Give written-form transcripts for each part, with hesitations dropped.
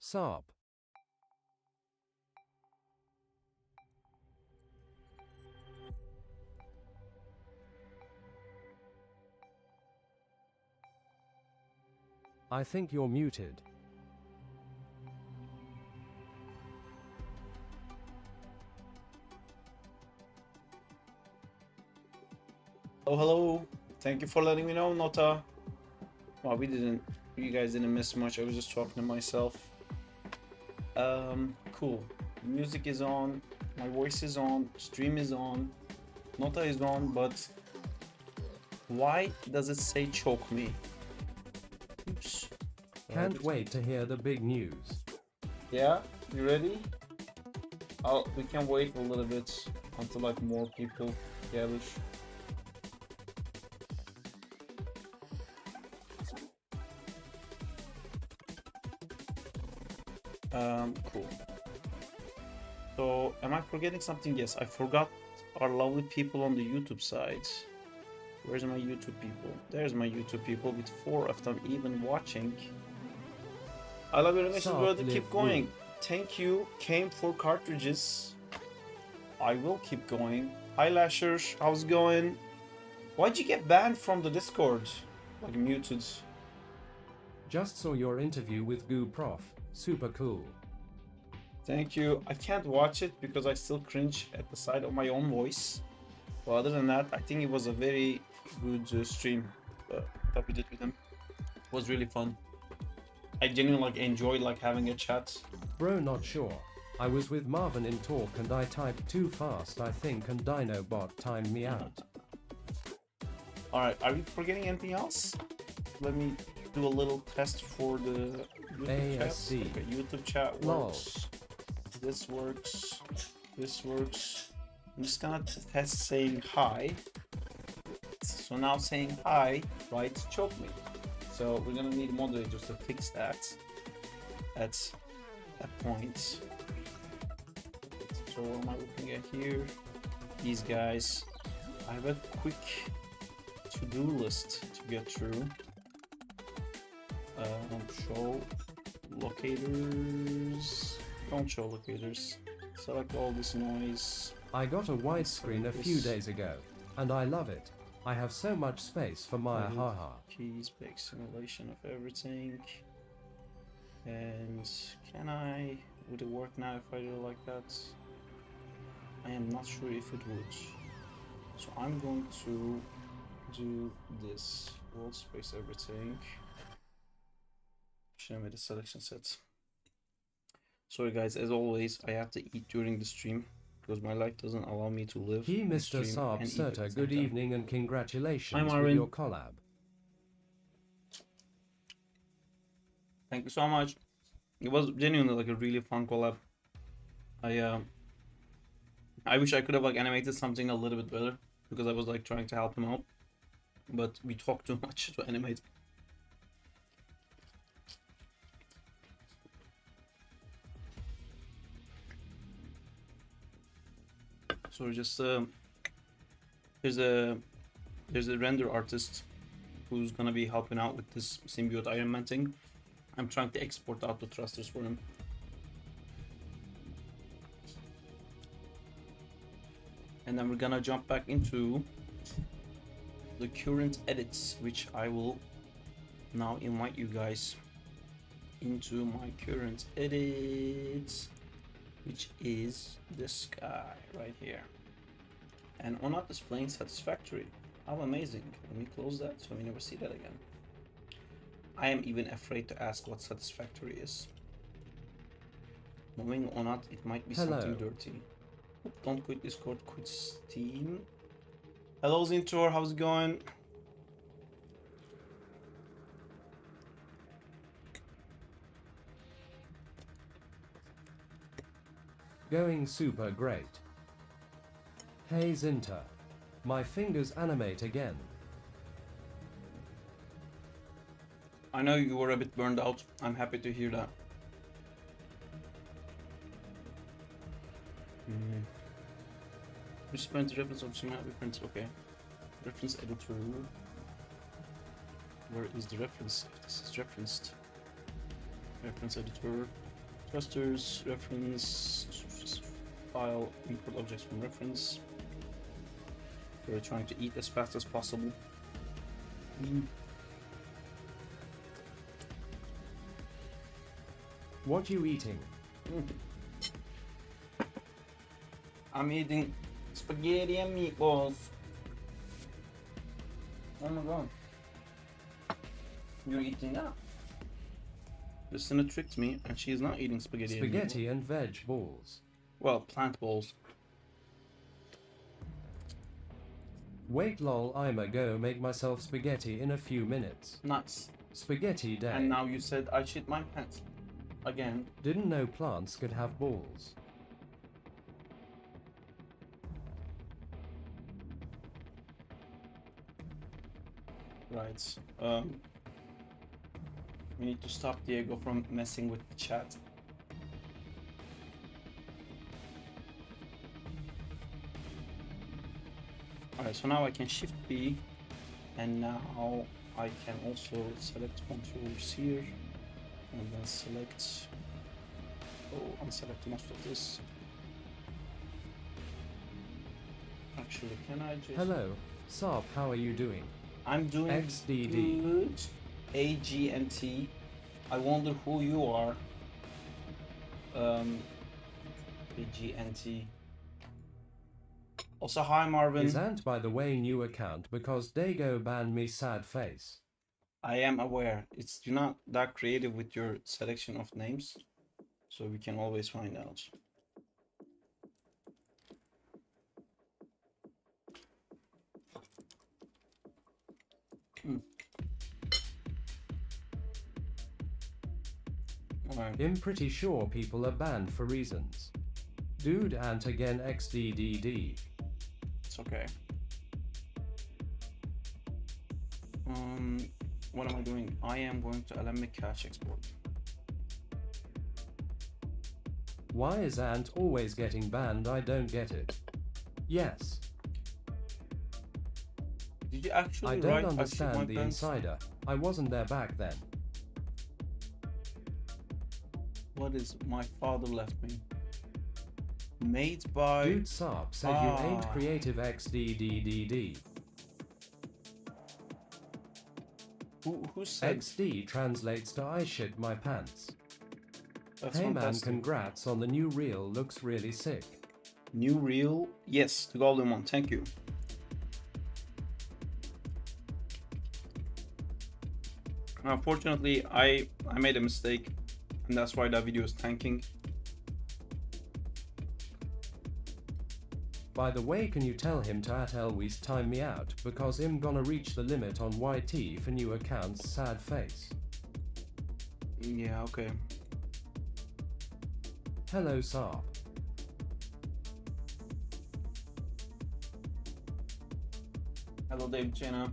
Sarp. I think you're muted. Oh, hello. Thank you for letting me know, Nota. Well, you guys didn't miss much. I was just talking to myself. Cool. Music is on, my voice is on, stream is on, Nota is on, but why does it say choke me? Oops. Can't wait to hear the big news. Yeah, you ready? We can wait a little bit until like more people gather. Cool. So, am I forgetting something? Yes, I forgot our lovely people on the YouTube side. Where's my YouTube people? There's my YouTube people with 4 of them even watching. I love your animations, brother. Keep going. Thank you. Came for cartridges. I will keep going. Hi, Lashers. How's it going? Why'd you get banned from the Discord? Like muted. Just saw your interview with Goo Prof. Super cool. Thank you. I can't watch it because I still cringe at the sight of my own voice. But other than that, I think it was a very good stream that we did with him. It was really fun. I genuinely enjoyed having a chat. Bro, not sure. I was with Marvin in talk and I typed too fast, I think, and Dinobot timed me out. Alright, are we forgetting anything else? Let me do a little test for the YouTube chat. Okay, YouTube chat works. This works. This works. I'm just gonna test saying hi. So now saying hi, right, choke me. So we're gonna need moderators to fix that at that point. So what am I looking at here? These guys. I have a quick to-do list to get through. Show locators. Don't show locators. Select all this noise. I got a widescreen a few days ago, and I love it. I have so much space for my haha. Keys, big simulation of everything. And would it work now if I do it like that? I am not sure if it would. So I'm going to do this. Workspace everything. Show me the selection set. Sorry guys, as always, I have to eat during the stream because my life doesn't allow me to live. He, Mr. Sarp, Serta, good evening and congratulations with your collab. Thank you so much. It was genuinely a really fun collab. I wish I could have animated something a little bit better because I was trying to help him out, but we talked too much to animate. So just there's a render artist who's gonna be helping out with this symbiote animating. I'm trying to export out the thrusters for him. And then we're gonna jump back into the current edits, which I will now invite you guys into my current edits, which is this guy right here. And we're not displaying satisfactory. How amazing. Let me close that so we never see that again. I am even afraid to ask what satisfactory is. Knowing or not, it might be something dirty. Don't quit Discord, quit Steam. Hello Zintor, how's it going? Going super great. Hey Zinta. My fingers animate again. I know you were a bit burned out. I'm happy to hear that. Respond to reference of some reference. Okay. Reference editor. Where is the reference? If this is referenced. Reference editor. Clusters, reference, file, import objects from reference. We're trying to eat as fast as possible. What you eating? I'm eating spaghetti and meatballs. Oh my god. You're eating that? Lucinda tricked me and she's not eating spaghetti. Spaghetti and veg balls. Well, plant balls. Wait lol, I'ma go make myself spaghetti in a few minutes. Nice. Spaghetti day. And now you said I shit my pants. Again. Didn't know plants could have balls. Right. We need to stop Diego from messing with the chat. Alright, so now I can shift B, and now I can also select controls here, and then select, unselect most of this. Actually, can I just... Hello, Sarp, how are you doing? I'm doing XDD. good. AGNT. I wonder who you are. AGNT. Also, hi Marvin. Is Ant by the way new account because Dago banned me sad face. I am aware. You're not that creative with your selection of names, so we can always find out. Alright. I'm pretty sure people are banned for reasons. Dude, Ant again XDDD. It's okay. What am I doing? I am going to Alembic cache export. Why is Ant always getting banned? I don't get it. Yes. Did you actually I don't write understand the insider. I wasn't there back then. What is my father left me? Made by... Dude Sarp said you ain't creative XDDDD. Who said? XD translates to I shit my pants. That's hey fantastic. man, congrats on the new reel, looks really sick. New reel? Yes, the golden one, thank you. Unfortunately, I made a mistake, and that's why that video is tanking. By the way, can you tell him to at Elwes time me out, because I'm gonna reach the limit on YT for new accounts, sad face. Yeah, okay. Hello Sarp. Hello Dave Jenna.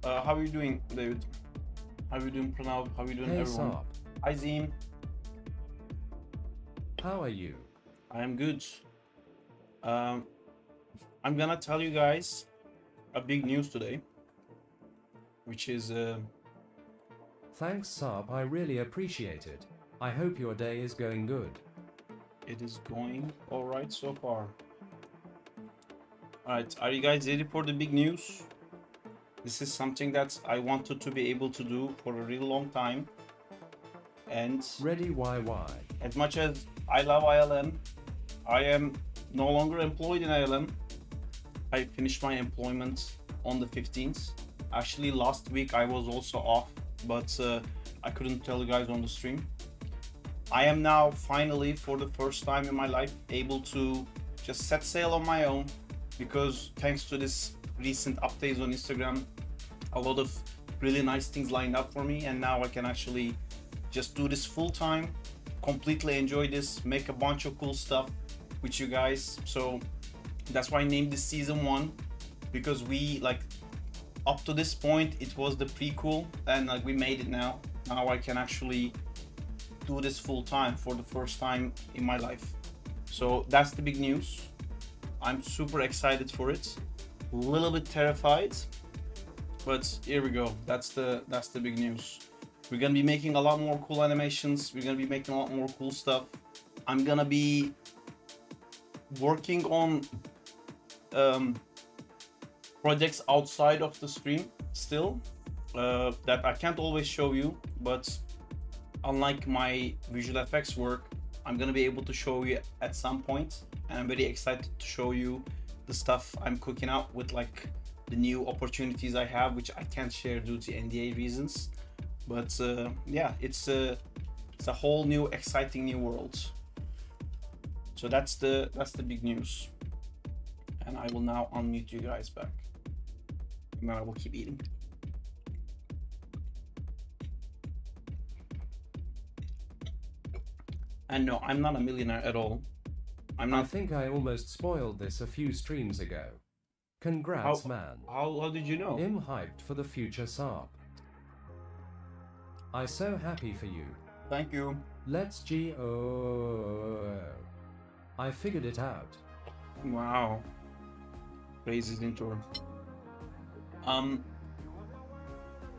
How are you doing, David? How are you doing, Pranav? How are you doing, Hey everyone? Sarp. Hi, Zim. How are you? I am good. I'm gonna tell you guys a big news today, which is Thanks Sarp, I really appreciate it. I hope your day is going good. it is going all right so far. All right, are you guys ready for the big news? This is something that I wanted to be able to do for a real long time, and Ready YY. as much as I love ILM, I am no longer employed in ILM. I finished my employment on the 15th. Actually, last week I was also off, but I couldn't tell you guys on the stream. I am now finally, for the first time in my life, able to just set sail on my own, because thanks to this recent updates on Instagram, a lot of really nice things lined up for me, and now I can actually just do this full time, completely enjoy this, make a bunch of cool stuff with you guys. So that's why I named this season 1, because we, like, up to this point it was the prequel, and like we made it now. Now I can actually do this full time for the first time in my life. So that's the big news. I'm super excited for it. A little bit terrified, but here we go. That's the big news. We're gonna be making a lot more cool animations. We're gonna be making a lot more cool stuff. I'm gonna be working on projects outside of the stream still that I can't always show you, but unlike my visual effects work, I'm gonna be able to show you at some point, and I'm very excited to show you the stuff I'm cooking up with, like the new opportunities I have, which I can't share due to NDA reasons. But yeah, it's a whole new exciting new world. So that's the big news. And I will now unmute you guys back, and then I will keep eating. And no, I'm not a millionaire at all. I'm not. I think I almost spoiled this a few streams ago. Congrats, man. How did you know? I'm hyped for the future Sarp. I'm so happy for you. Thank you. Let's go. I figured it out. Wow. Crazy intro.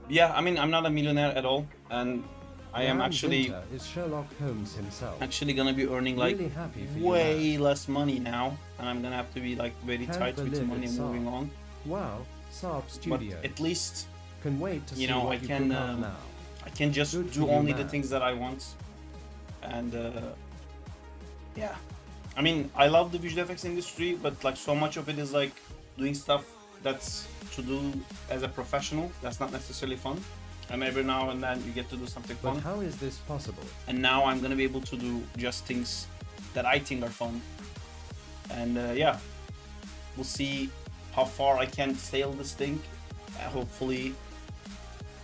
Yeah, I mean, I'm not a millionaire at all, and I am actually is Sherlock Holmes himself. Actually gonna be earning like really happy for way you, less money now, and I'm gonna have to be like very tight with the money moving on. Wow, Sarp Studio. But at least can wait to see what I can now. I can just do only the things that I want, and yeah. I mean, I love the visual effects industry, but like so much of it is like doing stuff that's to do as a professional. That's not necessarily fun. And every now and then you get to do something fun. But how is this possible? And now I'm gonna be able to do just things that I think are fun. And yeah, we'll see how far I can sail this thing. Hopefully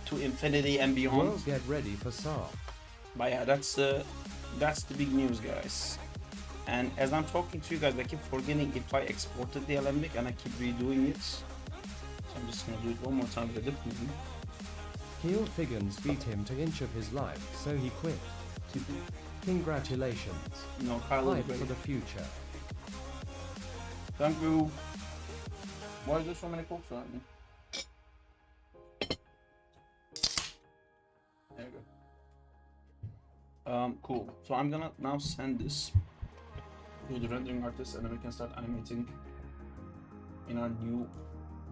to infinity and beyond. Well, get ready for Sarp. But yeah, that's the big news, guys. And as I'm talking to you guys, I keep forgetting if I exported the Alembic, and I keep redoing it. So I'm just gonna do it one more time with a different one. Heel Figgins beat him to inch of his life, so he quit. Congratulations. No, Kyle is Hype great. for the future. Thank you. Why is there so many cooks on me? There you go. Cool. So I'm gonna now send this to the rendering artist, and then we can start animating in our new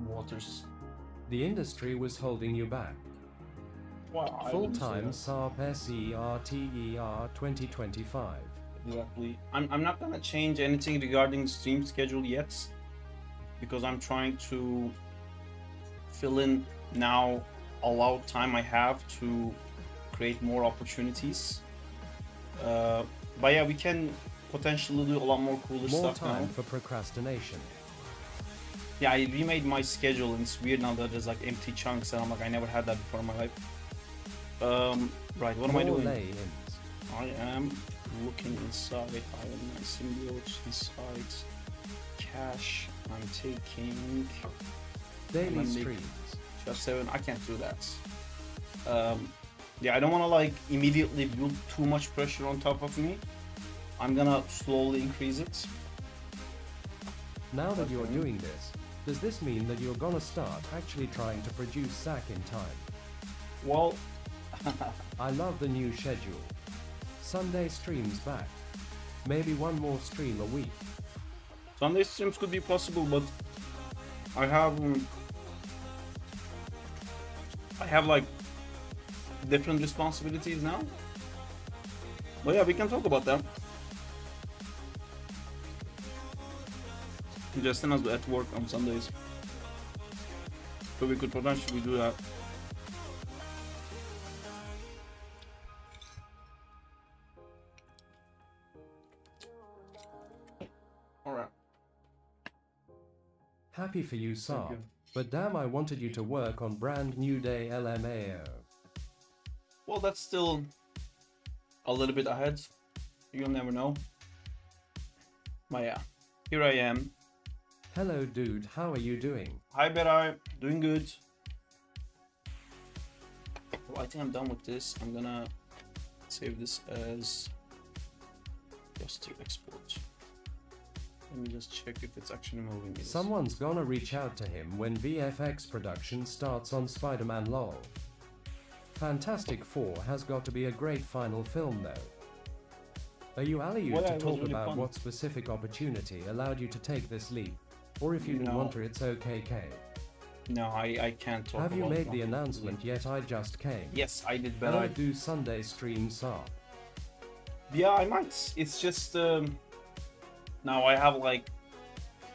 waters. The industry was holding you back. Wow, Full-time Sarp SERTER 2025. Exactly. I'm not gonna change anything regarding the stream schedule yet, because I'm trying to fill in now allowed time I have to create more opportunities. But yeah, we can potentially do a lot more cooler stuff now. More time for procrastination. Yeah, I remade my schedule, and it's weird now that there's like empty chunks, and I'm like, I never had that before in my life. Right, what am I doing? Lay-ins. I am looking inside. I am my symbiotes inside. Cache. I'm taking Daily streams. Just 7. I can't do that. Yeah, I don't want to like immediately build too much pressure on top of me. I'm gonna slowly increase it. Now that you're doing this, does this mean that you're gonna start actually trying to produce SAC in time? Well, I love the new schedule. Sunday streams back. Maybe one more stream a week. Sunday streams could be possible, but I have like different responsibilities now. But yeah, we can talk about that. Justina's at work on Sundays, so we could potentially do that. Alright. Happy for you, Sarp. But damn, I wanted you to work on brand new day LMAO. Well, that's still a little bit ahead. You'll never know. But yeah, here I am. Hello dude, how are you doing? Hi Berai, doing good. Well, I think I'm done with this. I'm gonna Save this as just to export. Let me just check if it's actually moving. Someone's gonna reach out to him when VFX production starts on Spider-Man lol. Fantastic Four has got to be a great final film though. Are you allowed to talk about what specific opportunity allowed you to take this leap? Or if you didn't want to, it's okay, K. No, I can't talk about it. Have you made the announcement yet? I just came. Yes, I did, but I do Sunday stream Sarp. Yeah, I might. It's just now I have like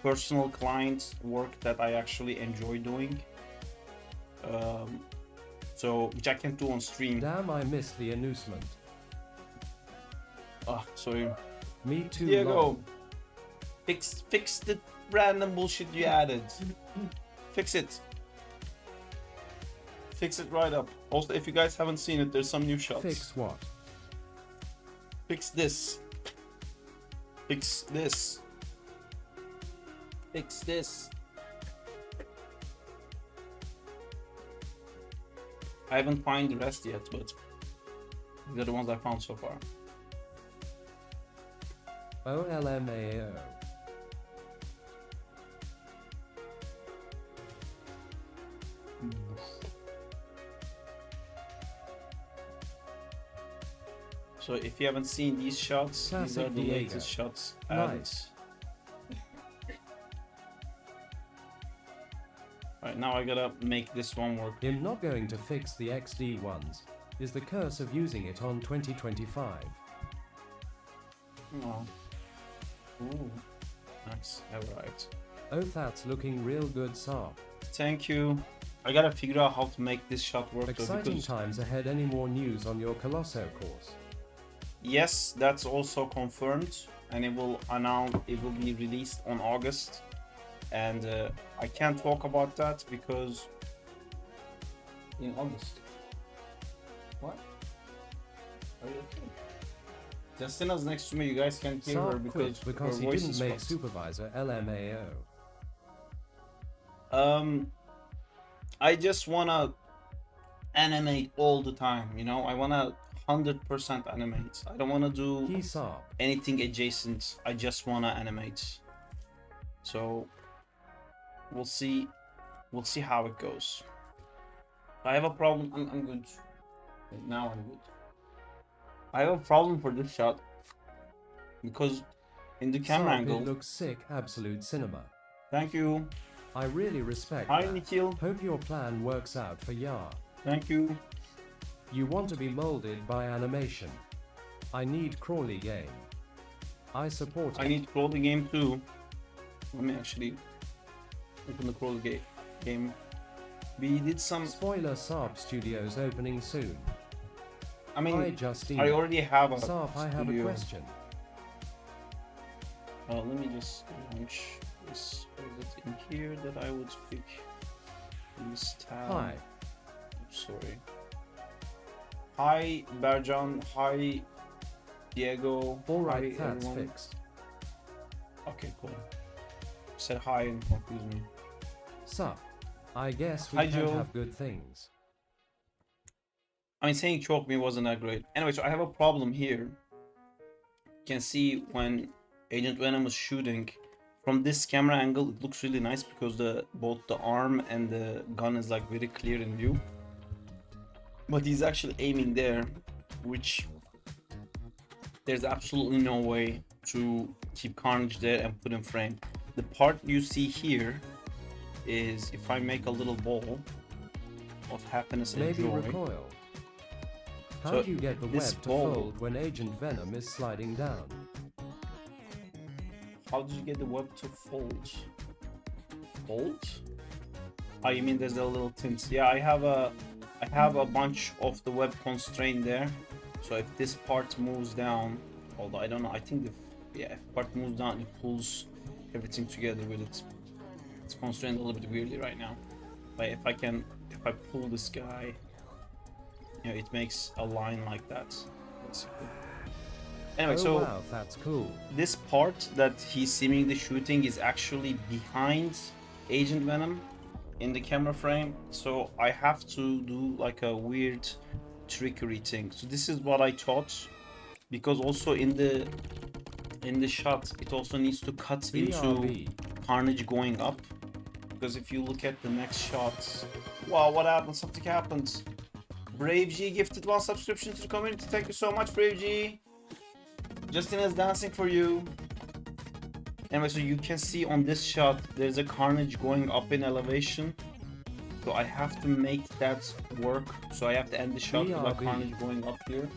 personal client work that I actually enjoy doing. So which I can't do on stream. Damn, I missed the announcement. Ah, sorry. Me too. Diego, fix the random bullshit you added. Fix it. Fix it right up. Also, if you guys haven't seen it, there's some new shots. Fix what? Fix this. Fix this. Fix this. I haven't found the rest yet, but these are the ones I found so far. OLMAO. So if you haven't seen these shots, these are the latest shots. Nice. Alright, now I gotta make this one work. I'm not going to fix the XD ones. Is the curse of using it on 2025. Oh. Ooh. Nice. Alright. Oh, that's looking real good, Sarp. Thank you. I gotta figure out how to make this shot work. Exciting times ahead. Any more news on your Colosso course? Yes, that's also confirmed, and it will be released on August. And I can't talk about that because in August. What? Are you okay? Justina's next to me. You guys can't hear her because he didn't make supervisor. LMAO. I just wanna animate all the time. You know, I wanna 100% animate. I don't wanna do anything adjacent. I just wanna animate. So we'll see how it goes. I have a problem. I'm good. Now I'm good. I have a problem for this shot because in the camera angle it looks sick. Absolute cinema. Thank you. I really respect Hi, that. Nikhil. Hope your plan works out for Yar. Thank you. You want to be molded by animation. I need crawly game. I support it. I need crawly game too. Let me actually open the crawly game. We did some... Spoiler, Sarp Studios opening soon. I mean, I already have a Sarp, I have a question. Let me just launch this. Is it in here that I would pick this tab? Hi. Sorry. Hi, Berjan. Hi, Diego. Alright, hi, that's everyone. fixed. Okay, cool. Said hi and confused me. Sup? I guess we hi, can Joe. have good things. I mean, saying choke me wasn't that great. Anyway, so I have a problem here. You can see when Agent Venom was shooting from this camera angle, it looks really nice because both the arm and the gun is like very clear in view. But he's actually aiming there, which there's absolutely no way to keep Carnage there and put in frame. The part you see here is if I make a little ball of happiness and Maybe joy. recoil. How So do you get the web to fold when Agent Venom is sliding down? How did you get the web to fold? Fold? Oh, you mean there's a little tint? Yeah, I have a bunch of the web constrained there. So if this part moves down, although I don't know, I think if part moves down, it pulls everything together with it. It's constrained a little bit weirdly right now. But if I pull this guy, you know, it makes a line like that, basically. Anyway, so wow, that's cool. This part that he's seemingly shooting is actually behind Agent Venom in the camera frame. So I have to do like a weird trickery thing. So this is what I thought, because also in the shot it also needs to cut into Carnage going up. Because if you look at the next shot, wow, what happened? Something happened. Brave G gifted 1 subscription to the community. Thank you so much, Brave G. Justin is dancing for you. Anyway, so you can see on this shot there's a Carnage going up in elevation. So I have to make that work. So I have to end the shot with a Carnage going up here.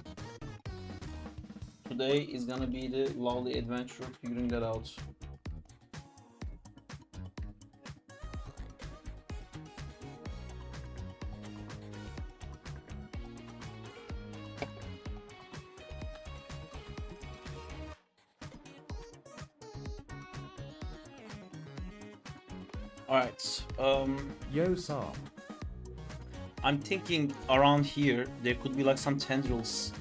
Today is gonna be the lovely adventure of figuring that out. Alright, Yo, Sarp. I'm thinking around here there could be like some tendrils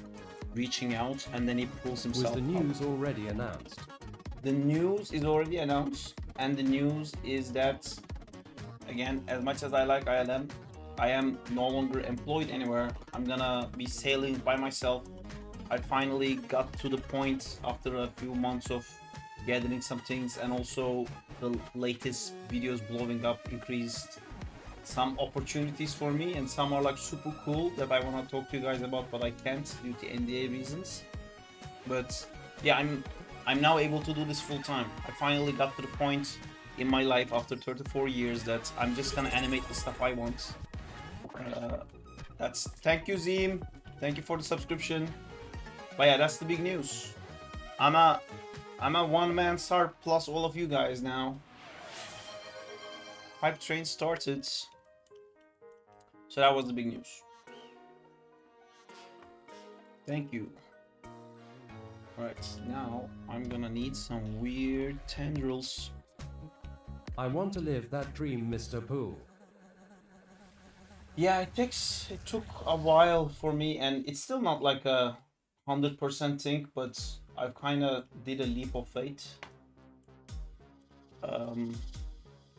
reaching out, and then he pulls himself Was the news already announced? The news is already announced, and the news is that, again, as much as I like ILM, I am no longer employed anywhere. I'm gonna be sailing by myself. I finally got to the point after a few months of gathering some things, and also the latest videos blowing up increased some opportunities for me, and some are like super cool that I want to talk to you guys about, but I can't due to NDA reasons. But yeah, I'm now able to do this full time. I finally got to the point in my life after 34 years that I'm just gonna animate the stuff I want. Thank you, Zim. Thank you for the subscription. But yeah, that's the big news. I'm a one-man Sarp plus all of you guys now. Hype train started. So that was the big news. Thank you. Alright, now I'm gonna need some weird tendrils. I want to live that dream, Mr. Poole. Yeah, it took a while for me, and it's still not like a 100% thing, but I've kind of did a leap of faith.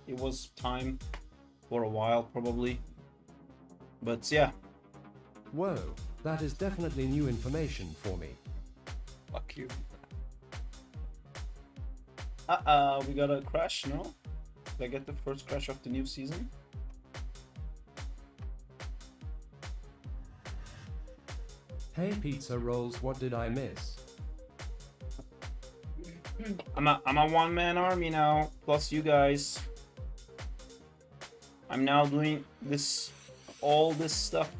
It was time for a while, probably. But yeah. Whoa, that is definitely new information for me. Fuck you. We got a crash, no? Did I get the first crash of the new season? Hey pizza rolls, what did I miss? I'm a one-man army now, plus you guys. I'm now doing all this stuff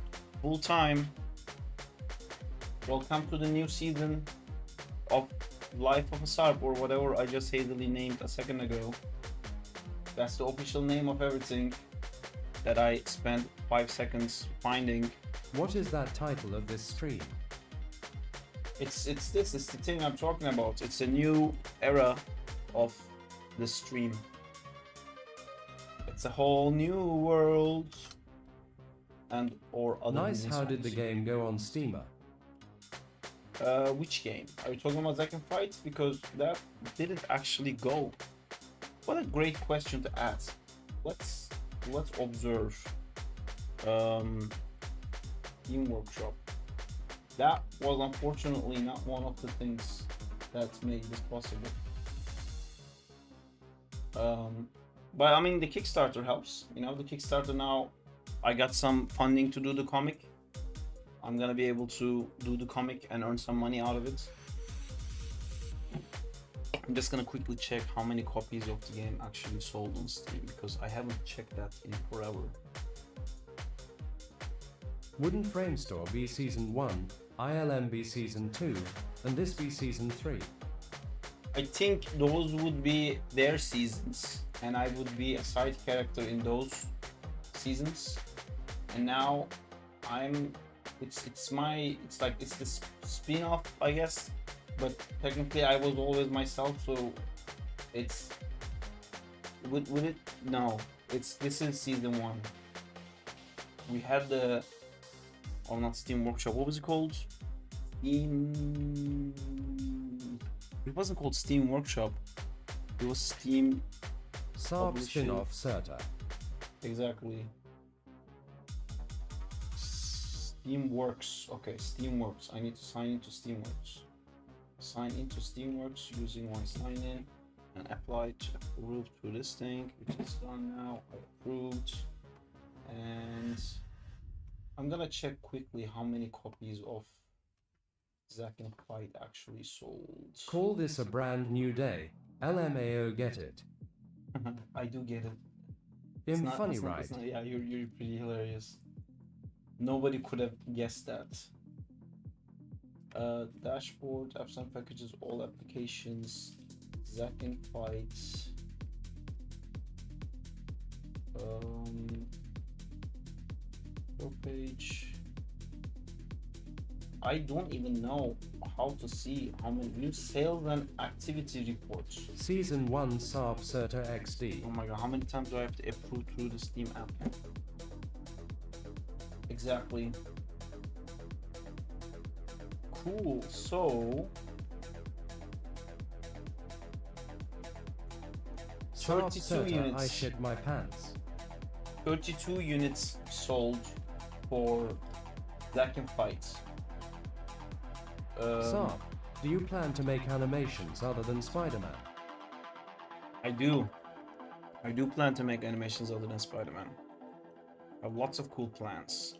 full time. Welcome to the new season of Life of a Sarp, or whatever I just hazily named a second ago. That's the official name of everything that I spent 5 seconds finding. What is that title of this stream? It's the thing I'm talking about. It's a new era of the stream. It's a whole new world. And or other. Nice. How did the game go on Steamer? Which game? Are you talking about Zack and Fight? Because that didn't actually go. What a great question to ask. Let's observe. Team Workshop. That was unfortunately not one of the things that made this possible. But I mean, the Kickstarter helps. You know, the Kickstarter now, I got some funding to do the comic. I'm gonna be able to do the comic and earn some money out of it. I'm just gonna quickly check how many copies of the game actually sold on Steam, because I haven't checked that in forever. Wouldn't Framestore be Season 1, ILM be Season 2, and this be Season 3? I think those would be their seasons, and I would be a side character in those seasons. And now it's the spin-off, I guess, but technically I was always myself, so it's would it no, this is Season 1. We had the not Steam Workshop, what was it called? It wasn't called Steam Workshop, it was Steam Sarp spin-off Serta. Exactly. Steamworks. Okay, Steamworks. I need to sign into Steamworks. Sign into Steamworks using my sign in and apply to approve to this thing, which is done now. I approved. And I'm gonna check quickly how many copies of Zack and Fight actually sold. Call this a brand new day. LMAO, get it? I do get it. Funny, right? Yeah, you're pretty hilarious. Nobody could have guessed that. Dashboard, apps and packages, all applications, Zack and Fight. Your page. I don't even know how to see how many new sales and activity reports. Season 1 Sarp Certa XD. Oh my god, how many times do I have to approve through the Steam app? Exactly. Cool, so... Sarp 32 Certa, units. I shit my pants. 32 units sold for Zack and Fight. Sarp, do you plan to make animations other than Spider-Man? I do. I do plan to make animations other than Spider-Man. I have lots of cool plans.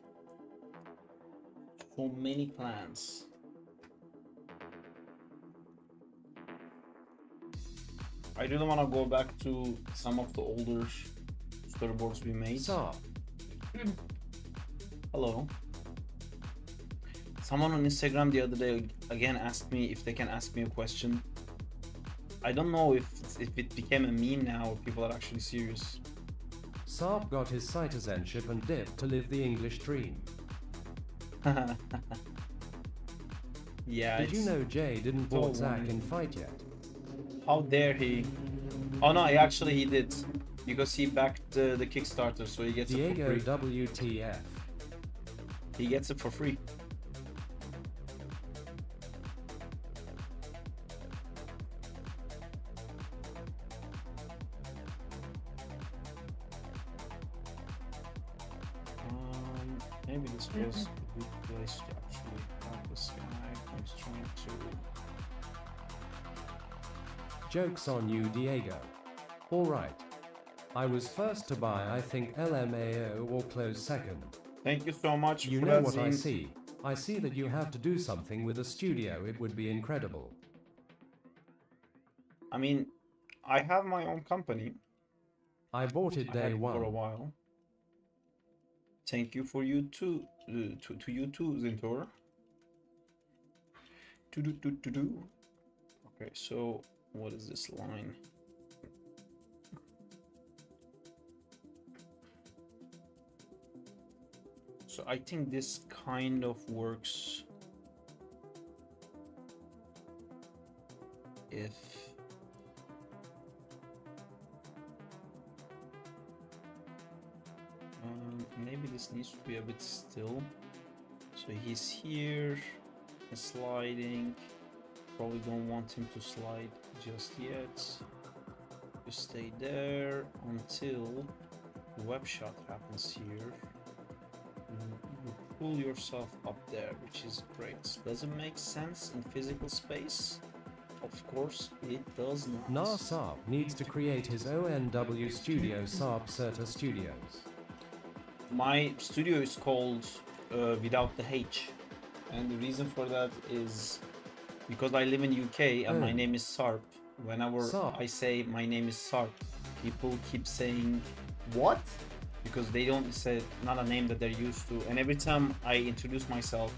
So many plans. I really want to go back to some of the older storyboards we made. Sarp. Hello. Someone on Instagram the other day again asked me if they can ask me a question. I don't know if it became a meme now or people are actually serious. Sarp got his citizenship and dipped to live the English dream. Yeah. Did you know Jay didn't bought Zack in Fight yet? How dare he? Oh no, he did. Because he backed the Kickstarter, so he gets Diego it for free. WTF. He gets it for free. Maybe this was a good place to actually have this guy. I was trying to... Joke's on you, Diego. Alright. I was first to buy, I think LMAO or close second. Thank you so much. You know what I see? I see that you have to do something with a studio. It would be incredible. I mean, I have my own company. I bought it day one. For a while. Thank you for you too, to you too, Zintor. Okay, so what is this line? So I think this kind of works if maybe this needs to be a bit still. So he's here, he's sliding. Probably don't want him to slide just yet. You stay there until the web shot happens here. You pull yourself up there, which is great. Does it make sense in physical space? Of course it does not. Nah, Sarp needs to create his ONW studio, Sarp Certa Studios. My studio is called without the H, and the reason for that is because I live in UK and my name is Sarp. Whenever I say my name is Sarp, people keep saying what? Because they don't say not a name that they're used to, and every time I introduce myself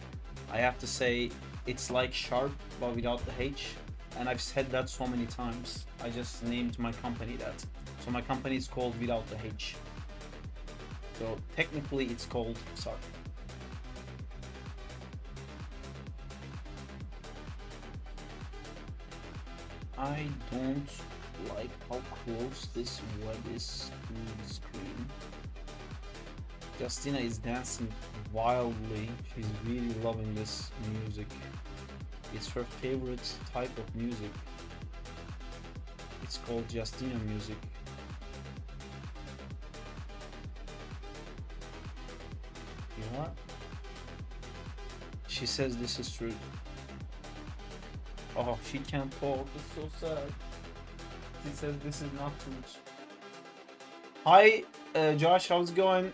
I have to say it's like Sharp but without the H, and I've said that so many times. I just named my company that, so my company is called without the H. So technically it's called Sarp. I don't like how close this web is to the screen. Justina is dancing wildly. She's really loving this music. It's her favorite type of music. It's called Justina music. You know what? She says this is true. Oh, she can't talk. It's so sad. She says this is not true. Hi, Josh. How's it going?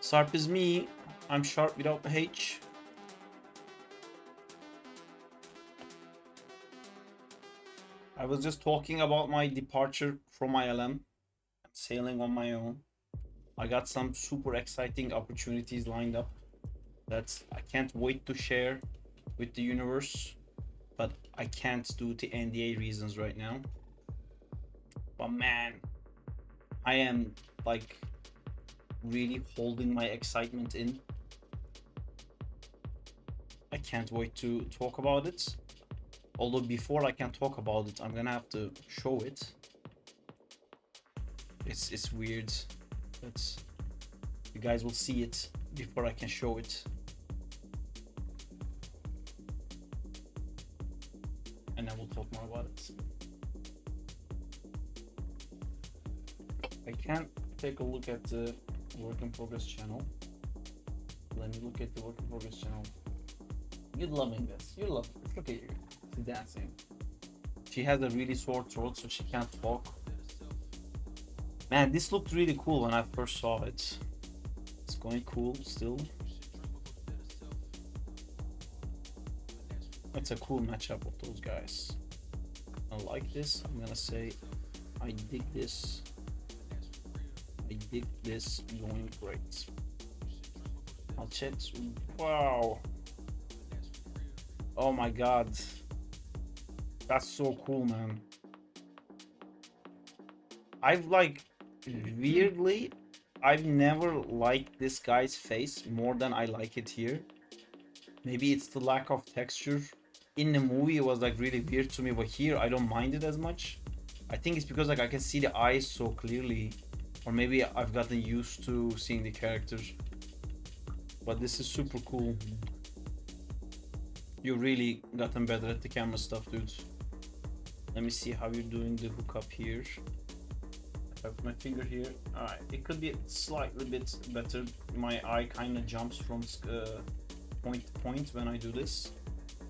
Sarp is me. I'm Sharp without the H. I was just talking about my departure from ILM, sailing on my own. I got some super exciting opportunities lined up that I can't wait to share with the universe, but I can't due to NDA reasons right now. But man, I am like really holding my excitement in. I can't wait to talk about it. Although before I can talk about it, I'm gonna have to show it. It's weird. You guys will see it before I can show it. And then we'll talk more about it. I can't take a look at the work in progress channel. Let me look at the work in progress channel. You're loving this. You love this. Look at you. She's dancing. She has a really sore throat, so she can't talk. Man, this looked really cool when I first saw it. It's going cool still. It's a cool matchup of those guys. I like this. I'm gonna say I dig this. I dig this. Going great. I'll check. Wow. Oh my god. That's so cool, man. I've weirdly, I've never liked this guy's face more than I like it here. Maybe it's the lack of texture. In the movie it was like really weird to me, but here I don't mind it as much. I think it's because like I can see the eyes so clearly, or maybe I've gotten used to seeing the characters. But this is super cool. You really gotten better at the camera stuff, dude. Let me see how you're doing the hookup here. I have my finger here. Alright, it could be slightly bit better. My eye kind of jumps from point to point when I do this,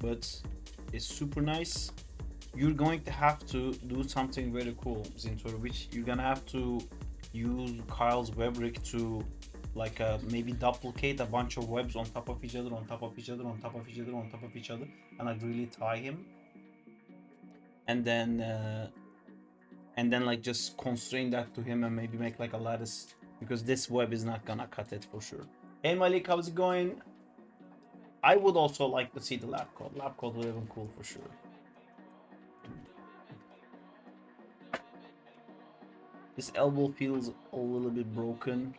but it's super nice. You're going to have to do something very cool, Zintor, which you're gonna have to use Kyle's web rig to like maybe duplicate a bunch of webs on top of each other, on top of each other, on top of each other, on top of each other, and like really tie him. And then like just constrain that to him and maybe make like a lattice, because this web is not gonna cut it for sure. Hey Malik, how's it going? I would also like to see the lab code. Lab code would have been cool for sure. This elbow feels a little bit broken.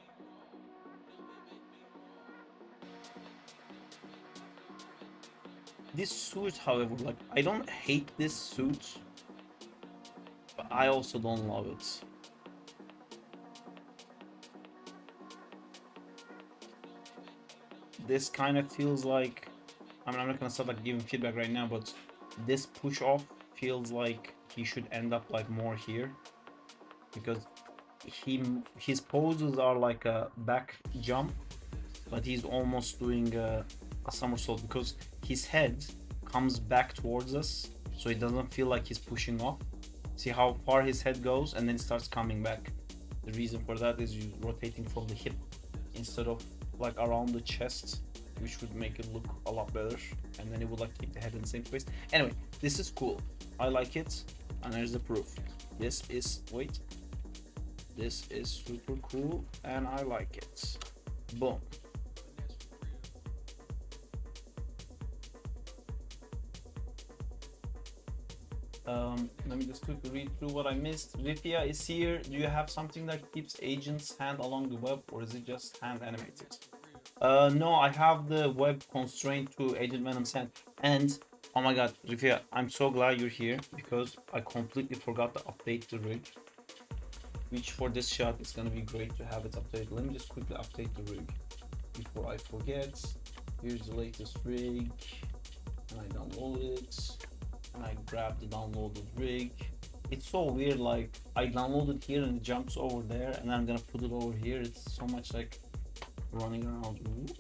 This suit, however, like I don't hate this suit, but I also don't love it. This kind of feels like, I mean, I'm not gonna start like giving feedback right now, but this push off feels like he should end up like more here, because his poses are like a back jump, but he's almost doing a somersault because his head comes back towards us, so it doesn't feel like he's pushing off. See how far his head goes and then starts coming back. The reason for that is you rotating from the hip instead of like around the chest, which would make it look a lot better, and then it would like keep the head in the same place. Anyway, this is cool. I like it, and there's the proof. This is this is super cool, and I like it. Boom. Let me just quickly read through what I missed. Rifia is here. Do you have something that keeps Agent's hand along the web, or is it just hand animated? No, I have the web constrained to Agent Venom's hand. And oh my god, Rifia, I'm so glad you're here, because I completely forgot to update the rig, which for this shot it's gonna be great to have it updated. Let me just quickly update the rig before I forget. Here's the latest rig, and I download it, and I grab the downloaded rig. It's so weird, like I download it here and it jumps over there, and then I'm gonna put it over here. It's so much like running around. Whoop.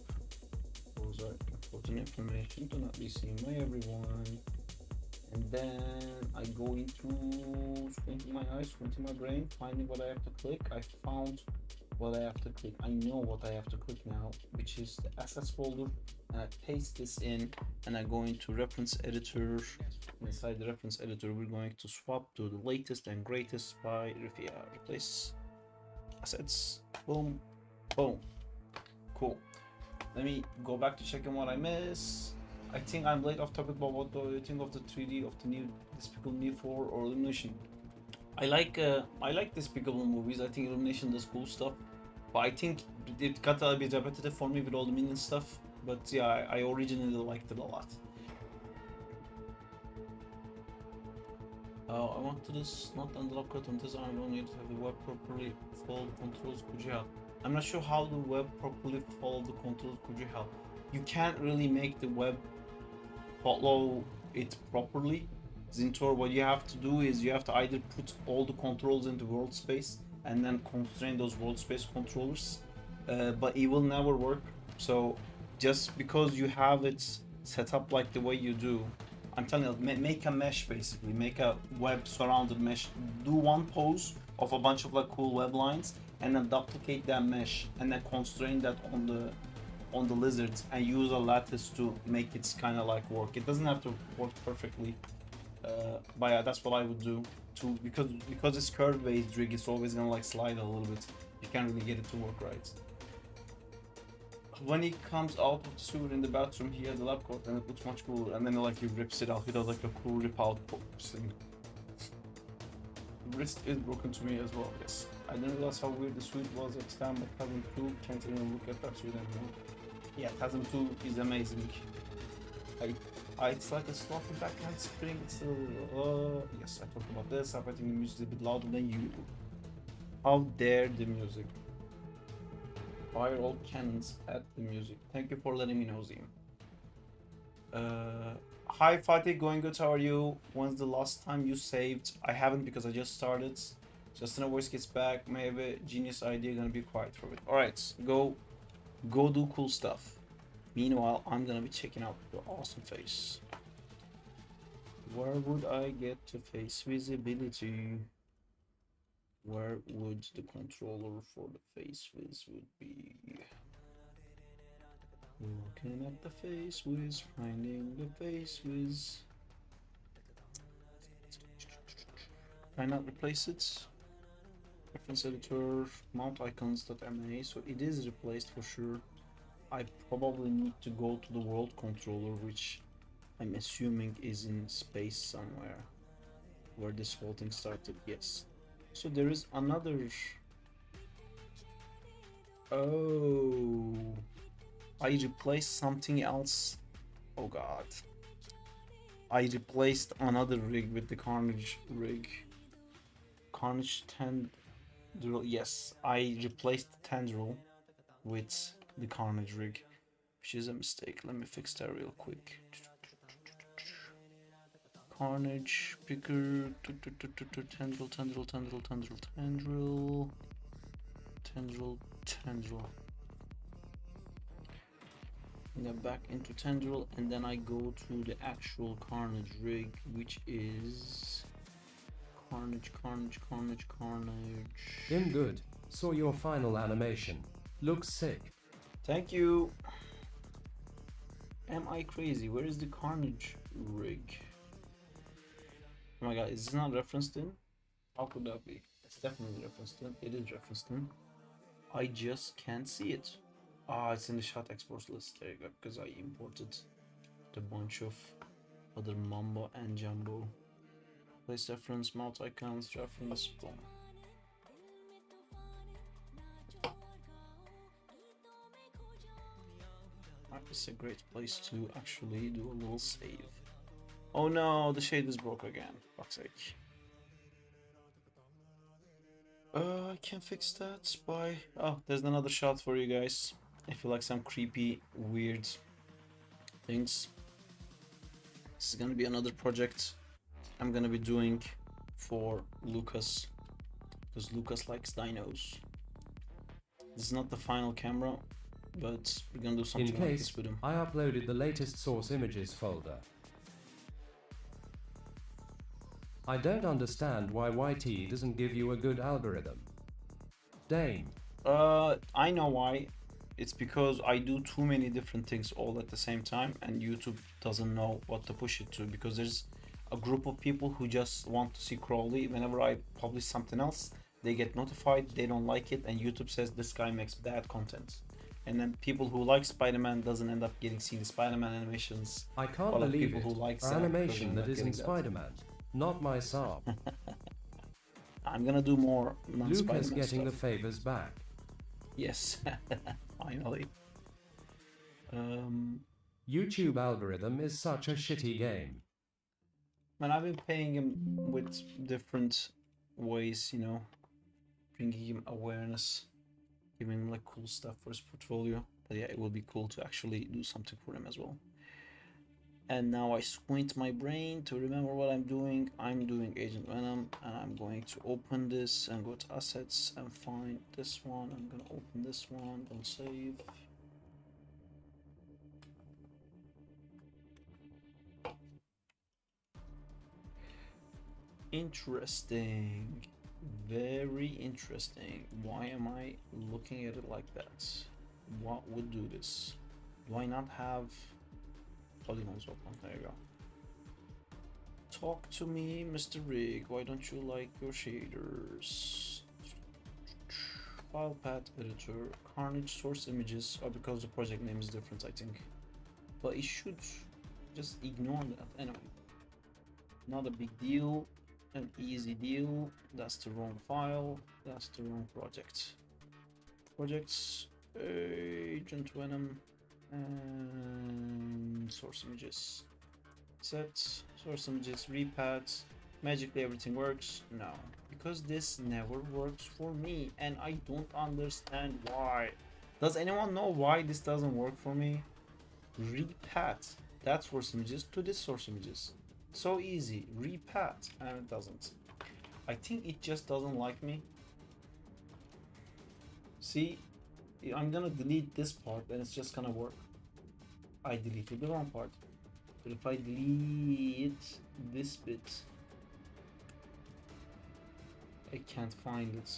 Those are important information to not be seen by everyone. And then I go into squinting my eyes, squinting my brain, finding what I have to click. I found what I have to click. I know what I have to click now, which is the assets folder, and I paste this in, and I go into reference editor. Inside the reference editor, we're going to swap to the latest and greatest by replace assets. Boom, boom. Cool. Let me go back to checking what I missed. I think I'm late off topic, but what do you think of the 3D of the new Despicable Me 4 or Illumination? I like Despicable movies. I think Illumination does cool stuff, but I think it got a bit repetitive for me with all the minion stuff. But yeah, I originally liked it a lot. I want to this not unlock it on this. I don't need to have the web properly follow the controls. Could you help? I'm not sure how the web properly follow the controls. Could you help? You can't really make the web follow it properly. Zintor, what you have to do is you have to either put all the controls into workspace and then constrain those workspace controllers, but it will never work. So just because you have it set up like the way you do, I'm telling you, make a mesh basically, make a web surrounded mesh, do one pose of a bunch of like cool web lines and then duplicate that mesh and then constrain that on the lizards and use a lattice to make it kind of like work. It doesn't have to work perfectly, but yeah, that's what I would do too, because it's curve based rig, it's always gonna like slide a little bit. You can't really get it to work right. When he comes out of the sewer in the bathroom, he has a lab coat and it looks much cooler, and then like he rips it out. He does like a cool rip out thing. The wrist is broken to me as well, yes. I didn't realize how weird the suit was at the time, but Tasm 2 can't even look at that suit anymore. Yeah, Tasm 2 is amazing. It's like a sloppy backhand spring. It's yes, I talked about this. I think the music is a bit louder than you. How dare the music? Fire all cannons at the music. Thank you for letting me know, Zim. Hi Fatih, going good, how are you? When's the last time you saved? I haven't because I just started. Just in a voice gets back, maybe genius idea, gonna be quiet for it. Alright, go do cool stuff. Meanwhile, I'm gonna be checking out your awesome face. Where would I get to face visibility? Where would the controller for the face viz would be? Looking at the face viz, finding the face viz. Why not replace it? Reference editor, mount icons.ma, so it is replaced for sure. I probably need to go to the world controller, which I'm assuming is in space somewhere where this whole thing started. Yes. So there is another. Oh, I replaced something else. Oh god. I replaced another rig with the Carnage rig. Carnage tendril. Yes, I replaced the tendril with the Carnage rig, which is a mistake. Let me fix that real quick. Carnage picker, tendril. And then back into tendril, and then I go to the actual Carnage rig, which is Carnage. In good. Saw your final animation. Looks sick. Thank you. Am I crazy? Where is the Carnage rig? Oh my god, is this not referenced in? How could that be? It's definitely referenced in. It is referenced in. I just can't see it. Ah, it's in the shot exports list. There you go, because I imported a bunch of other mambo and jumbo. Place reference, mount icons, reference, boom. It's a great place to actually do a little save. Oh no, the shade is broke again. Fuck's sake. I can't fix that by... Oh, there's another shot for you guys. If you like some creepy, weird things. This is gonna be another project I'm gonna be doing for Lucas, because Lucas likes dinos. This is not the final camera. but we're gonna do something In like case, this with him. I uploaded the latest source images folder. I don't understand why YT doesn't give you a good algorithm. Dame. I know why. It's because I do too many different things all at the same time, and YouTube doesn't know what to push it to, because there's a group of people who just want to see Crowley. Whenever I publish something else, they get notified, they don't like it, and YouTube says this guy makes bad content. And then people who like Spider-Man doesn't end up getting seen Spider-Man animations. I can't believe people it. who like Our animation that isn't Spider-Man. Not my Sarp. I'm gonna do more non-Spider-Man Lucas getting stuff. the favors back. Yes, finally. YouTube algorithm is such a shitty game. Man, I've been paying him with different ways, you know, bringing him awareness, giving him like cool stuff for his portfolio. But yeah, it will be cool to actually do something for him as well. And now I squint my brain to remember what I'm doing. I'm doing Agent Venom, and I'm going to open this and go to assets and find this one. I'm gonna open this one, don't save. Interesting, very interesting. Why am I looking at it like that? What would do this? Do I not have polygons open? There you go. Talk to me, Mr. Rig. Why don't you like your shaders? File path editor, Carnage source images. Oh, because the project name is different, I think. But it should just ignore that anyway. Not a big deal. An easy deal. That's the wrong file. That's the wrong project. Projects, Agent Venom, and source images. Set source images, repads. Magically everything works. No, because this never works for me, and I don't understand why. Does anyone know why this doesn't work for me? Repat that source images to this source images. So easy, repat, and it doesn't. I think it just doesn't like me. See, I'm gonna delete this part and it's just gonna work. I deleted the wrong part. But if I delete this bit, I can't find it.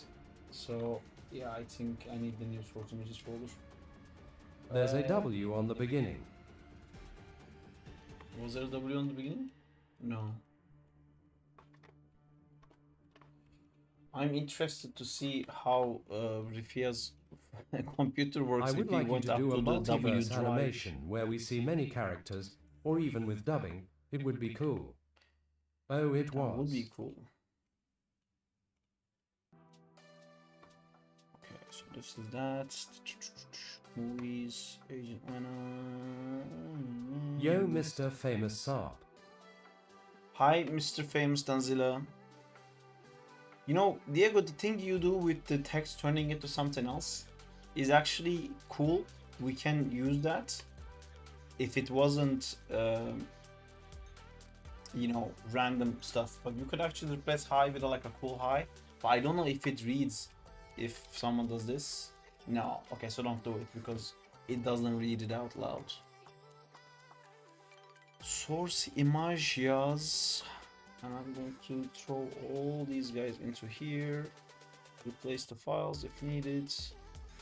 So yeah, I think I need the new source images folder. There's a W on the beginning. Was there a W on the beginning? No. I'm interested to see how Rifia's computer works. I would if like he you to went do a up to the W multiverse drive. animation where we see many characters, or even with dubbing. It would be cool. Oh, it was. That would be cool. Okay, so this is that. Movies, Agent Venom. Yo, Mr. Famous Sarp. Hi, Mr. Famous Danzilla. You know, Diego, the thing you do with the text turning it to something else is actually cool. We can use that. If it wasn't, you know, random stuff, but you could actually replace hi with like a cool hi. But I don't know if it reads if someone does this. No, okay, so don't do it because it doesn't read it out loud. Source images, and I'm going to throw all these guys into here, replace the files if needed,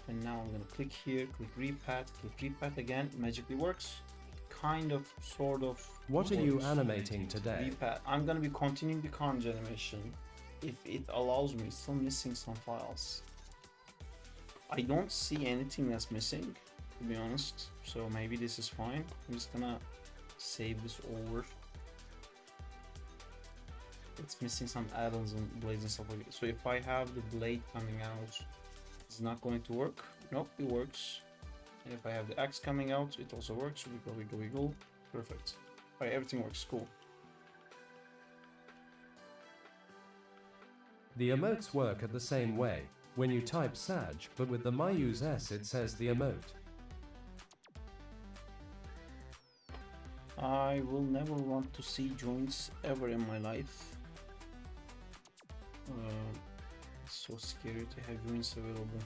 and now I'm gonna click here, click repat again, it magically works, kind of, sort of. What are you animating today? Repat. I'm gonna be continuing the Carnage animation if it allows me. Still missing some files. I don't see anything that's missing, to be honest, so maybe this is fine. I'm just gonna save this over. It's missing some add-ons and blades and stuff like that. So if I have the blade coming out, it's not going to work. Nope, it works. And if I have the axe coming out, it also works. Wiggle. Perfect. Alright, everything works. Cool. The emotes work at the same way. When you type Sag, but with the myuse S it says the emote. I will never want to see joints ever in my life. It's so scary to have joints available.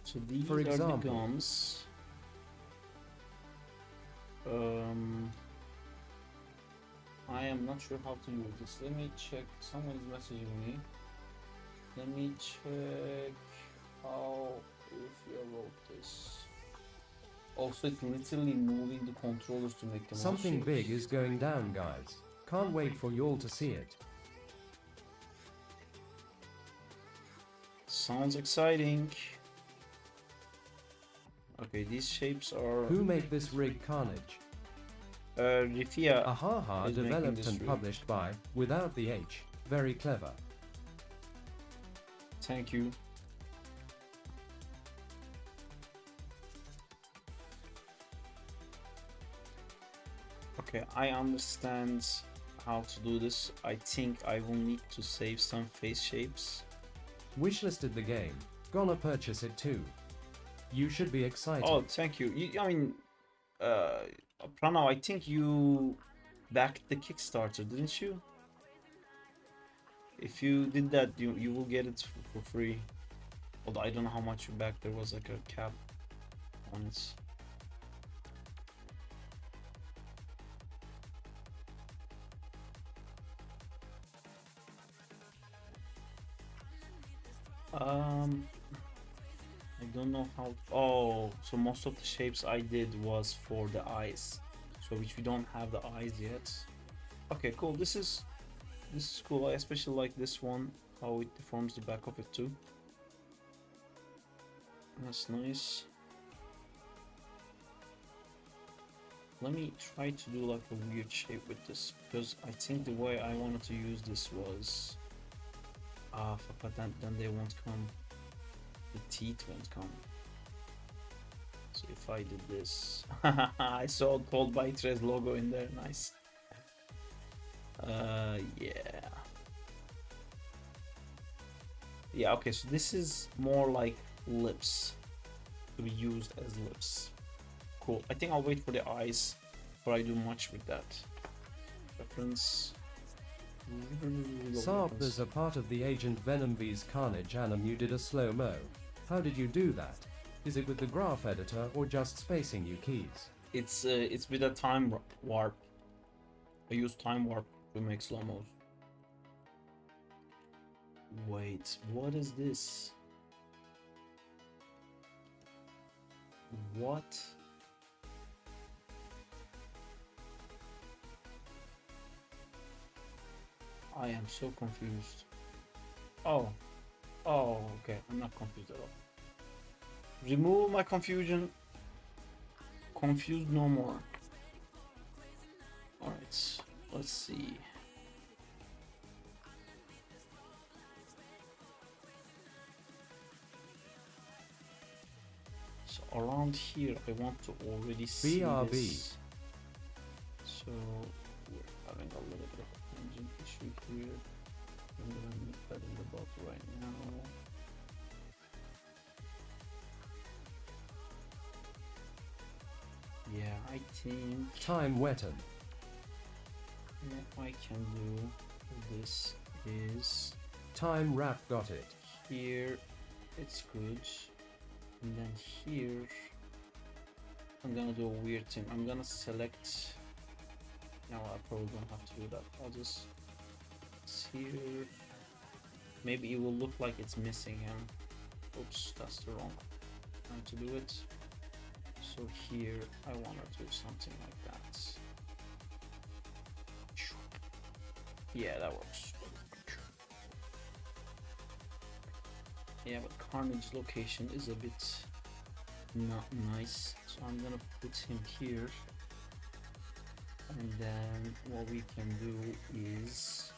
So these For example, are the gums. I am not sure how to use this. Let me check. Someone is messaging me. Let me check how if you wrote this. Also, it's literally moving the controllers to make them. Something big is going down, guys. Can't wait for you all to see it. Sounds exciting. Okay, these shapes are. Who made this rig, Carnage? Rifia. Ahaha, developed and published by, without the H. Very clever. Thank you. Okay, I understand how to do this. I think I will need to save some face shapes. Wishlisted the game. Gonna purchase it too. You should be excited. Oh, thank you. I mean, Pranav, I think you backed the Kickstarter, didn't you? If you did that, you will get it for free. Although I don't know how much you backed. There was like a cap on it. I don't know how. Oh, so most of the shapes I did was for the eyes, so which we don't have the eyes yet. Okay, cool. This is cool. I especially like this one, how it deforms the back of it too. That's nice. Let me try to do like a weird shape with this, because I think the way I wanted to use this was but then they won't come. The teeth won't come. So if I did this, I saw Told by Tres logo in there. Nice. Yeah. Okay. So this is more like lips to be used as lips. Cool. I think I'll wait for the eyes before I do much with that. Reference. Sarp, there's a part of the Agent Venom vs Carnage anim you did a slow-mo. How did you do that? Is it with the graph editor or just spacing you keys? It's with a time warp. I use time warp to make slow-mos. Wait, what is this? What? I am so confused. Oh, okay. I'm not confused at all. Remove my confusion. Confused no more. Alright, let's see. So around here, I want to already see BRB. this. So we're having a little bit of engine issue here. I'm gonna make that in the bot right now. Yeah, I think Time wetten. what I can do this is Time wrap got it. here it's good, and then here I'm gonna do a weird thing. I'm gonna select. No, I probably don't have to do that. I'll just here. Maybe it will look like it's missing him. Oops, that's the wrong time to do it. So here I want to do something like that. Yeah, that works. Yeah, but Carnage location is a bit not nice, so I'm gonna put him here. And then what we can do is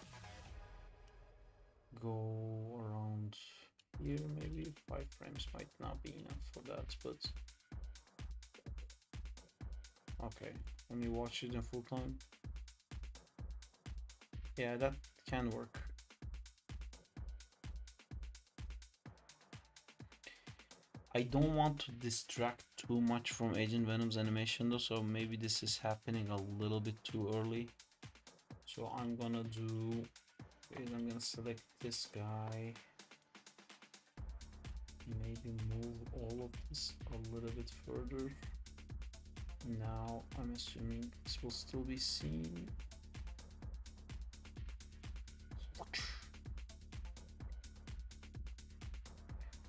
go around here. Maybe 5 frames might not be enough for that, but okay, let me watch it in full time. Yeah, that can work. I don't want to distract too much from Agent Venom's animation though, so maybe this is happening a little bit too early. So I'm gonna do is I'm gonna select this guy. Maybe move all of this a little bit further. Now I'm assuming this will still be seen.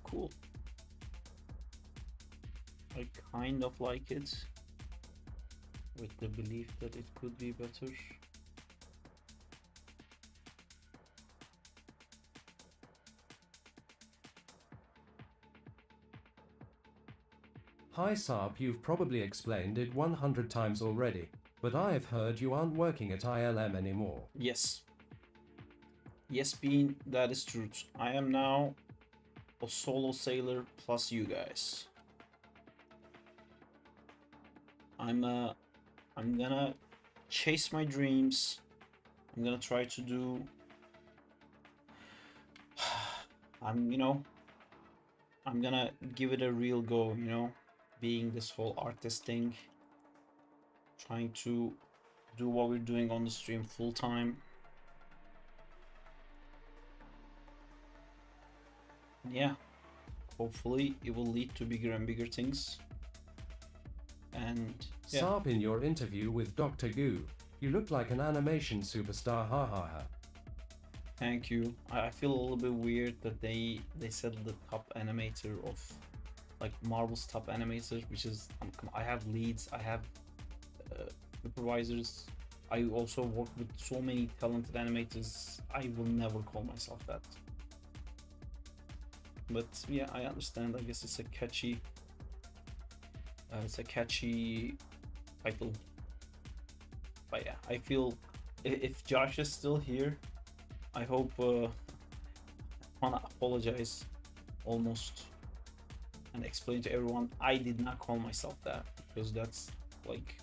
Cool. I kind of like it, with the belief that it could be better. Hi Sarp, you've probably explained it 100 times already, but I've heard you aren't working at ILM anymore. Yes. Yes, Bean, that is true. I am now a solo sailor plus you guys. I'm gonna chase my dreams. I'm gonna try to do I'm gonna give it a real go, being this whole artist thing, trying to do what we're doing on the stream full time. Yeah, hopefully it will lead to bigger and bigger things. And yeah. Sarp, in your interview with Dr. Goo, you look like an animation superstar, ha ha ha. Thank you. I feel a little bit weird that they said the top animator of like Marvel's top animator, which is I have leads, I have supervisors. I also work with so many talented animators. I will never call myself that. But yeah, I understand. I guess it's a catchy title. But yeah, I feel if Josh is still here, I hope I wanna apologize almost and explain to everyone I did not call myself that, because that's like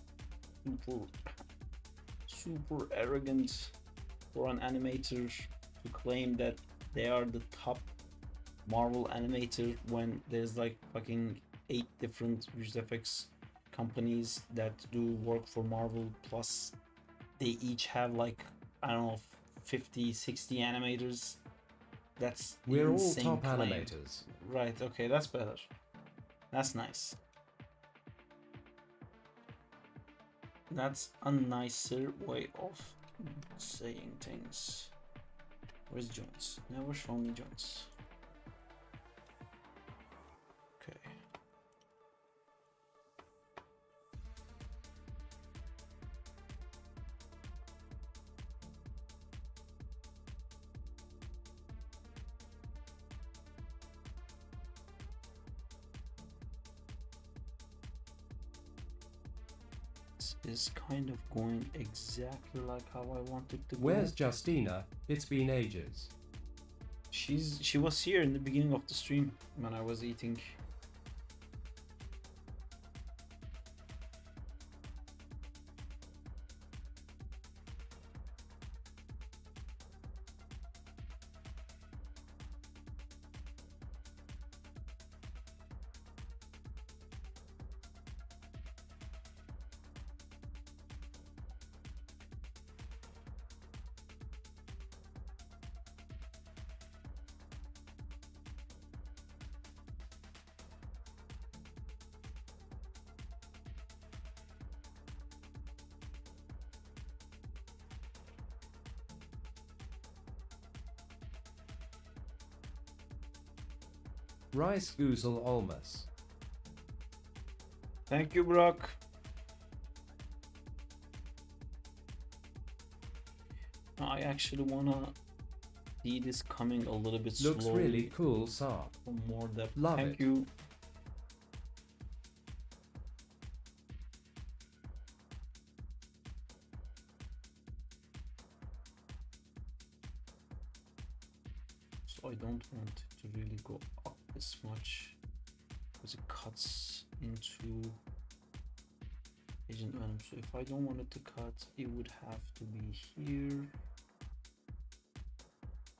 super arrogant for an animator to claim that they are the top Marvel animator when there's like fucking 8 different visual effects companies that do work for Marvel, plus they each have like, I don't know, 50, 60 animators. That's We're all insane top claim. animators. Right, okay, that's better. That's nice. That's a nicer way of saying things. Where's Jones? Never show me Jones. Okay. Is kind of going exactly like how I wanted to go. Where's Justina? It's been ages. She was here in the beginning of the stream when I was eating. Rice Goozle Olmus. Thank you, Brock. I actually wanna see this coming a little bit slowly. Looks really cool, Sarp. For more depth. Love Thank it. you. So I don't want it to really go up this much because it cuts into Agent Venom. So if I don't want it to cut, it would have to be here.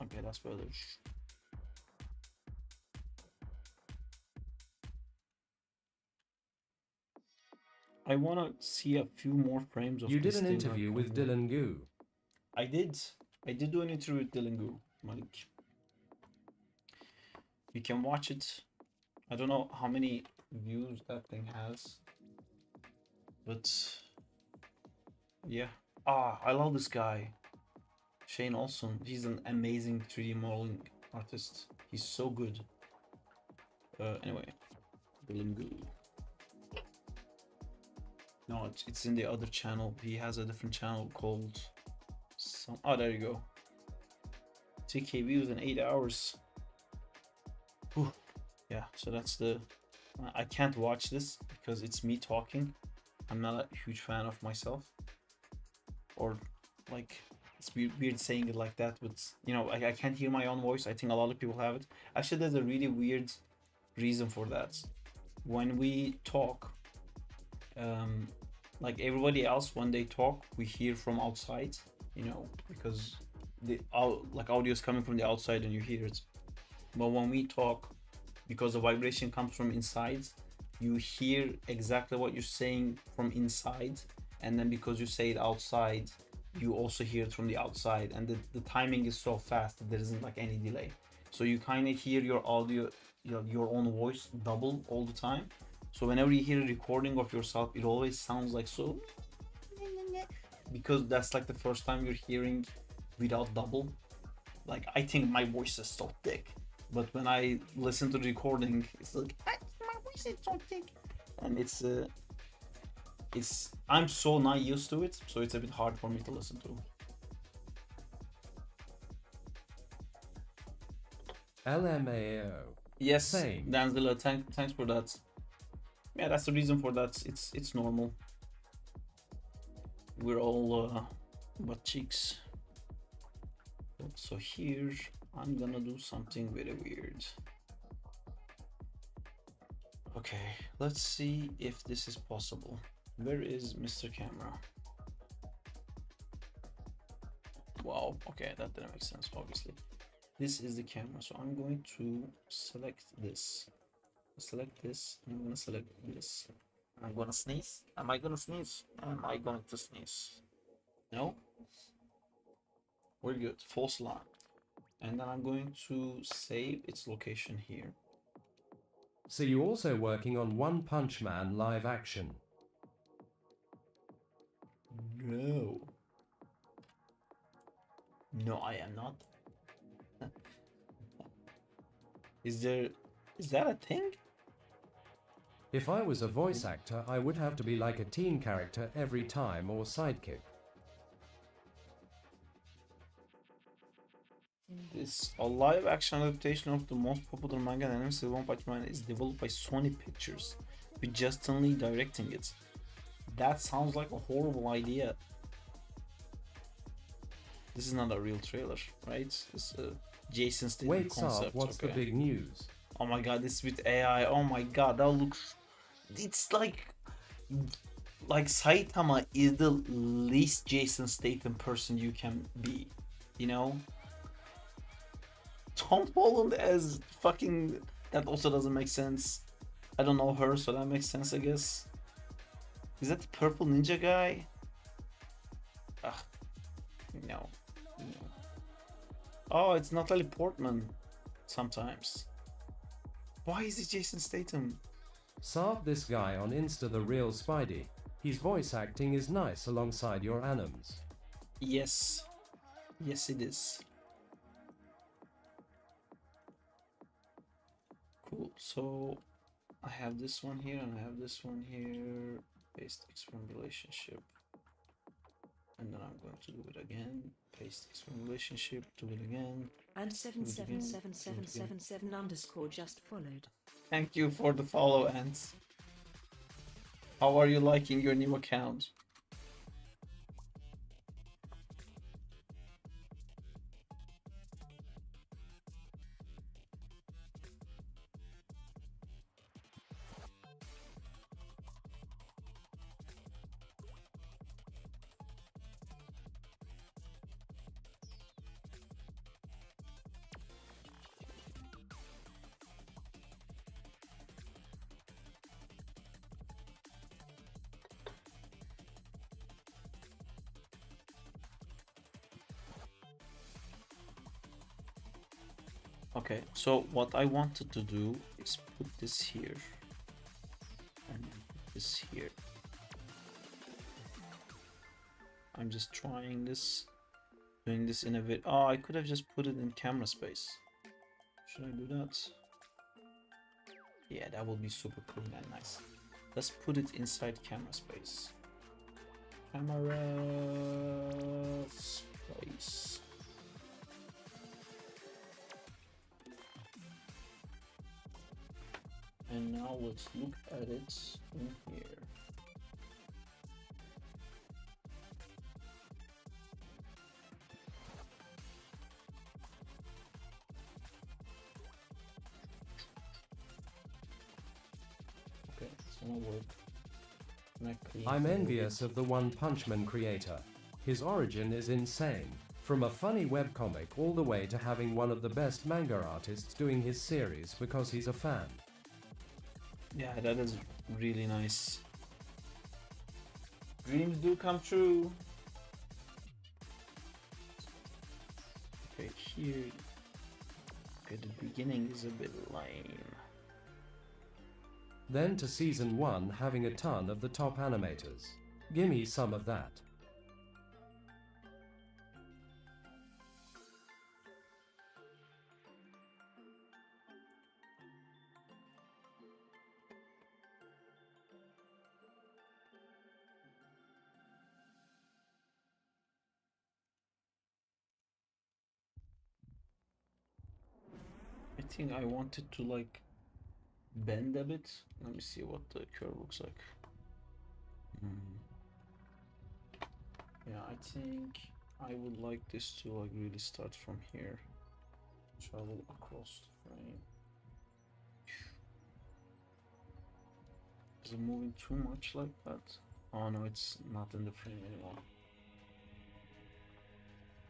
Okay, that's better. I want to see a few more frames of You this did an thing interview with happening. Dylan Goo. I did do an interview with Dylan Goo, Malik. You can watch it. I don't know how many views that thing has. But yeah, I love this guy, Shane Olson. He's an amazing 3D modeling artist. He's so good. Anyway, Bilingu. No, it's in the other channel. He has a different channel called oh, there you go. 2K views in 8 hours. Whew. Yeah, so that's the... I can't watch this because it's me talking. I'm not a huge fan of myself. Or, like, it's weird saying it like that, but, you know, I can't hear my own voice. I think a lot of people have it. Actually, there's a really weird reason for that. When we talk, like everybody else, when they talk, we hear from outside, you know, because the like audio is coming from the outside and you hear it. But when we talk, because the vibration comes from inside, you hear exactly what you're saying from inside, and then because you say it outside, you also hear it from the outside, and the timing is so fast that there isn't like any delay. So you kind of hear your audio, your own voice double all the time. So whenever you hear a recording of yourself, it always sounds like so, because that's like the first time you're hearing without double. Like, I think my voice is so thick, but when I listen to the recording, it's like, my voice is so thick, and I'm so not used to it, so it's a bit hard for me to listen to. LMAO. Yes, Same. Danzilla, thanks for that. Yeah, that's the reason for that. It's normal. We're all butt cheeks. So here, I'm gonna do something very weird. Okay, let's see if this is possible. Where is Mr. Camera? Wow, okay, that didn't make sense, obviously. This is the camera, so I'm going to select this. Select this, and I'm gonna select this. I'm gonna sneeze. Am I gonna sneeze? Am I going to sneeze? No? We're good. False alarm. And then I'm going to save its location here. So you're also working on One Punch Man live action? No. No, I am not. Is that a thing? If I was a voice actor, I would have to be like a teen character every time, or sidekick. This a live action adaptation of the most popular manga and anime One Punch Man is developed by Sony Pictures, with Justin Lee directing it. That sounds like a horrible idea. This is not a real trailer, right? It's a Jason Statham Wait, concept. Sarp, what's the big news? Oh my god, this is with AI. Oh my god, that looks... It's like Saitama is the least Jason Statham person you can be, you know? Tom Holland as fucking... That also doesn't make sense. I don't know her, so that makes sense, I guess. Is that the purple ninja guy? Ugh. No. Oh, it's Natalie Portman. Sometimes. Why is it Jason Statham? Sarp, this guy on Insta, the real Spidey. His voice acting is nice alongside your anims. Yes. Yes, it is. Cool. So I have this one here and I have this one here. Paste X from relationship. And then I'm going to do it again. Paste X from relationship, do it again. And 777777 underscore just followed. Thank you for the follow, Ants. How are you liking your new account? Okay, so what I wanted to do is put this here and put this here. I'm just trying this, doing this in a bit. Oh, I could have just put it in camera space. Should I do that? Yeah, that will be super clean and nice. Let's put it inside camera space. Camera space. And now let's look at it in here. Okay, it's gonna work. I'm envious of the One Punch Man creator. His origin is insane. From a funny webcomic all the way to having one of the best manga artists doing his series because he's a fan. Yeah, that is really nice. Dreams do come true. Okay, here. Okay, the beginning is a bit lame. Then to season 1 having a ton of the top animators. Gimme some of that. I think I wanted to like bend a bit. Let me see what the curve looks like. Yeah, I think I would like this to like really start from here, travel across the frame. Is it moving too much like that? Oh no, it's not in the frame anymore.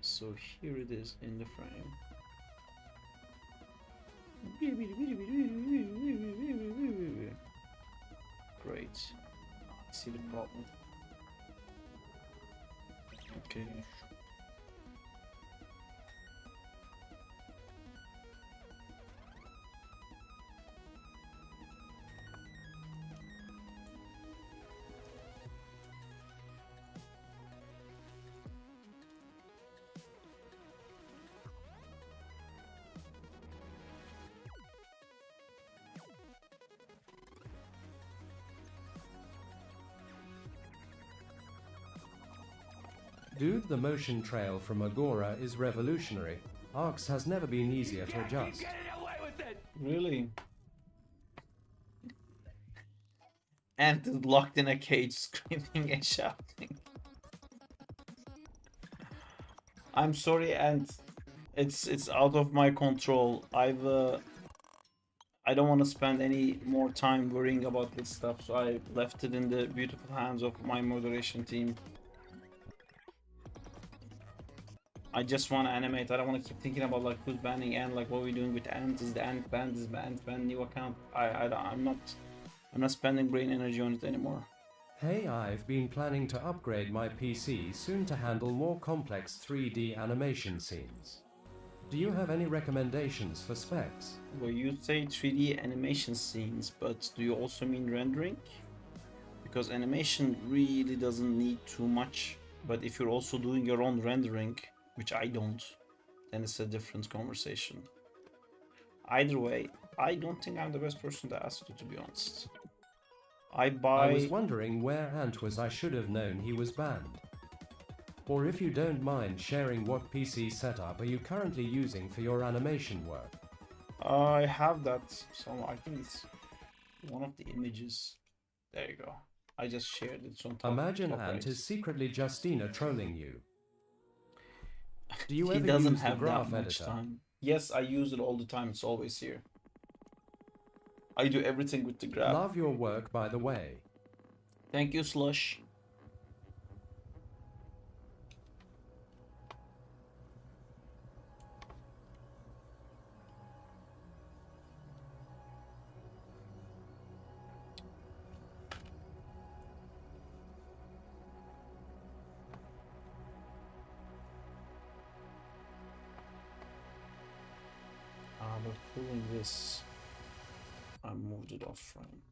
So here it is in the frame. Great. I see the problem. Okay. Dude, the motion trail from Agora is revolutionary. Arcs has never been easier to adjust. Really? Ant is locked in a cage, screaming and shouting. I'm sorry, Ant. It's out of my control. I don't want to spend any more time worrying about this stuff, so I left it in the beautiful hands of my moderation team. I just want to animate. I don't want to keep thinking about like who's banning Ant, like what are we doing with Ant? Is the Ant banned? Is the Ant banned? New account? I'm not spending brain energy on it anymore. Hey, I've been planning to upgrade my PC soon to handle more complex 3D animation scenes. Do you have any recommendations for specs? Well, you say 3D animation scenes, but do you also mean rendering? Because animation really doesn't need too much, but if you're also doing your own rendering, which I don't, then it's a different conversation. Either way, I don't think I'm the best person to ask you, to be honest. I was wondering where Ant was. I should have known he was banned. Or if you don't mind sharing, what PC setup are you currently using for your animation work? I have that, so I think it's one of the images. There you go. I just shared it. Imagine Ant is secretly Justina trolling you. Do you ever doesn't use have the graph that much editor? time. Yes, I use it all the time. It's always here. I do everything with the graph. Love your work, by the way. Thank you, Slush. But pulling this, I moved it off frame.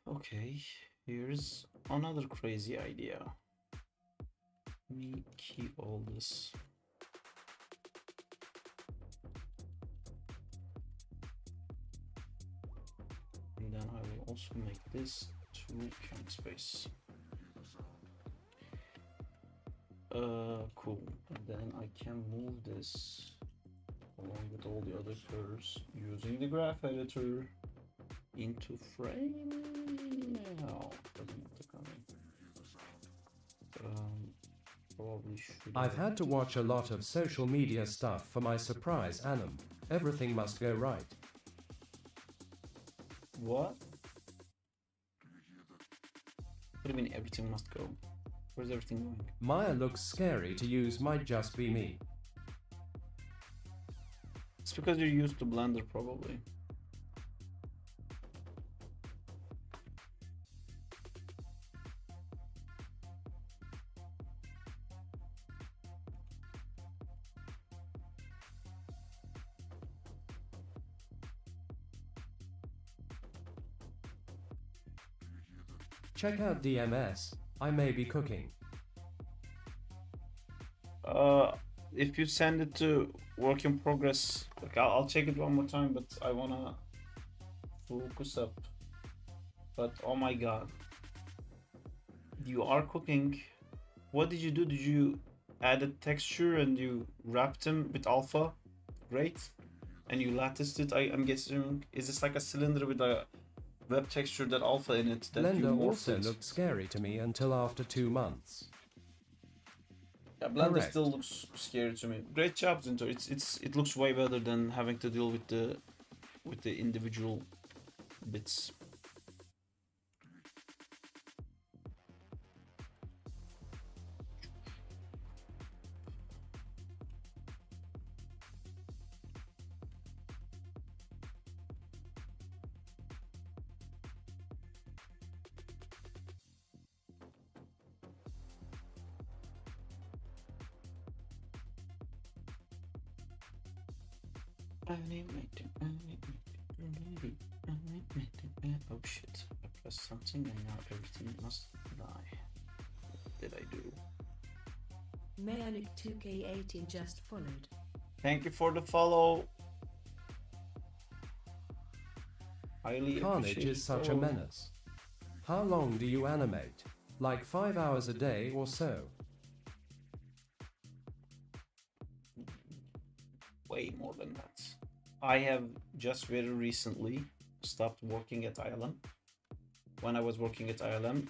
Okay, Here's another crazy idea. Let me key all this. And then I will also make this to count space. Cool. And then I can move this along with all the other curves using the graph editor into frame. No, doesn't want to come in. Probably should. I've had to watch a lot of social media stuff for my surprise anim. Everything must go right. What? What do you mean everything must go? Where's everything going? Maya looks scary to use, might just be me. It's because you're used to Blender, probably. Check out DMS, I may be cooking. If you send it to work in progress, like I'll check it one more time, but I wanna focus up. But oh my god, you are cooking. What did you do? Did you add a texture and you wrapped them with alpha? Great. And you latticed it, I'm guessing. Is this like a cylinder with a web texture that alpha in it that you Blender morphed also it? looked scary to me until after 2 months. Yeah, Blender Correct. still looks scary to me. Great job, Zinto. It looks way better than having to deal with the individual bits. Oh shit, I pressed something and now everything must die. What did I do? Mayanic 2K18 just followed. Thank you for the follow. Highly Carnage appreciate is such a follow. menace. How long do you animate? Like 5 hours a day or so? Way more than that. I have just very recently stopped working at ILM. When I was working at ILM,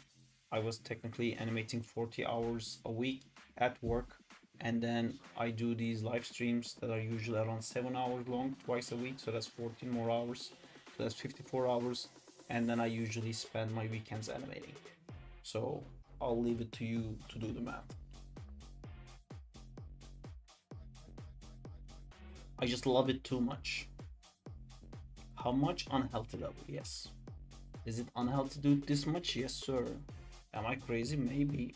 I was technically animating 40 hours a week at work, and then I do these live streams that are usually around 7 hours long twice a week, so that's 14 more hours, so that's 54 hours, and then I usually spend my weekends animating. So I'll leave it to you to do the math. I just love it too much. How much? Unhealthy level, yes. Is it unhealthy to do this much? Yes, sir. Am I crazy? Maybe.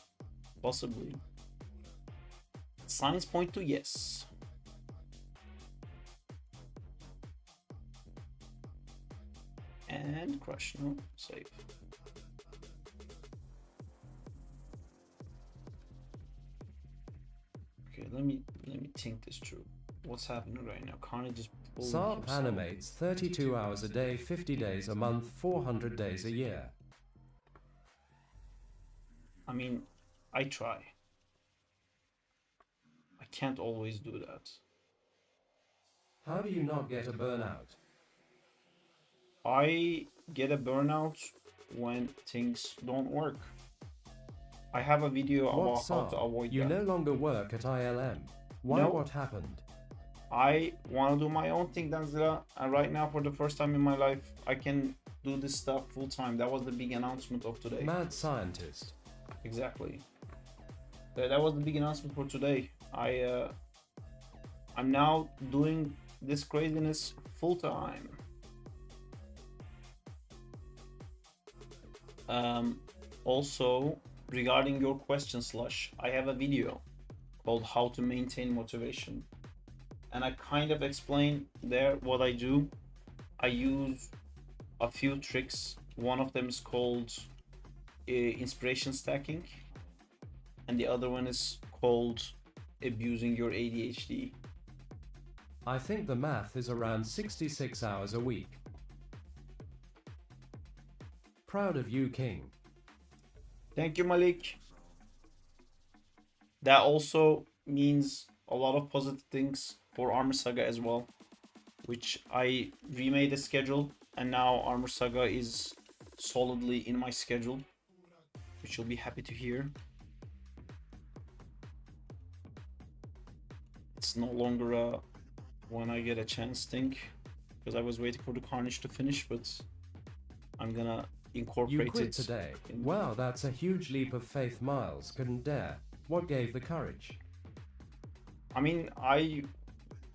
Possibly. Signs point to yes. And crush, no, save. Okay, let me think this through. What's happening right now? Carnage is Sarp animates 32 hours a day, 50 days a month, 400 days a year. I mean, I try. I can't always do that. How do you not get a burnout? I get a burnout when things don't work. I have a video about What's how up? to avoid You that. no longer work at ILM. Why? No. What happened? I want to do my own thing, Danzilla, and right now, for the first time in my life, I can do this stuff full time. That was the big announcement of today. Mad scientist. Exactly. That was the big announcement for today. I'm now doing this craziness full time. Also, regarding your question, Slush, I have a video called How to Maintain Motivation. And I kind of explain there what I do. I use a few tricks. One of them is called inspiration stacking, and the other one is called abusing your ADHD. I think the math is around 66 hours a week. Proud of you, King. Thank you, Malik. That also means a lot of positive things for Armor Saga as well, which I remade a schedule, and now Armor Saga is solidly in my schedule, which you'll be happy to hear. It's no longer a when I get a chance thing, because I was waiting for the Carnage to finish, but I'm gonna incorporate You quit it today. Wow, that's a huge leap of faith. Miles couldn't dare. What gave the courage? I mean, I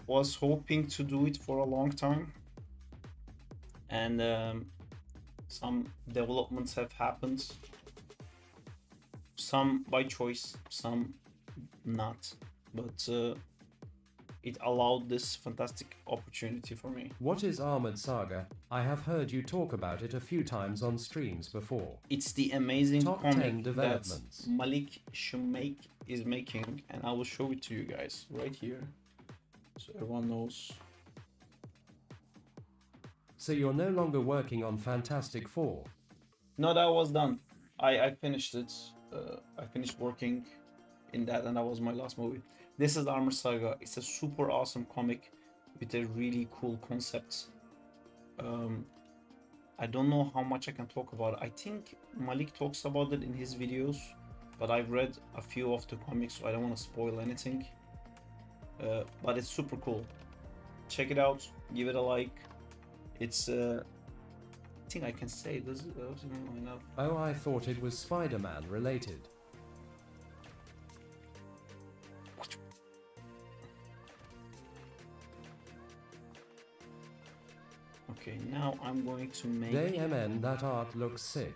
was hoping to do it for a long time, and some developments have happened. Some by choice, some not, but it allowed this fantastic opportunity for me. What is Armored Saga? I have heard you talk about it a few times on streams before. It's the amazing Top comic 10 that developments. Malik Shumake is making, and I will show it to you guys right here, so everyone knows. So you're no longer working on Fantastic Four? No, that was done. I finished it. I finished working in that, and that was my last movie. This is Armor Saga. It's a super awesome comic with a really cool concept. I don't know how much I can talk about it. I think Malik talks about it in his videos, but I've read a few of the comics, so I don't want to spoil anything. But it's super cool. Check it out. Give it a like. It's I think I can say this. Oh, I thought it was Spider-Man related. Okay, now I'm going to make. DMN, that art looks sick.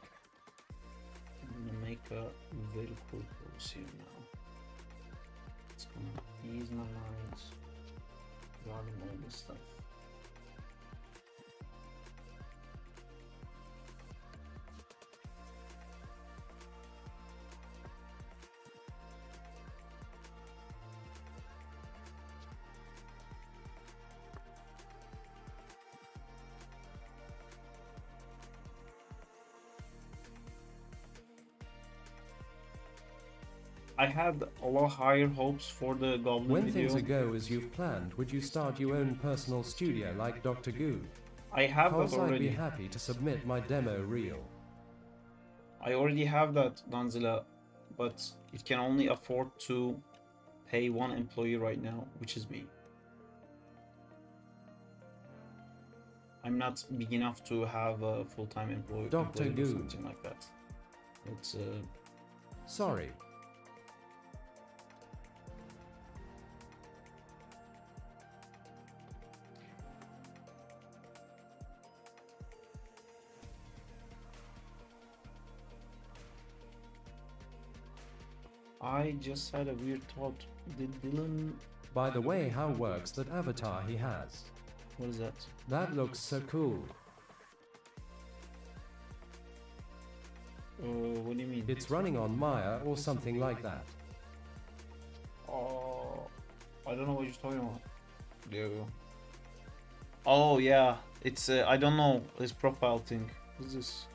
I'm gonna make a very cool pose here now. It's gonna ease my mind regarding all this stuff. I had a lot higher hopes for the Goblin When video. things go as you've planned, would you start your own personal studio like Dr. Goo? I have that Cause I'd already. be happy to submit my demo reel. I already have that, Danzilla, but it can only afford to pay one employee right now, which is me. I'm not big enough to have a full-time employee Dr. or Goo. something like that. It's Sorry. I just had a weird thought. Did Dylan... By the way, how works that avatar he has? What is that? That looks so cool. What do you mean? It's running on Maya or something like that. I don't know what you're talking about. There we go. Oh yeah, it's I don't know this profile thing. What's this?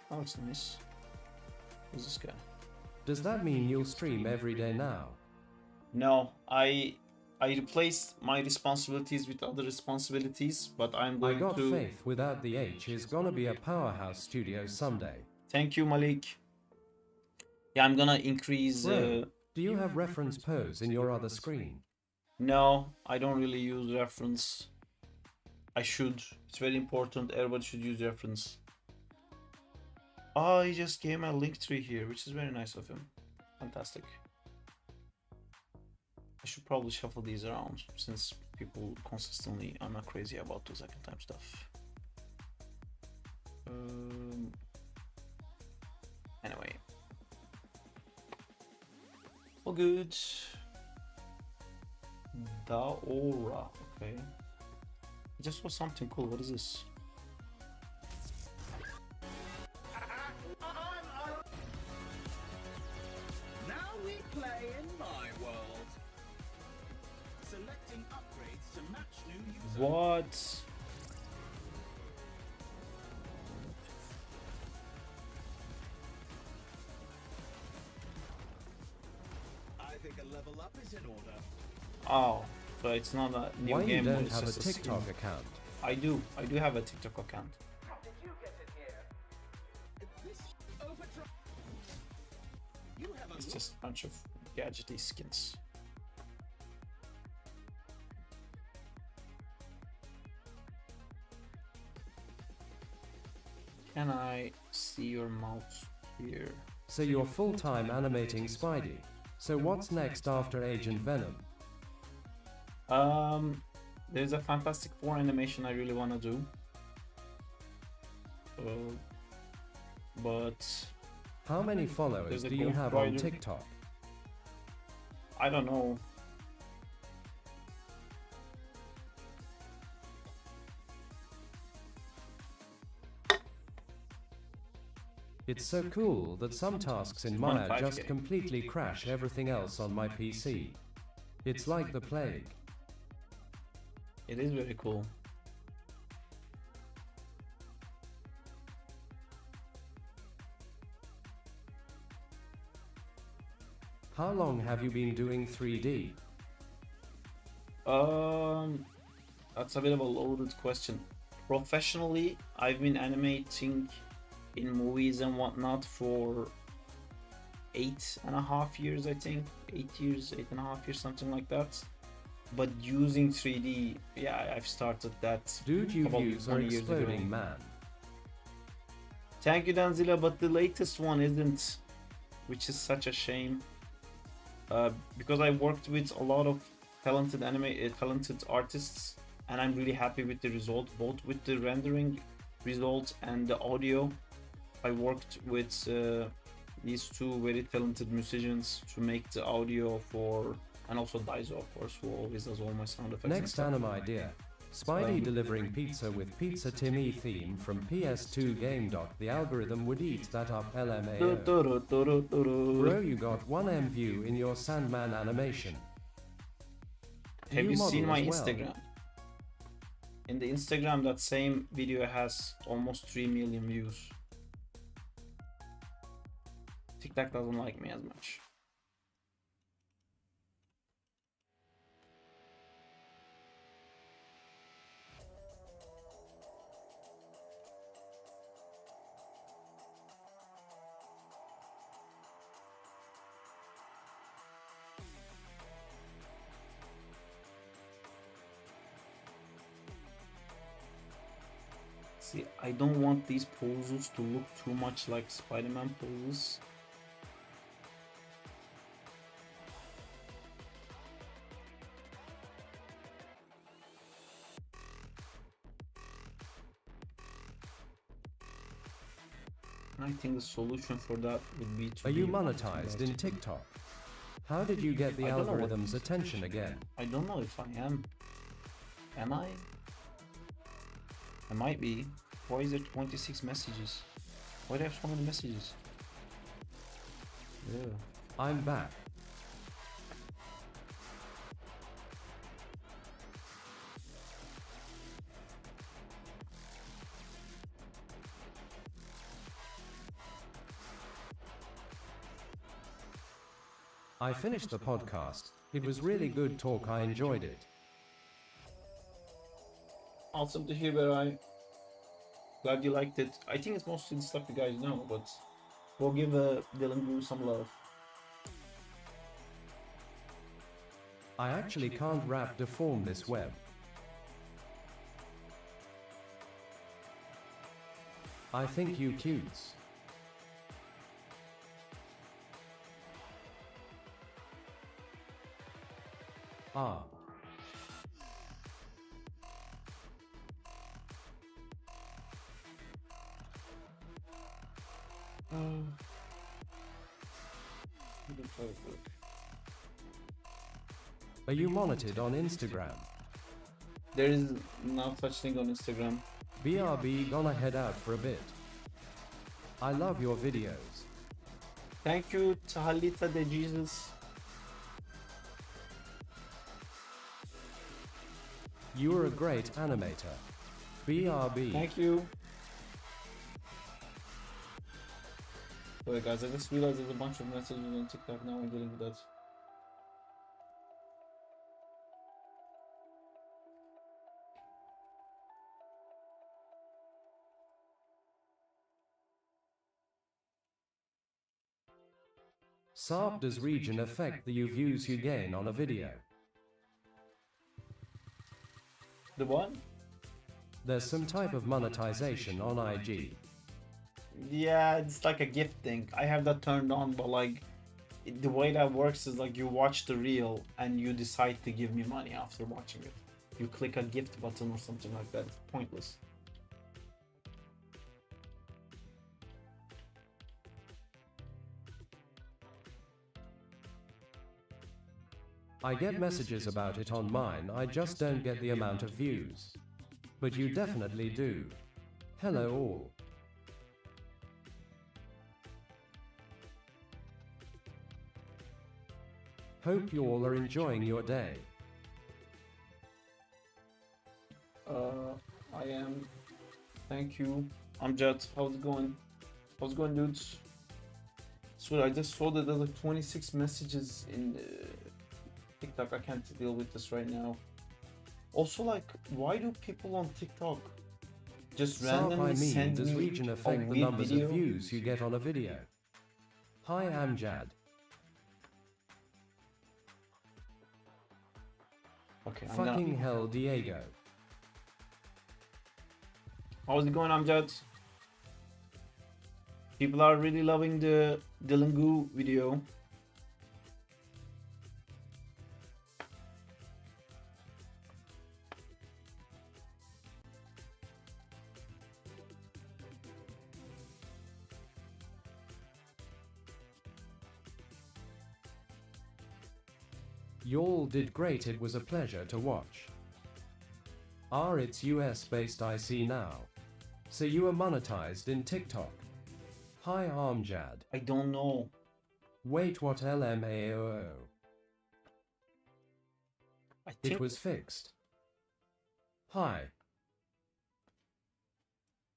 Oh, it's nice. Who's this guy? Does that mean you'll stream every day now? No, I replaced my responsibilities with other responsibilities, but I'm I going got to... faith without the H is gonna be a powerhouse studio someday. Thank you, Malik. Yeah, I'm gonna increase... Bro, do you have reference pose in your other screen? No, I don't really use reference. I should. It's very important. Everybody should use reference. Oh, he just gave me a link tree here, which is very nice of him. Fantastic. I should probably shuffle these around, since people consistently are not crazy about the second time stuff. Anyway. All good. Daora. Okay. I just saw something cool. What is this? Now we play in my world. Selecting upgrades to match new user. What? I think a level up is in order. Oh, so it's not a new Why game. you mode, don't it's have a just skin. TikTok account? I do have a TikTok account. How did you get it here? This overdrive. You have a It's just a bunch of gadgety skins. Can I see your mouse here? So you're full-time animating Spidey. So what's next after Agent Venom? There's a Fantastic Four animation I really want to do. But How many followers There's a do you Ghost have on Rider. TikTok? I don't know. It's so cool that some tasks in Maya 1.5K. just completely crash everything else on my PC. It's like the plague. It is very cool. How long have you been doing 3D? That's a bit of a loaded question. Professionally, I've been animating in movies and whatnot for 8.5 years, I think. 8 years, 8.5 years, something like that. But using 3D, yeah, I've started that. Dude, you about views are 20 years ago. exploding, man. Thank you, Danzilla, but the latest one isn't, which is such a shame. Because I worked with a lot of talented talented artists, and I'm really happy with the result, both with the rendering result and the audio. I worked with these two very talented musicians to make the audio for, and also Daiso, of course, who always does all my sound effects. Next anime idea. Spidey delivering pizza with Pizza Timmy theme from PS2 Game Doc. The algorithm would eat that up, LMAO. Bro, you got 1M view in your Sandman animation. Do Have you seen model my as well? Instagram? In the Instagram, that same video has almost 3 million views. TikTok doesn't like me as much. See, I don't want these poses to look too much like Spider-Man poses. I think the solution for that would be to Are you be monetized in TikTok? How did you get the I don't know what- algorithm's attention again? I don't know if I am. Am I? I might be. Why is there 26 messages? Why do I have so many messages? Yeah. I'm back. I finished the podcast. It was really good talk. I enjoyed it. Awesome to hear, Berai. Glad you liked it. I think it's mostly the stuff you guys know, but we'll give Dylan Blue some love. I actually can't wrap deform this web. I think you cutes. Ah. We can try to look. Are you monitored on Instagram? There is no such thing on Instagram. BRB gonna head out for a bit. I love your videos. Thank you, Tahalita de Jesus. You are a great animator. BRB. Thank you. Wait, guys, I just realized there's a bunch of messages on TikTok now. I'm dealing with that. Sarp does region affect the views you gain on a video? The what? There's some type of monetization on IG. Yeah, it's like a gift thing. I have that turned on, but like the way that works is like you watch the reel and you decide to give me money after watching it. You click a gift button or something like that. It's pointless. I get messages about it on mine, I just don't get the amount of views. But you definitely do. Hello all. Hope you all are enjoying your day. I am. Thank you. I'm Jet. How's it going? How's it going, dudes? So I just saw that there's like 26 messages in TikTok. I can't deal with this right now. Also, like, why do people on TikTok just randomly send does me region a affect the weird numbers video? of views you get on a video? Hi, I'm Jad. Okay, Fucking hell, Diego. How's it going, Amjad? People are really loving the Dillingu video. Y'all did great, it was a pleasure to watch. It's US based, I see now. So you are monetized in TikTok. Hi Amjad. I don't know. Wait, what LMAO? I think It was fixed. Hi.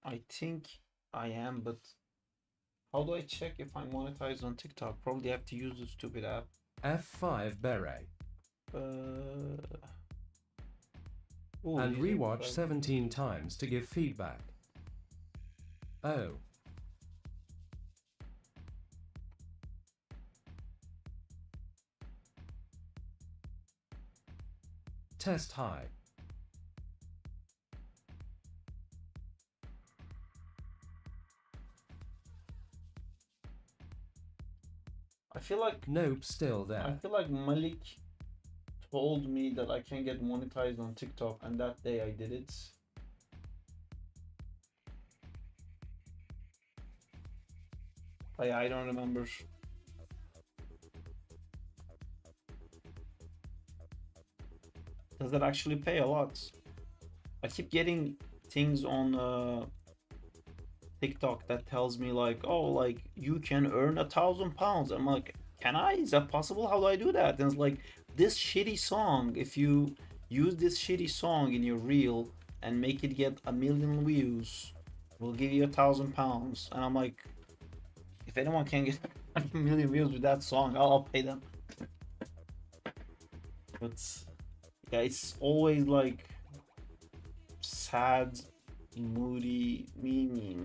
I think I am, but how do I check if I'm monetized on TikTok? Probably have to use the stupid app. F5 Beret. Ooh, And using rewatch five. 17 times to give feedback. Oh. Test high. I feel like Nope, still there. Malik told me that I can get monetized on TikTok, and that day I did it. I don't remember. Does that actually pay a lot? I keep getting things on TikTok that tells me like, oh, like you can earn £1,000. I'm like, can I? Is that possible? How do I do that? And it's like, this shitty song, if you use this shitty song in your reel and make it get 1 million views, we'll give you £1,000. And I'm like, if anyone can get 1 million views with that song, I'll pay them. But yeah, it's always like sad, moody, me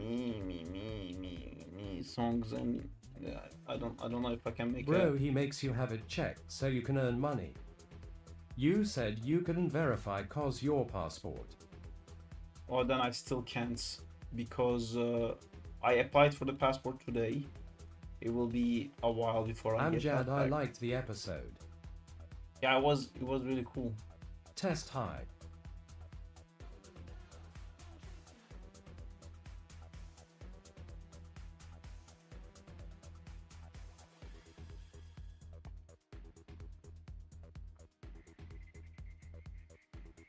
songs, and yeah, I don't know if I can make Bro, he makes you have it checked so you can earn money. You said you couldn't verify cause your passport. Or then I still can't, because I applied for the passport today. It will be a while before I get that Amjad, I back. liked the episode. Yeah, it was really cool. Test high.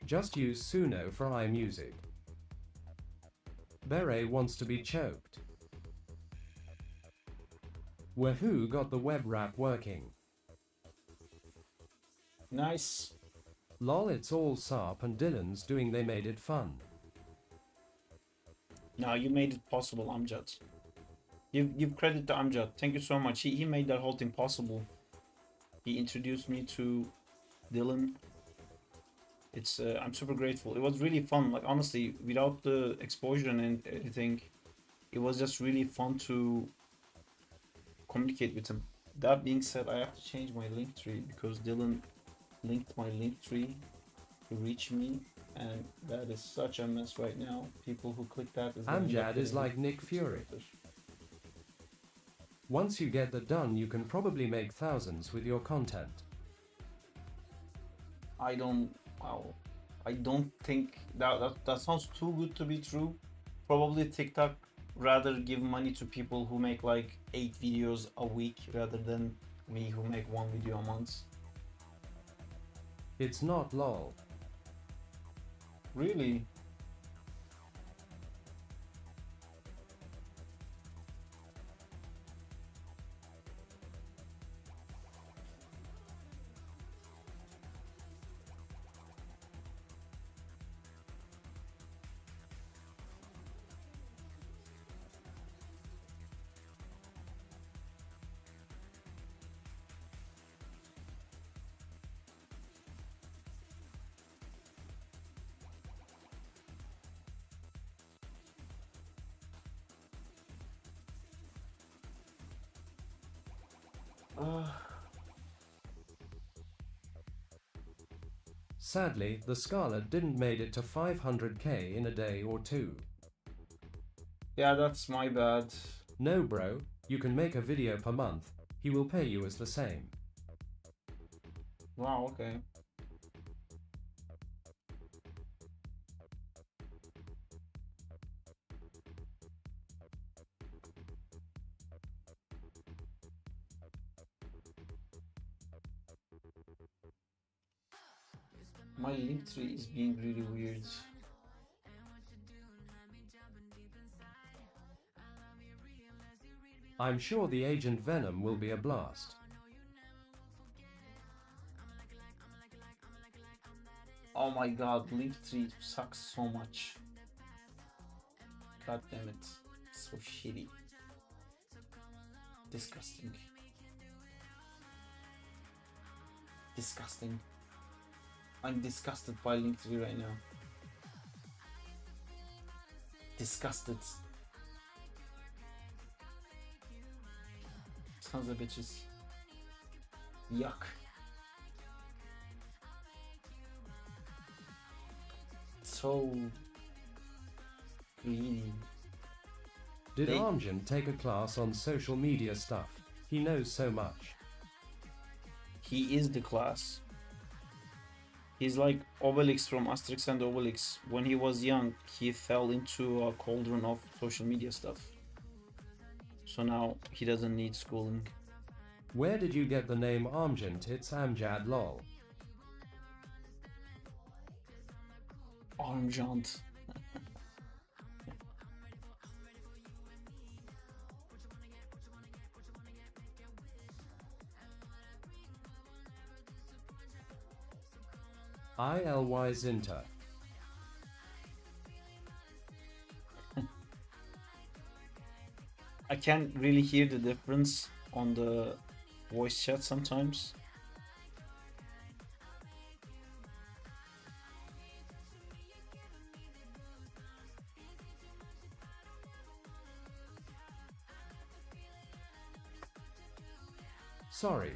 Just use Suno for iMusic. Beret wants to be choked. Wahoo got the web wrap working. Nice. Lol, it's all Sarp and Dylan's doing. They made it fun. No, you made it possible, Amjad. Give credit to Amjad. Thank you so much. He made that whole thing possible. He introduced me to Dylan. It's I'm super grateful. It was really fun. Like honestly, without the exposure and everything, it was just really fun to communicate with him. That being said, I have to change my link tree because Dylan linked my link tree to reach me, and that is such a mess right now. People who click that is Amjad is like Nick Fury. Once you get that done, you can probably make thousands with your content. I don't think that sounds too good to be true. Probably TikTok rather give money to people who make like 8 videos a week rather than me who make 1 video a month. It's not lol. Really? Sadly, the Scarlet didn't made it to 500k in a day or two. Yeah, that's my bad. No bro, you can make a video per month. He will pay you as the same. Wow, okay. My link tree is being really weird. I'm sure the Agent Venom will be a blast. Oh my god, Linktree sucks so much. God damn it. It's so shitty. Disgusting. Disgusting. I'm disgusted by Linktree right now. Disgusted. Sons of bitches. Yuck. So greedy. Did Armjan take a class on social media stuff? He knows so much. He is the class. He's like Obelix from Asterix and Obelix. When he was young, he fell into a cauldron of social media stuff. So now he doesn't need schooling. Where did you get the name Armjan? It's Amjad lol. Armjant. ILY Zinta. I can't really hear the difference on the voice chat sometimes. Sorry.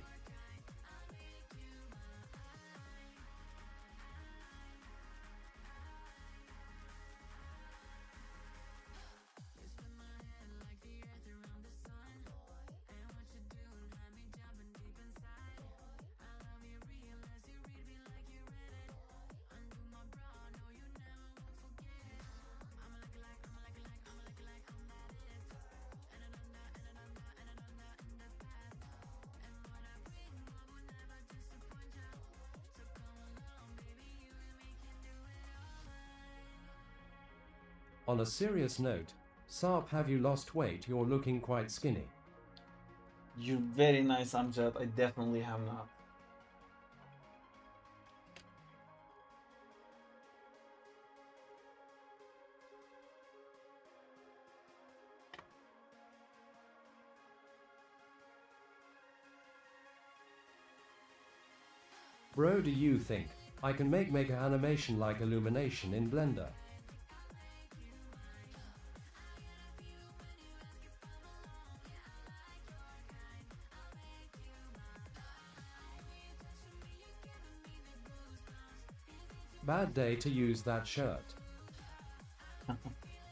On a serious note, Sarp, have you lost weight? You're looking quite skinny. You're very nice, Amjad. I definitely have not. Bro, do you think I can make an animation like illumination in Blender? Bad day to use that shirt.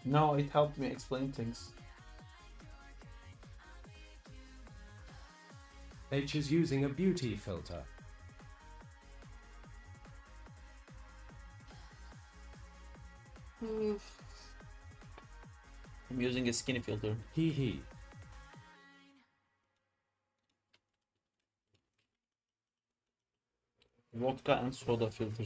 No, it helped me explain things. H is using a beauty filter. I'm using a skinny filter. Hee hee. Vodka and soda filter.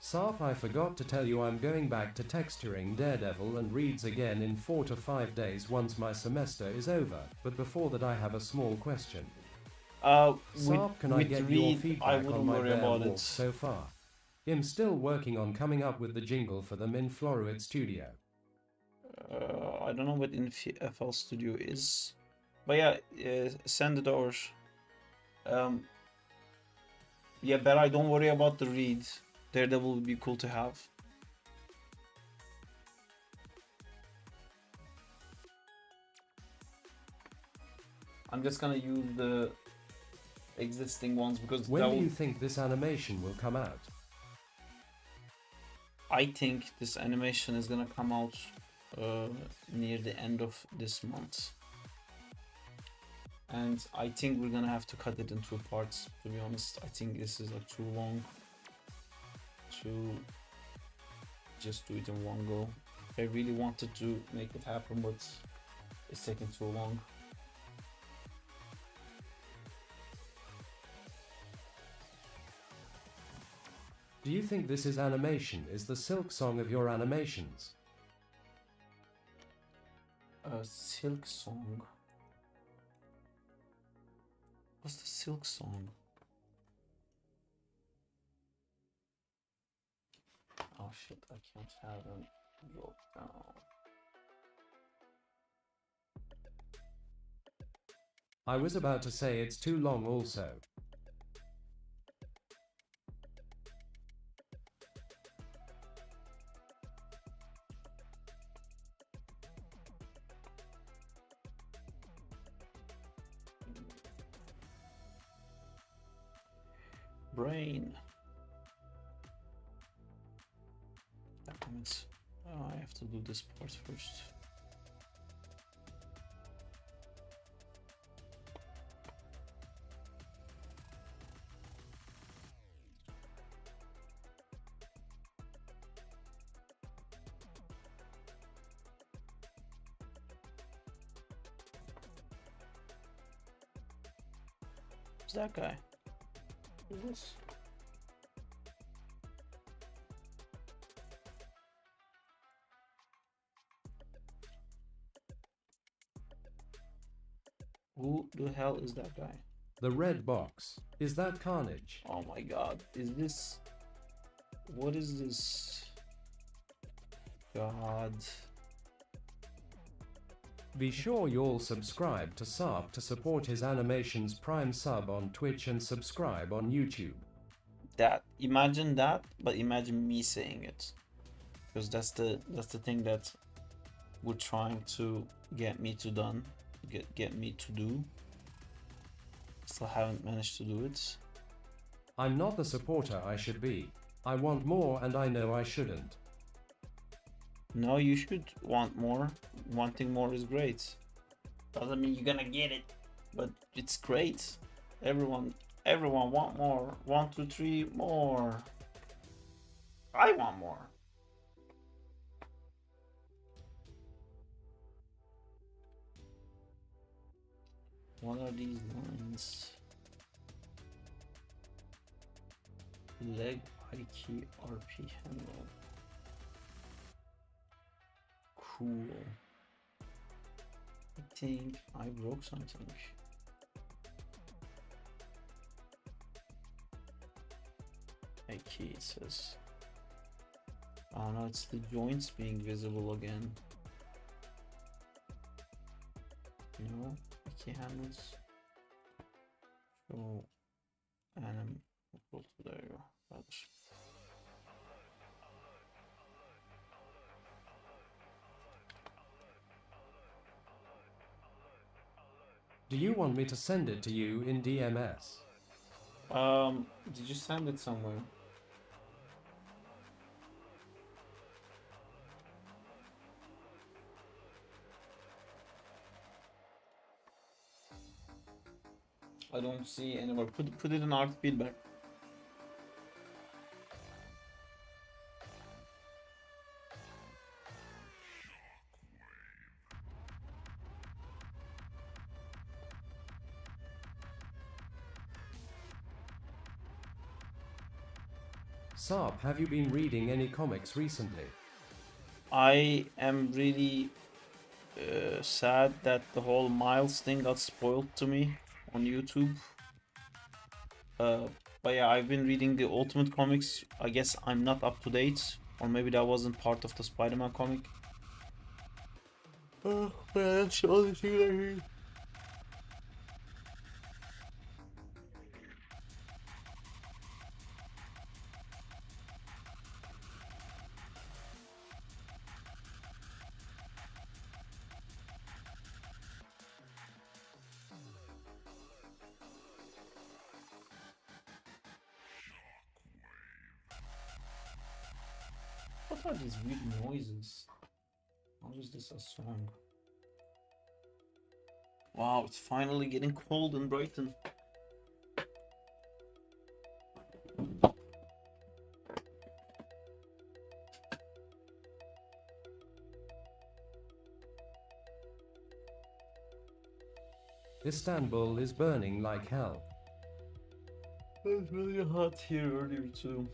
Sarp, I forgot to tell you I'm going back to texturing Daredevil and Reads again in 4 to 5 days once my semester is over, but before that I have a small question. Sarp, can I get your feedback on my bear walk so far? I'm still working on coming up with the jingle for them in Floruit Studio. I don't know what in FL Studio is, but yeah, send it over. Yeah, but I don't worry about the read. Daredevil would be cool to have. I'm just gonna use the existing ones because when do you think this animation will come out? I think this animation is gonna come out near the end of this month. And I think we're gonna have to cut it in 2 parts, to be honest. I think this is like too long to just do it in one go. I really wanted to make it happen, but it's taking too long. Do you think this is animation? Is the Silk Song of your animations? Silk Song. What's the Silk Song? Oh shit, I can't have them go down. I was about to say it's too long also. Brain. Documents. Oh, I have to do this part first. Who's that guy? Who's this? Who the hell is that guy? The red box. Is that Carnage? Oh my god. Is this... What is this? God. Be sure you all subscribe to Sarp to support his animations. Prime sub on Twitch and subscribe on YouTube. That, imagine that, but imagine me saying it. Because that's the thing that were trying to get me to get me to do. Still haven't managed to do it. I'm not the supporter I should be. I want more and I know I shouldn't. No, you should want more. Wanting more is great. Doesn't mean you're gonna get it, but it's great. Everyone want more. 1, 2, 3, more. I want more. What are these lines? Leg IK RP handle. Cool. I think I broke something. IK, it says. Oh no, it's the joints being visible again. No, IK handles. So, there you go. That's... Do you want me to send it to you in DMS? Did you send it somewhere? I don't see anywhere. Put it in art feedback. Sarp, have you been reading any comics recently? I am really sad that the whole Miles thing got spoiled to me on YouTube. But yeah, I've been reading the Ultimate comics. I guess I'm not up to date, or maybe that wasn't part of the Spider-Man comic. Oh man, that's the only thing I read. What are these weird noises? How is this a song? Wow, it's finally getting cold in Brighton. Istanbul is burning like hell. It was really hot here earlier too.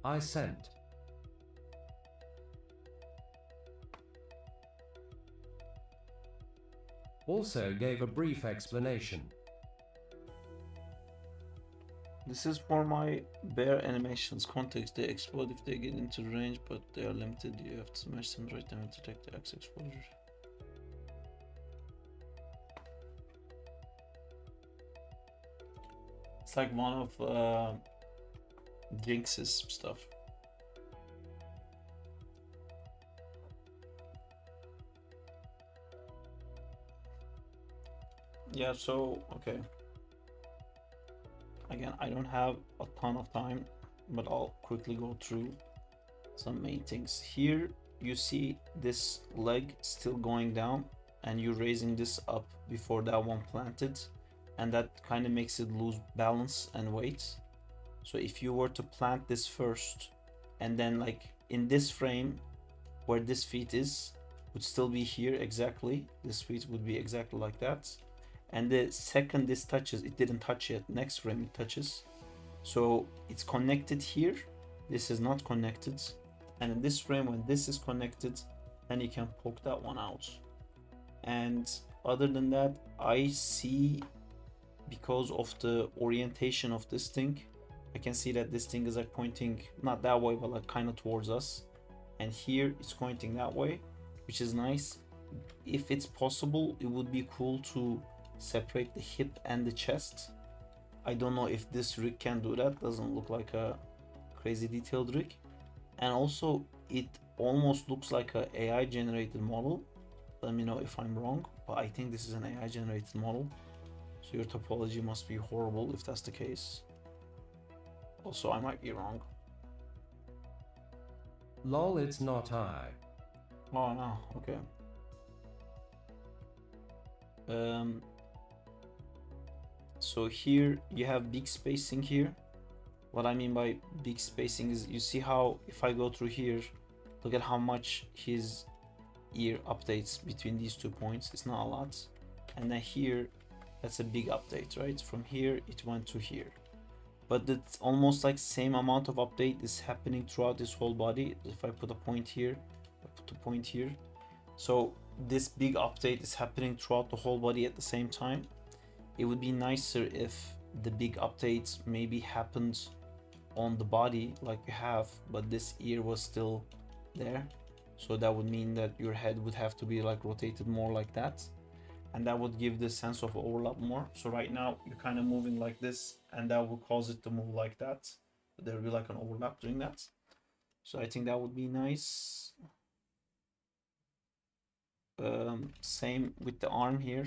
I sent. Also gave a brief explanation. This is for my bear animations context. They explode if they get into range, but they are limited. You have to smash them right down to detect the axe exposure. It's like one of Jinx's stuff. Yeah, so okay. Again, I don't have a ton of time, but I'll quickly go through some main things. Here you see this leg still going down, and you're raising this up before that one planted, and that kind of makes it lose balance and weight. So if you were to plant this first, and then like in this frame where this feet is would still be here exactly, this feet would be exactly like that. And the second this touches, it didn't touch yet, next frame it touches. So it's connected here, this is not connected. And in this frame, when this is connected, then you can poke that one out. And other than that, I see, because of the orientation of this thing, I can see that this thing is like pointing not that way, but like kind of towards us. And here it's pointing that way, which is nice. If it's possible, it would be cool to separate the hip and the chest. I don't know if this rig can do that. Doesn't look like a crazy detailed rig, and also it almost looks like a AI generated model. Let me know if I'm wrong, but I think this is an AI generated model. So your topology must be horrible if that's the case. Also, I might be wrong. Lol, it's not I. Oh no, okay. So here you have big spacing here. What I mean by big spacing is, you see how if I go through here, look at how much his ear updates between these 2 points. It's not a lot. And then here, that's a big update, right? From here it went to here, but it's almost like same amount of update is happening throughout this whole body. If I put a point here, I put a point here, so this big update is happening throughout the whole body at the same time. It would be nicer if the big updates maybe happened on the body like you have, but this ear was still there. So that would mean that your head would have to be like rotated more like that, and that would give this sense of overlap more. So right now you're kind of moving like this, and that will cause it to move like that. There will be like an overlap doing that. So I think that would be nice. Same with the arm here.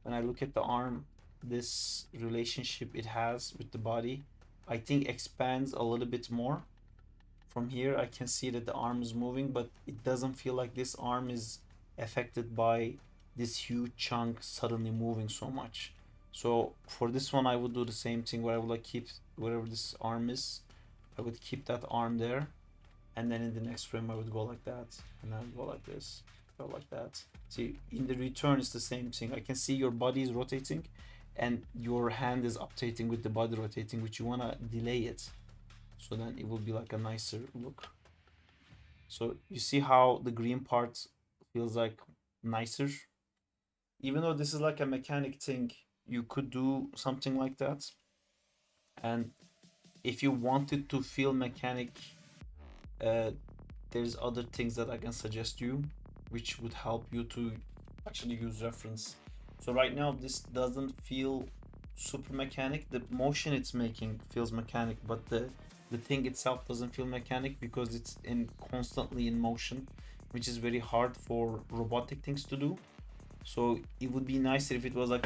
When I look at the arm, this relationship it has with the body, I think expands a little bit more. From here I can see that the arm is moving, but it doesn't feel like this arm is affected by this huge chunk suddenly moving so much. So for this one I would do the same thing, where I would like keep wherever this arm is, I would keep that arm there, and then in the next frame I would go like that, and then I would go like this, go like that. See, in the return it's the same thing. I can see your body is rotating and your hand is updating with the body rotating, which you want to delay it, so then it will be like a nicer look. So you see how the green part feels like nicer. Even though this is like a mechanic thing, you could do something like that. And if you wanted to feel mechanic, there's other things that I can suggest you, which would help you to actually use reference. So right now this doesn't feel super mechanic. The motion it's making feels mechanic, but the thing itself doesn't feel mechanic because it's constantly in motion, which is very hard for robotic things to do. So it would be nicer if it was like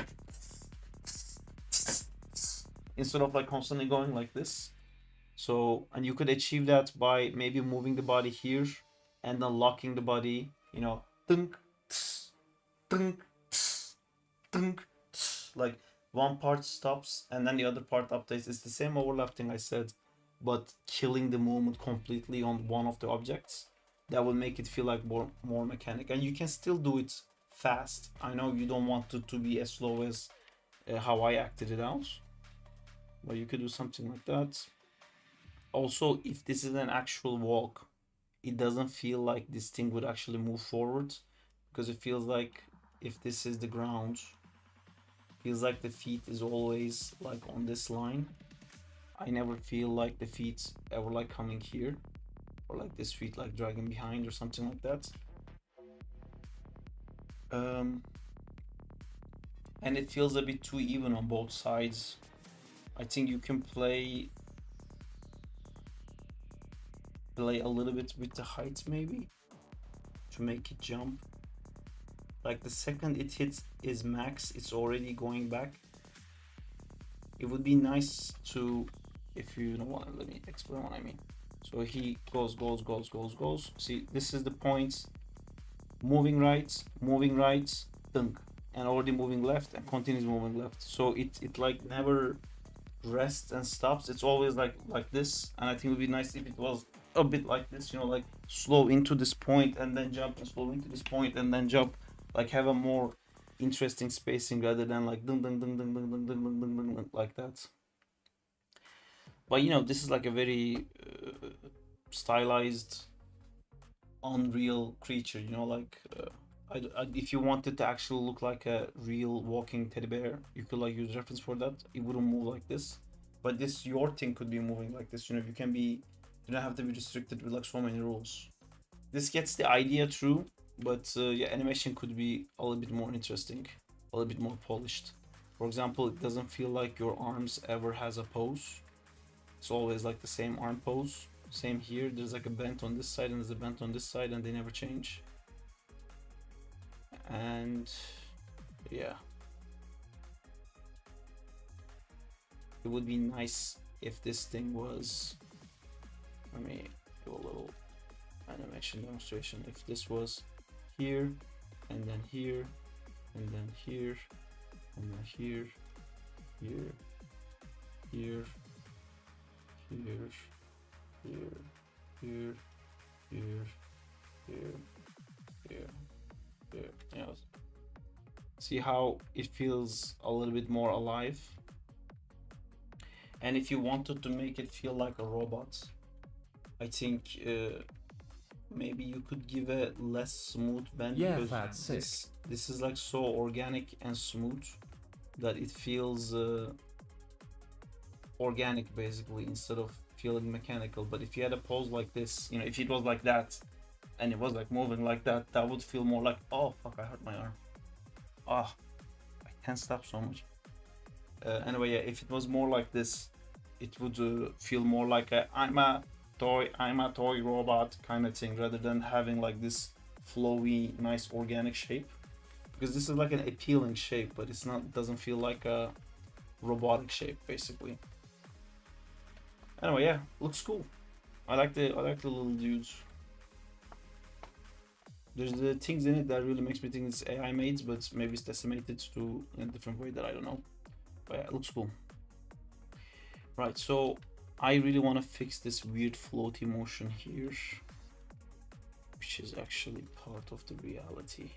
instead of like constantly going like this. So, and you could achieve that by maybe moving the body here and then locking the body, you know, dunk, dunk, dunk, like one part stops and then the other part updates. It's the same overlap thing I said, but killing the movement completely on one of the objects. That will make it feel like more mechanic, and you can still do it fast. I know you don't want it to be as slow as how I acted it out, but you could do something like that. Also, if this is an actual walk, it doesn't feel like this thing would actually move forward, because it feels like if this is the ground, feels like the feet is always like on this line. I never feel like the feet ever like coming here, or like this feet like dragging behind or something like that. And it feels a bit too even on both sides. I think you can play a little bit with the height maybe to make it jump. Like the second it hits is max, it's already going back. It would be nice to, if you don't want to, let me explain what I mean. So he goes. See, this is the point. Moving right, dunk, and already moving left and continues moving left. So it like never rests and stops. It's always like this. And I think it would be nice if it was a bit like this, you know, like slow into this point and then jump, and slow into this point and then jump. Like have a more interesting spacing rather than like dun dun dun dun dun dun dun dun dun dun, like that. But you know, this is like a very stylized, unreal creature, you know, like if you wanted to actually look like a real walking teddy bear, you could like use reference for that. It wouldn't move like this, but this your thing could be moving like this, you know. You don't have to be restricted with like so many rules. This gets the idea through, but yeah, animation could be a little bit more interesting, a little bit more polished. For example, it doesn't feel like your arms ever has a pose. It's always like the same arm pose. Same here, there's like a bent on this side and there's a bent on this side and they never change. And yeah, it would be nice if this thing was, let me do a little animation demonstration. If this was here and then here and then here and then here, here, here, here, here, here, here, here, here, here. You know, see how it feels a little bit more alive. And if you wanted to make it feel like a robot, I think maybe you could give a less smooth bend. Yeah, because that's sick. This is like so organic and smooth that it feels organic basically, instead of feeling mechanical. But if you had a pose like this, you know, if it was like that and it was like moving like that, that would feel more like, oh fuck, I hurt my arm. Ah, I can't stop so much. Anyway, yeah, if it was more like this, it would feel more like a I'm a toy robot kind of thing, rather than having like this flowy, nice organic shape. Because this is like an appealing shape, but it's not, doesn't feel like a robotic shape basically. Anyway, yeah, looks cool. I like the little dudes. There's the things in it that really makes me think it's AI made, but maybe it's decimated to in a different way that I don't know. But yeah, it looks cool. Right, so I really want to fix this weird floaty motion here, which is actually part of the reality.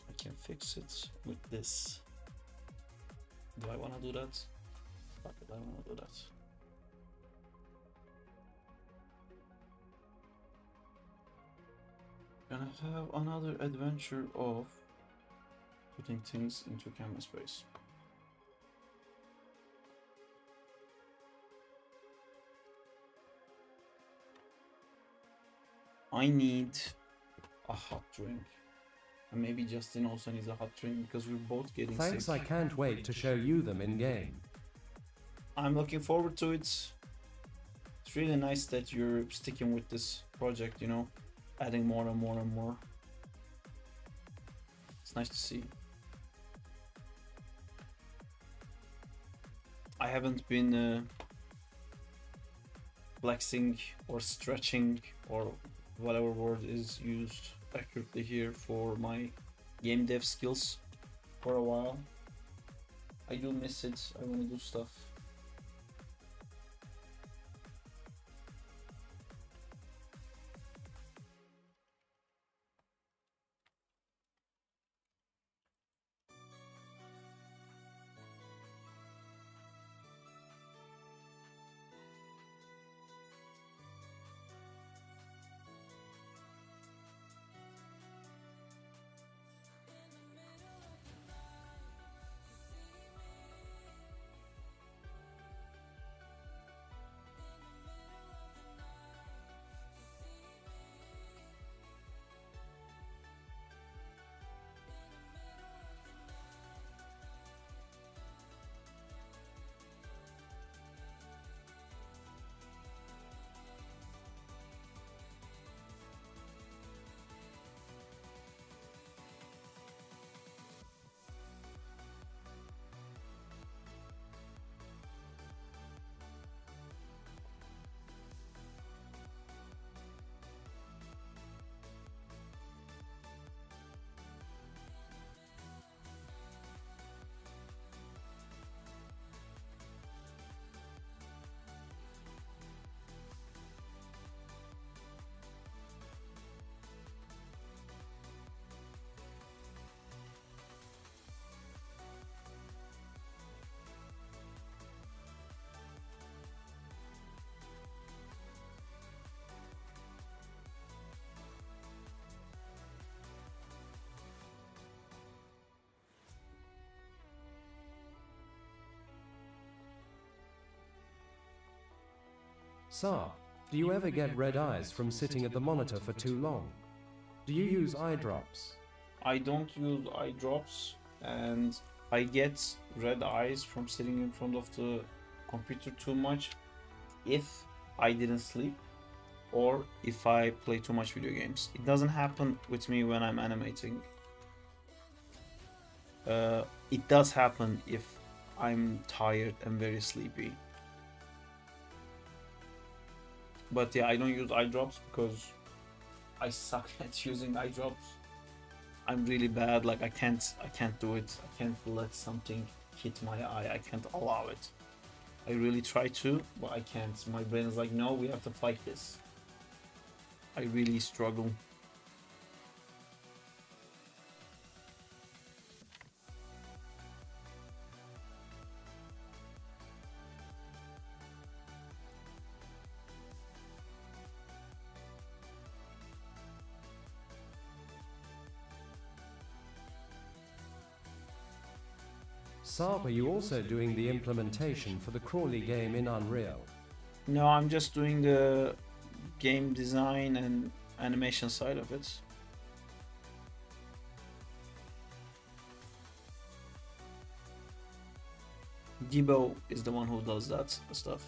I can fix it with this. Do I want to do that? Fuck it, I want to do that. Gonna have another adventure of putting things into camera space. I need a hot drink. And maybe Justin also needs a hot drink because we're both getting Thanks, sick. I can't wait to show you them in game. I'm looking forward to it. It's really nice that you're sticking with this project, you know, adding more and more and more. It's nice to see. I haven't been flexing or stretching or whatever word is used accurately here for my game dev skills for a while. I do miss it. I want to do stuff. Sarp, do you ever get red eyes from sitting at the monitor for too long? Do you use eye drops? I don't use eye drops, and I get red eyes from sitting in front of the computer too much if I didn't sleep or if I play too much video games. It doesn't happen with me when I'm animating. It does happen if I'm tired and very sleepy. But yeah, I don't use eye drops because I suck at using eye drops. I'm really bad. Like I can't do it. I can't let something hit my eye. I can't allow it. I really try to, but I can't. My brain is like, no, we have to fight this. I really struggle. Sarp, are you also doing the implementation for the Crawley game in Unreal? No, I'm just doing the game design and animation side of it. Debo is the one who does that stuff.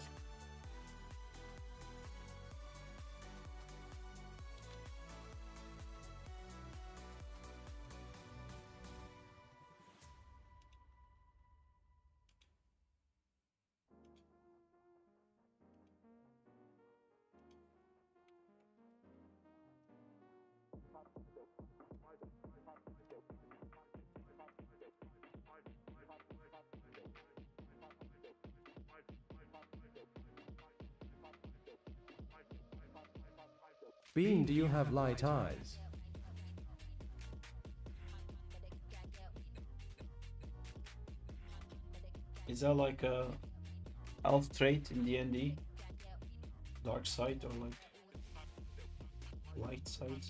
Bean, do you have light eyes? Is that like a elf trait in D&D? Dark side or like light side?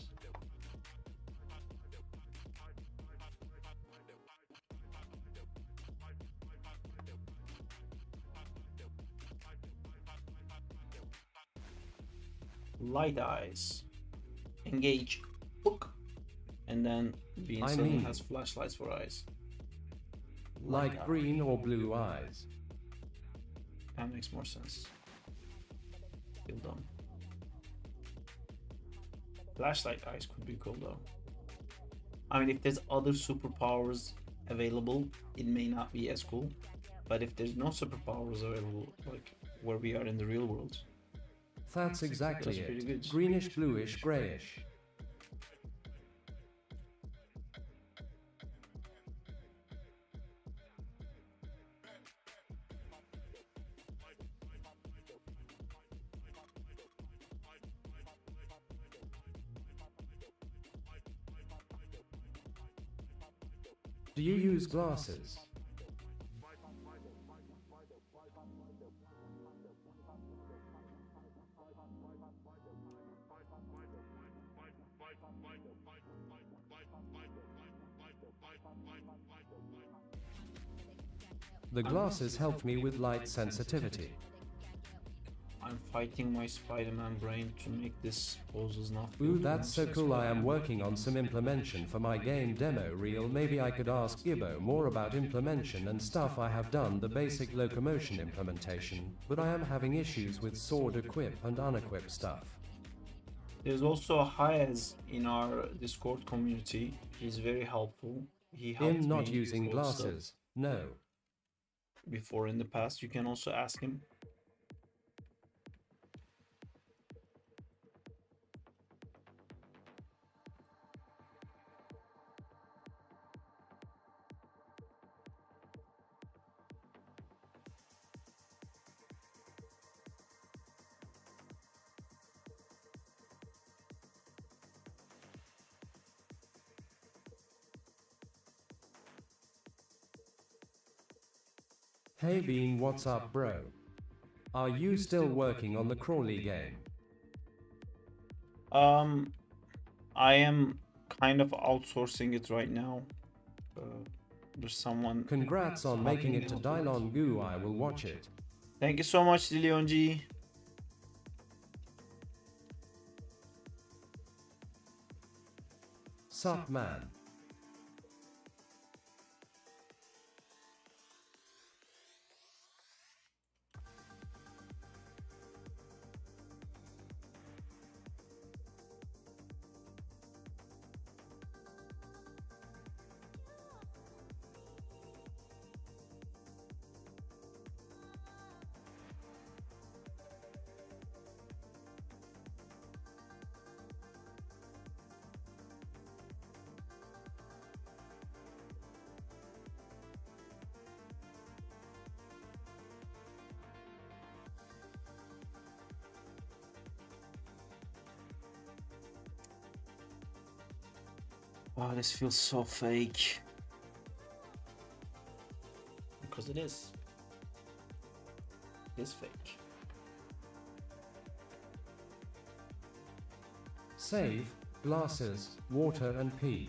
Light eyes. Engage. Hook. And then Bean suddenly has flashlights for eyes. Like green or blue eyes. That makes more sense. Well done. Flashlight eyes could be cool though. I mean, if there's other superpowers available, it may not be as cool. But if there's no superpowers available, like where we are in the real world, that's exactly that's pretty it. good. Greenish, bluish, grayish. Do you use glasses? The glasses helped me with light sensitivity. I'm fighting my Spider-Man brain to make this poses not. Ooh, that's so cool. I am working on some implementation for my game demo reel. Maybe I could ask Gibbo more about implementation and stuff. I have done the basic locomotion implementation, but I am having issues with sword equip and unequip stuff. There's also a Hayes in our Discord community. He's very helpful. He helped Him not me using code glasses. stuff No. before in the past. You can also ask him. Hey Bean, what's up bro? Are you still working on the Crawley game? I am kind of outsourcing it right now. There's someone. Congrats on making it to Dylon Goo. I will watch it. Thank you so much, Leonji. Sup man. Oh, this feels so fake. Because it is. It is fake. Save, glasses, water and pee.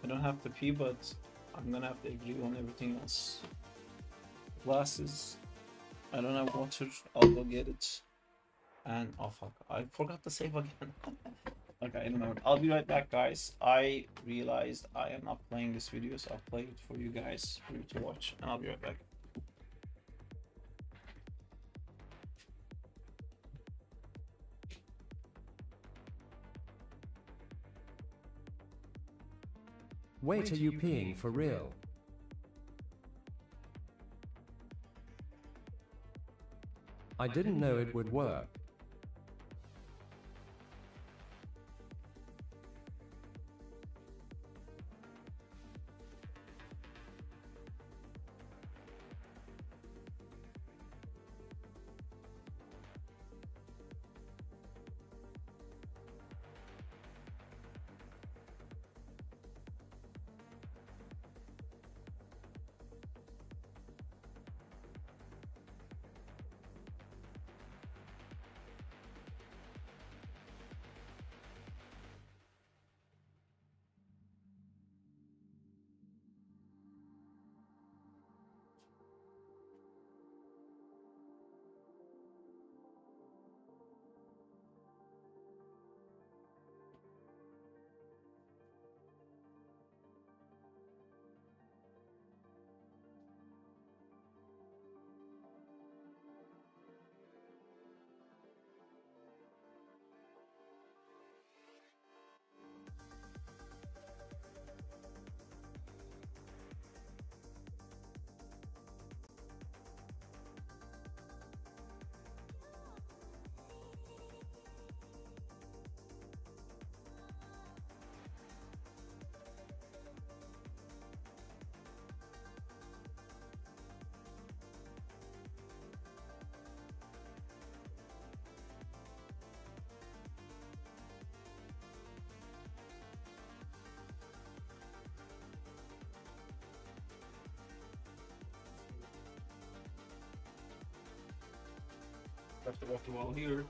I don't have to pee, but I'm gonna have to agree on everything else. Glasses. I don't have water. I'll go get it. And oh fuck, I forgot to save again. Okay, I don't know. I'll be right back, guys. I realized I am not playing this video, so I'll play it for you guys, for you to watch, and I'll be right back. Wait, are you peeing for real? I didn't know it would work. Have to walk the wall here.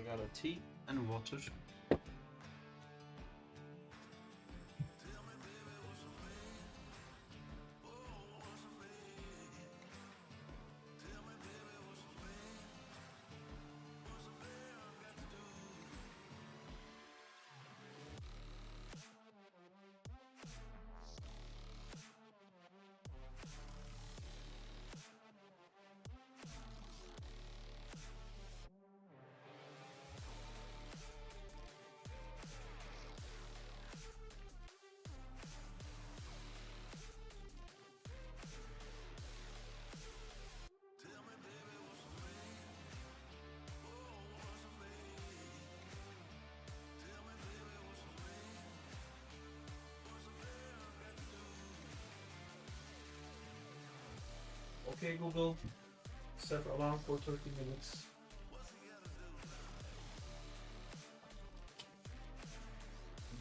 I got a tea and water. Okay, Google, set alarm for 30 minutes.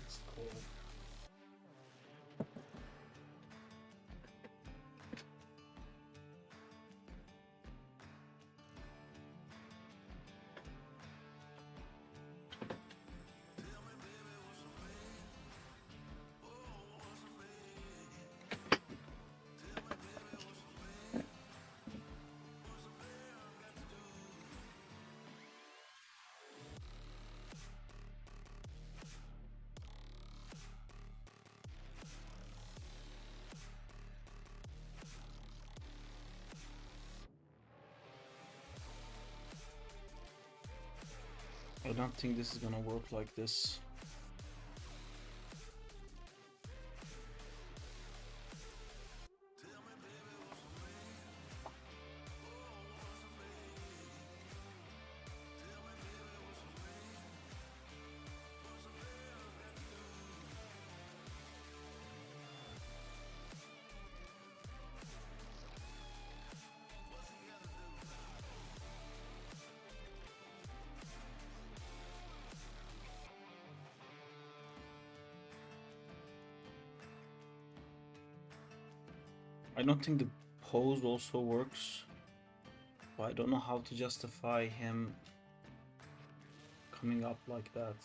It's cold. I don't think this is gonna work like this. I don't think the pose also works, but I don't know how to justify him coming up like that.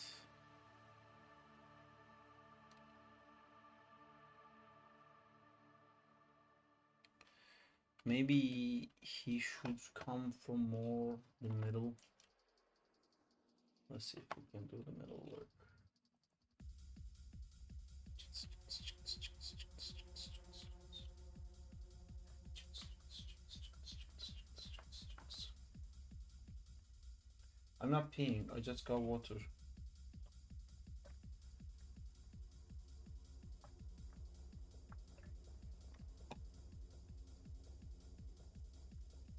Maybe he should come from more the middle. Let's see if we can do the middle work. I'm not peeing, I just got water.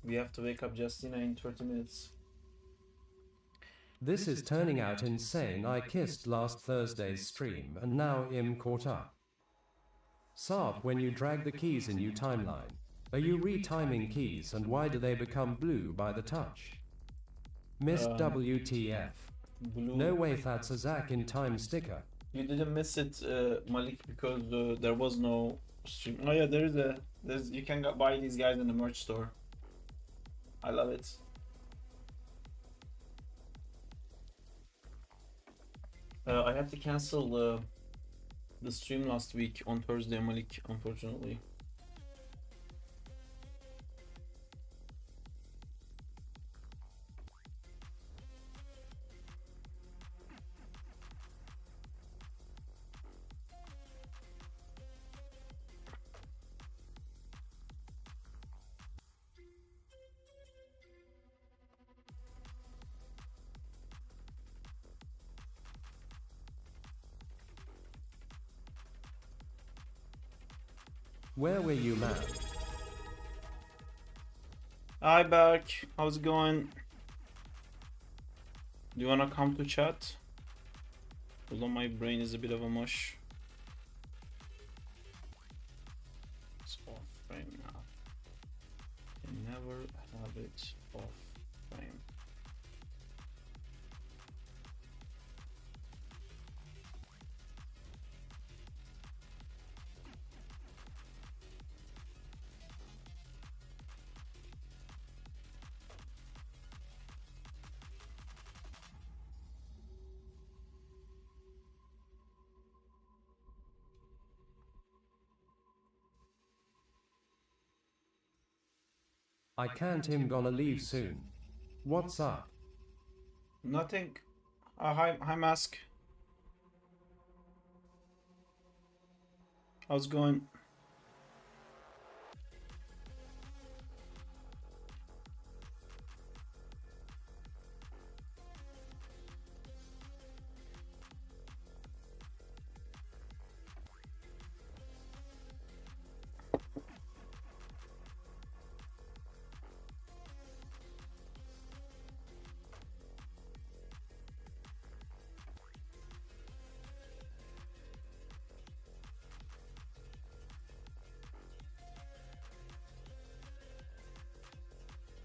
We have to wake up Justina in 30 minutes. This is turning out insane. I kissed last Thursday's stream and now I'm caught up. Sarp, when you drag the keys in your timeline, are you retiming keys and why do they become blue by the touch? Missed WTF. Blue. No way that's a Zack in time sticker. You didn't miss it, Malik, because there was no stream. Oh yeah, there's you can buy these guys in the merch store. I love it. I had to cancel the stream last week on Thursday, Malik, unfortunately. Where were you, man? Hi, back. How's it going? Do you wanna come to chat? Although my brain is a bit of a mush. It's off frame now. You never have it off frame. I can't him gonna leave soon. What's up? Nothing. Hi, Mask. How's it going?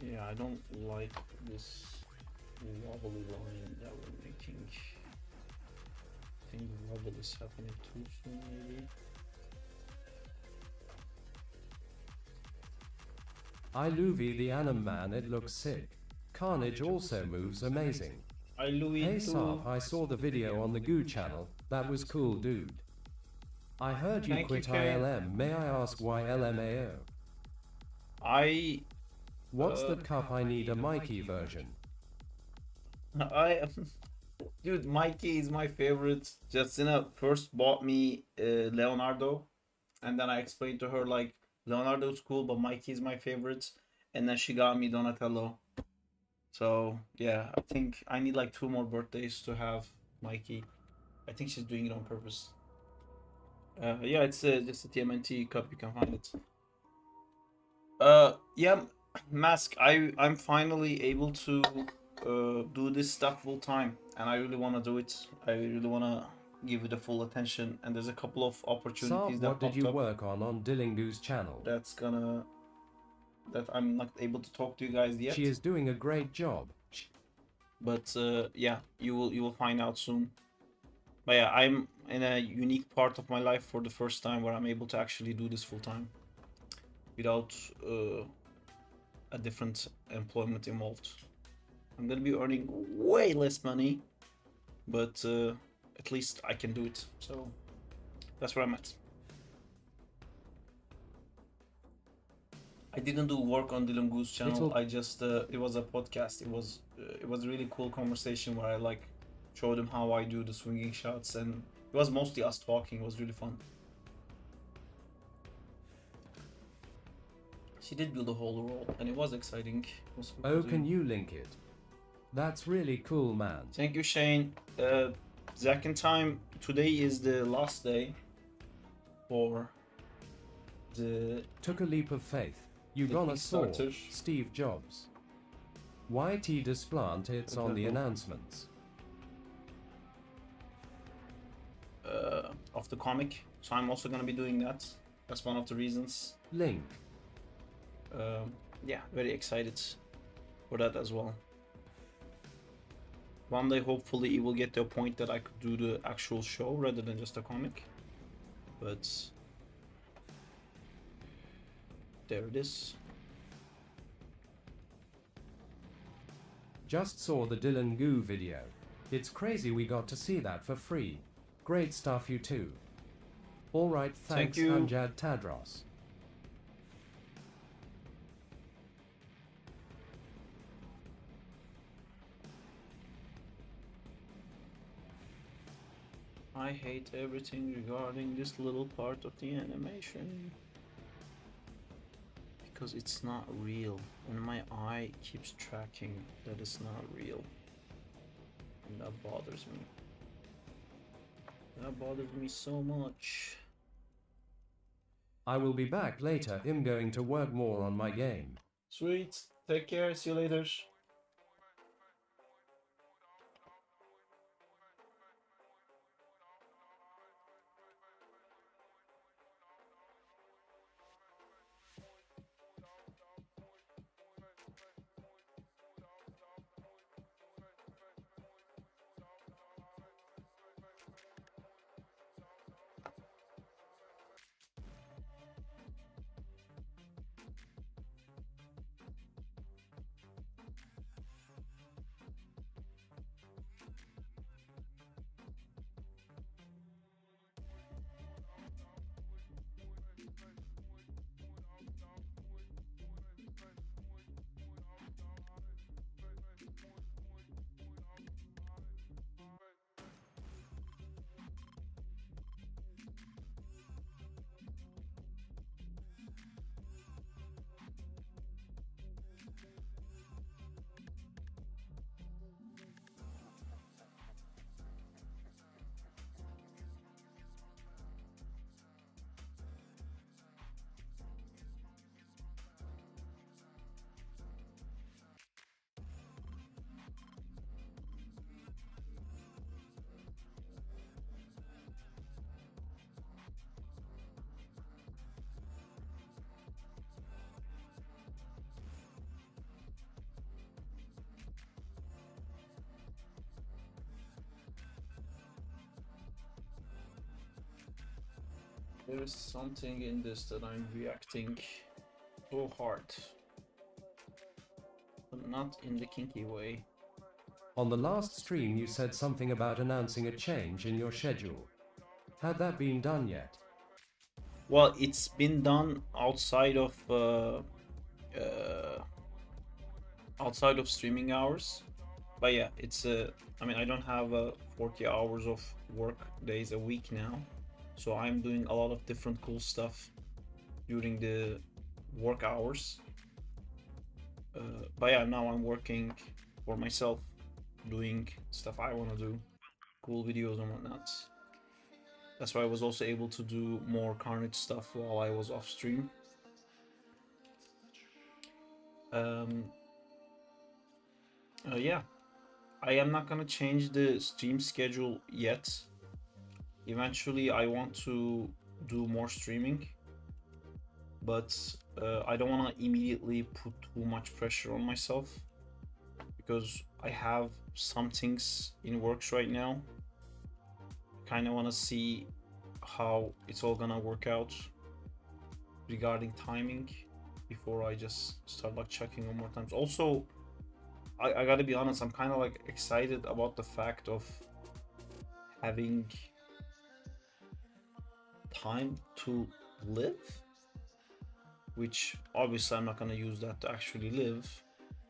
Yeah, I don't like this wobbly line that we're making. I think the wobble is happening too soon, maybe. I Luvi the Anim Man, it looks sick. Carnage also moves amazing. Hey Sarp, I saw the video on the Goo channel, that was cool dude. I heard you quit ILM, may I ask why LMAO? What's the cup? I need a Mikey version. Dude, Mikey is my favorite. Justina first bought me Leonardo, and then I explained to her like Leonardo's cool, but Mikey is my favorite, and then she got me Donatello. So yeah, I think I need like 2 more birthdays to have Mikey. I think she's doing it on purpose. Yeah, it's just a TMNT cup. You can find it. Yeah, Mask. I'm finally able to do this stuff full time, and I really want to do it. I really want to give it the full attention, and there's a couple of opportunities Sarp, that what did you up work on Dillingu's channel? That I'm not able to talk to you guys yet. She is doing a great job. But yeah, you will find out soon. But yeah, I'm in a unique part of my life for the first time where I'm able to actually do this full time without a different employment involved. I'm gonna be earning way less money, but at least I can do it. So that's where I'm at. I didn't do work on Dylan Goose channel. I just it was a podcast. It was a really cool conversation where I like showed him how I do the swinging shots, and it was mostly us talking. It was really fun. She did build a whole world, and it was exciting. It was oh, can you link it? That's really cool, man. Thank you, Shane. Zack in Time. Today is the last day for the. Took a leap of faith. You gonna saw Steve Jobs. YT Desplant, it's on the announcements. Of the comic, so I'm also gonna be doing that. That's one of the reasons. Link. Yeah, very excited for that as well. One day, hopefully, it will get to a point that I could do the actual show rather than just a comic. But there it is. Just saw the Dylan Goo video. It's crazy we got to see that for free. Great stuff, you too. Alright, thanks, Amjad Tadros. I hate everything regarding this little part of the animation. Because it's not real, and my eye keeps tracking that it's not real. And that bothers me. That bothers me so much. I will be back later. I'm going to work more on my game. Sweet. Take care. See you later. There is something in this that I'm reacting so hard, but not in the kinky way. On the last stream you said something about announcing a change in your schedule. Had that been done yet? Well, it's been done outside of streaming hours, but yeah, it's I mean, I don't have 40 hours of work days a week now, so I'm doing a lot of different cool stuff during the work hours. But yeah, now I'm working for myself, doing stuff I want to do, cool videos and whatnot. That's why I was also able to do more Carnage stuff while I was off stream. Yeah, I am not gonna change the stream schedule yet. Eventually, I want to do more streaming, but I don't want to immediately put too much pressure on myself because I have some things in works right now. Kind of want to see how it's all gonna work out regarding timing before I just start like checking one more times. Also, I gotta be honest, I'm kind of like excited about the fact of having time to live, which obviously I'm not gonna use that to actually live,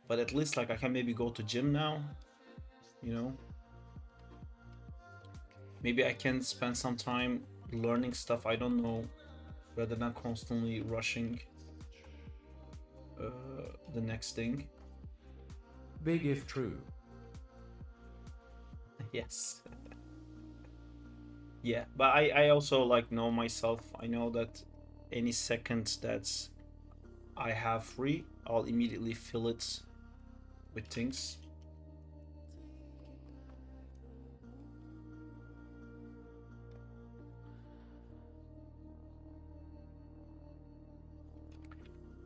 but at least like I can maybe go to gym now, you know. Maybe I can spend some time learning stuff I don't know rather than constantly rushing the next thing. Big if true. Yes. Yeah, but I also like know myself. I know that any second that I have free, I'll immediately fill it with things.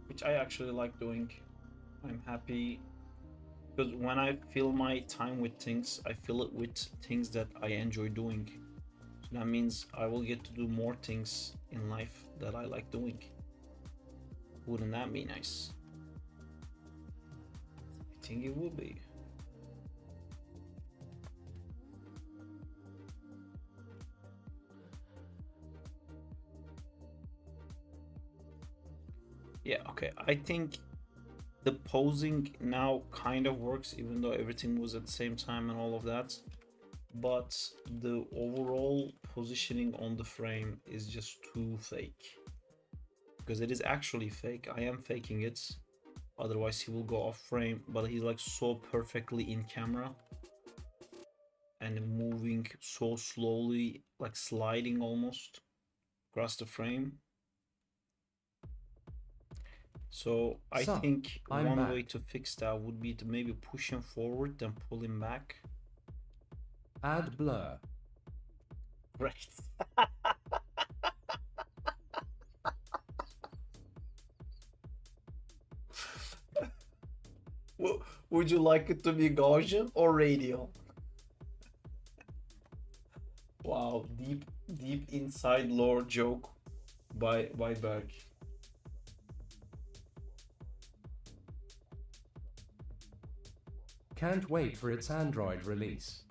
Which I actually like doing. I'm happy because when I fill my time with things, I fill it with things that I enjoy doing. So that means I will get to do more things in life that I like doing. Wouldn't that be nice? I think it would be. Yeah, okay. I think the posing now kind of works, even though everything was at the same time and all of that. But the overall positioning on the frame is just too fake. Because it is actually fake. I am faking it. Otherwise he will go off frame. But he's like so perfectly in camera. And moving so slowly, like sliding almost across the frame. So I think one way to fix that would be to maybe push him forward, then pull him back. Add blur. Right. Would you like it to be Gaussian or radial? Wow, deep inside lore joke by Berg. Can't wait for its Android release.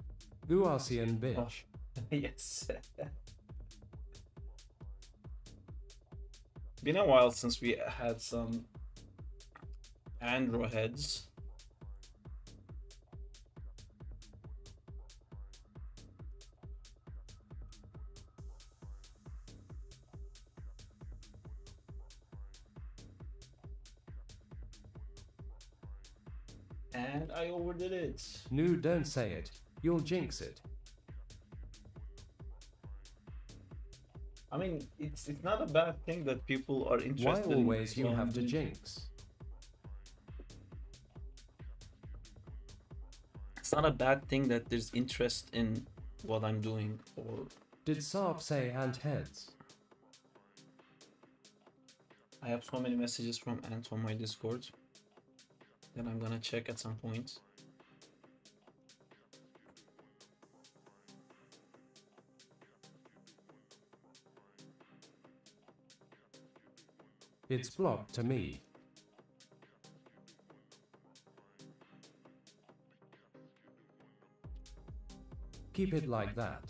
Gaussian bitch. Oh, yes. Been a while since we had some Andro heads. And I overdid it. No, don't say it. You'll jinx it. I mean, it's not a bad thing that people are interested in. Why always you have to jinx? It's not a bad thing that there's interest in what I'm doing. Or did Sarp say and heads? I have so many messages from Ant on my Discord that I'm gonna check at some point. It's blocked to me. Keep it like that.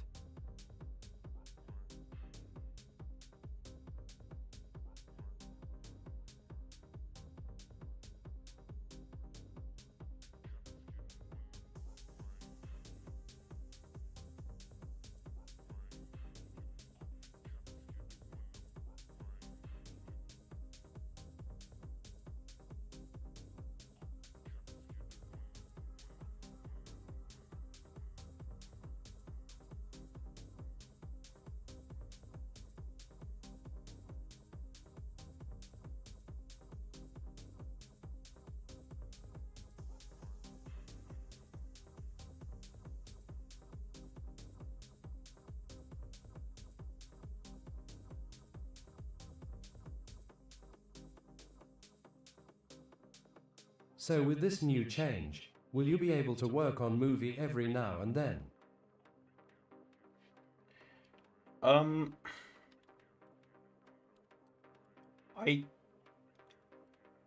So with this new change, will you be able to work on movie every now and then?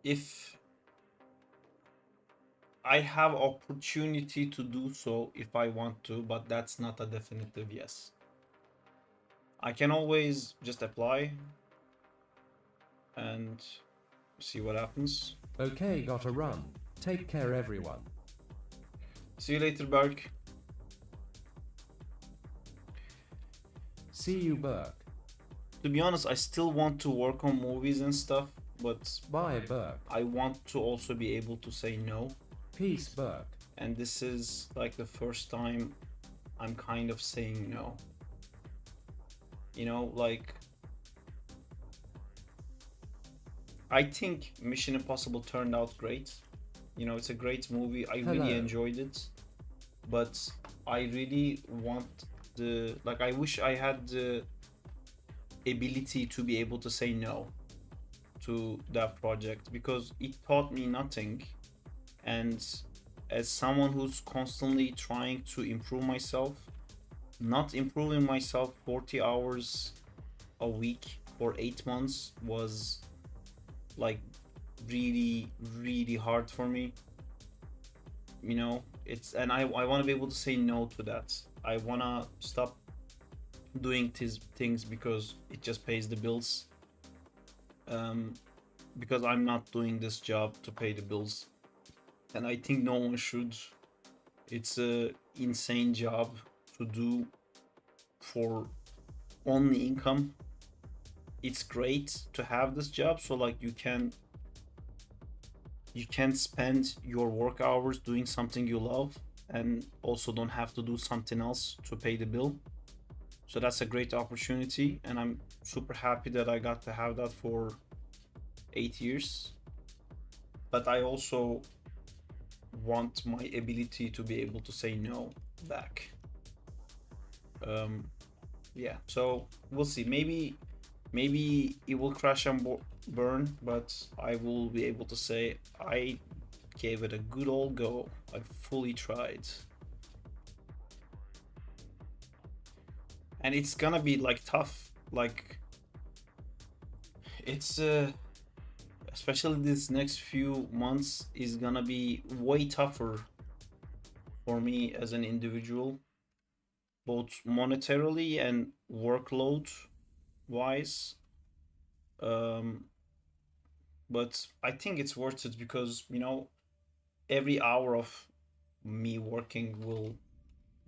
If I have opportunity to do so if I want to, but that's not a definitive yes. I can always just apply and see what happens. Okay, gotta run. Take care, everyone. See you later, Berk. See you, Burke. To be honest, I still want to work on movies and stuff, but Bye, Burke. I want to also be able to say no. Peace, Burke. And this is like the first time I'm kind of saying no. You know, like, I think Mission Impossible turned out great. You know, it's a great movie. I really enjoyed it. But I really want I wish I had the ability to be able to say no to that project, because it taught me nothing. And as someone who's constantly trying to improve myself, not improving myself 40 hours a week for 8 months was like really, really hard for me. You know, and I want to be able to say no to that. I want to stop doing these things because it just pays the bills. Because I'm not doing this job to pay the bills. And I think no one should. It's a insane job to do for only income. It's great to have this job, so like you can spend your work hours doing something you love and also don't have to do something else to pay the bill. So that's a great opportunity, and I'm super happy that I got to have that for 8 years. But I also want my ability to be able to say no back. Yeah, so we'll see. Maybe it will crash and burn, but I will be able to say I gave it a good old go. I fully tried. And it's gonna be like tough. Like, it's especially this next few months is gonna be way tougher for me as an individual, both monetarily and workload wise. But I think it's worth it because, you know, every hour of me working will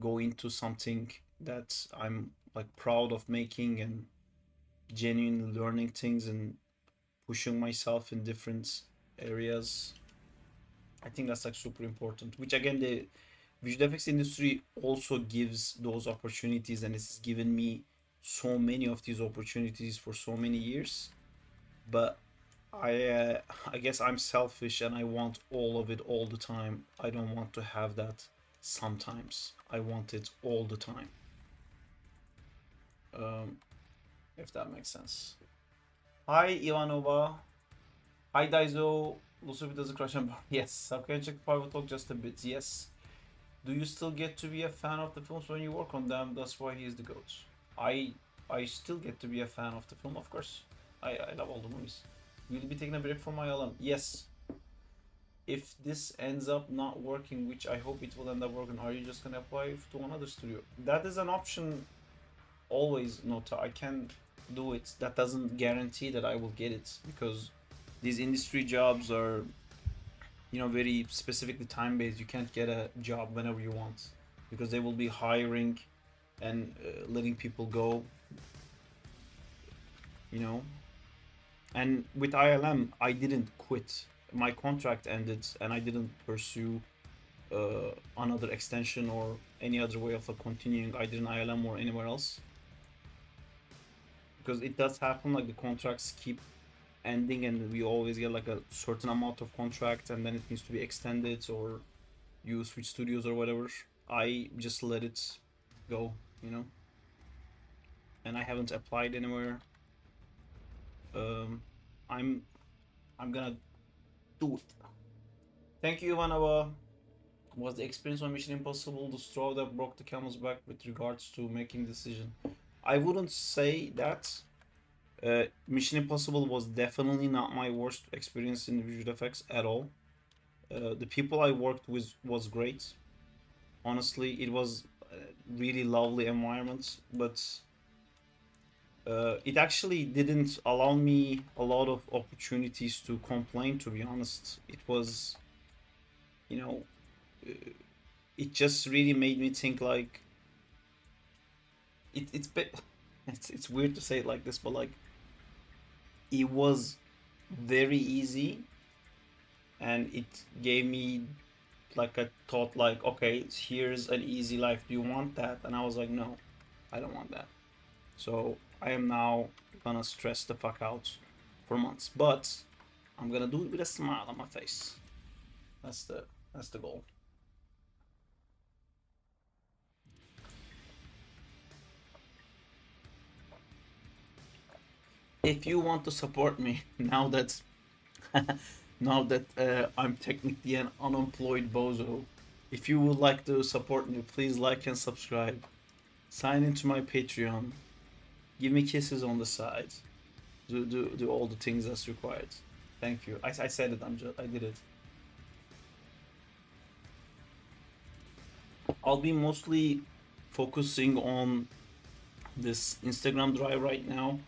go into something that I'm like proud of making and genuinely learning things and pushing myself in different areas. I think that's like super important, which again the visual effects industry also gives those opportunities, and it's given me so many of these opportunities for so many years. But I guess I'm selfish and I want all of it all the time. I don't want to have that sometimes. I want it all the time. If that makes sense. Hi Ivanova. Hi Daizo. Lucy does a crash and burn. Yes. Okay, check private talk just a bit. Yes. Do you still get to be a fan of the films when you work on them? That's why he is the GOAT. I still get to be a fan of the film, of course. I love all the movies. You'll be taking a break from ILM. Yes. If this ends up not working, which I hope it will end up working, are you just gonna apply to another studio? That is an option always, Nota. I can do it. That doesn't guarantee that I will get it, because these industry jobs are, you know, very specifically time based. You can't get a job whenever you want, because they will be hiring and letting people go, you know. And with ILM, I didn't quit. My contract ended and I didn't pursue another extension or any other way of continuing either in ILM or anywhere else, because it does happen, like the contracts keep ending and we always get like a certain amount of contract and then it needs to be extended or you switch studios or whatever. I just let it go, you know, and I haven't applied anywhere. I'm gonna do it. Thank you, Ivanova. Was the experience on Mission Impossible the straw that broke the camel's back with regards to making decision? I wouldn't say that. Mission Impossible was definitely not my worst experience in visual effects at all. The people I worked with was great. Honestly, it was a really lovely environment, but it actually didn't allow me a lot of opportunities to complain, to be honest. It was, you know, it just really made me think like it's weird to say it like this, but like it was very easy and it gave me like a thought like, okay, here's an easy life, do you want that? And I was like, no, I don't want that. So I am now gonna stress the fuck out for months, but I'm gonna do it with a smile on my face. That's the goal. If you want to support me now that I'm technically an unemployed bozo, if you would like to support me, please like and subscribe, sign into my Patreon, give me kisses on the side, do all the things that's required. Thank you. I said it. I did it. I'll be mostly focusing on this Instagram drive right now,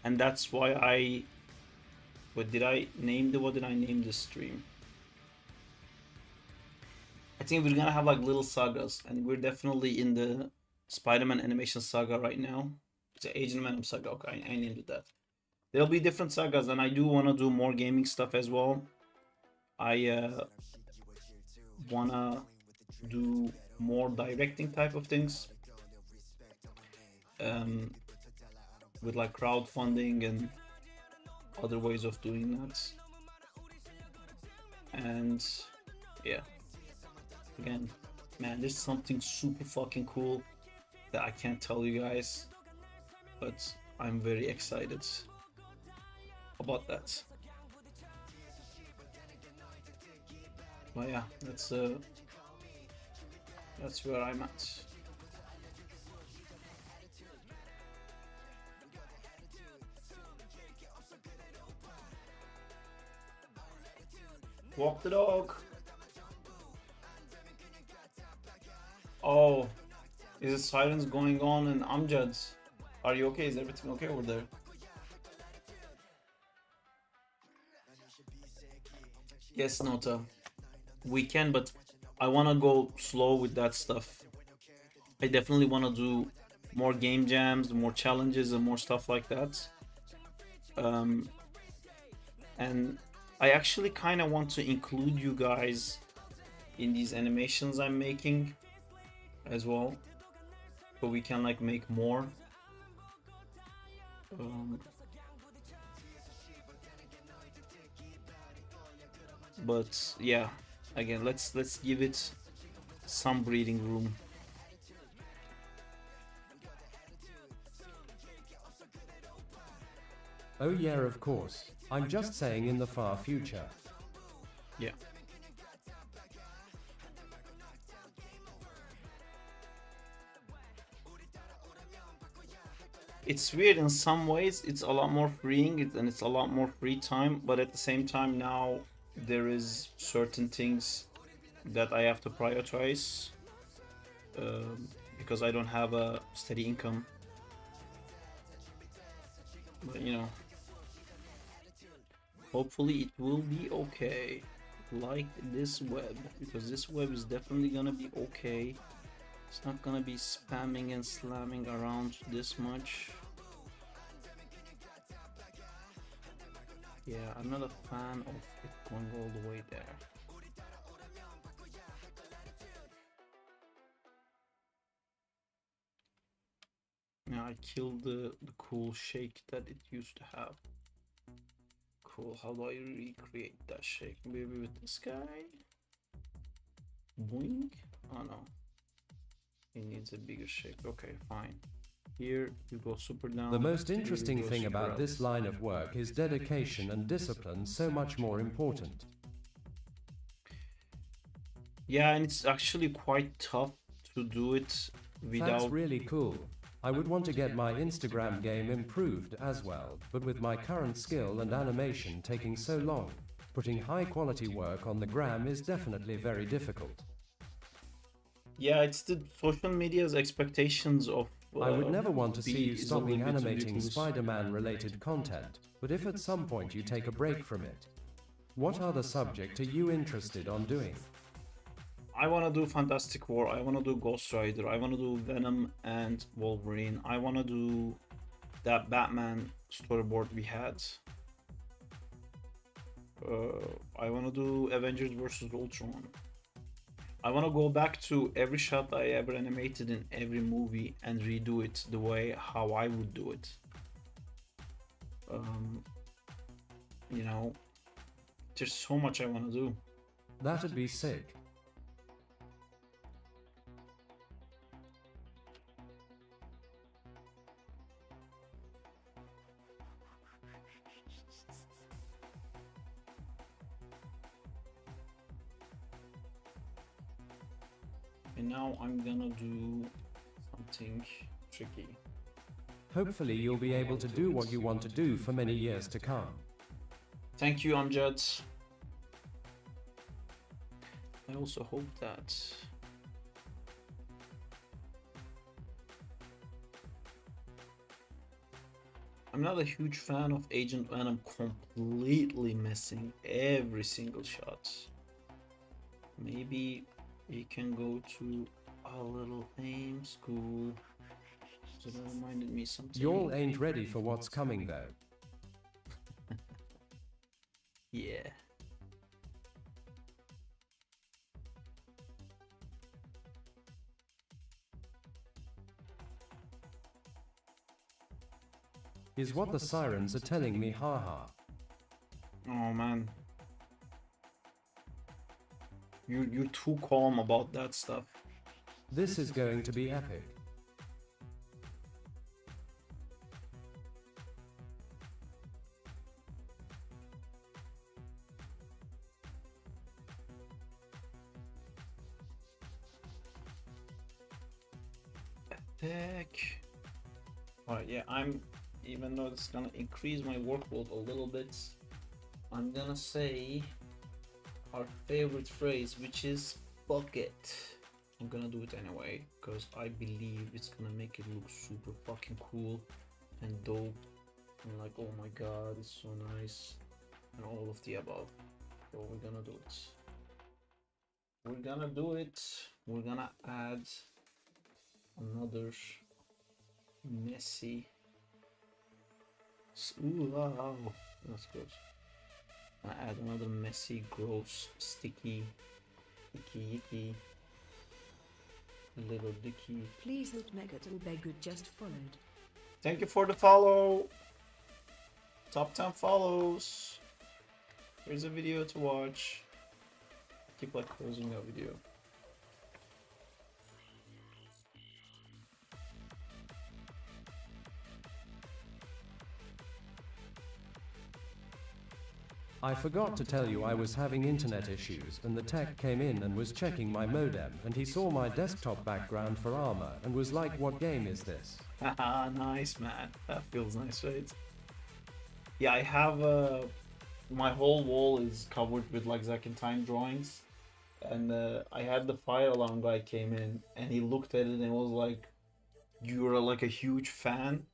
and that's why what did I name this stream? I think we're gonna have like little sagas, and we're definitely in the Spider-Man animation saga right now. It's an Agent Venom saga. Okay, I named it that. There'll be different sagas, and I do want to do more gaming stuff as well. I wanna do more directing type of things, with like crowdfunding and other ways of doing that. And yeah, again, man, there's something super fucking cool that I can't tell you guys, but I'm very excited about that. But yeah, that's where I'm at. Walk the dog. Oh, is the sirens going on in Amjad's? Are you okay? Is everything okay over there? Yes, Nota. We can, but I want to go slow with that stuff. I definitely want to do more game jams, more challenges, and more stuff like that. And I actually kind of want to include you guys in these animations I'm making as well, so we can like make more. But yeah, again, let's give it some breathing room. Oh yeah, of course. I'm just saying in the far future. Yeah. it's weird in some ways. It's a lot more freeing and it's a lot more free time, but at the same time now there is certain things that I have to prioritize because I don't have a steady income. But you know, hopefully it will be okay, like this web, because this web is definitely gonna be okay. It's not gonna be spamming and slamming around this much. Yeah, I'm not a fan of it going all the way there. Now I killed the cool shake that it used to have. Cool, how do I recreate that shake? Maybe with this guy? Boing? Oh no. He needs a bigger shake. Okay, fine. Here you go super down. The most interesting thing about this line of work is dedication and discipline, so much more important. Yeah, and it's actually quite tough to do it without... That's really cool. I would want to get my Instagram game improved as well, but with my current skill and animation taking so long, putting high quality work on the gram is definitely very difficult. Yeah, it's the social media's expectations of... I would never want to see you stopping animating Spider-Man related content, but if at some point you take a break from it, what other subject are you interested on doing? I want to do Fantastic Four, I want to do Ghost Rider, I want to do Venom and Wolverine, I want to do that Batman storyboard we had. I want to do Avengers vs. Ultron. I want to go back to every shot I ever animated in every movie and redo it the way how I would do it. You know, there's so much I want to do. That'd be sick. And now I'm gonna do something tricky. Hopefully you'll be able to do what you want to do for many years to come. Thank you, Amjad. I also hope that... I'm not a huge fan of Agent Venom completely missing every single shot. Maybe we can go to a little aim school. So that reminded me something. Y'all ain't ready for what's coming though. Yeah. Is what the sirens are telling me, haha. Oh man. You're too calm about that stuff. This is going to be epic. Attack. Alright, yeah, even though it's gonna increase my workload a little bit, I'm gonna say our favorite phrase, which is fuck it. I'm gonna do it anyway, because I believe it's gonna make it look super fucking cool and dope. And like, oh my god, it's so nice. And all of the above. So we're gonna do it. We're gonna do it. We're gonna add another messy... Ooh, wow. That's gross. I add another messy, gross, sticky, icky, little dicky. Please note Megat and Begud just followed. Thank you for the follow. Top 10 follows. Here's a video to watch. Keep like closing that video. I forgot to tell you I was having internet issues and the tech came in and was checking my modem and he saw my desktop background for armor and was like, what game is this? Haha, nice, man. That feels nice, right? Yeah, I have my whole wall is covered with like Zack in Time drawings, and I had the fire alarm guy came in, and he looked at it and was like, "You're like a huge fan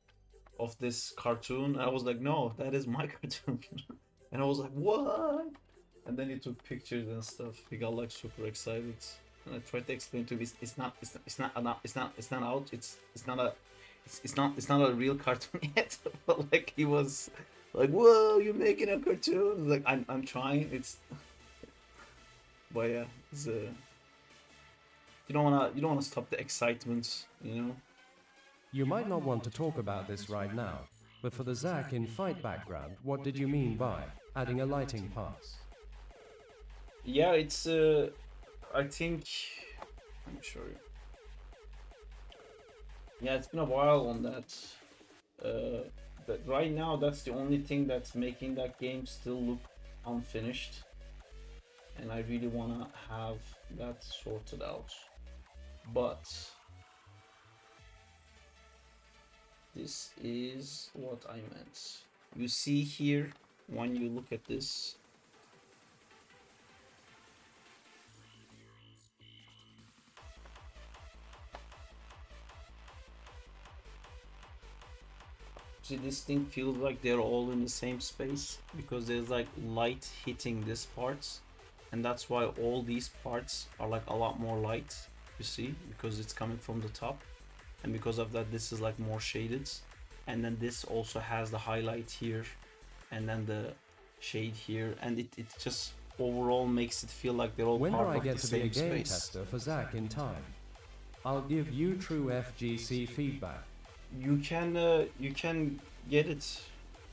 of this cartoon?" I was like, "No, that is my cartoon." And I was like, "What?" And then he took pictures and stuff. He got like super excited. And I tried to explain to him, it's not out. It's not a real cartoon yet. But like he was like, "Whoa, you're making a cartoon!" Like I'm trying. It's, but yeah, it's you don't wanna stop the excitement, you know. You might not want to talk about this right now, but for the Zack in fight background, what did you mean by adding a lighting pass? Yeah, it's I think, let me show you. Yeah, it's been a while on that. But right now, that's the only thing that's making that game still look unfinished, and I really wanna have that sorted out. But this is what I meant. You see here, when you look at this, see, this thing feels like they're all in the same space because there's like light hitting this parts, and that's why all these parts are like a lot more light, you see, because it's coming from the top, and because of that this is like more shaded, and then this also has the highlight here and then the shade here, and it just overall makes it feel like they're all When do part I of get the to be a same game space. tester for Zack in Time? I'll give you true FGC feedback. You can get it.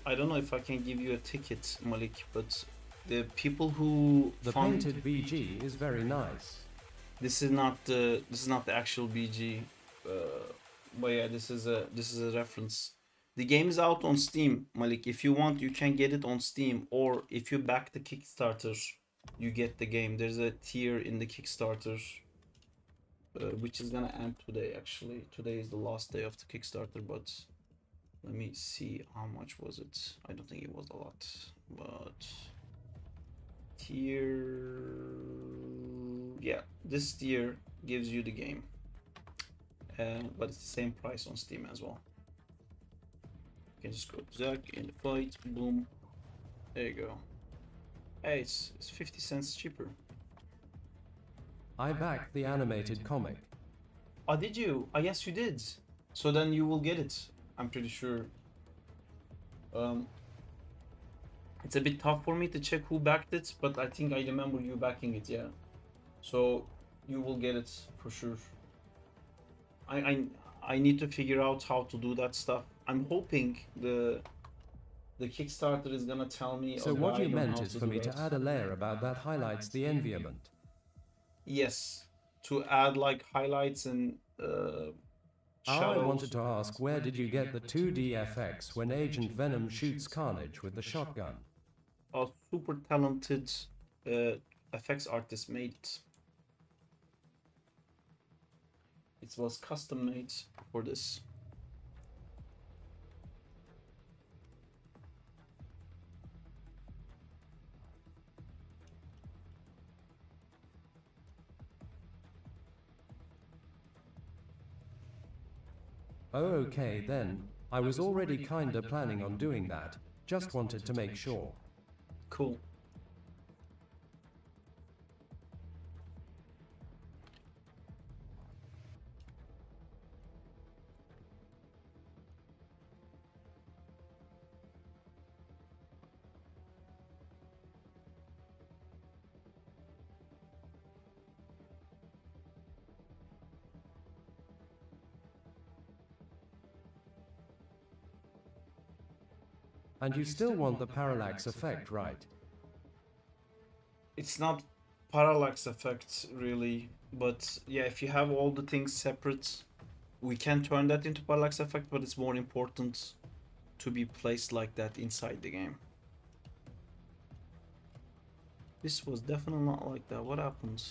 I don't know if I can give you a ticket, Malik, but the people who The fund painted BG is very nice. this is not the actual BG, but yeah, this is a reference. The game is out on Steam, Malik. If you want, you can get it on Steam, or if you back the Kickstarter, you get the game. There's a tier in the Kickstarter, which is gonna end today. Actually, today is the last day of the Kickstarter, but let me see how much was it. I don't think it was a lot, but tier, yeah, this tier gives you the game, but it's the same price on Steam as well. You can just go to Zack in the fight, boom, there you go. Hey, it's 50 cents cheaper. I backed the animated comic. Oh, did you? Oh, yes, you did. So then you will get it, I'm pretty sure. It's a bit tough for me to check who backed it, but I think I remember you backing it, yeah. So you will get it for sure. I need to figure out how to do that stuff. I'm hoping the Kickstarter is gonna tell me. So what you meant is for me to add a layer about that highlights the environment. Yes, to add like highlights and I wanted to ask, where did you get the 2D FX when Agent Venom shoots Carnage with the shotgun? A super talented effects artist made it. It was custom made for this. Oh, okay then. I was already kinda planning on doing that. Just wanted to make sure. Cool. And you still want the parallax effect, right? It's not parallax effect really, but yeah, if you have all the things separate, we can turn that into parallax effect, but it's more important to be placed like that inside the game. This was definitely not like that. What happened?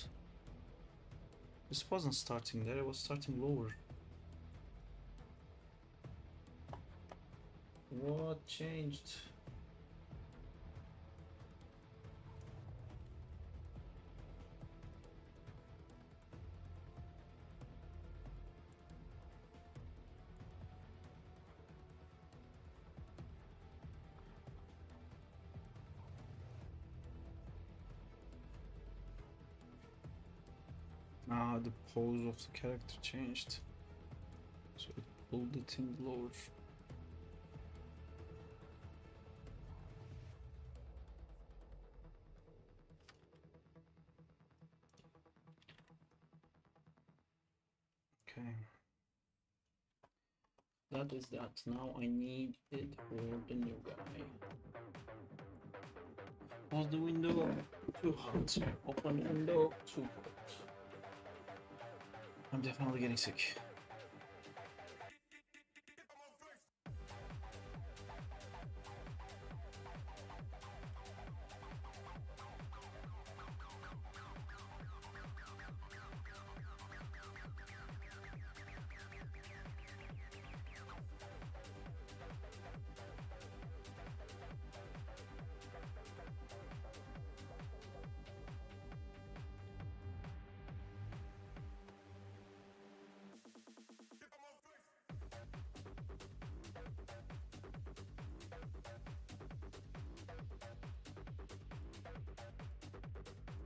This wasn't starting there, it was starting lower. What changed? Ah, the pose of the character changed. So it pulled the thing lower. Okay. That is that. Now I need it for the new guy. Close the window. Too hot. Open the window. Too hot. I'm definitely getting sick.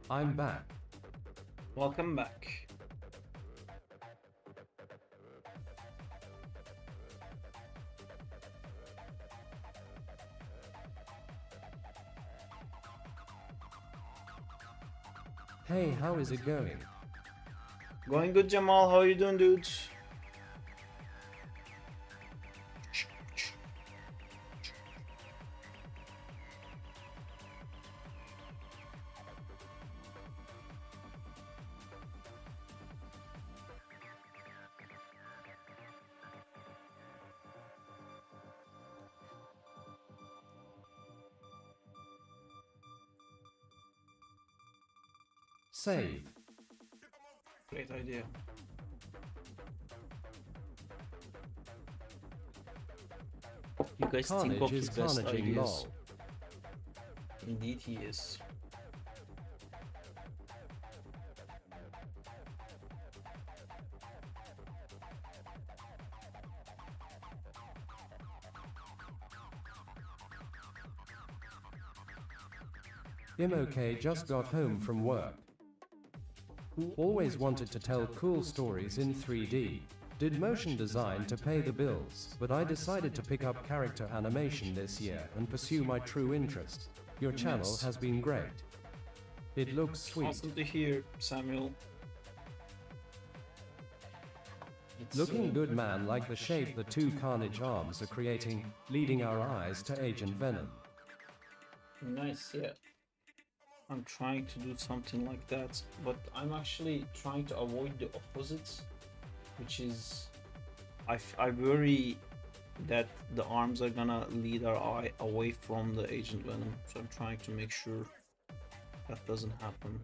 I'm back. Welcome back. Hey, how is it going? Going good, Jamal. How are you doing, dude? Save. Great idea. You guys think of Carnage is the best carnaging ideas. lol. Indeed he is. Imok just got home from work. Always wanted to tell cool stories in 3D. Did motion design to pay the bills, but I decided to pick up character animation this year and pursue my true interest. Your channel has been great. It looks sweet. Awesome to hear, Samuel. Looking good, man, like the shape the two Carnage arms are creating, leading our eyes to Agent Venom. Nice, yeah. I'm trying to do something like that, but I'm actually trying to avoid the opposites, which is I worry that the arms are gonna lead our eye away from the Agent Venom, so I'm trying to make sure that doesn't happen.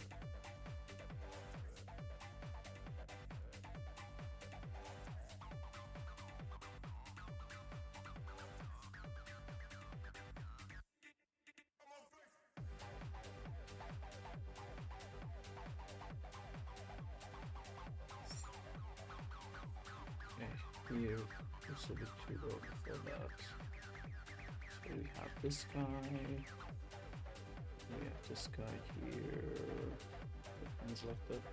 Here, this will be too low for that. So we have this guy. We have this guy here. Hands left up.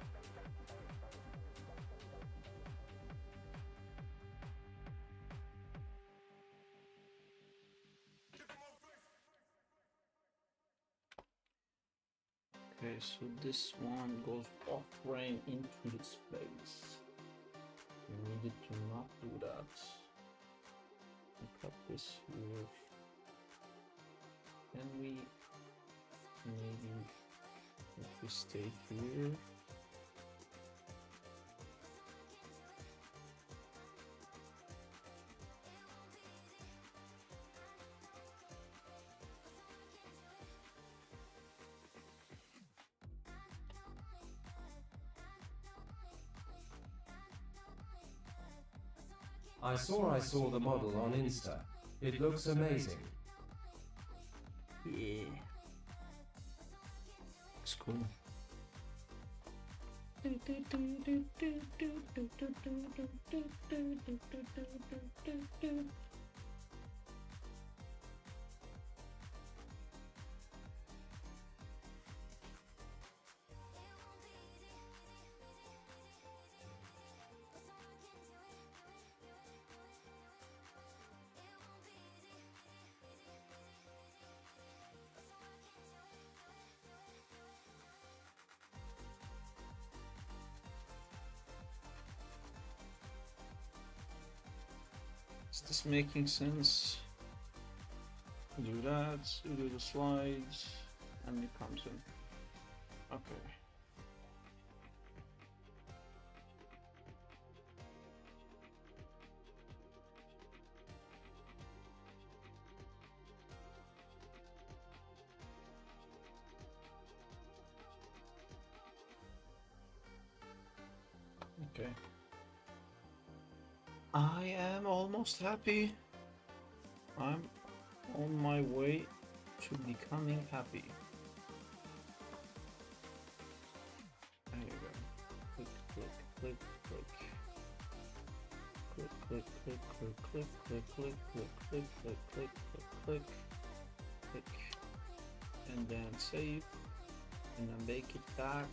Okay, so this one goes off frame into the space. We needed to not do that. Cut this here. Can we maybe if we stay here? I saw the model on Insta. It looks amazing. Yeah. It's cool. Is this making sense? Do that, do the slides, and it comes in. Okay. Okay. I am almost happy. I'm on my way to becoming happy. There you go. Click, click, click, click. Click, click, click, click, click, click, click, click, click, click, click, click, click, click. And then save. And then make it back.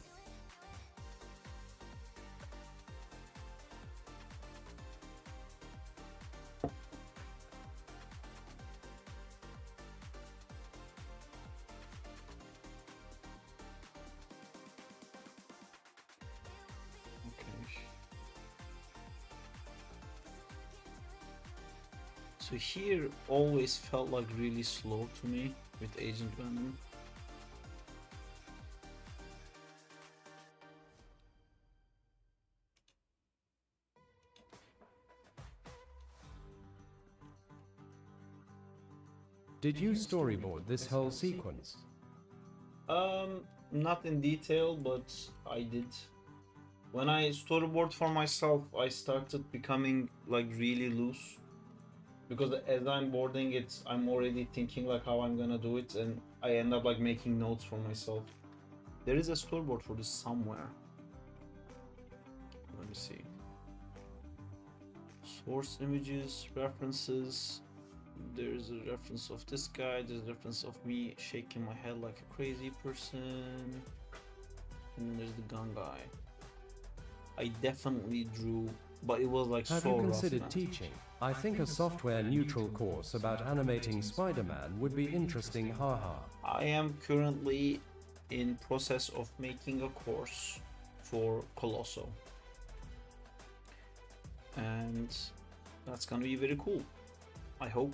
So here always felt like really slow to me with Agent Venom. Did you storyboard this whole sequence? Not in detail, but I did. When I storyboard for myself, I started becoming like really loose. Because as I'm boarding it, I'm already thinking like how I'm gonna do it, and I end up like making notes for myself. There is a storyboard for this somewhere. Let me see. Source images, references. There's a reference of this guy, there's a reference of me shaking my head like a crazy person. And then there's the gun guy. I definitely drew, but it was like Have so you rough, considered man. teaching? I think a software-neutral course about animating Spider-Man would be interesting, haha. I am currently in process of making a course for Colosso. And that's gonna be very cool. I hope.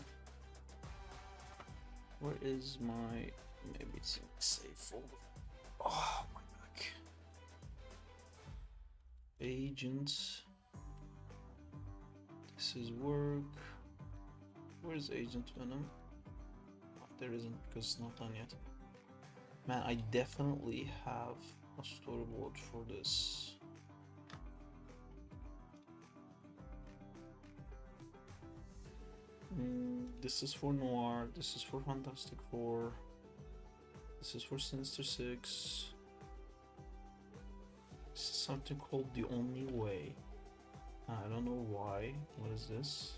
Where is my... maybe it's in the save folder. Oh, my back. Agents. This is work. Where's Agent Venom? Oh, there isn't because it's not done yet. Man, I definitely have a storyboard for this. This is for Noir, this is for Fantastic Four, this is for Sinister Six. This is something called The Only Way. I don't know why. What is this?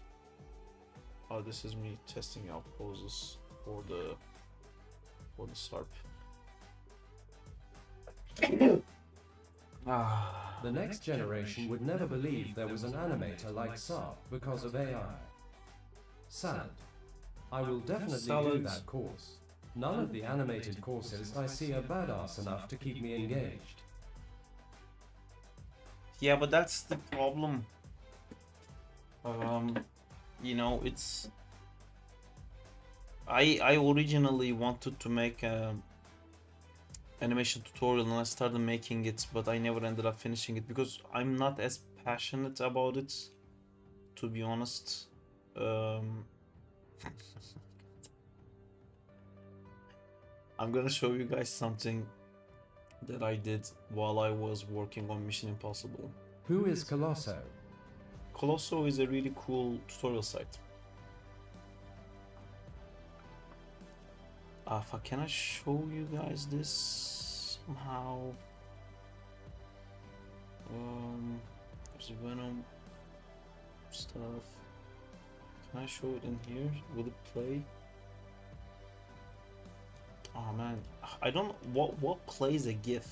Oh, this is me testing out poses for the Sarp. The next generation would never believe there was an animator like Sarp because of AI. Sad. I will definitely do that course. None of the animated courses I see are badass enough to keep me engaged. Yeah, but that's the problem. You know, it's... I originally wanted to make a animation tutorial and I started making it, but I never ended up finishing it because I'm not as passionate about it, to be honest. I'm gonna show you guys something that I did while I was working on Mission Impossible. Who is Colosso? Colosso is a really cool tutorial site. Can I show you guys this somehow? There's Venom stuff. Can I show it in here? Will it play? Oh man, I don't. What plays a GIF?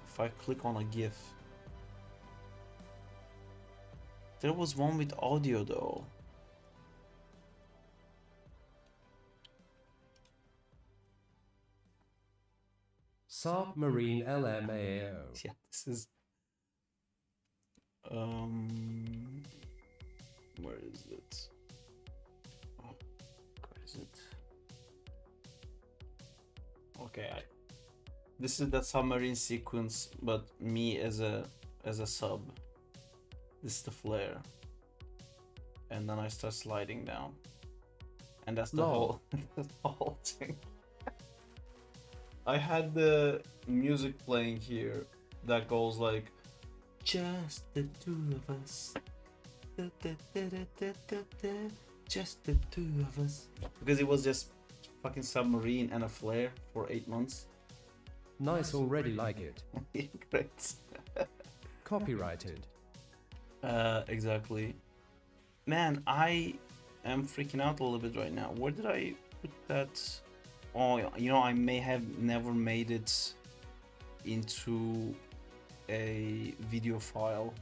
If I click on a GIF, there was one with audio though. Sarp Marine LMAO. Yeah, this is. Where is it? Oh, where is it? Okay, this is the submarine sequence, but me as a sub. This is the flare, and then I start sliding down, and that's the whole that's the whole thing. I had the music playing here that goes like, just the two of us, just the two of us, because it was just fucking submarine and a flare for 8 months. Nice, already like it. Great. Copyrighted. Exactly. Man, I am freaking out a little bit right now. Where did I put that? Oh, you know, I may have never made it into a video file.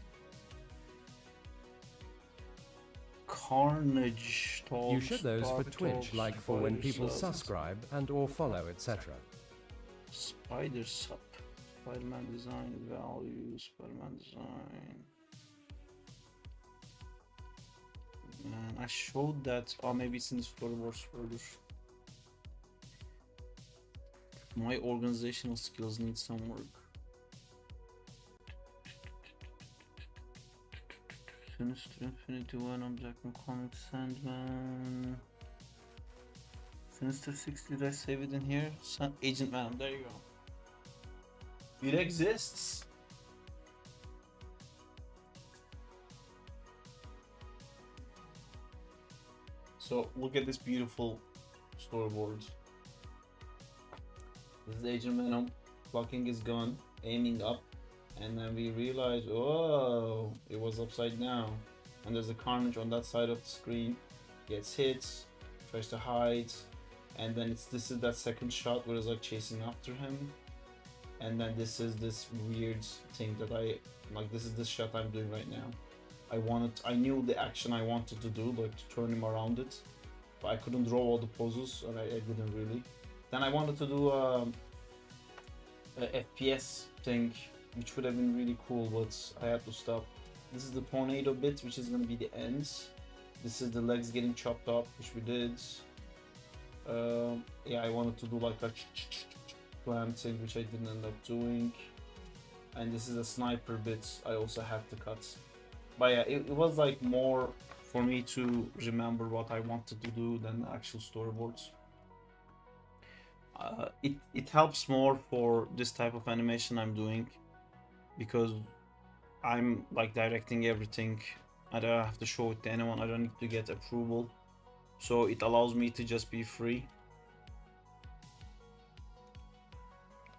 Carnage talks. You should those for Spark Twitch, talks, like for when people Spider subscribe and or follow, etc. Spider Sup. Spider-Man design value. Spider-Man design. Man, I showed that. Oh, maybe it's in the storyboards further. My organizational skills need some work. Sinister Infinity One, Object and Comic Sandman. Sinister 6, did I save it in here? Agent Venom, there you go. It exists! So look at this beautiful storyboard. This is Agent Venom plucking his gun, aiming up, and then we realize, oh, it was upside down. And there's a Carnage on that side of the screen. Gets hit, tries to hide, and then this is that second shot where it's like chasing after him. And then this is this weird thing that this is the shot I'm doing right now. I knew the action I wanted to do, like to turn him around it, but I couldn't draw all the poses, and I didn't really. Then I wanted to do a FPS thing, which would have been really cool, but I had to stop. This is the tornado bit, which is going to be the end. This is the legs getting chopped up, which we did. Yeah, I wanted to do like a plan thing, which I didn't end up doing. And this is a sniper bit I also had to cut. But yeah, it was like more for me to remember what I wanted to do than the actual storyboards. It helps more for this type of animation I'm doing, because I'm like directing everything. I don't have to show it to anyone. I don't need to get approval, so it allows me to just be free.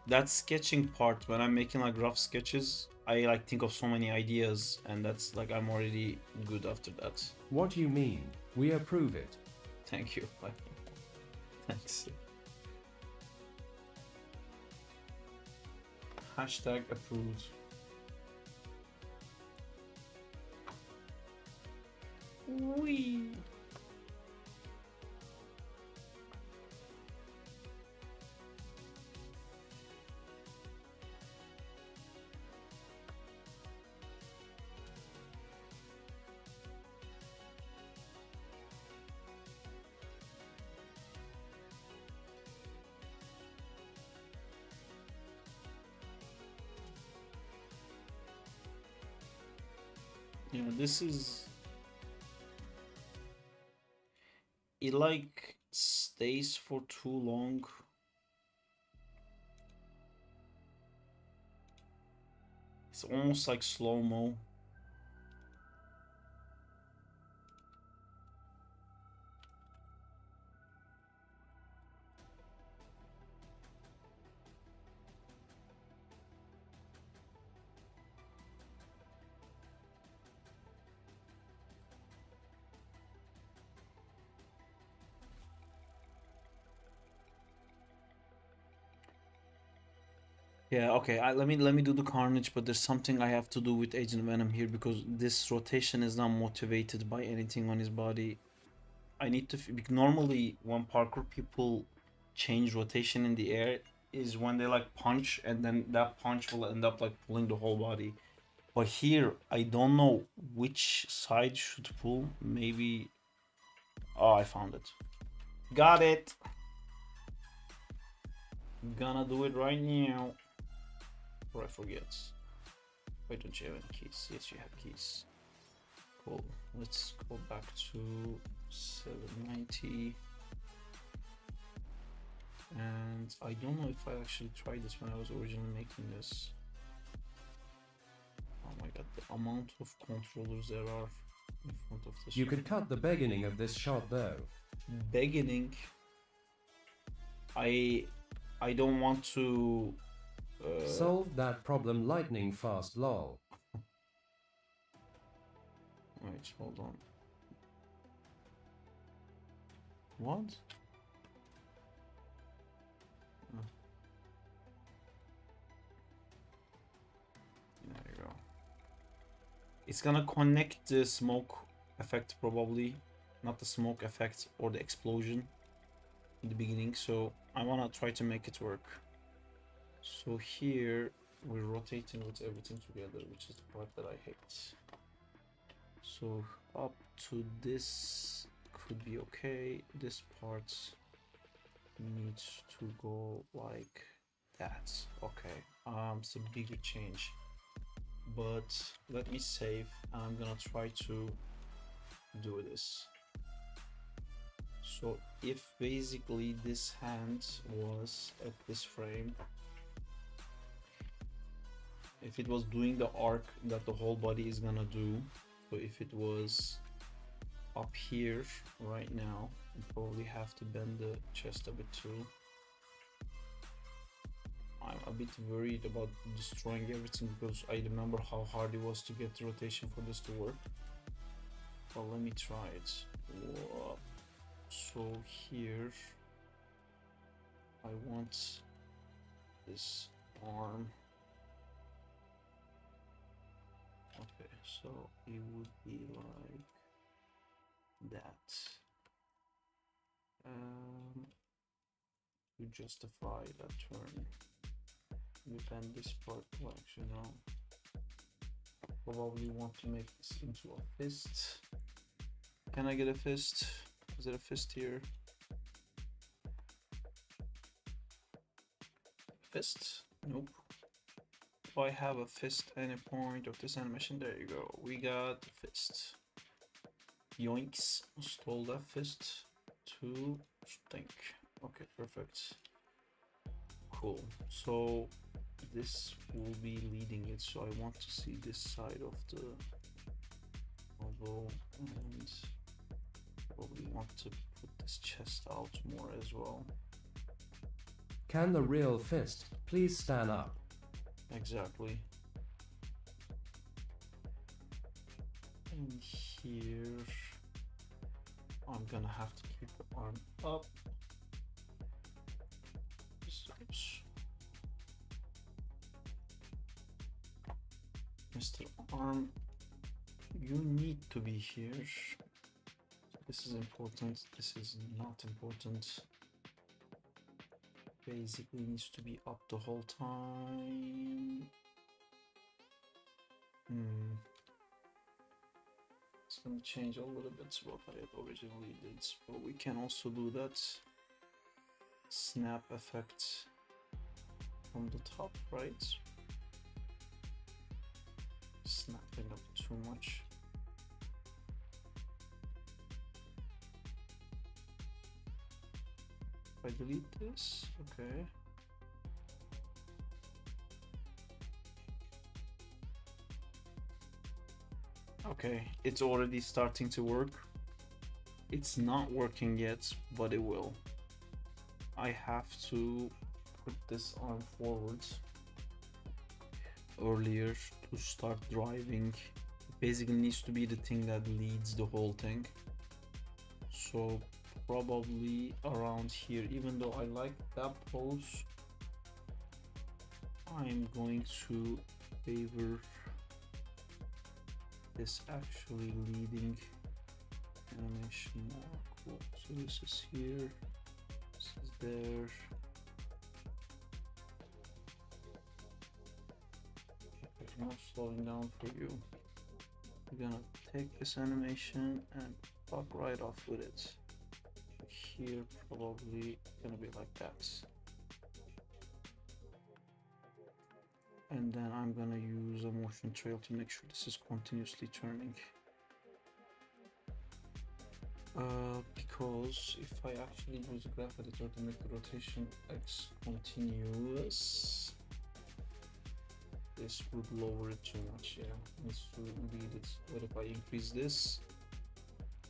That sketching part, when I'm making like rough sketches, I like think of so many ideas, and that's like I'm already good after that. What do you mean? We approve it. Thank you. Thanks. Hashtag approved. Wee. Yeah, this is... It like stays for too long. It's almost like slow-mo. Yeah, okay. Let me do the carnage, but there's something I have to do with Agent Venom here because this rotation is not motivated by anything on his body. I need to normally when parkour people change rotation in the air is when they like punch and then that punch will end up like pulling the whole body. But here I don't know which side should pull. Maybe oh, I found it. Got it. Gonna do it right now. Before I forget. Why don't you have any keys? Yes, you have keys. Cool. Let's go back to 790. And I don't know if I actually tried this when I was originally making this. Oh my god, the amount of controllers there are in front of this. You could cut the beginning of this shot though. Beginning. I don't want to solve that problem lightning fast, lol. Wait, hold on. What? Oh. There you go. It's gonna connect the smoke effect probably, not the smoke effect or the explosion in the beginning, so I wanna try to make it work. So here we're rotating with everything together, which is the part that I hate. So up to this could be okay. This part needs to go like that. Okay, it's a bigger change, but let me save. I'm gonna try to do this. So if basically this hand was at this frame, if it was doing the arc that the whole body is gonna do, so if it was up here right now, you probably have to bend the chest a bit too. I'm a bit worried about destroying everything because I remember how hard it was to get the rotation for this to work. But let me try it. Whoa. So here I want this arm. Okay, so it would be like that. To justify that turn, we bend this part. Well, actually, no. Probably want to make this into a fist. Can I get a fist? Is there a fist here? Fist? Nope. If I have a fist at any point of this animation, there you go. We got the fist. Yoinks, stole that fist to stink. Okay, perfect. Cool. So this will be leading it. So I want to see this side of the elbow and probably want to put this chest out more as well. Can the real fist please stand up? Exactly. And here I'm gonna have to keep the arm up. Oops. Mr. Arm, you need to be here. This is important, this is not important. Basically needs to be up the whole time. It's gonna change a little bit what I had originally did, but we can also do that snap effect from the top, right? Snapping up too much. If I delete this, okay. Okay, it's already starting to work. It's not working yet, but it will. I have to put this arm forwards earlier to start driving. It basically needs to be the thing that leads the whole thing. So probably around here, even though I like that pose, I'm going to favor this actually leading animation more. Cool. So this is here, this is there. There's no slowing down for you. We're gonna take this animation and fuck right off with it. Here probably gonna be like that. And then I'm gonna use a motion trail to make sure this is continuously turning. Because if I actually use a graph editor to make the rotation X continuous, this would lower it too much. Yeah, needs to lead it. What if I increase this?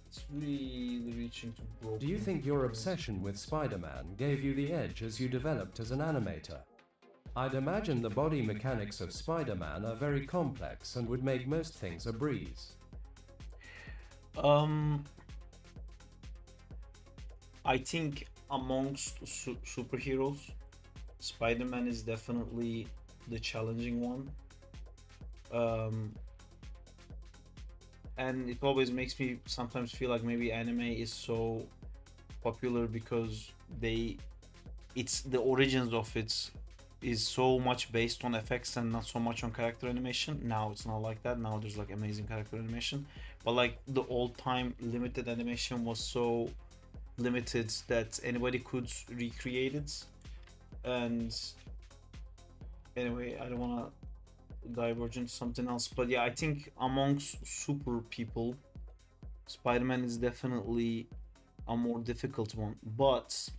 It's really reaching to broken. Do you think your obsession with Spider-Man gave you the edge as you developed as an animator? I'd imagine the body mechanics of Spider-Man are very complex and would make most things a breeze. I think amongst superheroes, Spider-Man is definitely the challenging one. And it always makes me sometimes feel like maybe anime is so popular because it's the origins of it is so much based on effects and not so much on character animation. Now it's not like that. Now there's like amazing character animation, but like the old time limited animation was so limited that anybody could recreate it. And anyway, I don't want to diverge into something else, but yeah, I think amongst super people, Spider-Man is definitely a more difficult one, but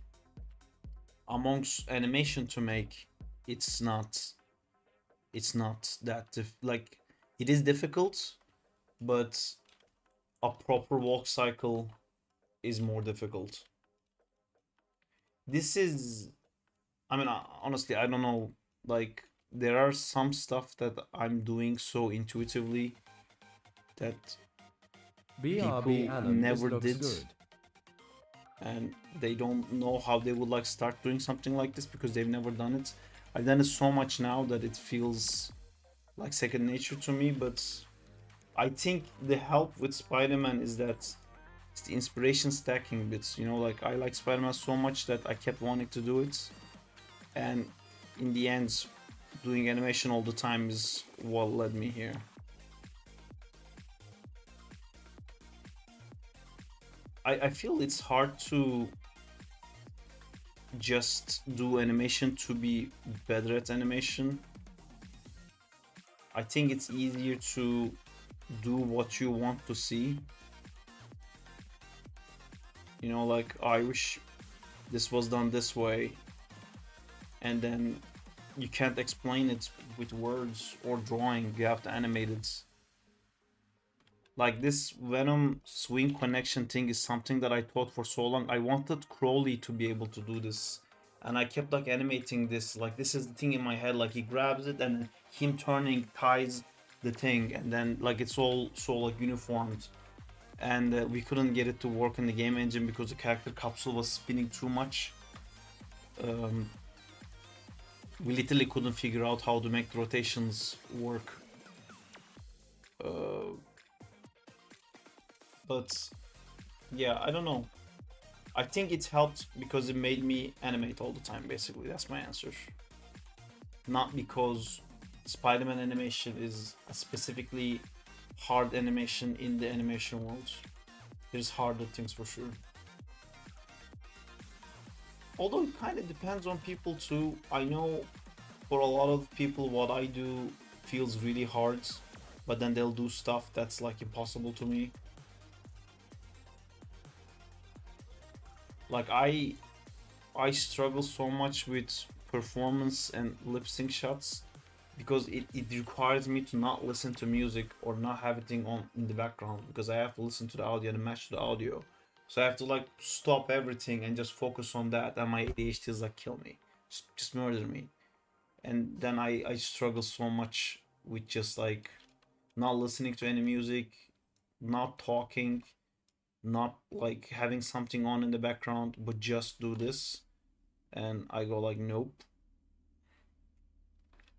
amongst animation to make, it's not that like it is difficult, but a proper walk cycle is more difficult. This is, I mean, honestly, I don't know, like there are some stuff that I'm doing so intuitively that people never did, and they don't know how they would like start doing something like this because they've never done it. I've done it so much now that it feels like second nature to me, but I think the help with Spider-Man is that it's the inspiration stacking bits, you know, like I like Spider-Man so much that I kept wanting to do it, and in the end doing animation all the time is what led me here. I feel it's hard to just do animation to be better at animation. I think it's easier to do what you want to see. You know, like, oh, I wish this was done this way, and then you can't explain it with words or drawing, you have to animate it. Like this Venom swing connection thing is something that I thought for so long. I wanted Crowley to be able to do this, and I kept like animating this, like this is the thing in my head, like he grabs it and him turning ties the thing, and then like it's all so like uniformed, and we couldn't get it to work in the game engine because the character capsule was spinning too much. We literally couldn't figure out how to make the rotations work. But yeah, I don't know. I think it helped because it made me animate all the time, basically. That's my answer. Not because Spider-Man animation is a specifically hard animation in the animation world. There's harder things for sure. Although it kind of depends on people too. I know for a lot of people what I do feels really hard, but then they'll do stuff that's like impossible to me. Like I struggle so much with performance and lip sync shots because it requires me to not listen to music or not have it on in the background, because I have to listen to the audio and match the audio. So I have to like stop everything and just focus on that, and my ADHD is like kill me, just murder me. And then I struggle so much with just like not listening to any music, not talking, not like having something on in the background, but just do this. And I go like nope.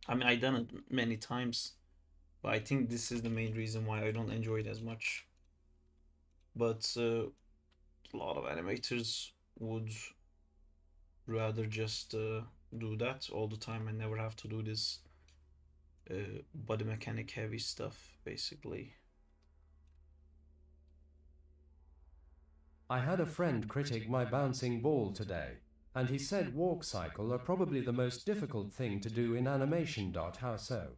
I mean, I've done it many times, but I think this is the main reason why I don't enjoy it as much. But a lot of animators would rather just do that all the time and never have to do this body mechanic heavy stuff, basically. I had a friend critique my bouncing ball today, and he said walk cycle are probably the most difficult thing to do in animation. How so?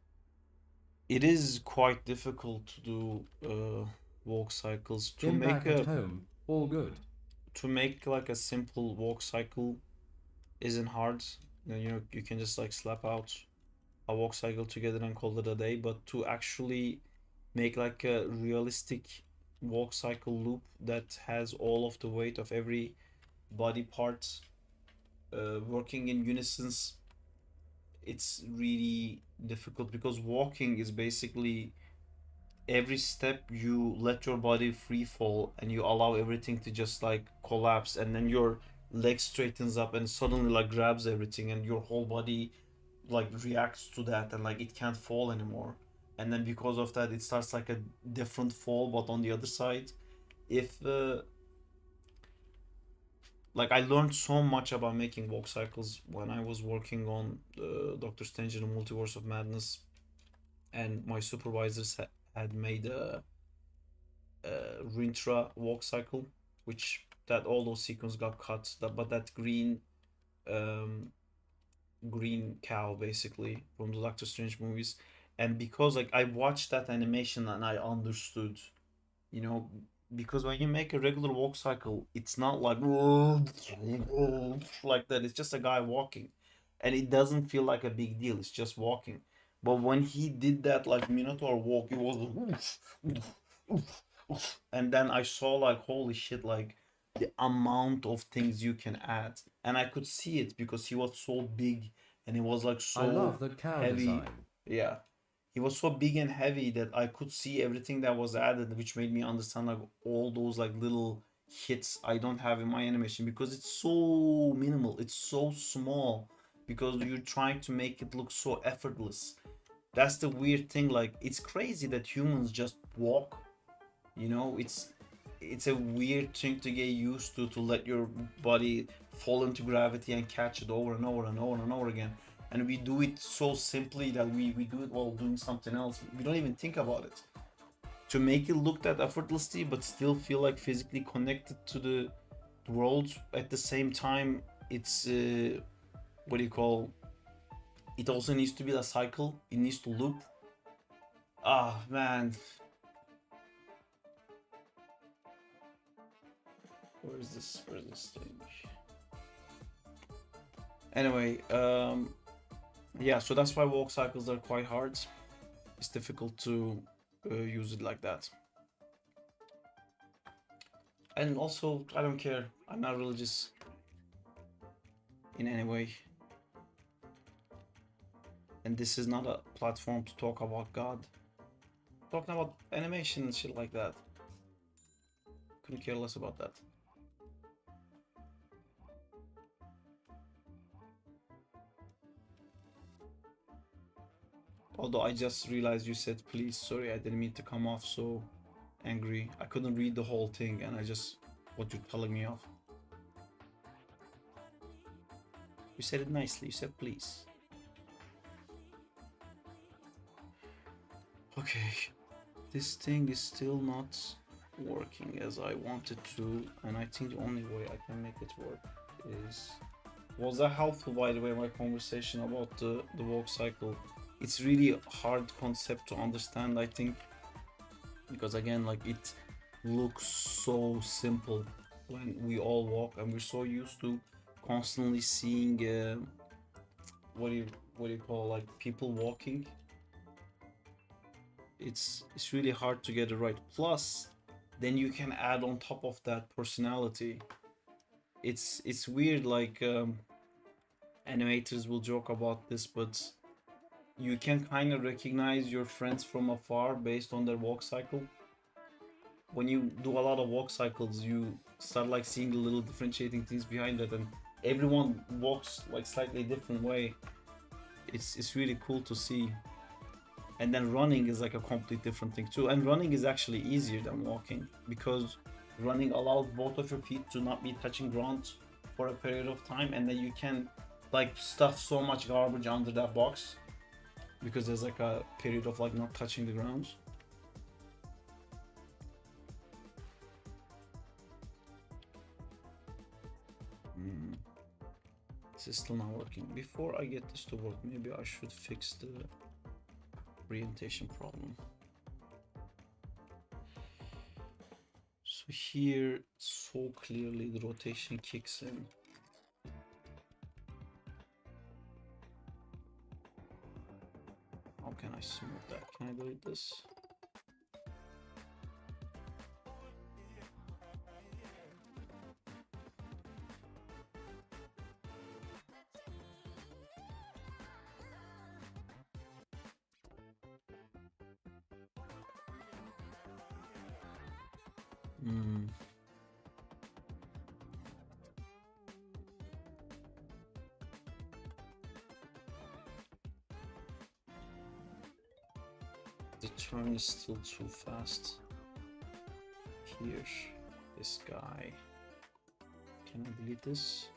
It is quite difficult to do walk cycles. Him back at home, all good. To make like a simple walk cycle isn't hard. You know, you can just like slap out a walk cycle together and call it a day. But to actually make like a realistic walk cycle loop that has all of the weight of every body part working in unison, it's really difficult because walking is basically every step you let your body free fall and you allow everything to just like collapse, and then your leg straightens up and suddenly like grabs everything and your whole body like reacts to that and like it can't fall anymore. And then because of that it starts like a different fall but on the other side. If like I learned so much about making walk cycles when I was working on Doctor Strange in the Multiverse of Madness, and my supervisors had made a Rintra walk cycle, which that all those sequences got cut. But that um, green cow basically from the Doctor Strange movies, and because like I watched that animation and I understood, you know, because when you make a regular walk cycle, it's not like like that. It's just a guy walking, and it doesn't feel like a big deal. It's just walking. But when he did that like Minotaur walk, it was and then I saw like holy shit, like the amount of things you can add, and I could see it because he was so big and he was like so I love the cow heavy. design. Yeah, he was so big and heavy that I could see everything that was added, which made me understand like all those like little hits I don't have in my animation because it's so minimal, it's so small, because you're trying to make it look so effortless. That's the weird thing. Like it's crazy that humans just walk, you know. It's a weird thing to get used to let your body fall into gravity and catch it over and over and over and over again. And we do it so simply that we do it while doing something else. We don't even think about it. To make it look that effortlessly but still feel like physically connected to the world at the same time, it's what do you call, it also needs to be a cycle, it needs to loop. Ah man, where's this thing? Anyway, yeah, so that's why walk cycles are quite hard. It's difficult to use it like that. And also, I don't care. I'm not religious in any way. And this is not a platform to talk about God. Talking about animation and shit like that. Couldn't care less about that. Although I just realized you said please. Sorry, I didn't mean to come off so angry. I couldn't read the whole thing and I just what you're telling me off. You said it nicely. You said please. Okay. This thing is still not working as I wanted to, and I think the only way I can make it work is... Was that helpful, by the way, my conversation about the walk cycle? It's really a hard concept to understand, I think, because again, like, it looks so simple when we all walk, and we're so used to constantly seeing what do you call, like, people walking. It's really hard to get it right. Plus, then you can add on top of that personality. It's weird, like animators will joke about this, but you can kind of recognize your friends from afar based on their walk cycle. When you do a lot of walk cycles, you start like seeing the little differentiating things behind it, and everyone walks like slightly different way. It's really cool to see. And then running is like a complete different thing too. And running is actually easier than walking, because running allows both of your feet to not be touching ground for a period of time, and then you can like stuff so much garbage under that box because there's like a period of like not touching the ground. This is still not working. Before I get this to work, maybe I should fix the orientation problem. So here, so clearly the rotation kicks in. How can I smooth that? Can I delete this? The turn is still too fast. Here, this guy. Can I delete this?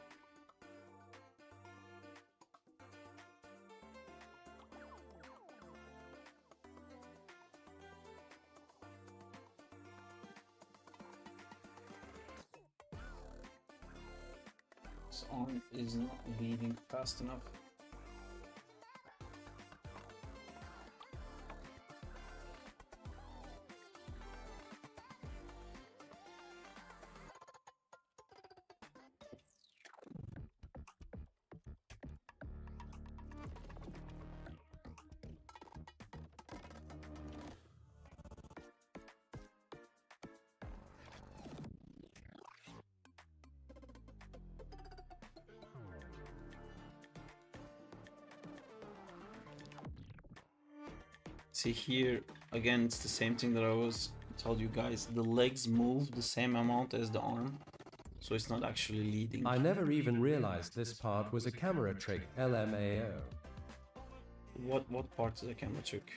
This arm is not bleeding fast enough. See here, again, it's the same thing that I was told you guys. The legs move the same amount as the arm, so it's not actually leading. I never even realized this part was a camera trick, LMAO. What part is a camera trick?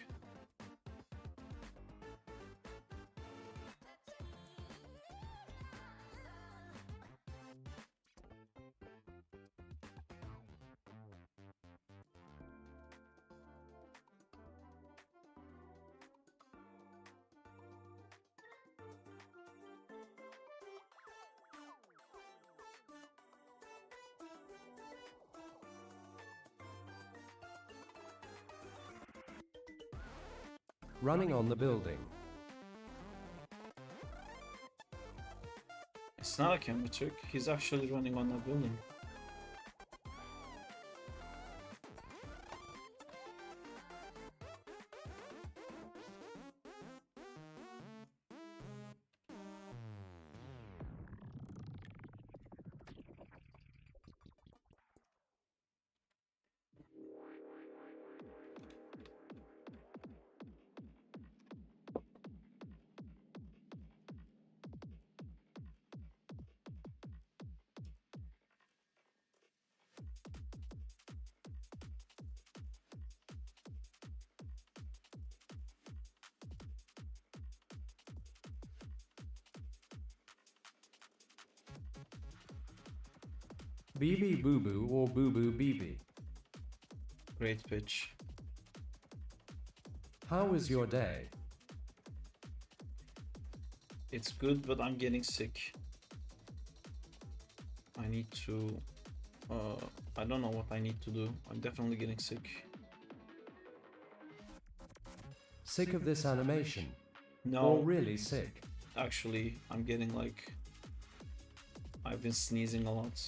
Running on the building. It's not a camera trick, he's actually running on that building. BB Boo Boo or Boo Boo BB. Great pitch. How was your day? It's good, but I'm getting sick. I need to... I don't know what I need to do. I'm definitely getting sick. Sick of this animation? No. Or really sick? Actually, I'm getting like... I've been sneezing a lot.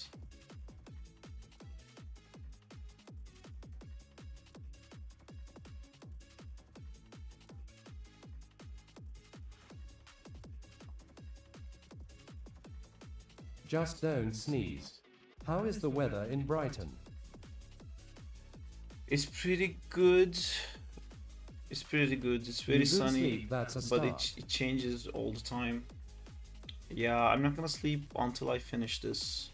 Just don't sneeze. How is the weather in Brighton? It's pretty good. It's pretty good. It's very sunny, sleep, that's a but start. it changes all the time. Yeah, I'm not gonna sleep until I finish this.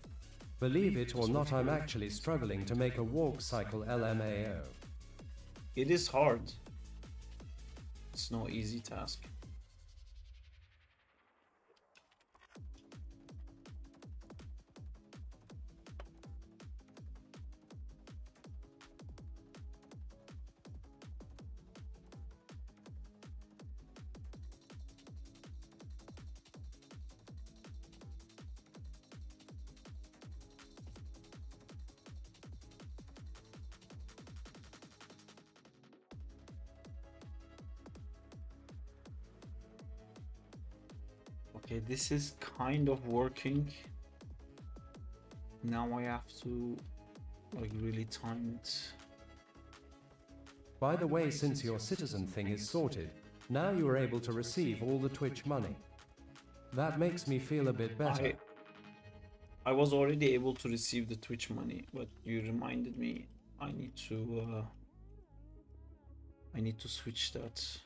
Believe it or not, I'm actually struggling to make a walk cycle LMAO. It is hard. It's no easy task. Okay, this is kind of working. Now I have to like really time it. By the way, since your citizen thing is sorted, now you are able to receive all the Twitch money. That makes me feel a bit better. I was already able to receive the Twitch money, but you reminded me I need to switch that.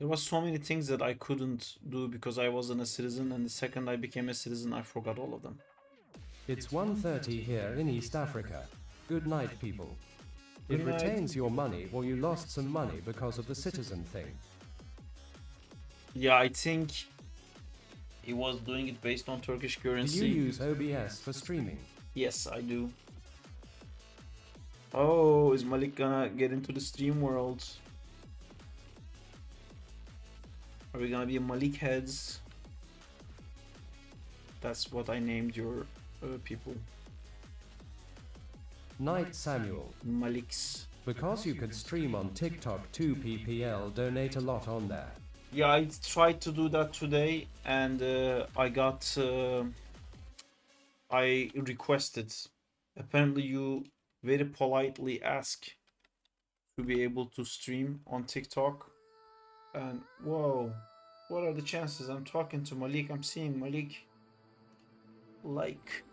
There was so many things that I couldn't do because I wasn't a citizen, and the second I became a citizen, I forgot all of them. It's 1:30 here in East Africa. Good night, people. It Good night. retains your money, or you lost some money because of the citizen thing. Yeah, I think he was doing it based on Turkish Do currency. you use OBS for streaming? Yes, I do. Oh, is Malik gonna get into the stream world? Are we gonna be Malik heads? That's what I named your people. Night, Samuel. Maliks. Because you could stream on TikTok 2ppl, donate a lot on there. Yeah, I tried to do that today, and I requested. Apparently, you very politely ask to be able to stream on TikTok. And whoa, what are the chances? I'm talking to Malik. I'm seeing Malik. Like,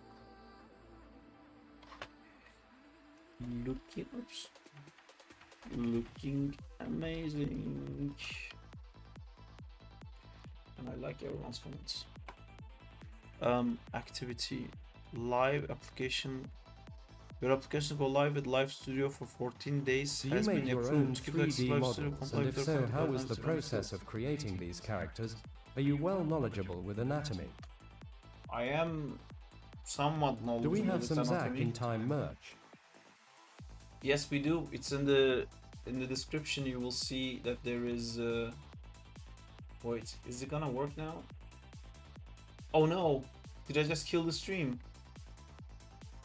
looking amazing. And I like everyone's comments. Activity, live application. Your application go live with Live Studio for 14 days. Do you make your own 3D models, and if so, how is the process of creating these characters? Are you well knowledgeable with anatomy? I am somewhat knowledgeable. Do we have with some Zack anatomy. in time merch? Yes, we do. It's in the description. You will see that there is. Wait, is it gonna work now? Oh no! Did I just kill the stream?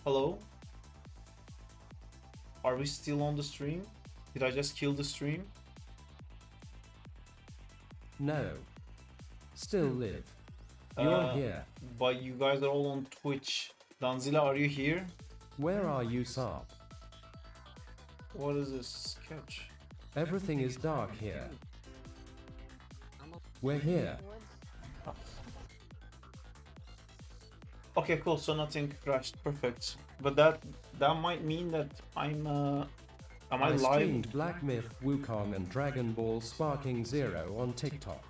Hello? Are we still on the stream? Did I just kill the stream? No. Still live. You're here. But you guys are all on Twitch. Danzila, are you here? Where are you, Sarp? What is this sketch? Everything is dark here. We're here. Okay, cool. So nothing crashed. Perfect. But that might mean that I'm am I I live? streamed Black Myth, Wukong and Dragon Ball Sparking Zero on TikTok.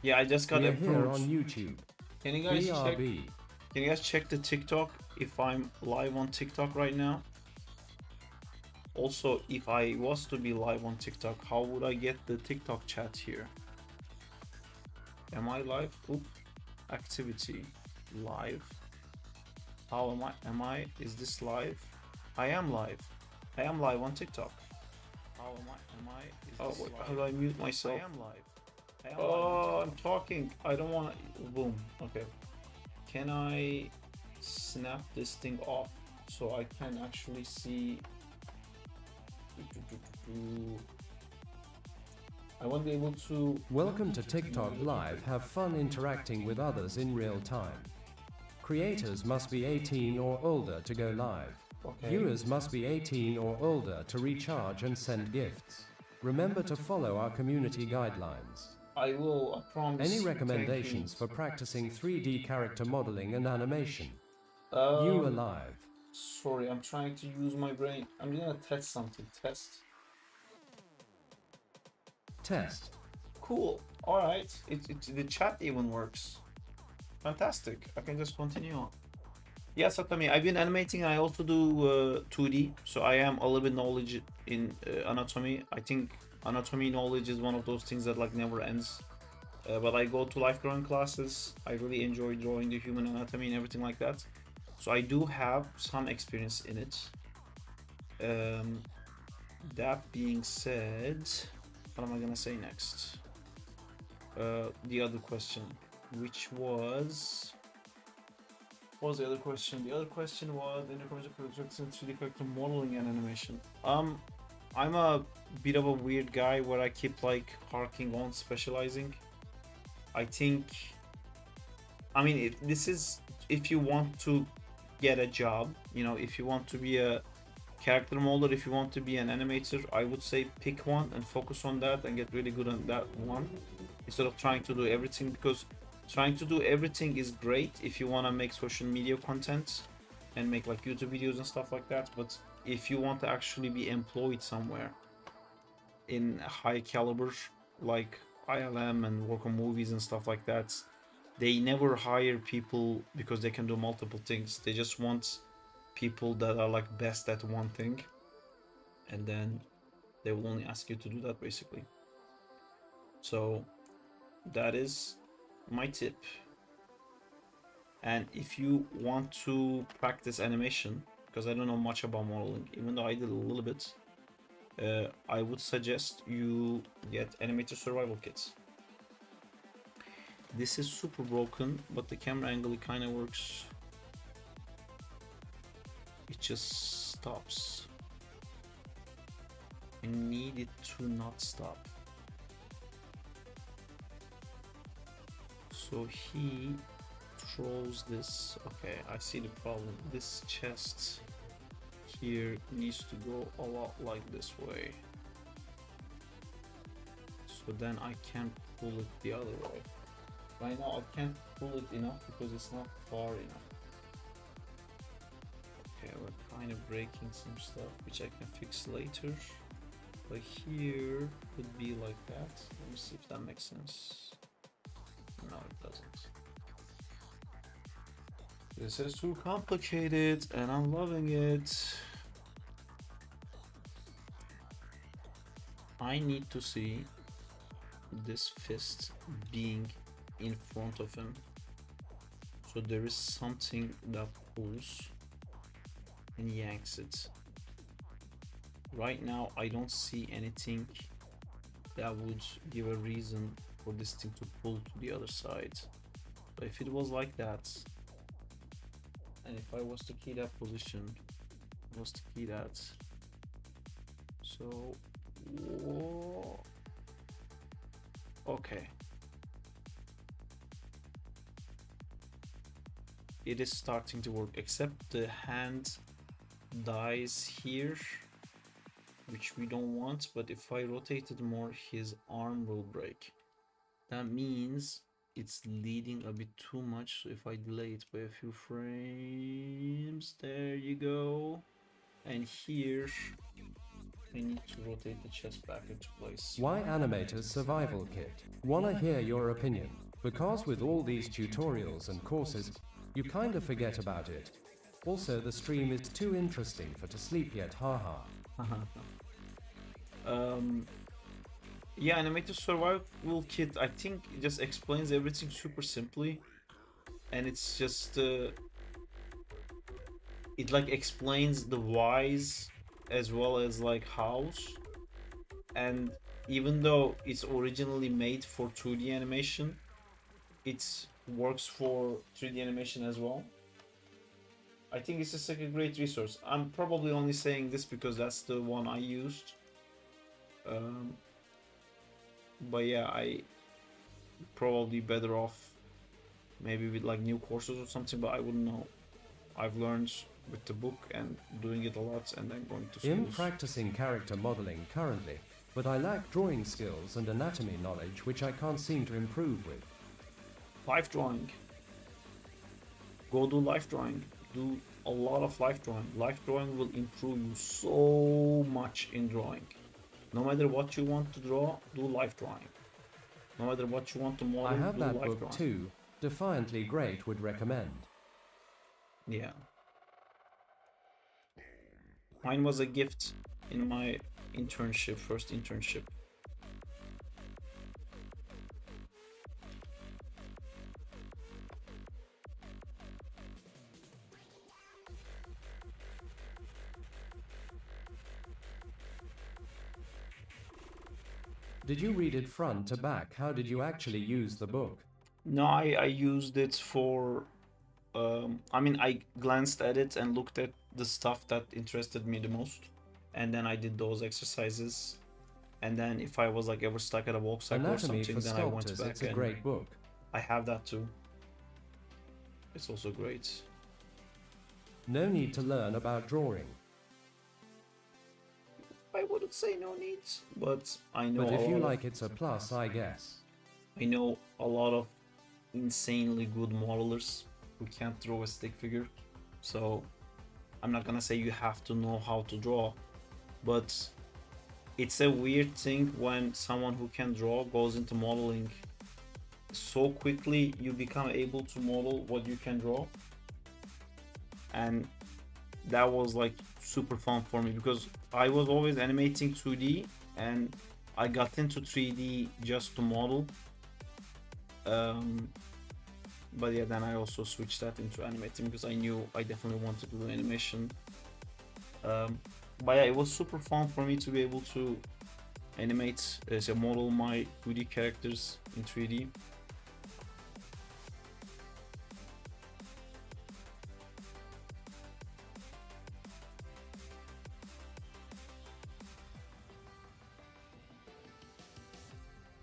Yeah, I just got We're here approved. on YouTube. Can you guys check? BRB. Can you guys check the TikTok if I'm live on TikTok right now? Also, if I was to be live on TikTok, how would I get the TikTok chat here? Am I live? Oop. Activity. Live. How am I? Is this live? I am live. I am live on TikTok. How am I? Is this live? How do I mute myself? I am live. Oh, I'm talking. I don't want to. Boom. Okay. Can I snap this thing off so I can actually see? I won't be able to. Welcome to TikTok Live. Have fun interacting with others in real time. Creators must be 18 or older to go live. Okay. Viewers must be 18 or older to recharge and send gifts. Remember to follow our community guidelines. I will. I promise. Any recommendations for practicing 3D character modeling and animation? You You are live. Sorry, I'm trying to use my brain. I'm gonna test something. Test. Test. Cool. All right. The chat even works. Fantastic. I can just continue on. Yeah, Satami, I've been animating. I also do 2D, so I am a little bit knowledge in anatomy. I think anatomy knowledge is one of those things that like never ends. But I go to life drawing classes. I really enjoy drawing the human anatomy and everything like that. So I do have some experience in it. That being said, what am I gonna say next? The other question, which was... What was the other question? The other question was in terms of projects and 3D character modeling and animation. I'm a bit of a weird guy where I keep like harking on specializing. I think, I mean, if you want to get a job, you know, if you want to be a character modeler, if you want to be an animator, I would say pick one and focus on that and get really good on that one instead of trying to do everything, because trying to do everything is great if you want to make social media content and make like YouTube videos and stuff like that, but if you want to actually be employed somewhere in high caliber like ILM and work on movies and stuff like that, they never hire people because they can do multiple things. They just want people that are like best at one thing, and then they will only ask you to do that basically. So that is my tip. And if you want to practice animation, because I don't know much about modeling, even though I did a little bit, I would suggest you get Animator survival kits. This is super broken, but the camera angle kind of works. It just stops. I need it to not stop. So he throws this. Okay, I see the problem. This chest here needs to go a lot like this way. So then I can't pull it the other way. Right now I can't pull it enough because it's not far enough. Okay, we're kind of breaking some stuff which I can fix later. But here would be like that. Let me see if that makes sense. No, it doesn't. This is too complicated and I'm loving it. I need to see this fist being in front of him. So there is something that pulls and yanks it. Right now I don't see anything that would give a reason for this thing to pull to the other side. But if it was like that, and if I was to key that position, so whoa. Okay, it is starting to work, except the hand dies here, which we don't want. But if I rotate it more, his arm will break. That means it's leading a bit too much, so if I delay it by a few frames, there you go. And here I need to rotate the chest back into place. Why Animator's survival kit? Wanna hear your opinion? Because with all these tutorials and courses, you kinda forget about it. Also, the stream is too interesting for to sleep yet, haha. Yeah, Animator survival kit, I think it just explains everything super simply, and it's just it like explains the whys as well as like hows. And even though it's originally made for 2D animation, it works for 3D animation as well. I think it's just like a great resource. I'm probably only saying this because that's the one I used. But yeah, I probably better off maybe with like new courses or something, but I wouldn't know. I've learned with the book and doing it a lot and then going to schools. I'm practicing character modeling currently, but I lack drawing skills and anatomy knowledge which I can't seem to improve with. Life drawing. Go do life drawing. Do a lot of life drawing. Life drawing will improve you so much in drawing. No matter what you want to draw, do life drawing. No matter what you want to model, I have do that life book drawing. too. Defiantly Great would recommend. Yeah. Mine was a gift in my internship, first internship. Did you read it front to back? How did you actually use the book? No, I used it for I mean, I glanced at it and looked at the stuff that interested me the most, and then I did those exercises. And then if I was like ever stuck at a walk cycle or Anatomy something, for then I went Sculptors, back it's a and great book. I have that too. It's also great. No need to learn about drawing. I wouldn't say no need, but I know. But if a you lot like, it's a plus, I guess. I know a lot of insanely good modelers who can't draw a stick figure, so I'm not gonna say you have to know how to draw, but it's a weird thing when someone who can draw goes into modeling so quickly. You become able to model what you can draw, and that was like super fun for me because I was always animating 2D and I got into 3D just to model. But yeah, then I also switched that into animating because I knew I definitely wanted to do animation. But yeah, it was super fun for me to be able to animate, so model my 2D characters in 3D.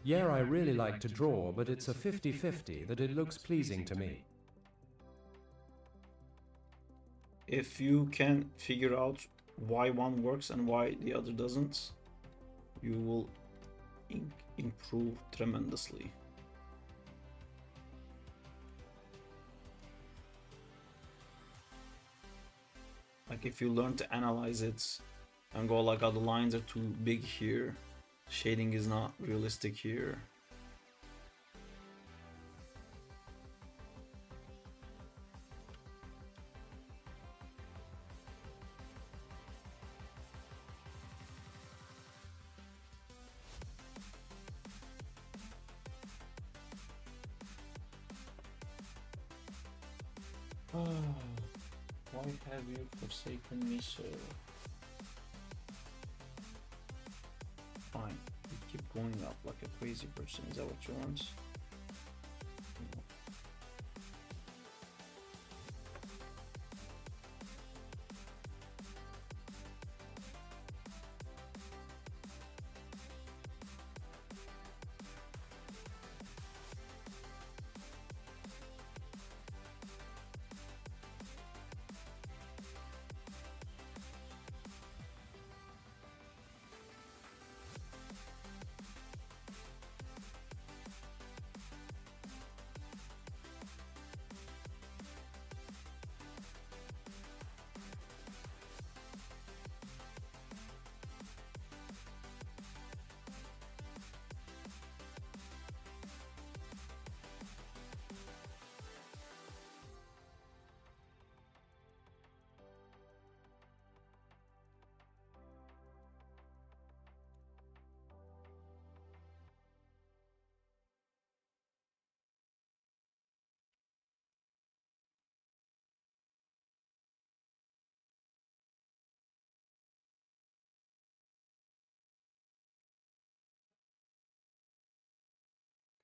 Yeah, I really like to draw, but it's a 50-50 that it looks pleasing to me. If you can figure out why one works and why the other doesn't, you will improve tremendously. Like if you learn to analyze it and go like, oh, the lines are too big here, shading is not realistic here. Why have you forsaken me, sir? Fine, you keep going up like a crazy person. Is that what you want?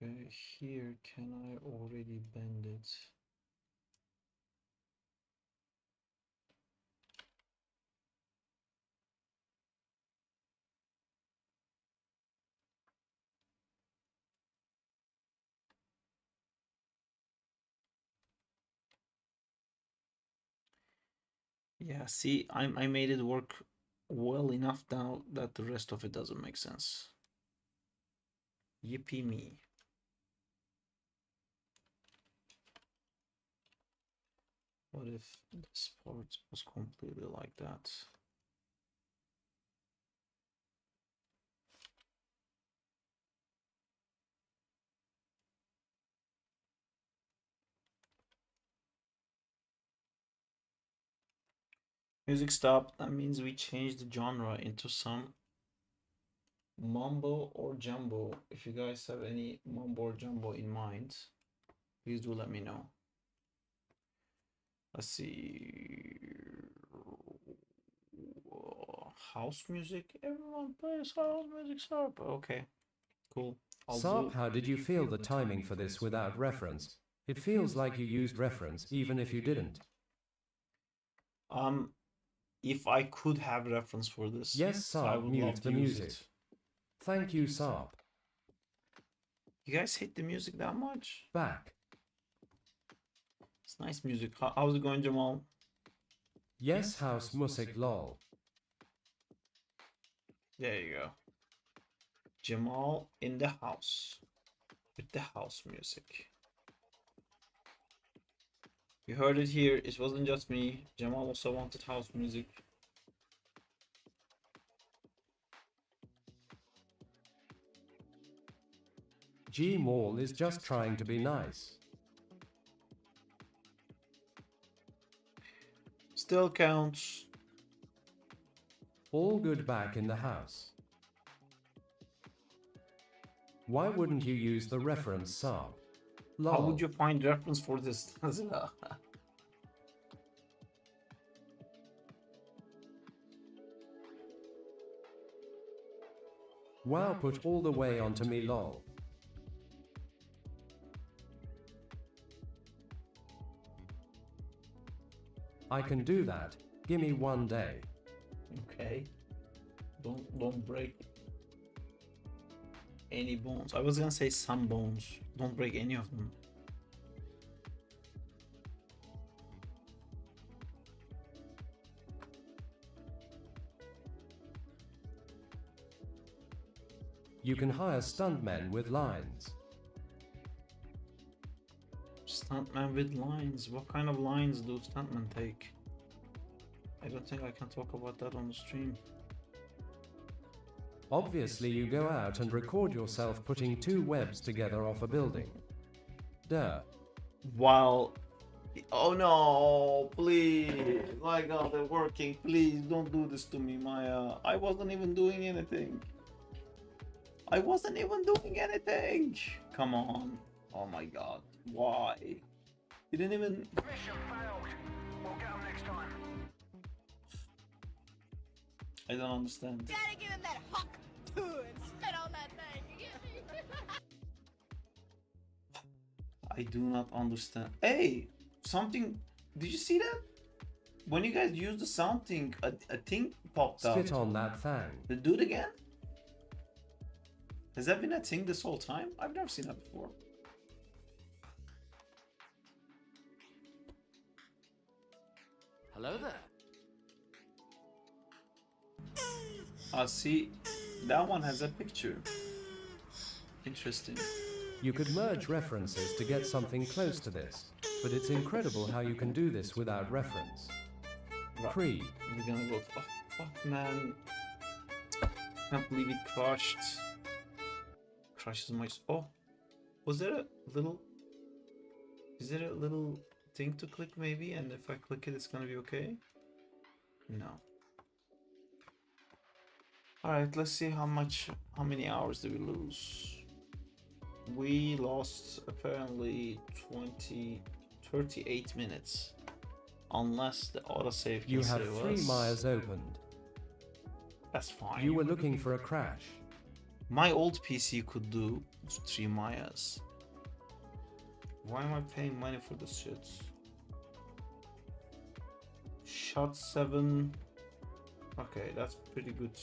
Okay, here can I already bend it? Yeah, see, I made it work well enough now that the rest of it doesn't make sense. Yippee me. What if this part was completely like that? Music stopped. That means we changed the genre into some mumbo or jumbo. If you guys have any mumbo or jumbo in mind, please do let me know. Let's see. House music. Everyone plays house music. Sarp. Okay, cool. Sarp, how did you feel the timing for this without reference? It feels like you used reference even if you didn't. If I could have reference for this, yes, Sarp, I would mute love to the use music. it. Thank you, Sarp. You guys hate the music that much? Back. It's nice music. How's it going, Jamal? Yes, house music, lol. There you go. Jamal in the house with the house music. You heard it here. It wasn't just me. Jamal also wanted house music. G-Mall is just trying to be nice. Still counts. All good back in the house. Why wouldn't you use the reference, Sarp? Lol. How would you find reference for this? Wow, put all the way onto me, lol. I can do that. Gimme one day. Okay. Don't break any bones. I was gonna say some bones. Don't break any of them. You can hire stuntmen with lines. Stuntman with lines. What kind of lines do stuntmen take? I don't think I can talk about that on the stream. Obviously you go out and record yourself putting two webs together off a building. Duh. While... Oh no, please. My God, they're working. Please don't do this to me, Maya. I wasn't even doing anything. I wasn't even doing anything. Come on. Oh my God. Why? You didn't even... Mission failed. We'll get them next time. I don't understand. Gotta give him that hawk too and spit on that thing. You get me? I do not understand. Hey, something. Did you see that? When you guys used the sound thing, a thing popped up. Spit on that thing. Did it do it again? Has that been a thing this whole time? I've never seen that before. Hello there. See, that one has a picture. Interesting. You could merge references to get something close to this, but it's incredible how you can do this without reference. Pre. We're gonna go. Oh, fuck, man. Can't believe it crushed. Crushes my. Oh, was there a little? Is there a little thing to click maybe? And if I click it, it's gonna be okay. No. All right, let's see how many hours do we lose? We lost apparently 38 minutes. Unless the autosave can You have save 3 us. Mayas opened. That's fine. You were looking for a crash. My old PC could do 3 Mayas. Why am I paying money for this shit? Shot 7. Okay, that's pretty good.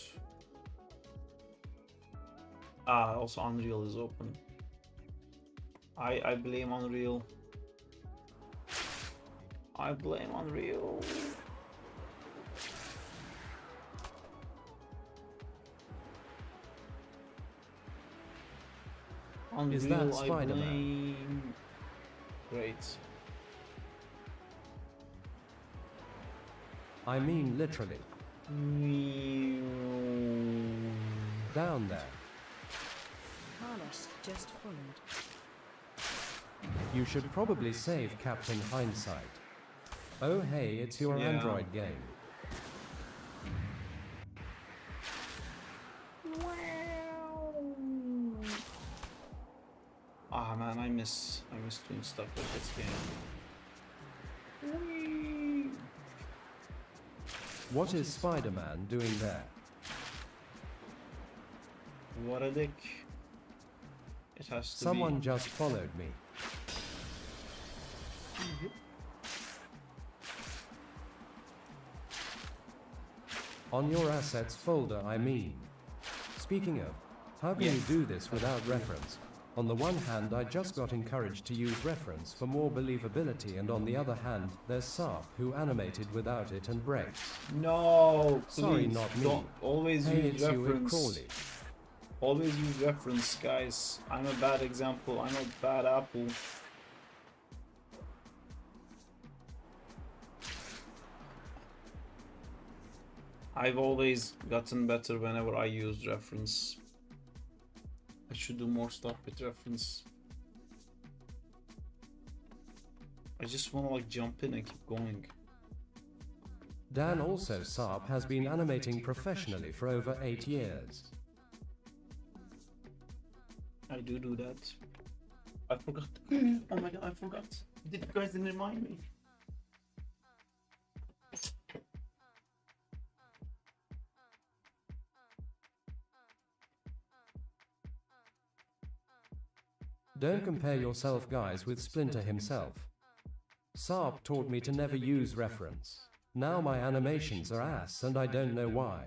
Also Unreal is open. I blame Unreal. I blame Unreal. Unreal, Is that I Spider-Man? blame. Great. I mean literally. Down there. Carlos just followed. You should probably save Captain Hindsight. Oh hey, it's your Yeah. Android game. Ah man, I miss doing stuff like this game. What is Spider-Man doing there? What a dick. It has to Someone be. just followed me. On your assets folder, I mean. Speaking of, how can you do this without reference? On the one hand, I just got encouraged to use reference for more believability, and on the other hand, there's Sarp who animated without it and breaks. No, please. Sorry, not me. Don't always Hey, use it's you, reference. Crawley. Always use reference, guys. I'm a bad example. I'm a bad apple. I've always gotten better whenever I used reference. I should do more stuff with reference. I just want to like jump in and keep going. Dan also Sarp has been animating professionally for over 8 years. I do that. I forgot. Oh my god, I forgot. You guys didn't remind me. Don't compare yourself, guys, with Splinter himself. Sarp taught me to never use reference. Now my animations are ass and I don't know why.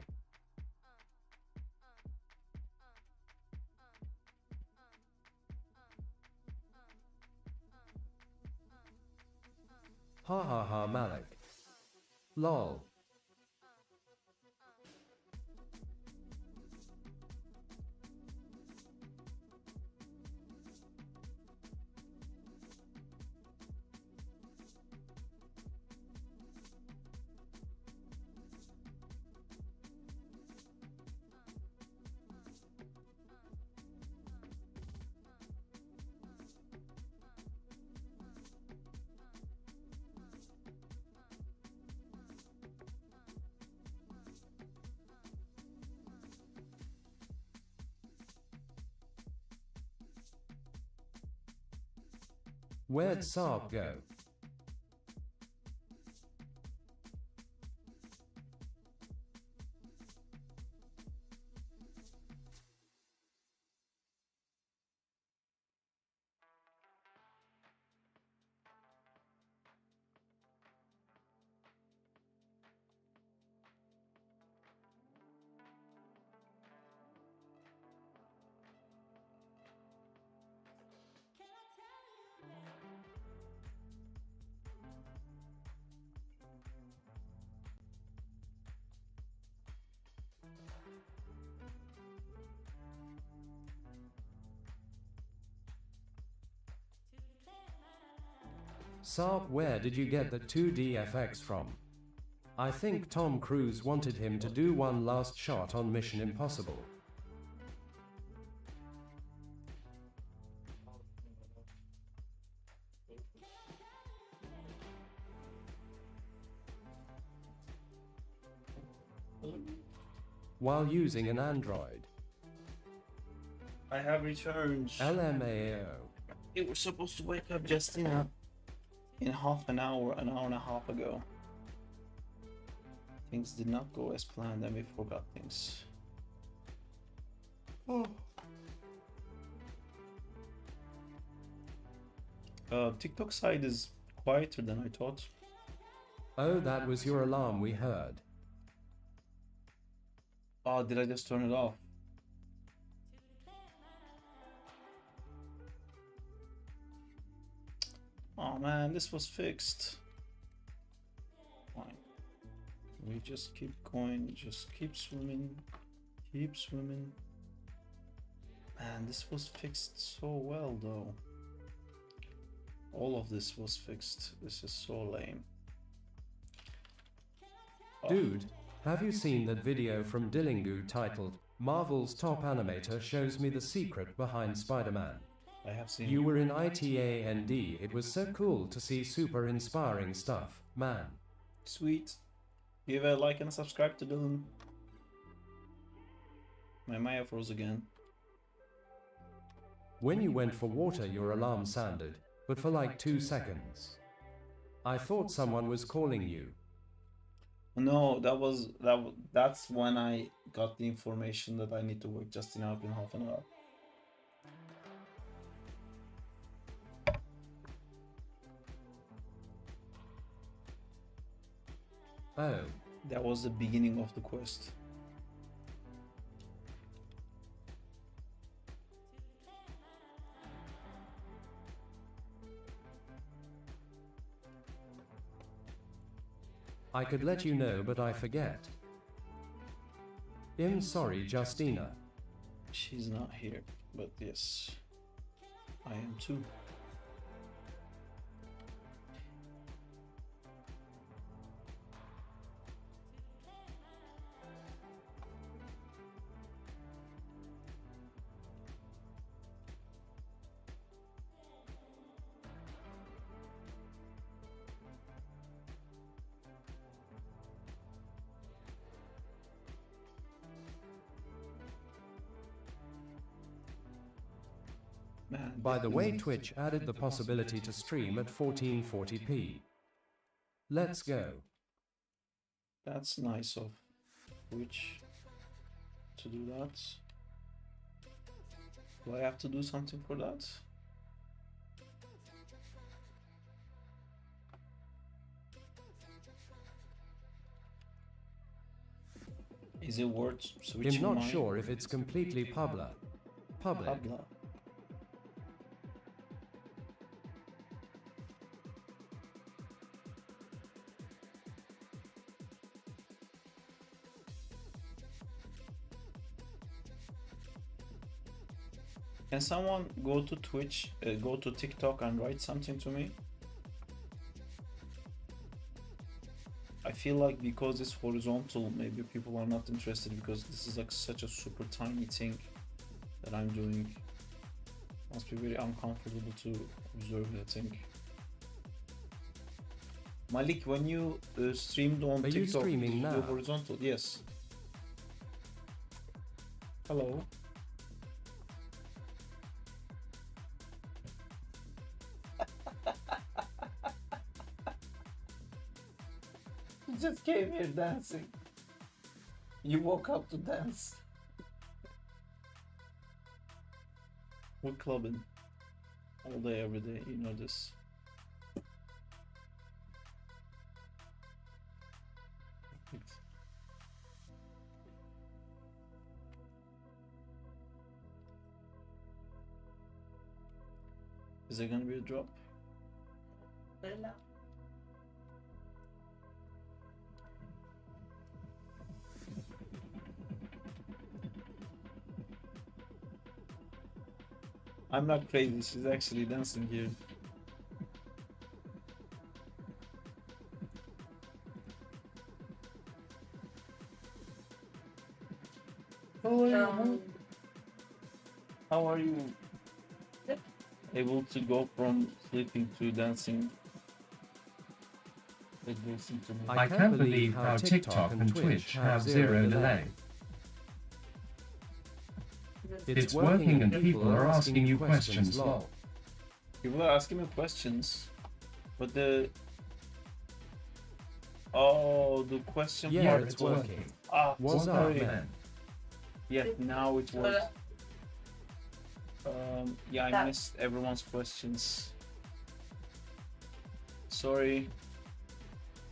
Ha ha ha, Malik. Lol. Where'd Sarp go? Sarp, where did you get the 2D FX from? I think Tom Cruise wanted him to do one last shot on Mission Impossible. While using an Android. I have returned. LMAO. We were supposed to wake up just in half an hour and a half ago. Things did not go as planned and we forgot things. Oh. TikTok side is quieter than I thought. Oh, that was your alarm we heard. Oh, did I just turn it off? Oh man, this was fixed. Fine. We just keep going, just keep swimming, keep swimming. Man, this was fixed so well though. All of this was fixed. This is so lame. Dude, have you seen that video from Dillingu titled, Marvel's Top Animator Shows Me the Secret Behind Spider-Man? I have seen You were in ITAND, it was so cool to see super inspiring stuff, man. Sweet. Give a like and subscribe to Dylan. My Maya froze again. When you went for water your alarm sounded, but for like 2 seconds. I thought someone was calling you. No, that's when I got the information that I need to work just in half an hour. Oh. That was the beginning of the quest. I could let you know but I forget. I'm sorry, Justina. She's not here, but yes, I am too. Man, By the way, Twitch added the possibility to stream at 1440p. Let's go. that's nice of Twitch to do that. Do I have to do something for that? Is it worth switching? I'm not sure if it's completely public. Pabla. Can someone go to Twitch, go to TikTok and write something to me? I feel like because it's horizontal, maybe people are not interested because this is like such a super tiny thing that I'm doing. Must be very uncomfortable to observe, I think. Malik, when you streamed on Are TikTok, you streaming now? do horizontal? Yes. Hello. You just came here dancing. You woke up to dance. We're clubbing all day, every day. You know this. Is there gonna be a drop? I'm not crazy, she's actually dancing here. How are you able to go from sleeping to dancing? Like dancing to me. I can't believe how TikTok and Twitch have zero delay. It's working and people are asking you questions, lol. People are asking me questions, but the the question Yeah, part it's is working. working. Ah, What's up, sorry. man? Yeah, now it works. Yeah, I missed everyone's questions. Sorry.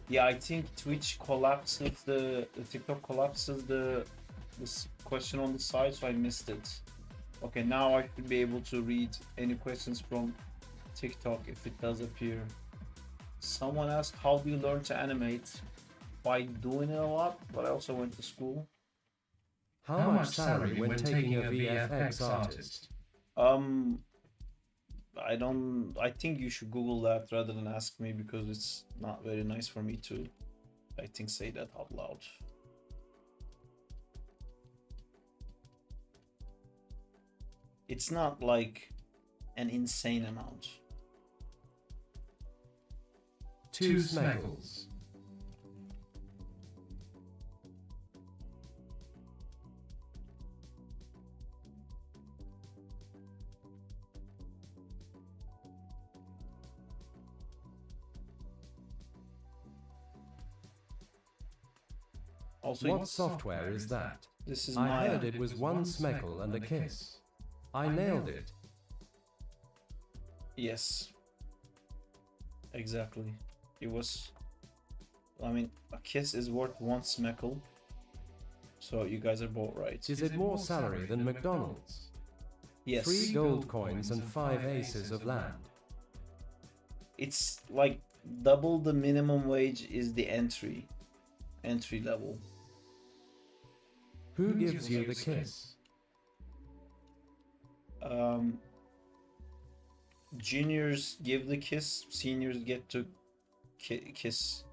Yeah, I think Twitch collapses the TikTok collapses this question on the side, so I missed it. Okay, now I should be able to read any questions from TikTok if it does appear. Someone asked, how do you learn to animate? By doing it a lot, but I also went to school. How much salary when taking a VFX artist? I think you should Google that rather than ask me because it's not very nice for me to I think say that out loud. It's not like an insane amount. 2 smeggles. Also, What software is that? this is I Maya. heard it was 1 smeckle and a kiss. I nailed it. Yes. Exactly. It was. I mean, a kiss is worth 1 smeckle. So you guys are both right. Is it more salary than McDonald's? Yes. 3 gold coins and 5 aces of land. It's like double the minimum wage is the entry level. Who gives you the kiss? Juniors give the kiss, seniors get to kiss,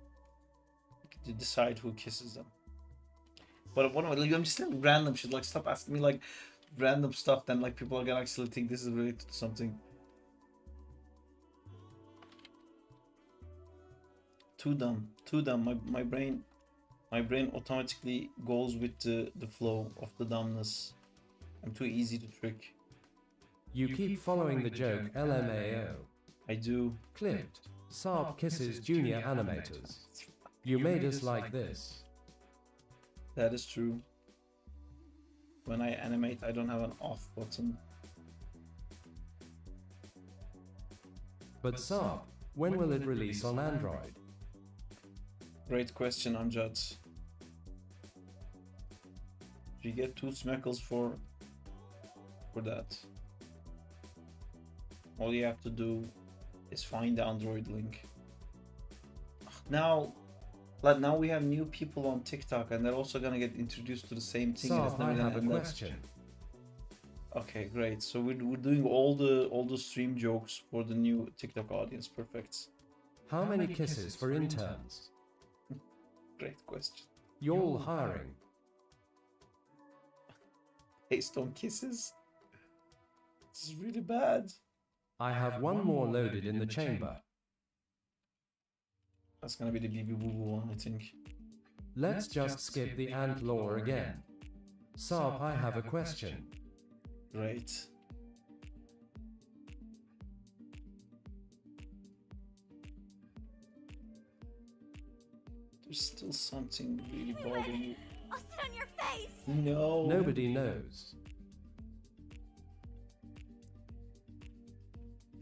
to decide who kisses them. But what I'm just saying random shit. Like, stop asking me like random stuff. Then like people are gonna actually think this is related to something. Too dumb. My brain automatically goes with the flow of the dumbness. I'm too easy to trick. You keep following the joke LMAO. I do. Clipped. Sarp kisses junior animators. You made us like this. That is true. When I animate, I don't have an off button. But Sarp, when will it release on Android? Great question, Amjad. You get 2 smeckles for that. All you have to do is find the Android link. Now we have new people on TikTok, and they're also gonna get introduced to the same thing. And it's Sarp, never I gonna have a end up. question. Okay, great. So we're doing all the stream jokes for the new TikTok audience. Perfect. How many kisses for interns? Great question. You're all hiring. Based on kisses. This is really bad. I have 1 more loaded in the chamber. That's gonna be the BB Boo Boo one, I think. Let's just skip the ant lore again. Sarp, I have a question. Great. There's still something really bothering you. I'll sit on your face! No. Nobody knows.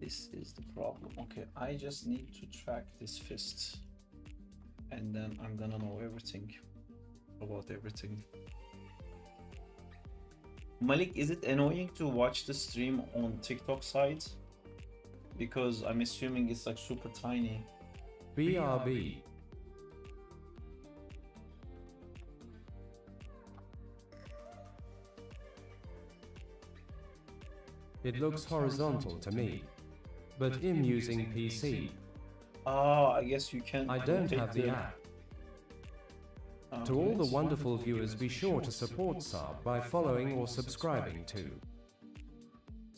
This is the problem. Okay, I just need to track this fist. And then I'm gonna know everything about everything. Malik, is it annoying to watch the stream on TikTok side? Because I'm assuming it's like super tiny. BRB. It looks horizontal to me, but I'm using PC. Ah, I guess you can. I don't rotate have the app. To all the wonderful viewers, be sure to support Sarp by following or subscribing to.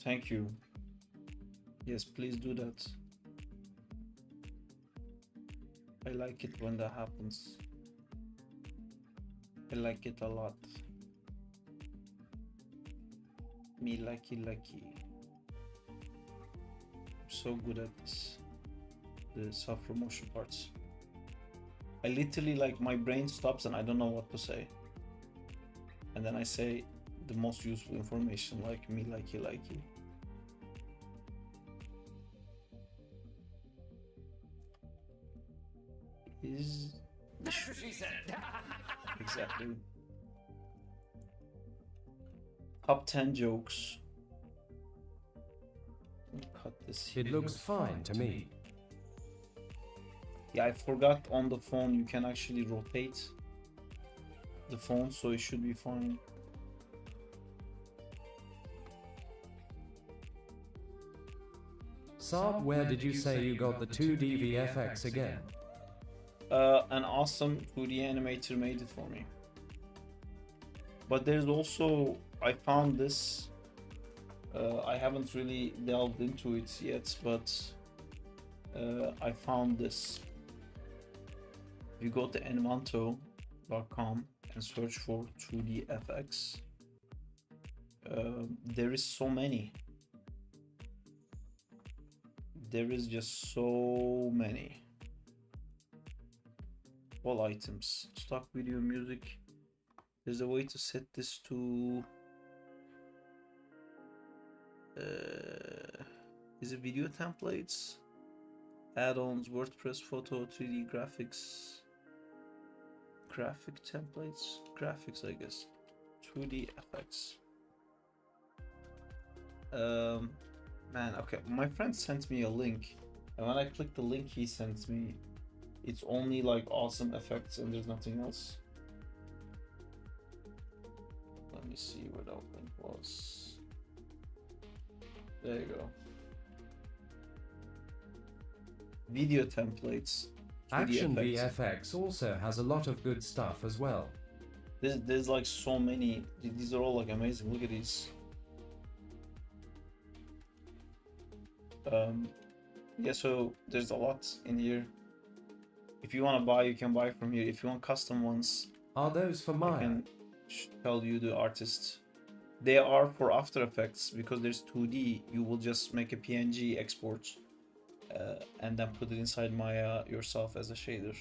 Thank you. Yes, please do that. I like it when that happens. I like it a lot. Me lucky. I'm so good at this. The self-promotion parts. I literally, like, my brain stops and I don't know what to say. And then I say the most useful information, like me likey. Is That's what she said. exactly. Top 10 jokes. Cut this here. It looks fine to me. Yeah, I forgot on the phone you can actually rotate the phone, so it should be fine. Sarp, where did you say you got the 2D VFX again? An awesome 2D animator made it for me. But there's also, I found this, I haven't really delved into it yet, but I found this. If you go to animator.com and search for 2D FX, there is so many. There is just so many. All items, stock video, music. There's a way to set this to is it video templates, add-ons, WordPress, photo, 3D graphics, graphic templates, graphics, I guess, 2D FX. Man, okay, my friend sent me a link, and when I click the link he sent me, it's only like awesome effects and there's nothing else. Let me see where that link was. There you go. Video templates. Action VFX also has a lot of good stuff as well. There's like so many. These are all like amazing. Look at these. Yeah, so there's a lot in here. If you want to buy, you can buy from here. If you want custom ones, are those for Maya? I can tell you the artist. They are for After Effects because there's 2D. You will just make a PNG export and then put it inside Maya yourself as a shader.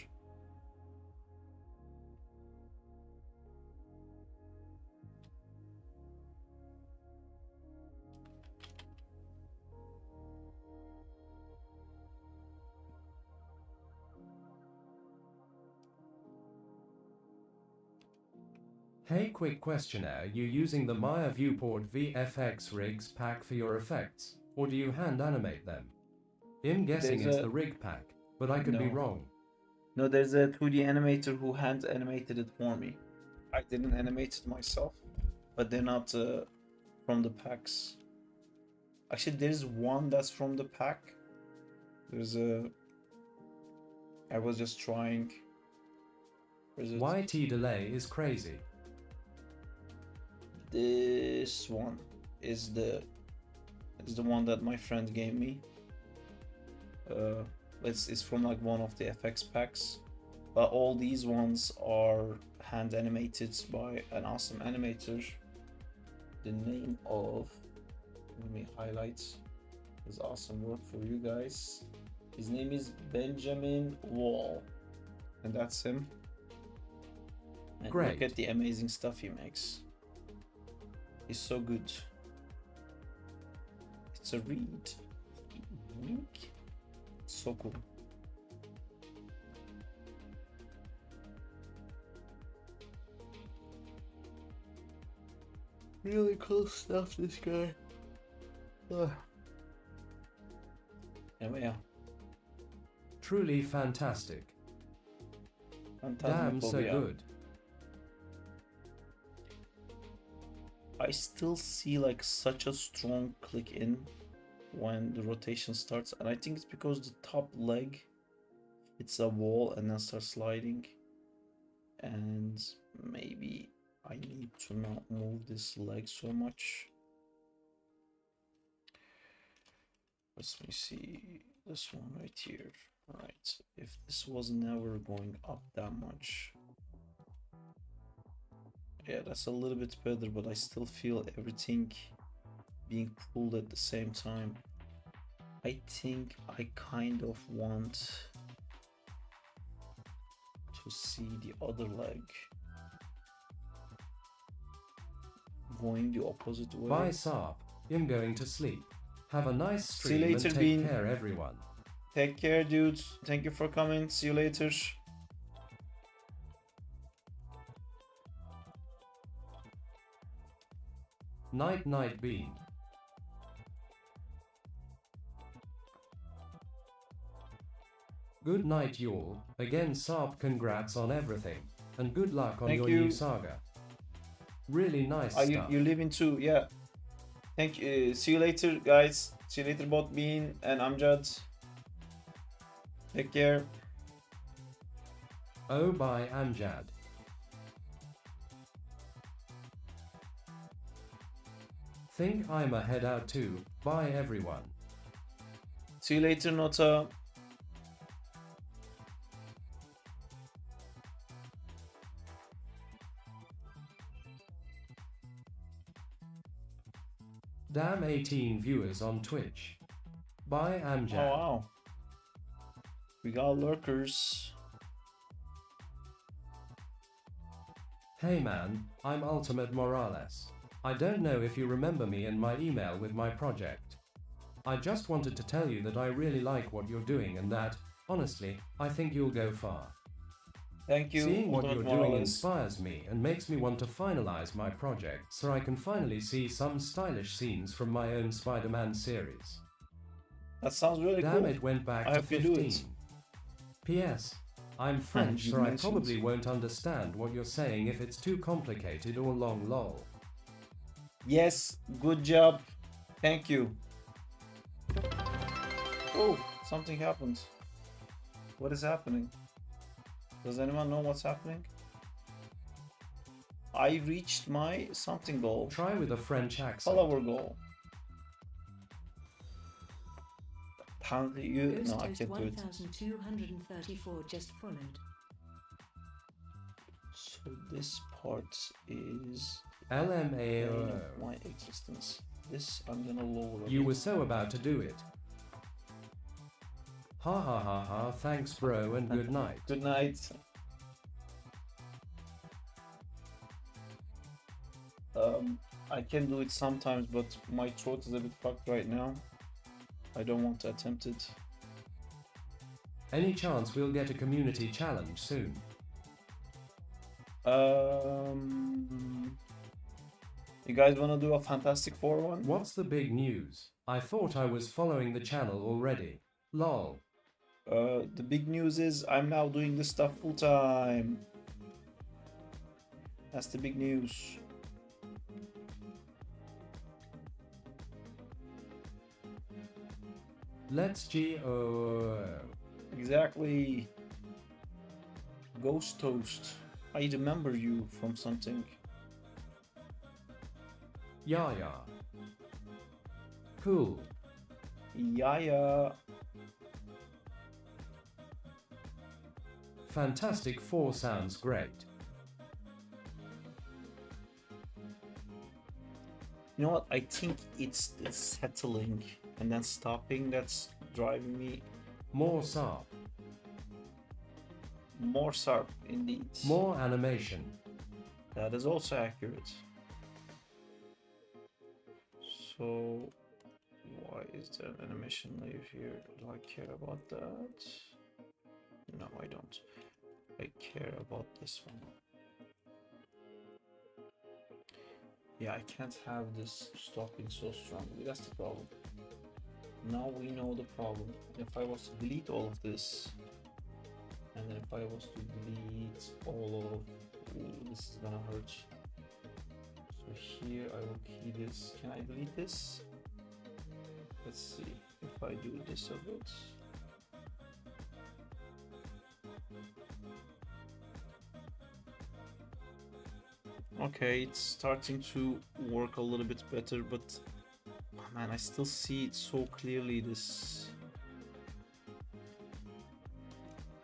Hey, quick question, are you using the Maya Viewport VFX rigs pack for your effects, or do you hand animate them? I'm guessing it's the rig pack, but I could be wrong. No, there's a 2D animator who hand animated it for me. I didn't animate it myself, but they're not from the packs. Actually, there's one that's from the pack. There's a... I was just trying. YT delay is crazy. This one is the one that my friend gave me. It's from like one of the FX packs, but all these ones are hand animated by an awesome animator. The name of, let me highlight his awesome work for you guys. His name is Benjamin Wall, and that's him. And great. Look at the amazing stuff he makes. He's so good. It's a read. Wink. So cool. Really cool stuff, this guy. Anyway, yeah. Truly fantastic. Damn, so good. I still see like such a strong click in when the rotation starts, and I think it's because the top leg hits a wall and then starts sliding, and maybe I need to not move this leg so much. Let me see this one right here. Right, if this was never going up that much, yeah, that's a little bit better, but I still feel everything being pulled at the same time. I think I kind of want to see the other leg going the opposite way. Bye, Sarp. I'm going to sleep. Have a nice stream. See you later, and take Bean. care, everyone. Take care, dudes. Thank you for coming. See you later. Night, night, Bean. Good night, y'all. Again, Sarp, congrats on everything. And good luck on your new saga. Really nice stuff. You live in too, yeah. Thank you. See you later, guys. See you later, both Bean and Amjad. Take care. Oh, by Amjad. Think I'm a head out too. Bye everyone. See you later, Nota. Damn 18 viewers on Twitch. Bye Amjad. Oh wow. We got lurkers. Hey man, I'm Ultimate Morales. I don't know if you remember me in my email with my project. I just wanted to tell you that I really like what you're doing and that, honestly, I think you'll go far. Thank you. Seeing what Ultimate you're doing Morales. inspires me and makes me want to finalize my project so I can finally see some stylish scenes from my own Spider-Man series. That sounds really Damn, cool. it went back I to hope you do 15. it. P.S. I'm French, you so I mentioned. probably won't understand what you're saying if it's too complicated or long lol. Yes, good job. Thank you. Oh, something happened. What is happening? Does anyone know what's happening? I reached my something goal. Try with a French accent. Follower goal. Apparently you... Ghost No, I Toast can't do it. 1234 just followed. So this part is LMAO. my existence. This I'm gonna lower. You were so about to do it. Ha ha ha ha, thanks bro and good night. Good night. I can do it sometimes, but my throat is a bit fucked right now. I don't want to attempt it. Any chance we'll get a community challenge soon? You guys wanna do a Fantastic Four one? What's the big news? I thought I was following the channel already. Lol. The big news is I'm now doing this stuff full time. That's the big news. Let's go. Exactly. Ghost Toast. I remember you from something. Yeah. Cool. Yeah. Fantastic Four sounds great. You know what? I think it's the settling and then stopping that's driving me. More Sarp. More Sarp, indeed. More animation. That is also accurate. So, why is there an animation layer here? Do I care about that? No, I don't. I care about this one. Yeah, I can't have this stopping so strongly. That's the problem. Now we know the problem. If I was to delete all of this, and then if I was to delete all of... Ooh, this is gonna hurt. So here I will key this. Can I delete this? Let's see if I do this a bit. Okay, it's starting to work a little bit better, but oh man, I still see it so clearly. This,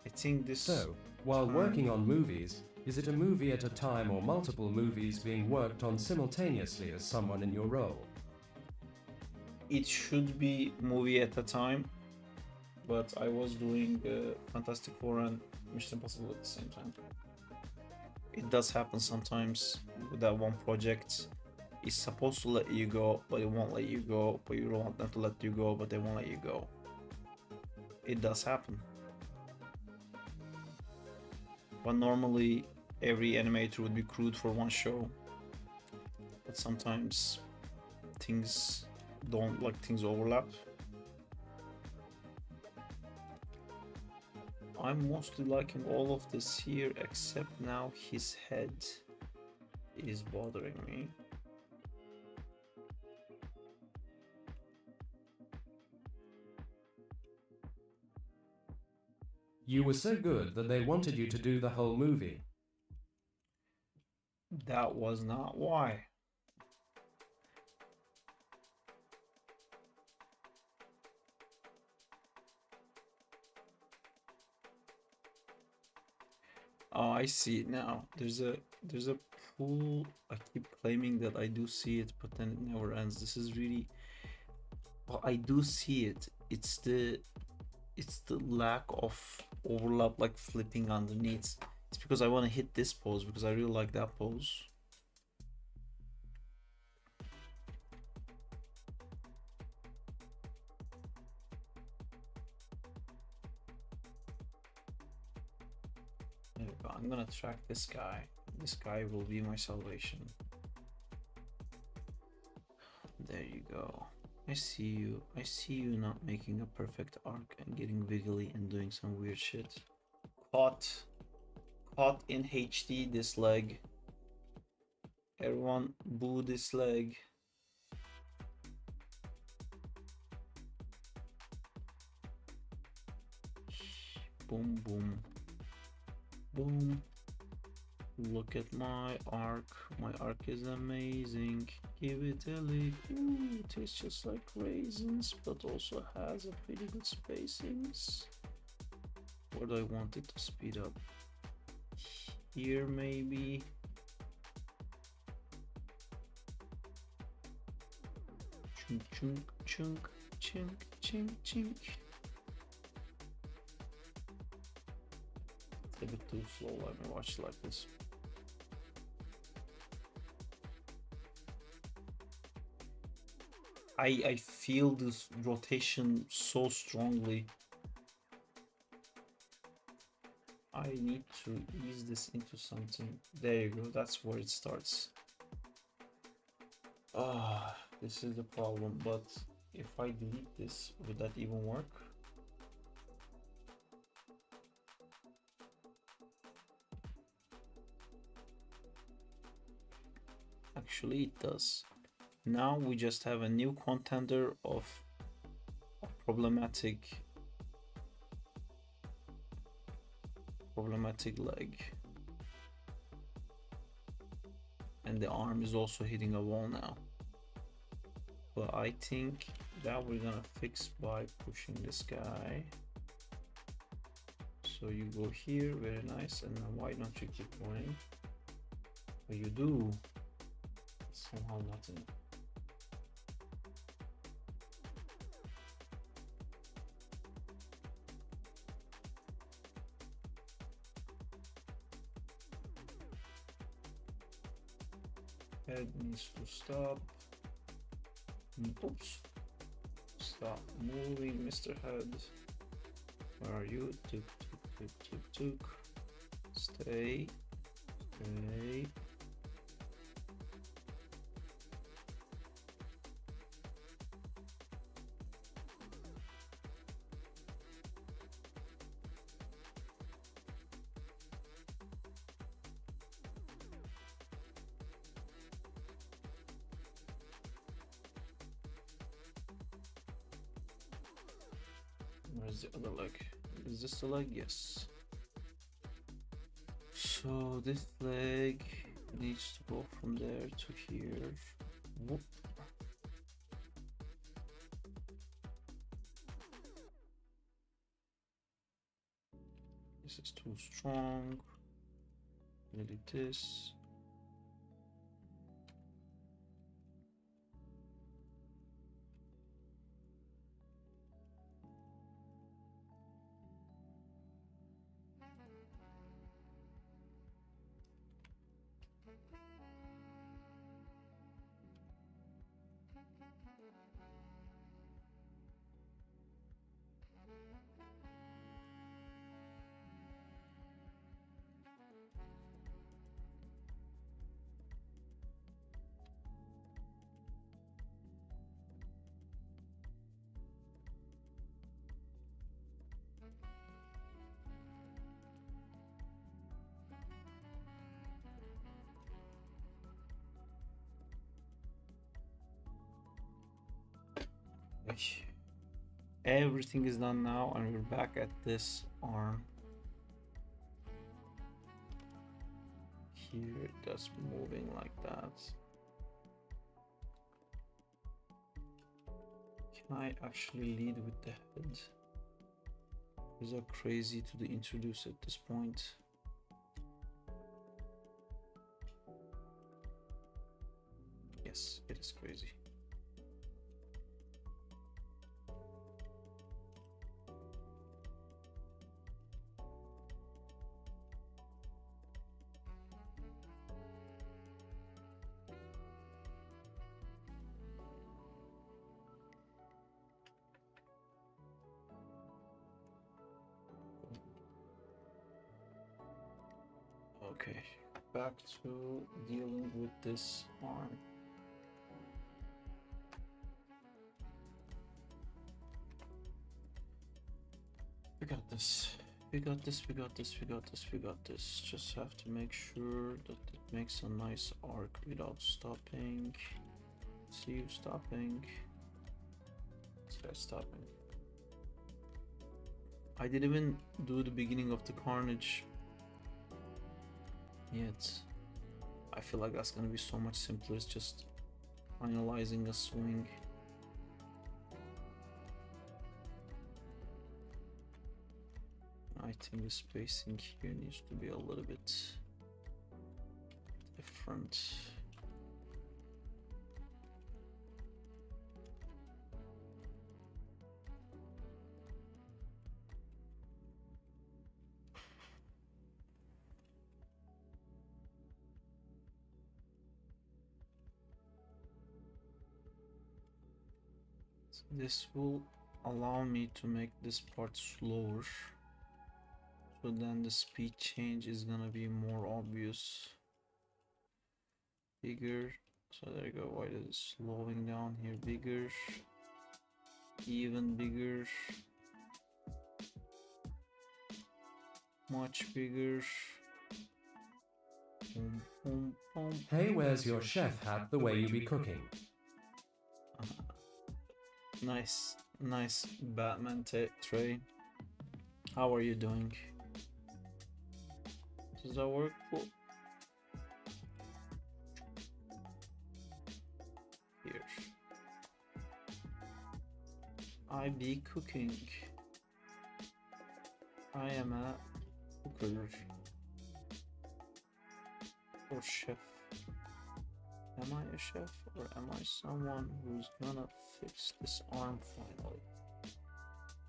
I think this. So, while working on movies, is it a movie at a time or multiple movies being worked on simultaneously as someone in your role? It should be movie at a time, but I was doing Fantastic Four and Mission Impossible at the same time. It does happen sometimes with that one project. It's supposed to let you go, but it won't let you go, but you don't want them to let you go, but they won't let you go. It does happen. But normally every animator would be crewed for one show. But sometimes things don't, like, things overlap. I'm mostly liking all of this here, except now his head is bothering me. You were so good that they wanted you to do the whole movie. That was not why. Oh, I see it now. There's a pool. I keep claiming that I do see it, but then it never ends. This is really, well, I do see it. It's the lack of overlap, like flipping underneath. It's because I want to hit this pose because I really like that pose. There we go. I'm gonna track this guy. This guy will be my salvation. There you go. I see you. I see you not making a perfect arc and getting wiggly and doing some weird shit. Caught in HD this leg. Everyone boo this leg. Boom, boom, boom. Look at my arc. My arc is amazing. Give it a lick. Ooh, it tastes just like raisins, but also has a pretty good spacings. Where do I want it to speed up? Here, maybe. Chunk, chunk, chunk, chunk, chunk, chunk. It's a bit too slow. Let me watch it like this. I feel this rotation so strongly. I need to ease this into something. There you go. That's where it starts. Ah, this is the problem. But if I delete this, would that even work? Actually, it does. Now we just have a new contender of a problematic leg, and the arm is also hitting a wall now. But I think that we're gonna fix by pushing this guy. So you go here, very nice. And now why don't you keep going? But you do. It's somehow nothing. Head needs to stop. Oops. Stop moving, Mr. Head. Where are you? Tuk, tuk, tuk, tuk, tuk. Stay. Stay. Where's the other leg? Is this the leg? Yes. So this leg needs to go from there to here. Whoop. This is too strong. Delete this. Everything is done now, and we're back at this arm. here that's moving like that. Can I actually lead with the head? Is that crazy to introduce at this point? Yes, it is crazy. Okay, back to dealing with this arm. We got this. We got this, we got this, we got this, we got this. Just have to make sure that it makes a nice arc without stopping. See you stopping. This guy's stopping. I didn't even do the beginning of the carnage yet. I feel like that's gonna be so much simpler. It's just finalizing a swing. I think the spacing here needs to be a little bit different. So this will allow me to make this part slower. So then the speed change is gonna be more obvious. Bigger. So there you go. Why is it slowing down here? Bigger. Even bigger. Much bigger. Boom, boom, boom. Hey, where's your chef hat the way you be cooking? Nice. Nice Batman tray. How are you doing? Does that work? Cool. Here. I be cooking. I am a cooker. Or chef. Am I a chef or am I someone who's gonna fix this arm finally?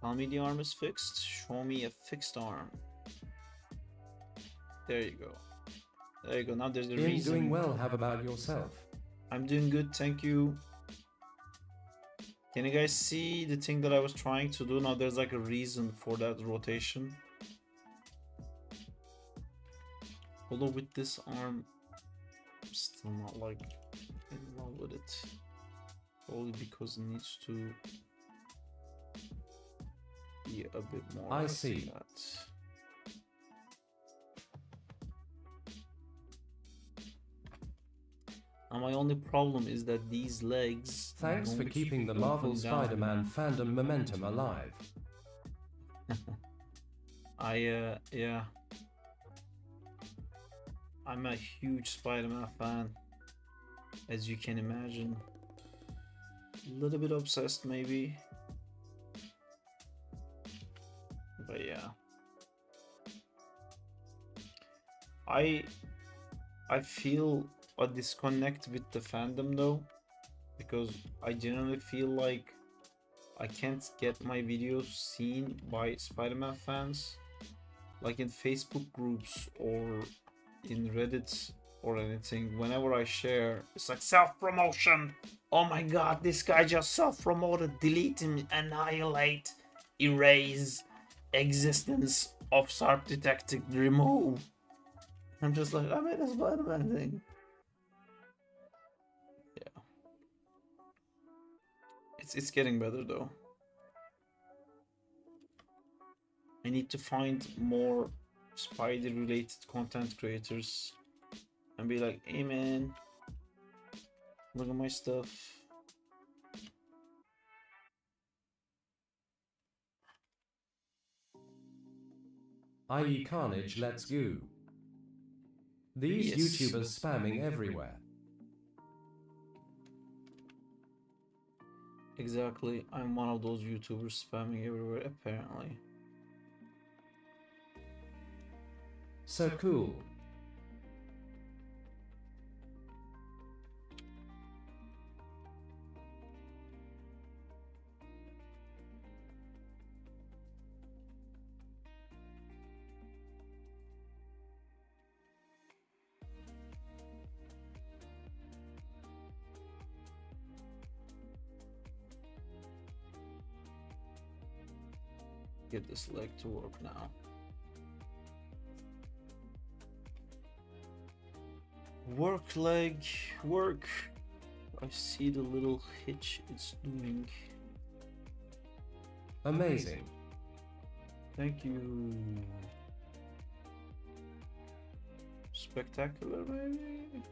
Tell me the arm is fixed. Show me a fixed arm. There you go. There you go. Now there's a reason. Doing well. How about yourself? I'm doing good, thank you. Can you guys see the thing that I was trying to do? Now there's like a reason for that rotation. Although with this arm, I'm still not like in love with it. Probably because it needs to be a bit more. I like see. That. And my only problem is that these legs. Thanks for keeping the Marvel Spider-Man fandom momentum alive. Yeah. I'm a huge Spider-Man fan, as you can imagine. A little bit obsessed, maybe. But yeah. I feel a disconnect with the fandom though, because I generally feel like I can't get my videos seen by Spider-Man fans, like in Facebook groups or in Reddit or anything. Whenever I share, it's like self-promotion. Oh my god, this guy just self-promoted. Delete him, annihilate, erase, existence of Sarp detective, remove. I'm just like, I made a Spider-Man thing. Yeah. It's getting better though. I need to find more Spidey related content creators and be like, hey man, look at my stuff. IE Carnage, let's go. These Yes. YouTubers spamming everywhere. Exactly. I'm one of those YouTubers spamming everywhere, apparently. So cool. Get this leg to work now. Work leg, work. I see the little hitch it's doing. Amazing. Thank you. Spectacular, maybe?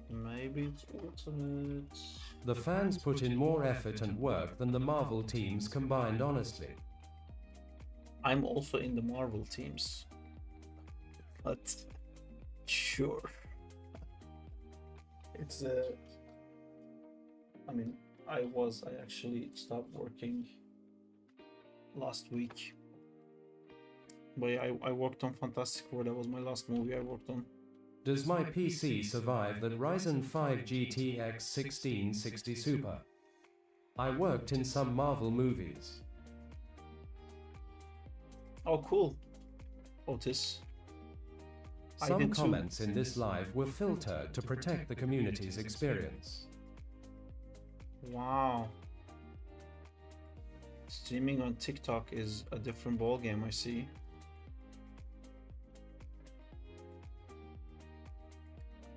Maybe it's ultimate. The fans put in more effort and work than the Marvel teams combined, honestly. I'm also in the Marvel teams. But sure. It's I mean, I actually stopped working last week. But yeah, I worked on Fantastic Four. That was my last movie I worked on. Does my PC survive that Ryzen 5 GTX 1660 Super? I worked in some Marvel movies. Oh, cool. Otis. Some comments in this live were filtered to protect the community's experience. Wow. Streaming on TikTok is a different ballgame, I see.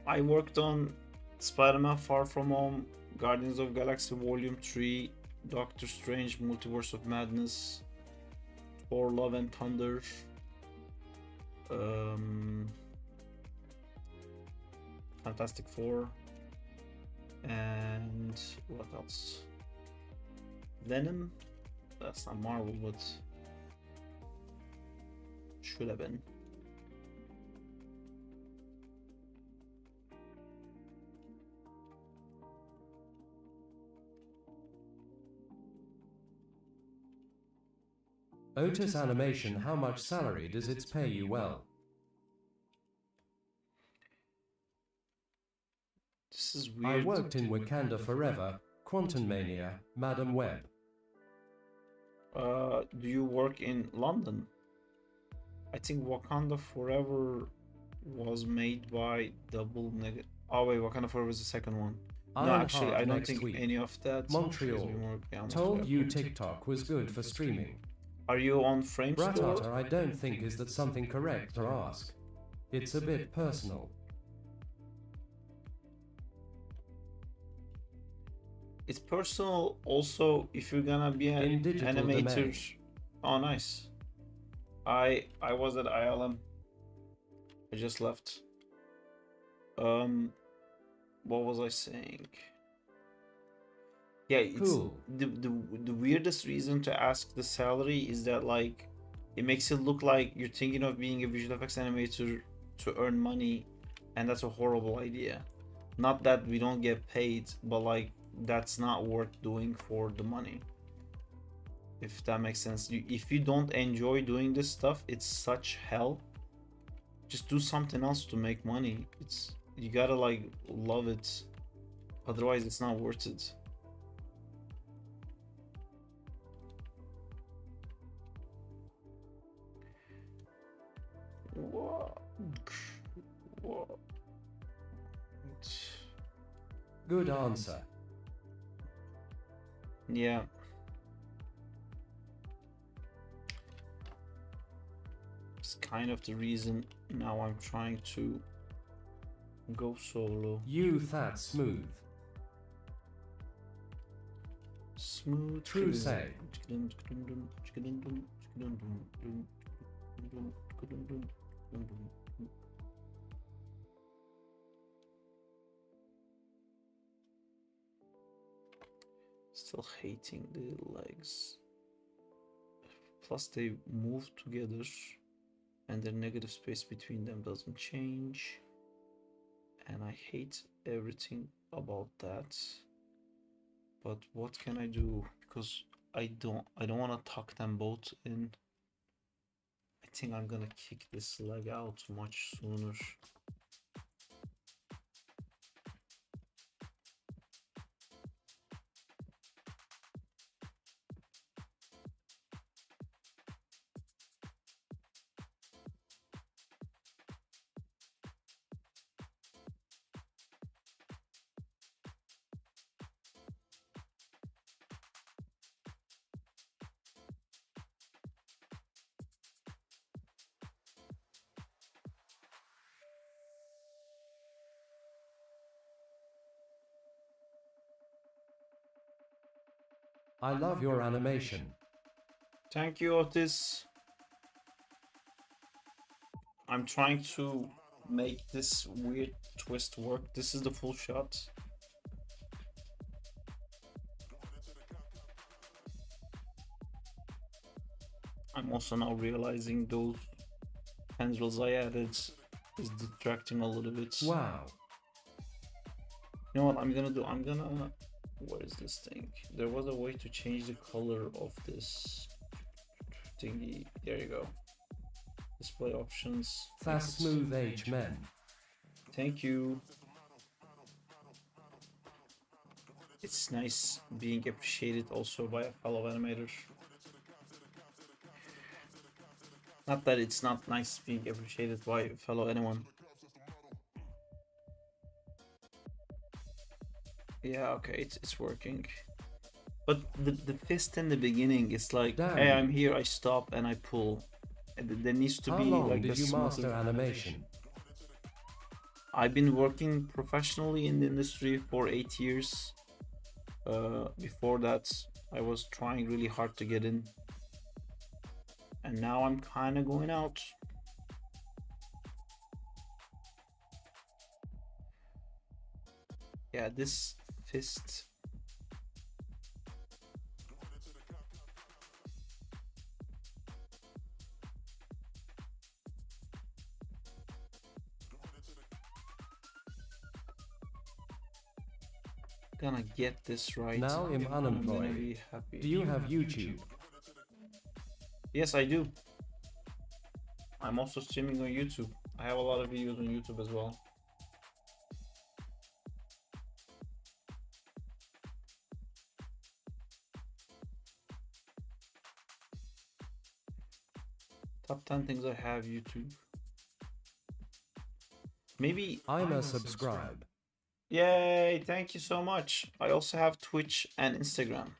I worked on Spider-Man Far From Home, Guardians of Galaxy Volume 3, Doctor Strange Multiverse of Madness, Thor Love and Thunder, Fantastic Four, and what else? Venom? That's not Marvel, but should have been. Otis Animation, how much salary does it pay you well? This is weird. I worked in Wakanda Forever, Quantum Mania, Madam Web. Do you work in London? I think Wakanda Forever was made by Double Negative. Oh wait, Wakanda Forever was the second one. No, actually, I don't think any of that. Montreal. Told you TikTok was good for streaming. Are you on Framestore? Bratata, I don't think is that something correct to ask. It's a bit personal. It's personal also if you're gonna be an animator. Domain. Oh, nice. I was at ILM. I just left. What was I saying? Yeah, it's cool. The weirdest reason to ask the salary is that like it makes it look like you're thinking of being a visual effects animator to earn money, and that's a horrible idea. Not that we don't get paid, but like that's not worth doing for the money. If that makes sense. If you don't enjoy doing this stuff, it's such hell. Just do something else to make money. You gotta like love it, otherwise it's not worth it. What? Good answer. Yeah. It's kind of the reason now I'm trying to go solo. You that smooth. Smooth. True say. Still hating the legs. Plus they move together. and the negative space between them doesn't change. And I hate everything about that. But what can I do? Because I don't want to tuck them both in. I think I'm gonna kick this leg out much sooner. I love your animation. Thank you, Otis. I'm trying to make this weird twist work. This is the full shot. I'm also now realizing those tendrils I added is distracting a little bit. Wow. You know what I'm gonna do? I'm gonna... Where is this thing? There was a way to change the color of this thingy. There you go. Display options. Fast smooth H men. Thank you. It's nice being appreciated also by a fellow animator. Not that it's not nice being appreciated by a fellow anyone. Yeah, okay, it's working. But the fist in the beginning is like, Damn. Hey, I'm here, I stop and I pull. And there needs to How be long like did a you master smoother animation? I've been working professionally in the industry for 8 years. Before that, I was trying really hard to get in. And now I'm kind of going out. Yeah, this fist. Gonna get this right. Now I'm unemployed. Be happy. Do you have YouTube? Yes, I do. I'm also streaming on YouTube. I have a lot of videos on YouTube as well. Top 10 things I have YouTube. Maybe I'm a subscribe. Yay, thank you so much. I also have Twitch and Instagram.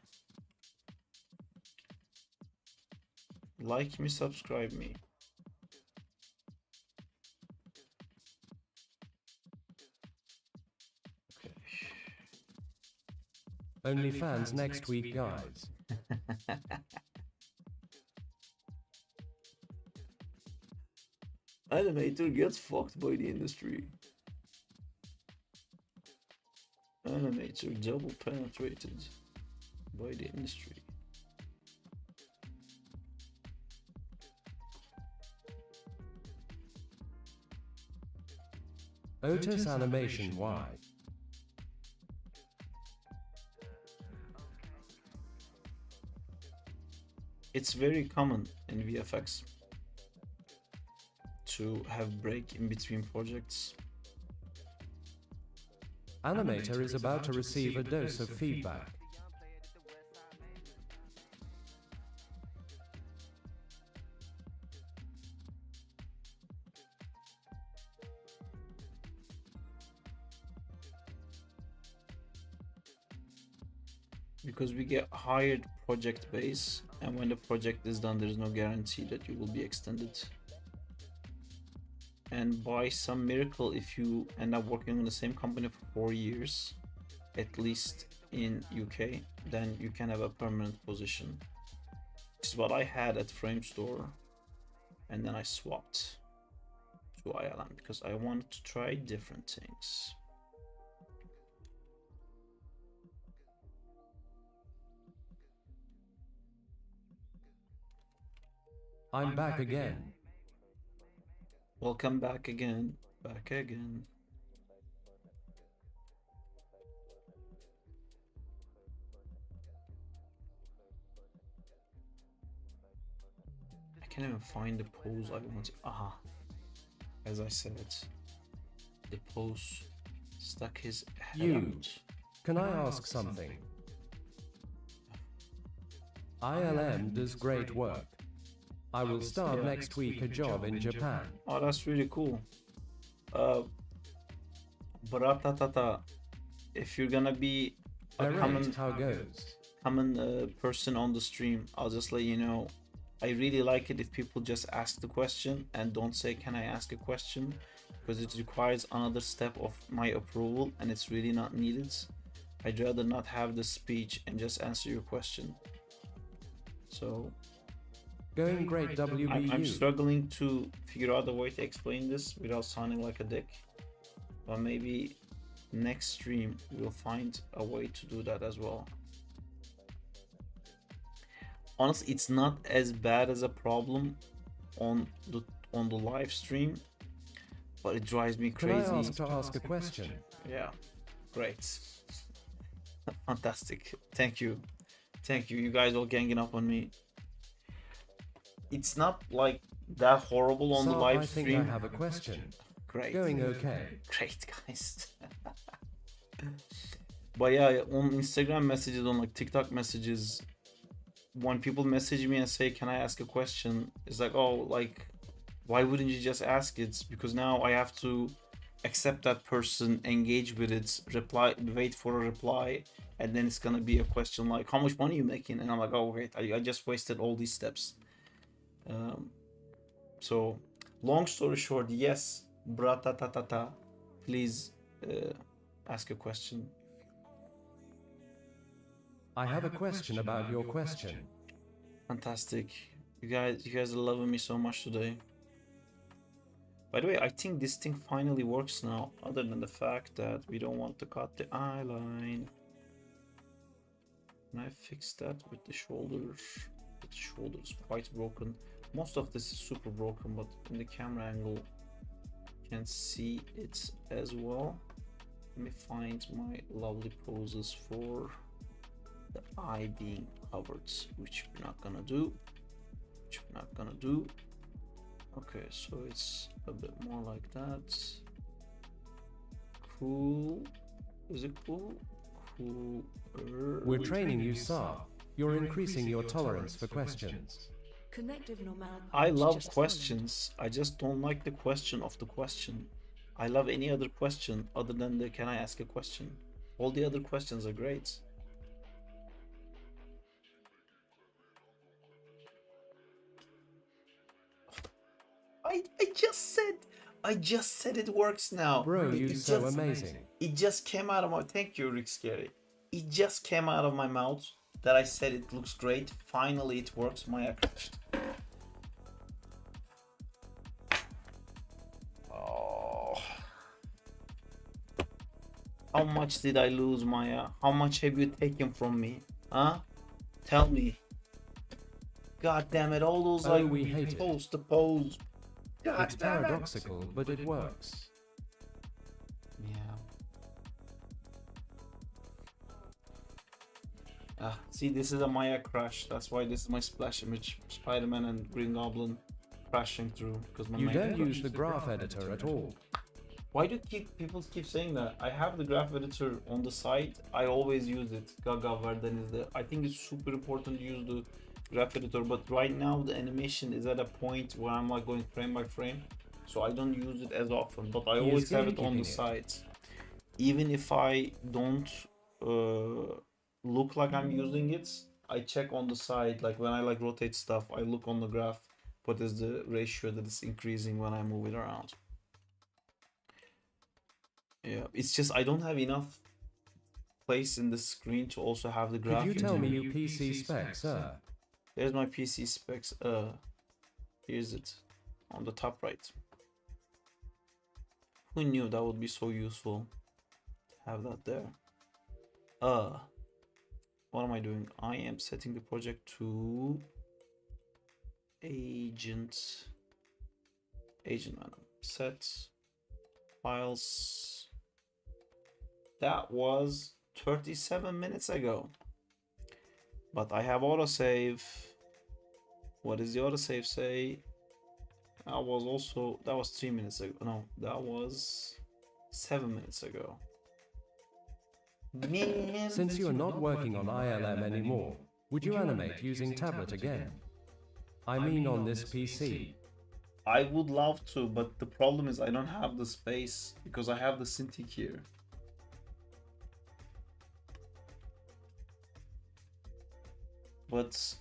Like me, subscribe me. Okay. OnlyFans next week, guys. Animator gets fucked by the industry. Animator double penetrated by the industry. Otis Animation, why? It's very common in VFX to have break in between projects. Animator is about to receive a dose of feedback. Because we get hired project base, and when the project is done, there's no guarantee that you will be extended. And by some miracle, if you end up working in the same company for 4 years, at least in UK, then you can have a permanent position. Which is what I had at Framestore, and then I swapped to ILM because I wanted to try different things. I'm back again. Welcome back again. Back again. I can't even find the pose I want. Aha. As I said, the pose stuck his head out. Can I ask something? ILM does great work. I will start next week a job in Japan. Oh, that's really cool. Bratatata, if you're gonna be a common person on the stream, I'll just let you know. I really like it if people just ask the question and don't say, can I ask a question? Because it requires another step of my approval and it's really not needed. I'd rather not have the speech and just answer your question. So going great, WBU. I'm struggling to figure out a way to explain this without sounding like a dick. But maybe next stream we'll find a way to do that as well. Honestly, it's not as bad as a problem on the live stream, but it drives me crazy. Can I ask a question? Yeah, great. Fantastic. Thank you. Thank you. You guys all ganging up on me. It's not like that horrible on the live stream. I think I have a question. Great. Going okay. Great, guys. But yeah, on Instagram messages, on like TikTok messages, when people message me and say, can I ask a question? It's like, oh, like, why wouldn't you just ask it? Because now I have to accept that person, engage with it, reply, wait for a reply, and then it's gonna be a question like, how much money are you making? And I'm like, oh wait, I just wasted all these steps. So long story short, yes, bratatatata, please ask a question. I have a question about your question. Fantastic. You guys are loving me so much today. By the way, I think this thing finally works now, other than the fact that we don't want to cut the eye line. Can I fix that with the shoulders? The shoulder is quite broken. Most of this is super broken, but in the camera angle you can see it as well. Let me find my lovely poses for the eye being covered, which we're not gonna do. Okay, so it's a bit more like that. Cool. Is it cool? Cooler. We're training you, Sarp. You're increasing your tolerance for questions. I love questions. I just don't like the question of the question. I love any other question other than the can I ask a question. All the other questions are great. I just said it works now. Bro, you're so amazing. It just came out of my, thank you, Rick Scary. It just came out of my mouth that I said it looks great. Finally it works. Maya crashed. Oh. How much did I lose, Maya? How much have you taken from me? Huh? Tell me. God damn it, all those like we hate pose to pose. God it's paradoxical, but it works. Yeah. See, this is a Maya crash. That's why this is my splash image. Spider-Man and Green Goblin crashing through because my You don't use the graph editor at all. Why do people keep saying that? I have the graph editor on the side. I always use it. Gaga Varden is I think it's super important to use the graph editor, but right now the animation is at a point where I'm like going frame by frame, so I don't use it as often, but I always have it on the sides. Even if I don't look like I'm using it, I check on the side, like when I like rotate stuff, I look on the graph what is the ratio that is increasing when I move it around. Yeah, it's just I don't have enough place in the screen to also have the graph. Could you tell me your PC specs, sir? There's my PC specs. Here's it on the top right. Who knew that would be so useful to have that there? What am I doing? I am setting the project to Agent Agent Venom. Set files. That was 37 minutes ago. But I have autosave. What does the autosave say? That was 3 minutes ago. No, that was 7 minutes ago. Man. Since you are not working on ILM anymore, would you animate using tablet again? I mean on this PC. I would love to, but the problem is I don't have the space because I have the Cintiq here. But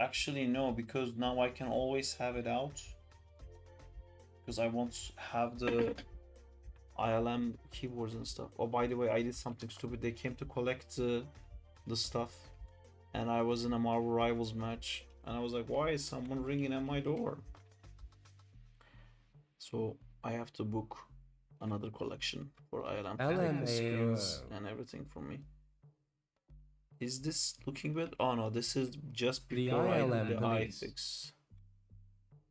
actually no, because now I can always have it out. Because I won't have the ILM keyboards and stuff. Oh, by the way, I did something stupid. They came to collect the stuff, and I was in a Marvel Rivals match, and I was like, why is someone ringing at my door? So I have to book another collection for ILM. The screens and everything for me. Is this looking good? Oh no, this is just before I did the iFix.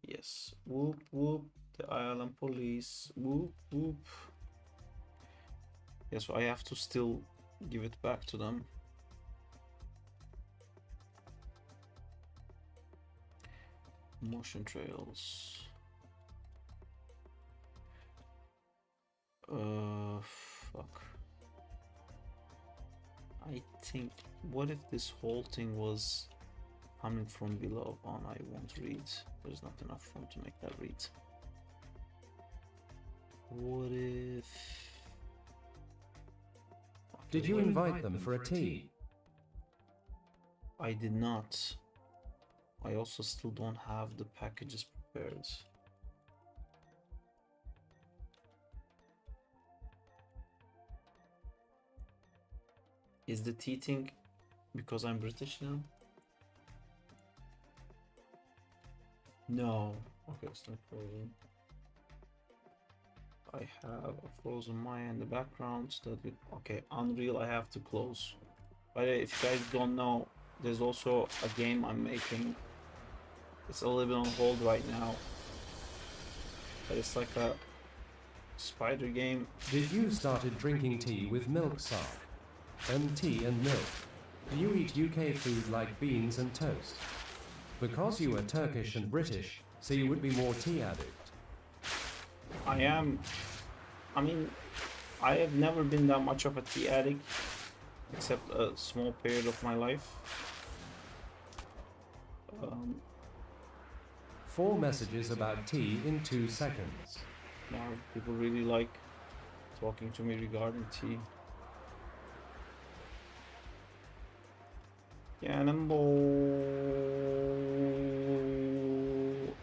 Yes. Whoop whoop. The ILM police. Whoop whoop. Yeah, so I have to still give it back to them. Motion trails. Fuck. I think, what if this whole thing was coming from below? Oh, no, I won't read. There's not enough room to make that read. What if... Did you invite them for a tea? I did not. I also still don't have the packages prepared. Is the tea thing because I'm British now? No. Okay, it's not frozen. I have a frozen Maya in the background. Okay, Unreal I have to close. By the way, if you guys don't know, there's also a game I'm making. It's a little bit on hold right now. But it's like a spider game. Did you started drinking tea with milk, Sarp? Tea and milk. Do you eat UK food like beans and toast? Because you are Turkish and British, so you would be more tea addict. I am. I mean, I have never been that much of a tea addict, except a small period of my life. 4 messages about tea in 2 seconds. Now people really like talking to me regarding tea. Cannonball,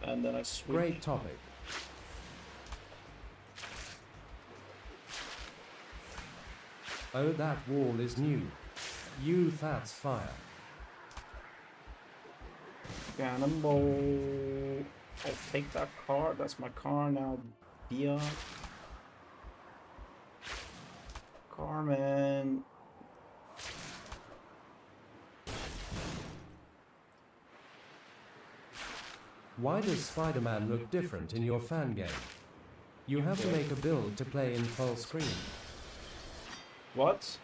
and then I switch. Great topic. Oh, that wall is new. You, that's fire. Cannonball. I'll take that car. That's my car now. Bia. Carmen. Why does Spider-Man look different in your fan game? You have to make a build to play in full screen. What?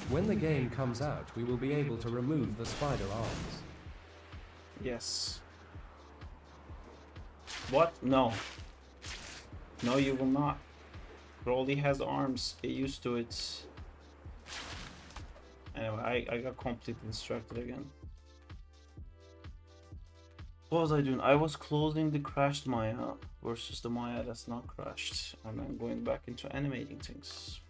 When the game comes out, we will be able to remove the spider arms. Yes. What? No. No, you will not. Broly has arms. Get used to it. Anyway, I got completely distracted again. What was I doing? I was closing the crashed Maya versus the Maya that's not crashed. And then going back into animating things.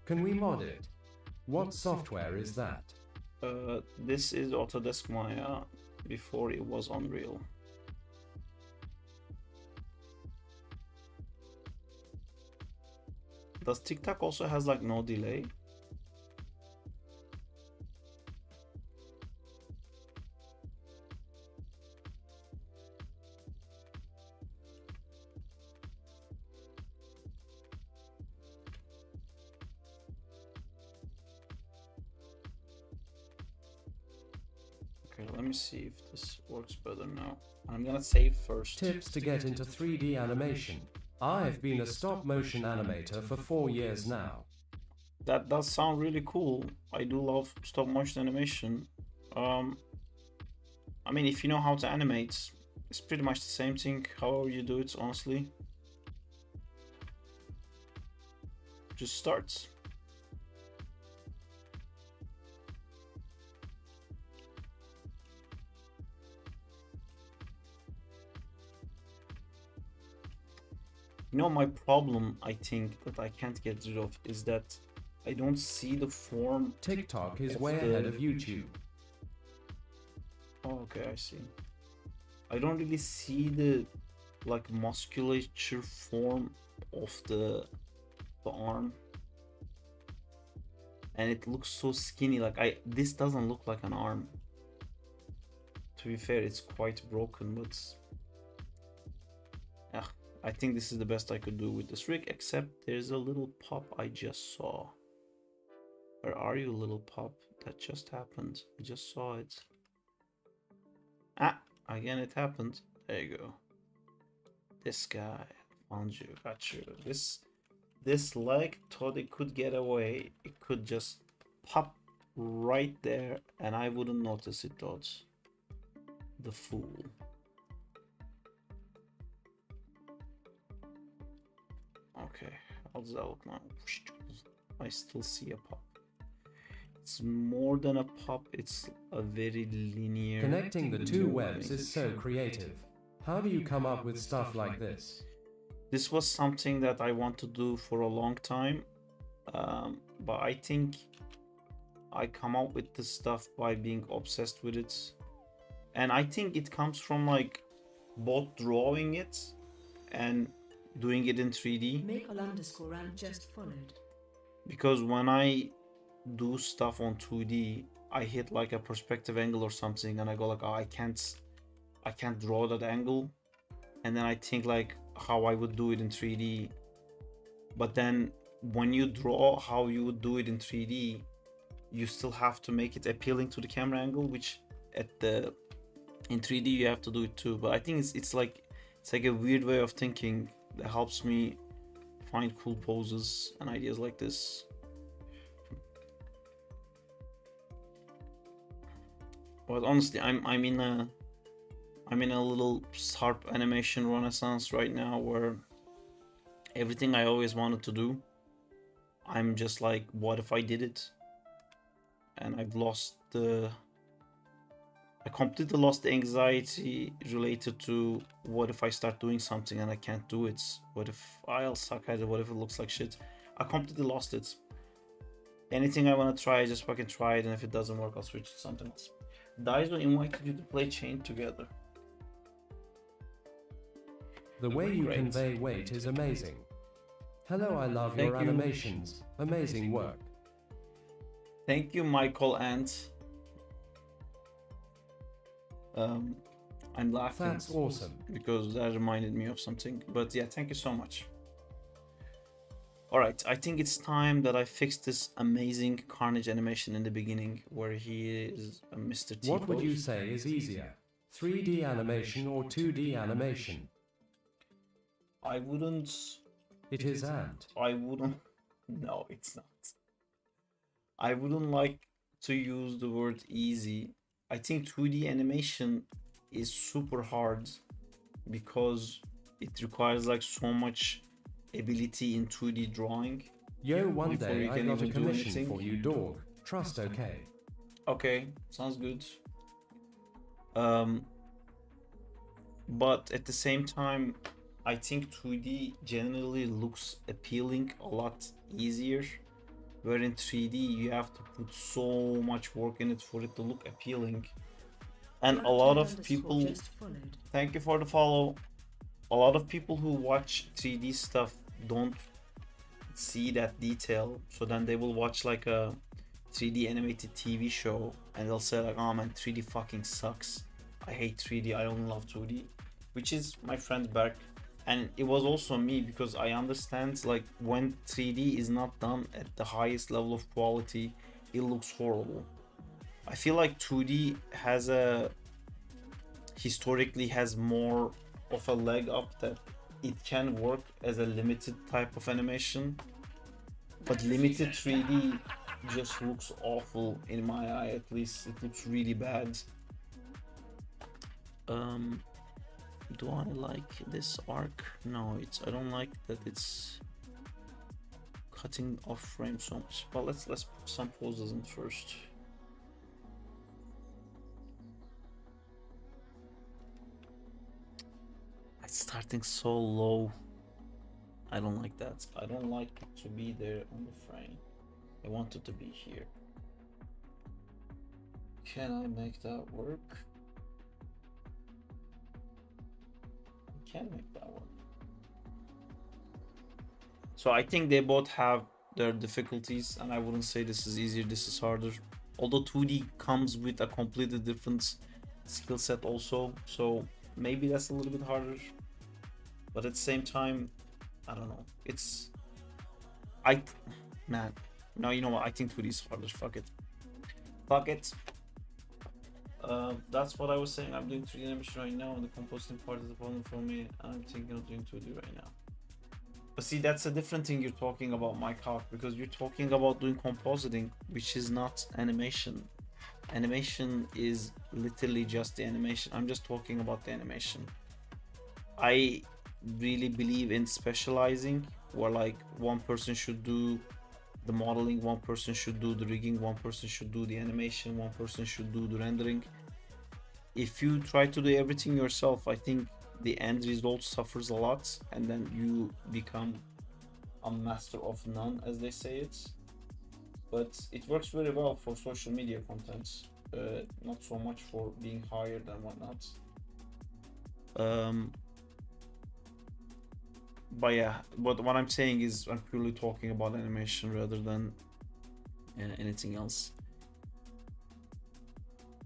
Can we mod it? What software is that? This is Autodesk Maya before it was Unreal. Does TikTok also has like no delay? Okay, let me see if this works better now. I'm gonna save first. Tips to get into 3D animation. I've been a stop motion animator for 4 years now. That does sound really cool. I do love stop motion animation. I mean, if you know how to animate, it's pretty much the same thing, however you do it, honestly. Just starts. You know, my problem, I think, that I can't get rid of is that I don't see the form. TikTok is way ahead of YouTube. Oh, okay, I see. I don't really see the like musculature form of the arm, and it looks so skinny. Like this doesn't look like an arm. To be fair, it's quite broken, but I think this is the best I could do with this rig, except there's a little pop I just saw. Where are you, little pop? That just happened. I just saw it. Ah, again it happened. There you go. This guy found you. Got you. This leg thought it could get away. It could just pop right there, and I wouldn't notice it, thought. The fool. Okay, how does that look now? I still see a pop. It's more than a pop, it's a very linear. Connecting the two webs is so creative. How do you come up with stuff like this? This was something that I want to do for a long time, but I think I come up with this stuff by being obsessed with it. And I think it comes from like both drawing it and doing it in 3D. Michael_and just followed. Because when I do stuff on 2D, I hit like a perspective angle or something, and I go like, oh, I can't draw that angle, and then I think like how I would do it in 3D. But then when you draw how you would do it in 3D, you still have to make it appealing to the camera angle, which in 3D you have to do it too. But I think it's like a weird way of thinking that helps me find cool poses and ideas like this. But honestly, I'm in a little Sarp animation renaissance right now, where everything I always wanted to do, I'm just like, what if I did it? And I completely lost the anxiety related to what if I start doing something and I can't do it? What if I'll suck at it? What if it looks like shit? I completely lost it. Anything I want to try, I just fucking try it, and if it doesn't work, I'll switch to something else. Daiso invited you to play Chain together. The way you convey weight is amazing. Hello, I love your animations. Amazing work. Thank you, Michael and I'm laughing. That's awesome. Because that reminded me of something. But yeah, thank you so much. Alright, I think it's time that I fix this amazing Carnage animation in the beginning, where he is a Mr. T. What would you say is easier? 3D animation or 2D animation? I wouldn't... It is and. I wouldn't... No, it's not. I wouldn't like to use the word easy. I think 2D animation is super hard because it requires like so much ability in 2D drawing. Yo, one day I got a commission for you, dog. Trust, okay? Okay, sounds good. But at the same time, I think 2D generally looks appealing a lot easier, where in 3D you have to put so much work in it for it to look appealing. And a lot of people, thank you for the follow, a lot of people who watch 3D stuff don't see that detail. So then they will watch like a 3D animated TV show and they'll say like, oh man, 3D fucking sucks. I hate 3D, I only love 2D. Which is my friend Berk. And it was also me, because I understand like when 3D is not done at the highest level of quality, it looks horrible. I feel like 2D has historically has more of a leg up, that it can work as a limited type of animation, but limited 3D just looks awful in my eye. At least it looks really bad. Do I like this arc? No, I don't like that it's cutting off frame so much. But let's put some poses in first. It's starting so low. I don't like that. I don't like it to be there on the frame. I want it to be here. Can I make that work? I can make that work. So I think they both have their difficulties, and I wouldn't say this is easier, this is harder. Although 2D comes with a completely different skill set also, so maybe that's a little bit harder. But at the same time, I don't know. No, you know what? I think 2D is harder. Fuck it. Fuck it. That's what I was saying. I'm doing 3D animation right now, and the compositing part is the problem for me. I'm thinking of doing 2D right now. But see, that's a different thing you're talking about, my cock, because you're talking about doing compositing, which is not animation. Animation is literally just the animation. I'm just talking about the animation. I really believe in specializing, where like one person should do the modeling, one person should do the rigging, one person should do the animation, one person should do the rendering. If you try to do everything yourself, I think the end result suffers a lot, and then you become a master of none, as they say it. But it works very well for social media content, not so much for being hired and whatnot. But yeah, but what I'm saying is I'm purely talking about animation rather than anything else,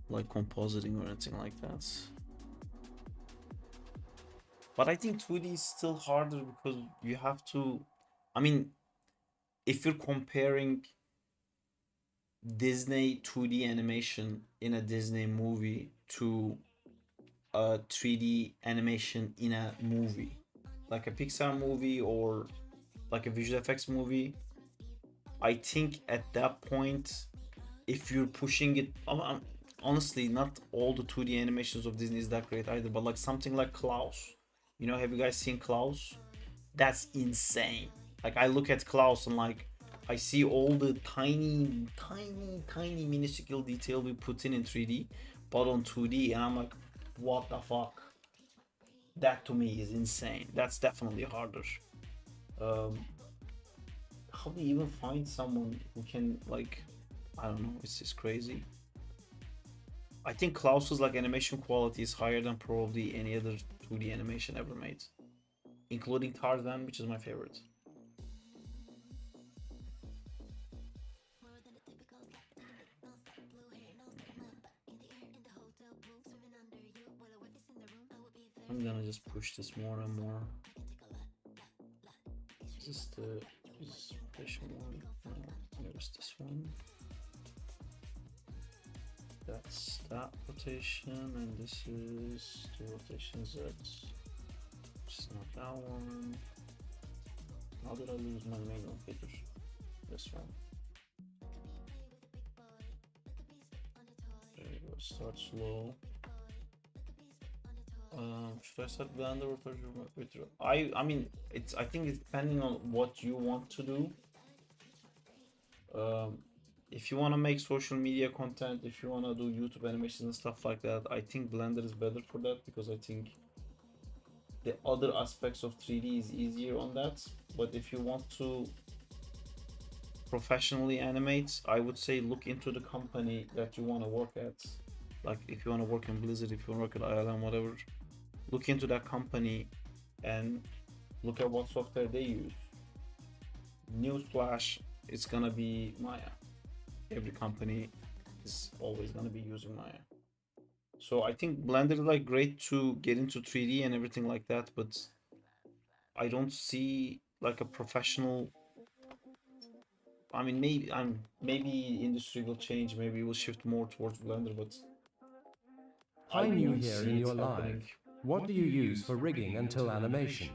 like compositing or anything like that. But I think 2D is still harder, because you have to, I mean, if you're comparing Disney 2D animation in a Disney movie to a 3D animation in a movie, like a Pixar movie or like a visual effects movie, I think at that point, if you're pushing it, honestly, not all the 2D animations of Disney is that great either, but like something like Klaus, you know, have you guys seen Klaus? That's insane. Like I look at Klaus and like I see all the tiny minuscule detail we put in 3D, but on 2D, and I'm like, what the fuck? That to me is insane. That's definitely harder. How do you even find someone who can, like, I don't know, it's just crazy. I think Klaus's like animation quality is higher than probably any other 2D animation ever made, including Tarzan, which is my favorite. I'm gonna just push this more and more. Is this the rotation one? There's this one. That's that rotation, and this is the rotation Z. It's not that one. How did I lose my main locator? This one. There you go. Start slow. Should I set blender or torture? I mean, I think it's depending on what you want to do. If you want to make social media content, if you want to do YouTube animations and stuff like that, I think Blender is better for that, because I think the other aspects of 3D is easier on that. But if you want to professionally animate, I would say look into the company that you want to work at. Like if you want to work in Blizzard, if you want to work at ILM, whatever, look into that company and look at what software they use. newsflash, it's gonna be Maya. Every company is always gonna be using Maya. So I think Blender is like great to get into 3D and everything like that, but I don't see like a professional. I mean, maybe industry will change, maybe we'll shift more towards Blender, but Hi, I new don't here see in it your happening. life. What do you use for rigging until animation?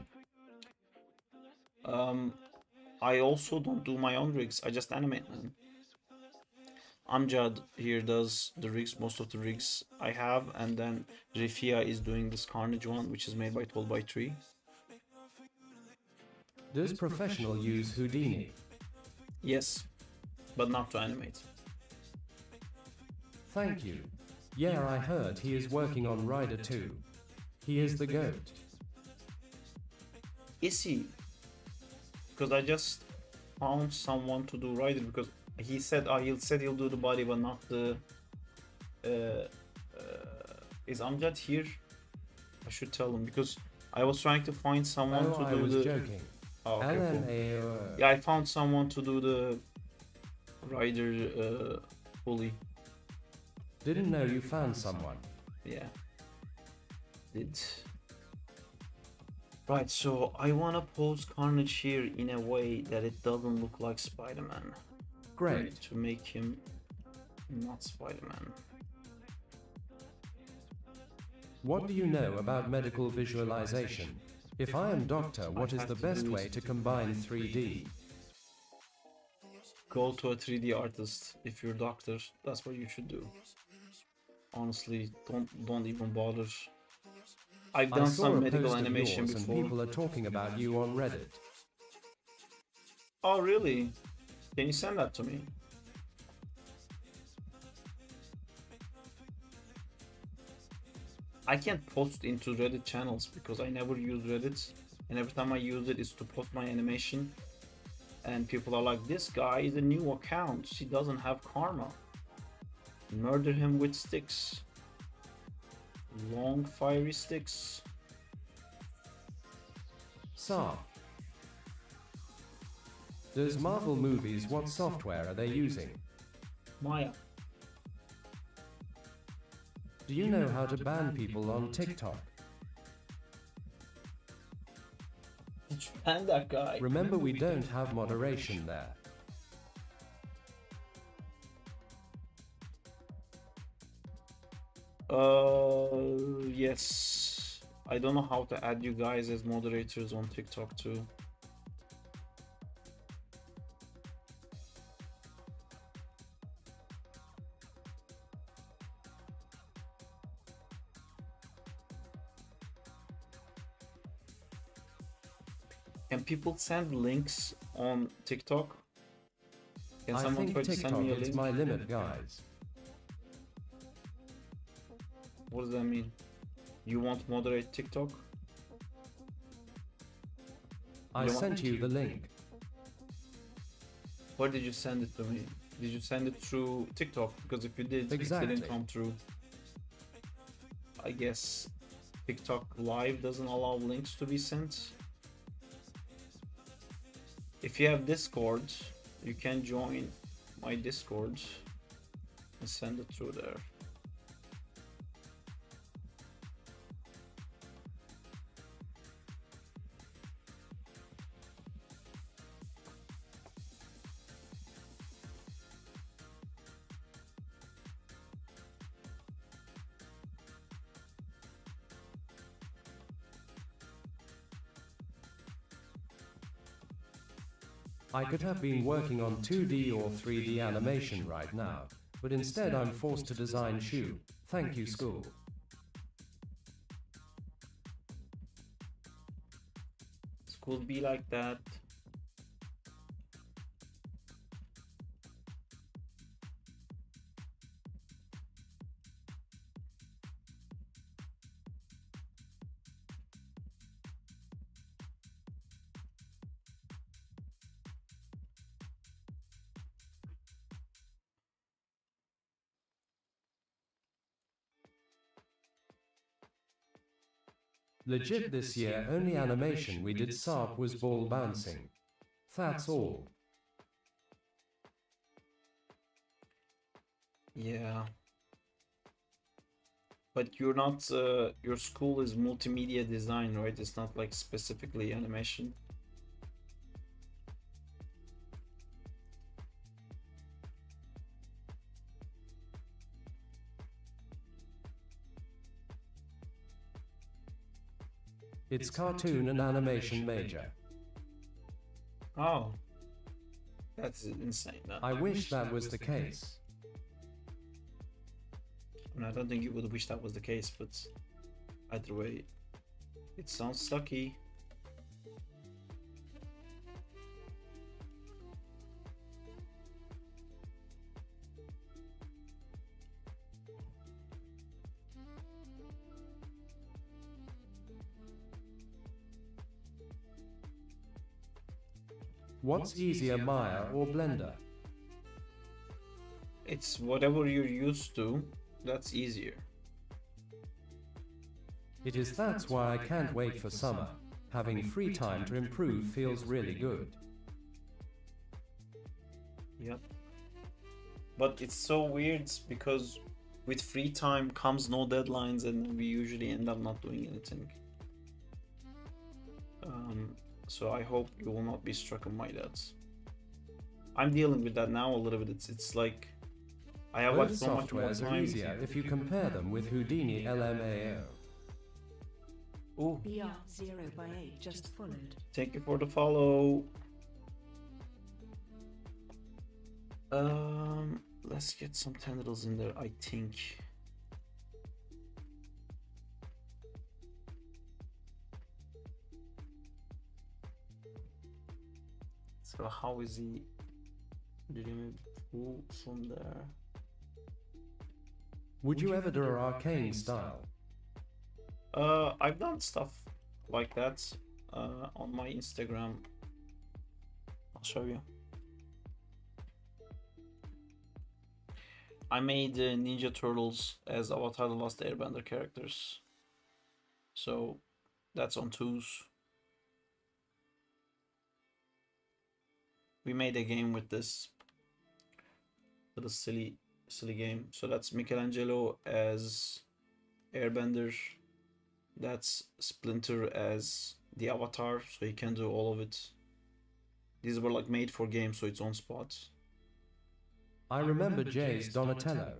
I also don't do my own rigs. I just animate them. Amjad here does the rigs, most of the rigs I have, and then Rifia is doing this Carnage one, which is made by 12 by 3. Does professional use Houdini? Yes, but not to animate. Thank you. Yeah, I heard he is working on Rider 2. He is the GOAT. Is he? Because I just found someone to do Rider, because he said he'll do the body but not the is Amjad here? I should tell him, because I was trying to find someone to do I was the joking. Oh, okay, cool. LMAO. Yeah, I found someone to do the Rider fully. Didn't know you found someone. Yeah. Did. Right, so I wanna pose Carnage here in a way that it doesn't look like Spider-Man. Great. To make him not Spider-Man. What do you know about medical visualization? If I am doctor, what is the best way to combine 3D? Go to a 3D artist. If you're a doctor, that's what you should do. Honestly, don't even bother. I've done some medical animation before. And people are talking about you on Reddit. Oh really? Can you send that to me? I can't post into Reddit channels because I never use Reddit, and every time I use it is to post my animation, and people are like, this guy is a new account, he doesn't have karma, murder him with sticks, long fiery sticks. Sarp. Does Marvel movies, what software are they using? Maya. Do you know how to ban people on TikTok? Did you ban that guy? Remember, we don't have moderation there. Yes. I don't know how to add you guys as moderators on TikTok too. Can people send links on TikTok? Can I someone think try to send TikTok me a is link? my limit, guys. What does that mean? You want to moderate TikTok? I sent you the link. Where did you send it to me? Did you send it through TikTok? Because if you did, Exactly. it didn't come through. I guess TikTok Live doesn't allow links to be sent. If you have Discord, you can join my Discord and send it through there. I could have been working on 2D or 3D animation right now, but instead I'm forced to design shoe. Thank you, school. School be like that. Legit this year, only animation we did Sarp was ball bouncing. That's all. Yeah. But you're not, your school is multimedia design, right? It's not like specifically animation. It's cartoon and animation major. Oh. That's insane. I wish that was the case. I mean, I don't think you would wish that was the case, but either way, it sounds sucky. What's easier, Maya or Blender? It's whatever you're used to, that's easier. That's why I can't wait for summer. Having free time to improve feels really good. Yep. But it's so weird because with free time comes no deadlines and we usually end up not doing anything. So I hope you will not be struck by that. I'm dealing with that now a little bit. It's like I have like so much more softwares are easier if you compare them with Houdini LMAO. Ooh. BR0x8 just followed. Thank you for the follow. Let's get some tendrils in there, I think. So how is he? Did he pull from there? Would you ever do an arcane style? I've done stuff like that on my Instagram. I'll show you. I made Ninja Turtles as Avatar: The Last Airbender characters. So that's on twos. We made a game with this. Little silly game. So that's Michelangelo as Airbender. That's Splinter as the Avatar, so he can do all of it. These were like made for games, so it's on spot. I remember Jay's Donatello.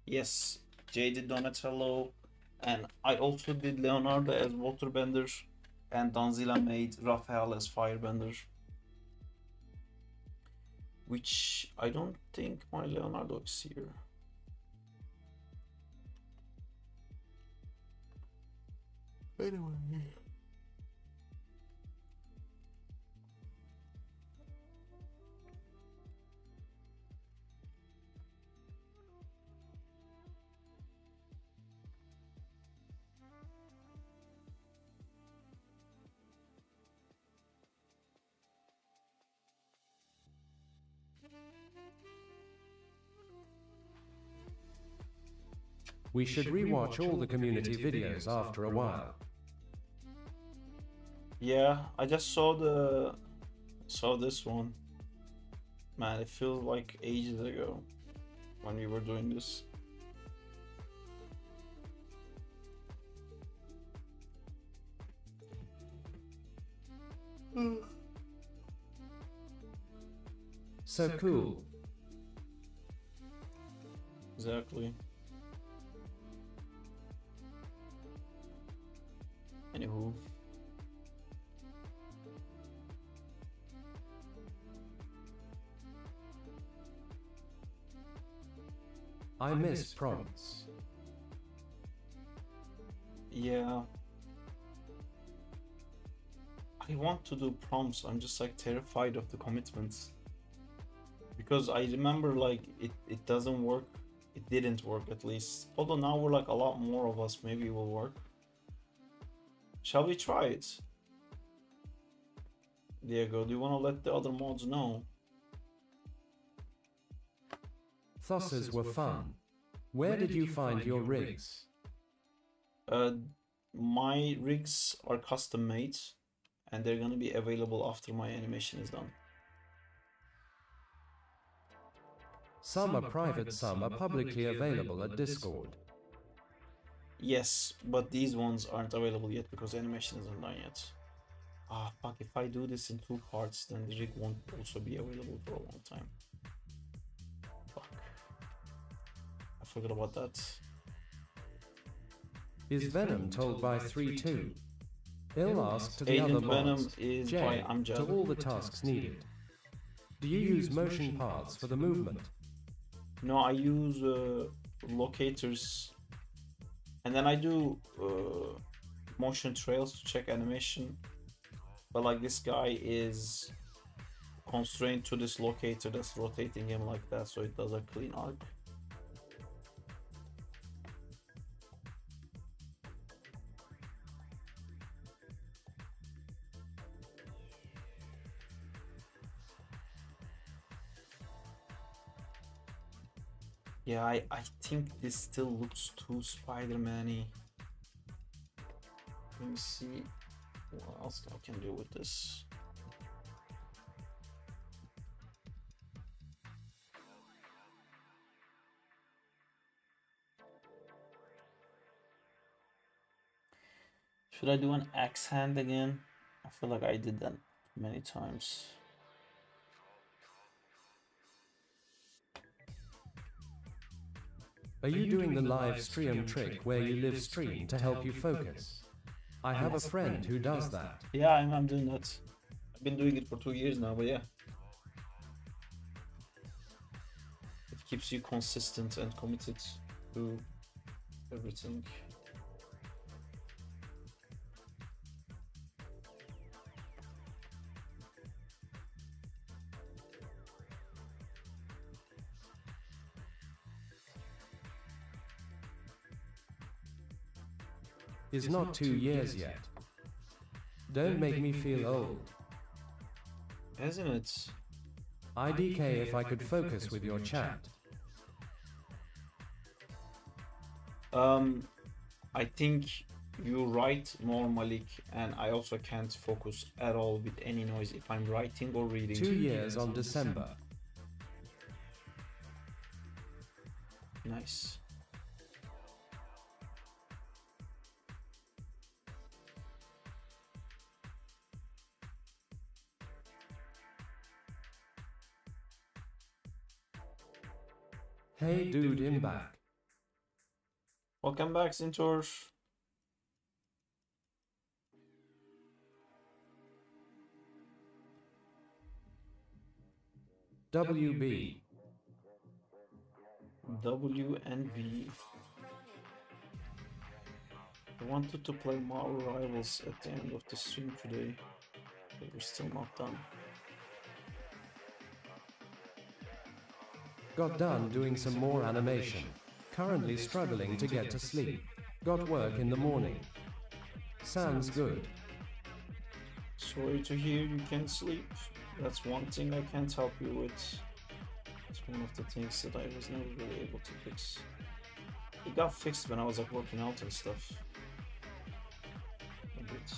Yes, Jay did Donatello, and I also did Leonardo as Waterbender, and Danzila made Raphael as Firebender. Which I don't think my Leonardo is here. Anyway. We should rewatch all the community videos after a while. Yeah, I just saw this one. Man, it feels like ages ago when we were doing this. So cool. Exactly. Anywho. I miss prompts. Yeah. I want to do prompts, I'm just like terrified of the commitments. Because I remember like it doesn't work. It didn't work at least. Although now we're like a lot more of us, maybe it will work. Shall we try it? Diego, do you want to let the other mods know? Thosses were fun. Where did you find your rigs? My rigs are custom made and they're gonna be available after my animation is done. Some are private, some are publicly available at Discord. Yes, but these ones aren't available yet because animation isn't done yet. Ah, fuck, if I do this in 2 parts, then the rig won't also be available for a long time. Fuck. I forgot about that. Is Venom told by 3-2? He'll ask to the Agent other Venom mods, is J, by Amjad. to all the tasks needed. Do you use motion paths for the movement? No, I use locators, and then I do motion trails to check animation. But like this guy is constrained to this locator that's rotating him like that, so it does a clean arc. Yeah, I think this still looks too Spider-Man-y. Let me see what else I can do with this. Should I do an axe hand again? I feel like I did that many times. Are you doing the live stream trick where you live stream to help you focus? I have a friend who does that. Yeah, I'm doing that. I've been doing it for 2 years now, but yeah. It keeps you consistent and committed to everything. Is not 2 years yet. Don't make me feel old. Isn't it? IDK if I could focus with your chat. I think you write normally, and I also can't focus at all with any noise if I'm writing or reading. 2 years on December. Nice. Hey dude, I'm back. Welcome back, Centaur. WB. W and B. I wanted to play Marvel Rivals at the end of the stream today, but we're still not done. Got done doing some more animation. Currently struggling to get to sleep. Got work in the morning. Sounds good. Sorry to hear you can't sleep. That's one thing I can't help you with. It's one of the things that I was never really able to fix. It got fixed when I was like working out and stuff. A bit.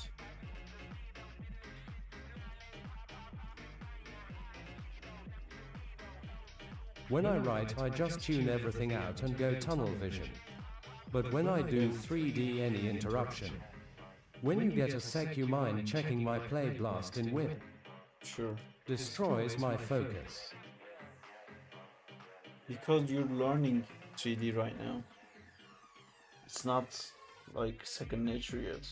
When I write, I just tune everything out and go tunnel vision. But when I do 3D, any interruption. When you get a sec, you mind checking my play blast in whip. Sure. Destroys my focus. Because you're learning 3D right now. It's not like second nature yet.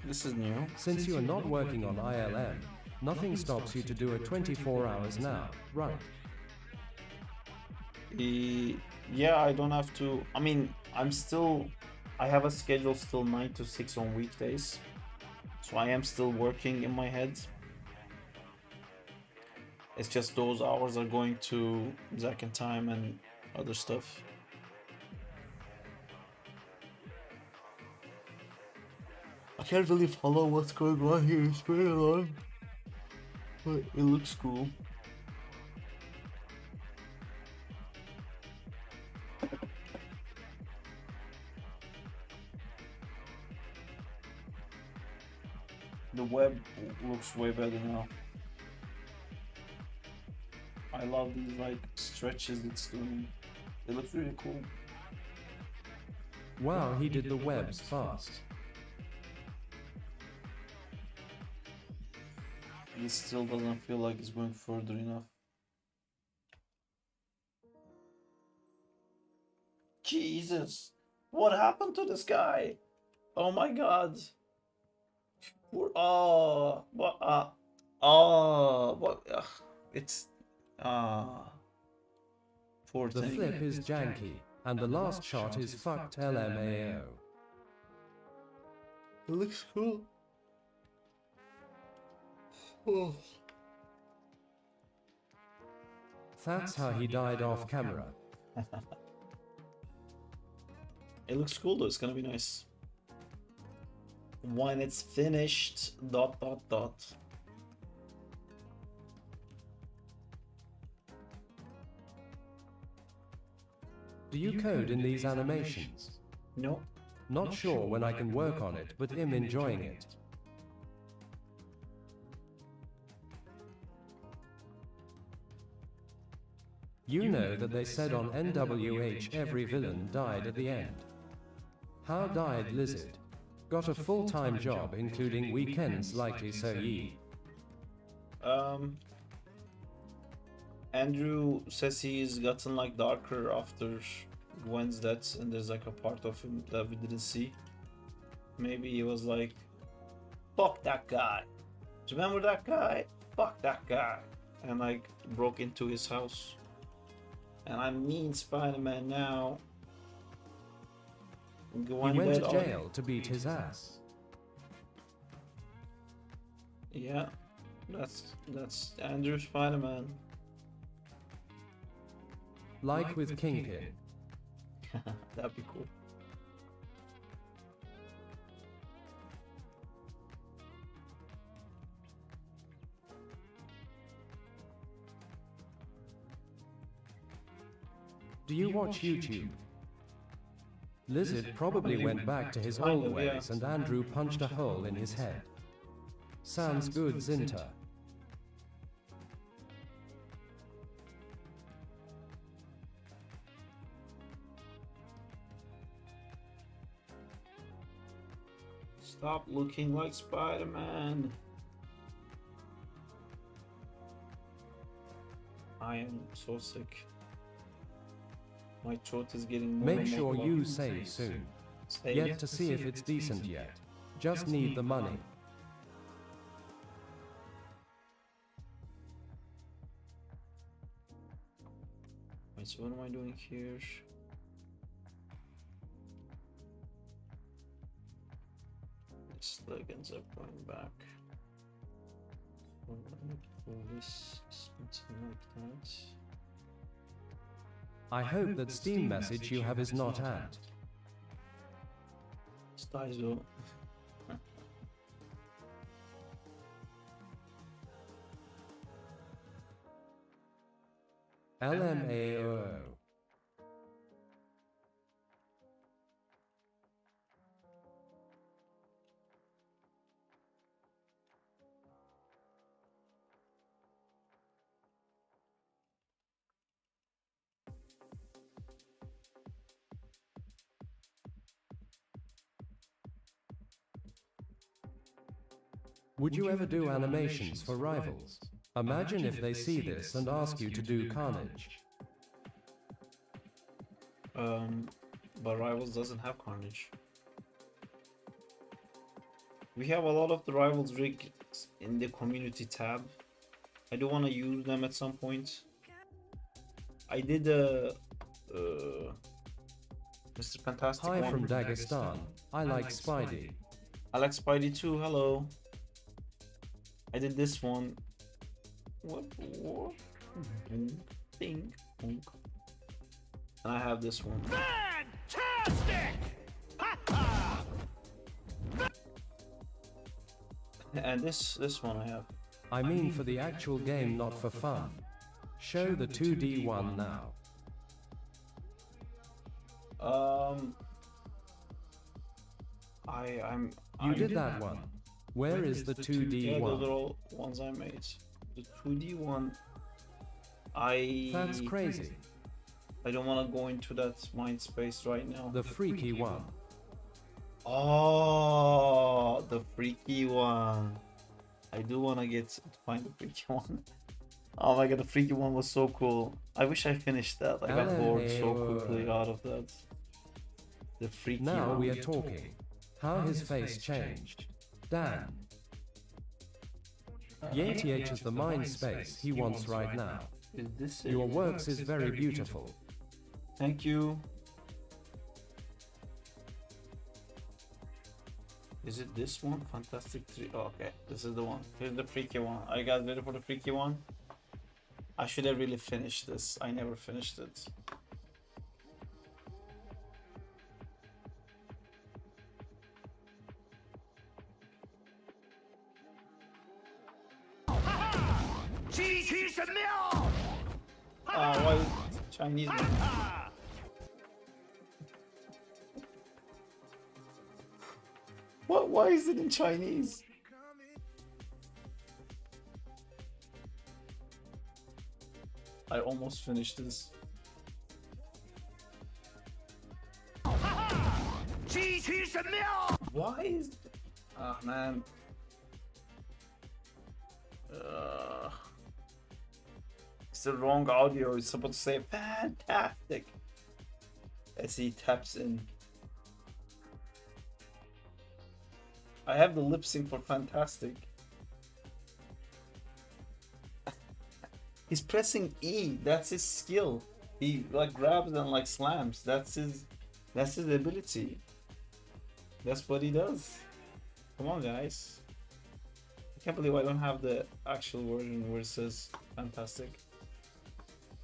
This is new. Since you are not working on ILM, nothing stops you to do it 24 hours now, right? Yeah, I don't have to. I mean, I have a schedule still 9 to 6 on weekdays. So I am still working in my head. It's just those hours are going to Zack and Time and other stuff. I can't really follow what's going on here, it's very long. But it looks cool. The web looks way better now. I love these like stretches it's doing. It looks really cool. Wow, he did the webs fast. It still doesn't feel like it's going further enough. Jesus! What happened to this guy? Oh my god! Oh, what? What? It's poor The thing. flip is janky, and the last shot is fucked LMAO. It looks cool. Oh. That's how he died off camera. It looks cool though, it's gonna be nice. When it's finished, ... Do you code in these animations? No. Not sure when I can work on it, but am enjoying it. You know that they said on NWH every villain died at the end. How died Lizard? Got a full-time job including weekends likely so ye. Andrew says he's gotten like darker after Gwen's death, and there's like a part of him that we didn't see. Maybe he was like, fuck that guy. Remember that guy? Fuck that guy. And like broke into his house. And I mean Spider-Man now. Gwen he went to jail to beat his ass. Yeah, that's Andrew Spider-Man. Like with Kingpin. That'd be cool. Do you watch YouTube? Lizard probably went back to his old ways and Andrew punched a hole in his head. Sounds good, Zinta. Stop looking like Spider-Man. I am so sick. My throat is getting more. Make sure you save soon. Yet to see if it's decent yet. Just need the money. Wait, so what am I doing here? This leg ends up going back. So let me pull this something like that. I hope that Steam message you have is not at. Stizo. LMAO. Would you ever do animations for rivals? Imagine if they see this and ask you to do Carnage. But Rivals doesn't have Carnage. We have a lot of the Rivals rigs in the community tab. I do want to use them at some point. I did a Mr. Fantastic Hi one. from Dagestan. I like Spidey. I like Spidey too. Hello. I did this one. What? Ding. And I have this one. Fantastic! And this one I have. I mean for the actual game, not for fun. Show the 2D one now. I'm You did that one. Where is the 2D Yeah, one? those are all ones I made. The 2D one, That's crazy. I don't want to go into that mind space right now. The freaky one. Oh, the freaky one. I do want to find the freaky one. Oh my god, the freaky one was so cool. I wish I finished that. I got bored so quickly out of that. The freaky one. Now we are talking. How his face changed. Dan. YTH is the mind space he wants right now. Is this it? Your works is very beautiful. Thank you. Is it this one? Fantastic 3. Oh, okay, this is the one. Here's the freaky one. Are you guys ready for the freaky one? I should have really finished this. I never finished it. Why Chinese one? What? Why is it in Chinese? I almost finished this. Why is? Ah, man. It's the wrong audio. It's supposed to say fantastic as he taps in. I have the lip sync for fantastic. He's pressing E. That's his skill. He like grabs and like slams. That's his ability. That's what he does. Come on, guys. I can't believe I don't have the actual version where it says fantastic.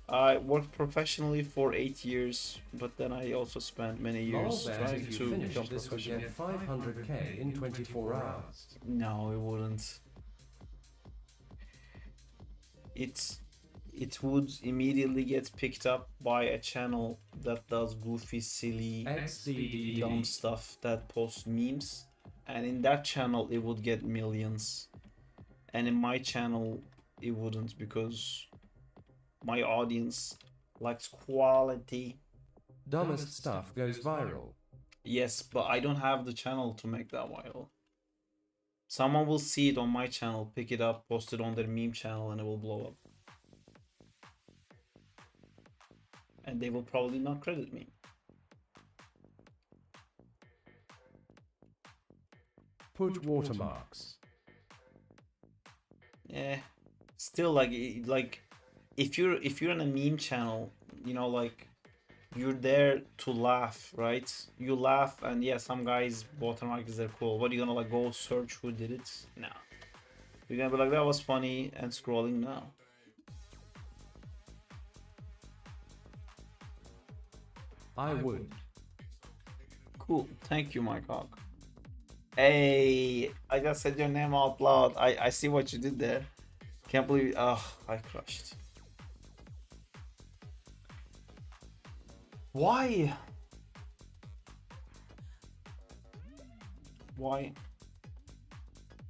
I worked professionally for 8 years, but then I also spent many years trying to become this would professional. get 500k in 24 hours. No, it wouldn't. It would immediately get picked up by a channel that does goofy, silly, XDD. dumb stuff that posts memes, and in that channel it would get millions, and in my channel it wouldn't, because my audience likes quality. Dumbest stuff goes viral. Yes, but I don't have the channel to make that viral. Someone will see it on my channel, pick it up, post it on their meme channel, and it will blow up. And they will probably not credit me. Put watermarks. Yeah, still like if you're in a meme channel, you know, like you're there to laugh, right? You laugh, and yeah, some guys watermarks, they're cool. What are you gonna like go search who did it? No, you're gonna be like, that was funny, and scrolling now. I would. Cool, thank you, my cock. Hey, I just said your name out loud. I see what you did there. Can't believe. Oh, I crushed. Why? Why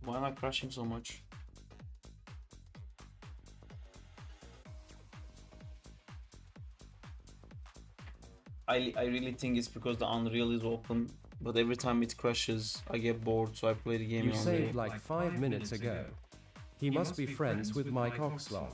am I crushing so much? I really think it's because the Unreal is open, but every time it crashes, I get bored, so I play the game You on saved Unreal. like 5 minutes ago. He must be friends with Mike Oxlong.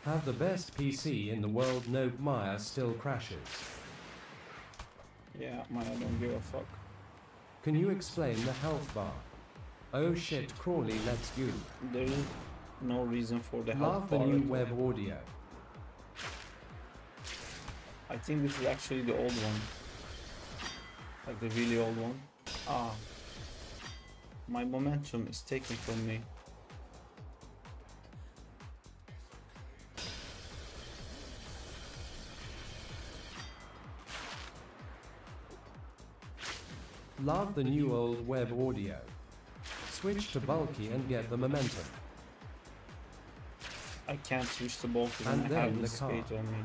Have the best PC in the world, Nope Maya still crashes. Yeah, man, I don't give a fuck. Can you explain the health bar? Oh shit, Crawley, let's go. There is no reason for the Love health the bar new at all. web audio. I think this is actually the old one. Like the really old one. Ah. My momentum is taken from me. Love the new old web audio. Switch to bulky and get the momentum. I can't switch the bulk because And I then have the this car. skate on me.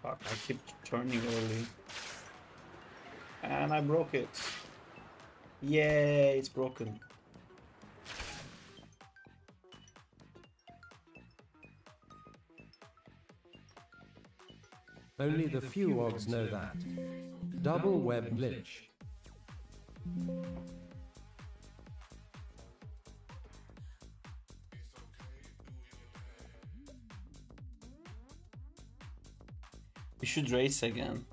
Fuck, I keep turning early. And I broke it. Yay, it's broken. Only the few ogs know that. Double web glitch. We should race again.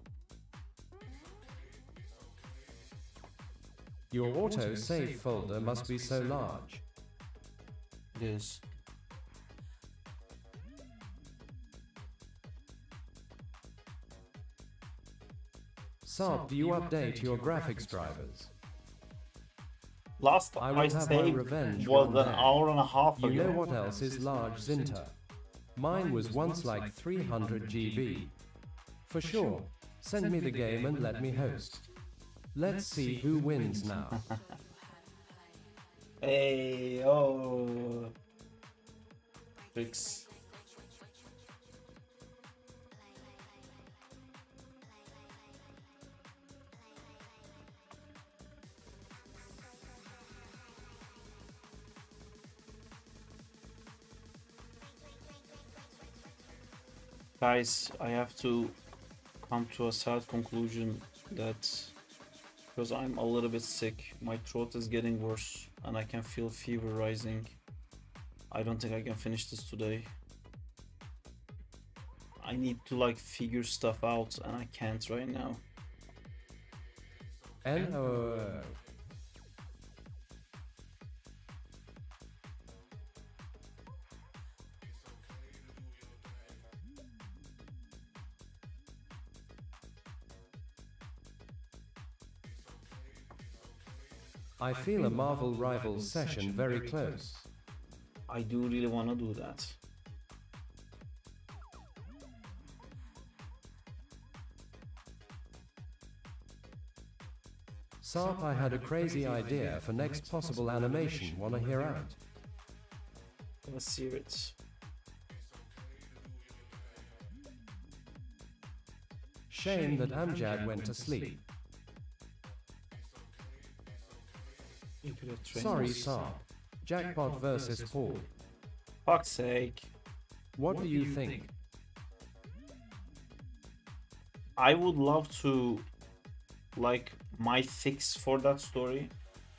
Your auto-save folder must be so large. It is. Sarp, do you update your graphics drivers? Last I time will I have my saved revenge was one an day. hour and a half ago. You know what else is large, Zinta? Mine was once like 300 GB. For sure. Send me the game and let me host. Let's see who wins now. Hey, oh. Tricks. Guys, I have to come to a sad conclusion that because I'm a little bit sick, my throat is getting worse and I can feel fever rising. I don't think I can finish this today. I need to like figure stuff out and I can't right now. NOO. I feel a Marvel Rivals session very close. I do really want to do that. Sarp, I had a crazy idea for next possible animation. Wanna hear out? Let's hear it. Shame that Amjad went to sleep. Sorry, Sarp. Jackpot versus Paul. Fuck's sake. What do you think? I would love to like my fix for that story.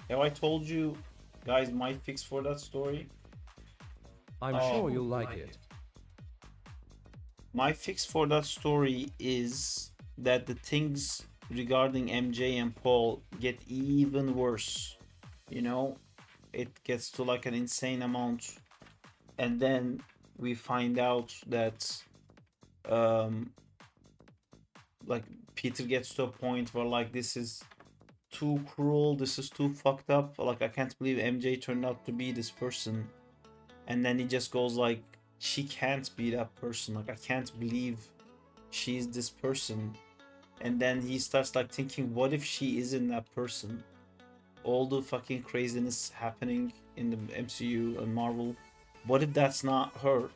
Have I told you guys my fix for that story? I'm sure you'll like it. My fix for that story is that the things regarding MJ and Paul get even worse. You know, it gets to like an insane amount, and then we find out that like Peter gets to a point where like this is too cruel, this is too fucked up, like I can't believe MJ turned out to be this person. And then he just goes like, she can't be that person, like I can't believe she's this person. And then he starts like thinking, what if she isn't that person? All the fucking craziness happening in the MCU and Marvel, what if that's not her?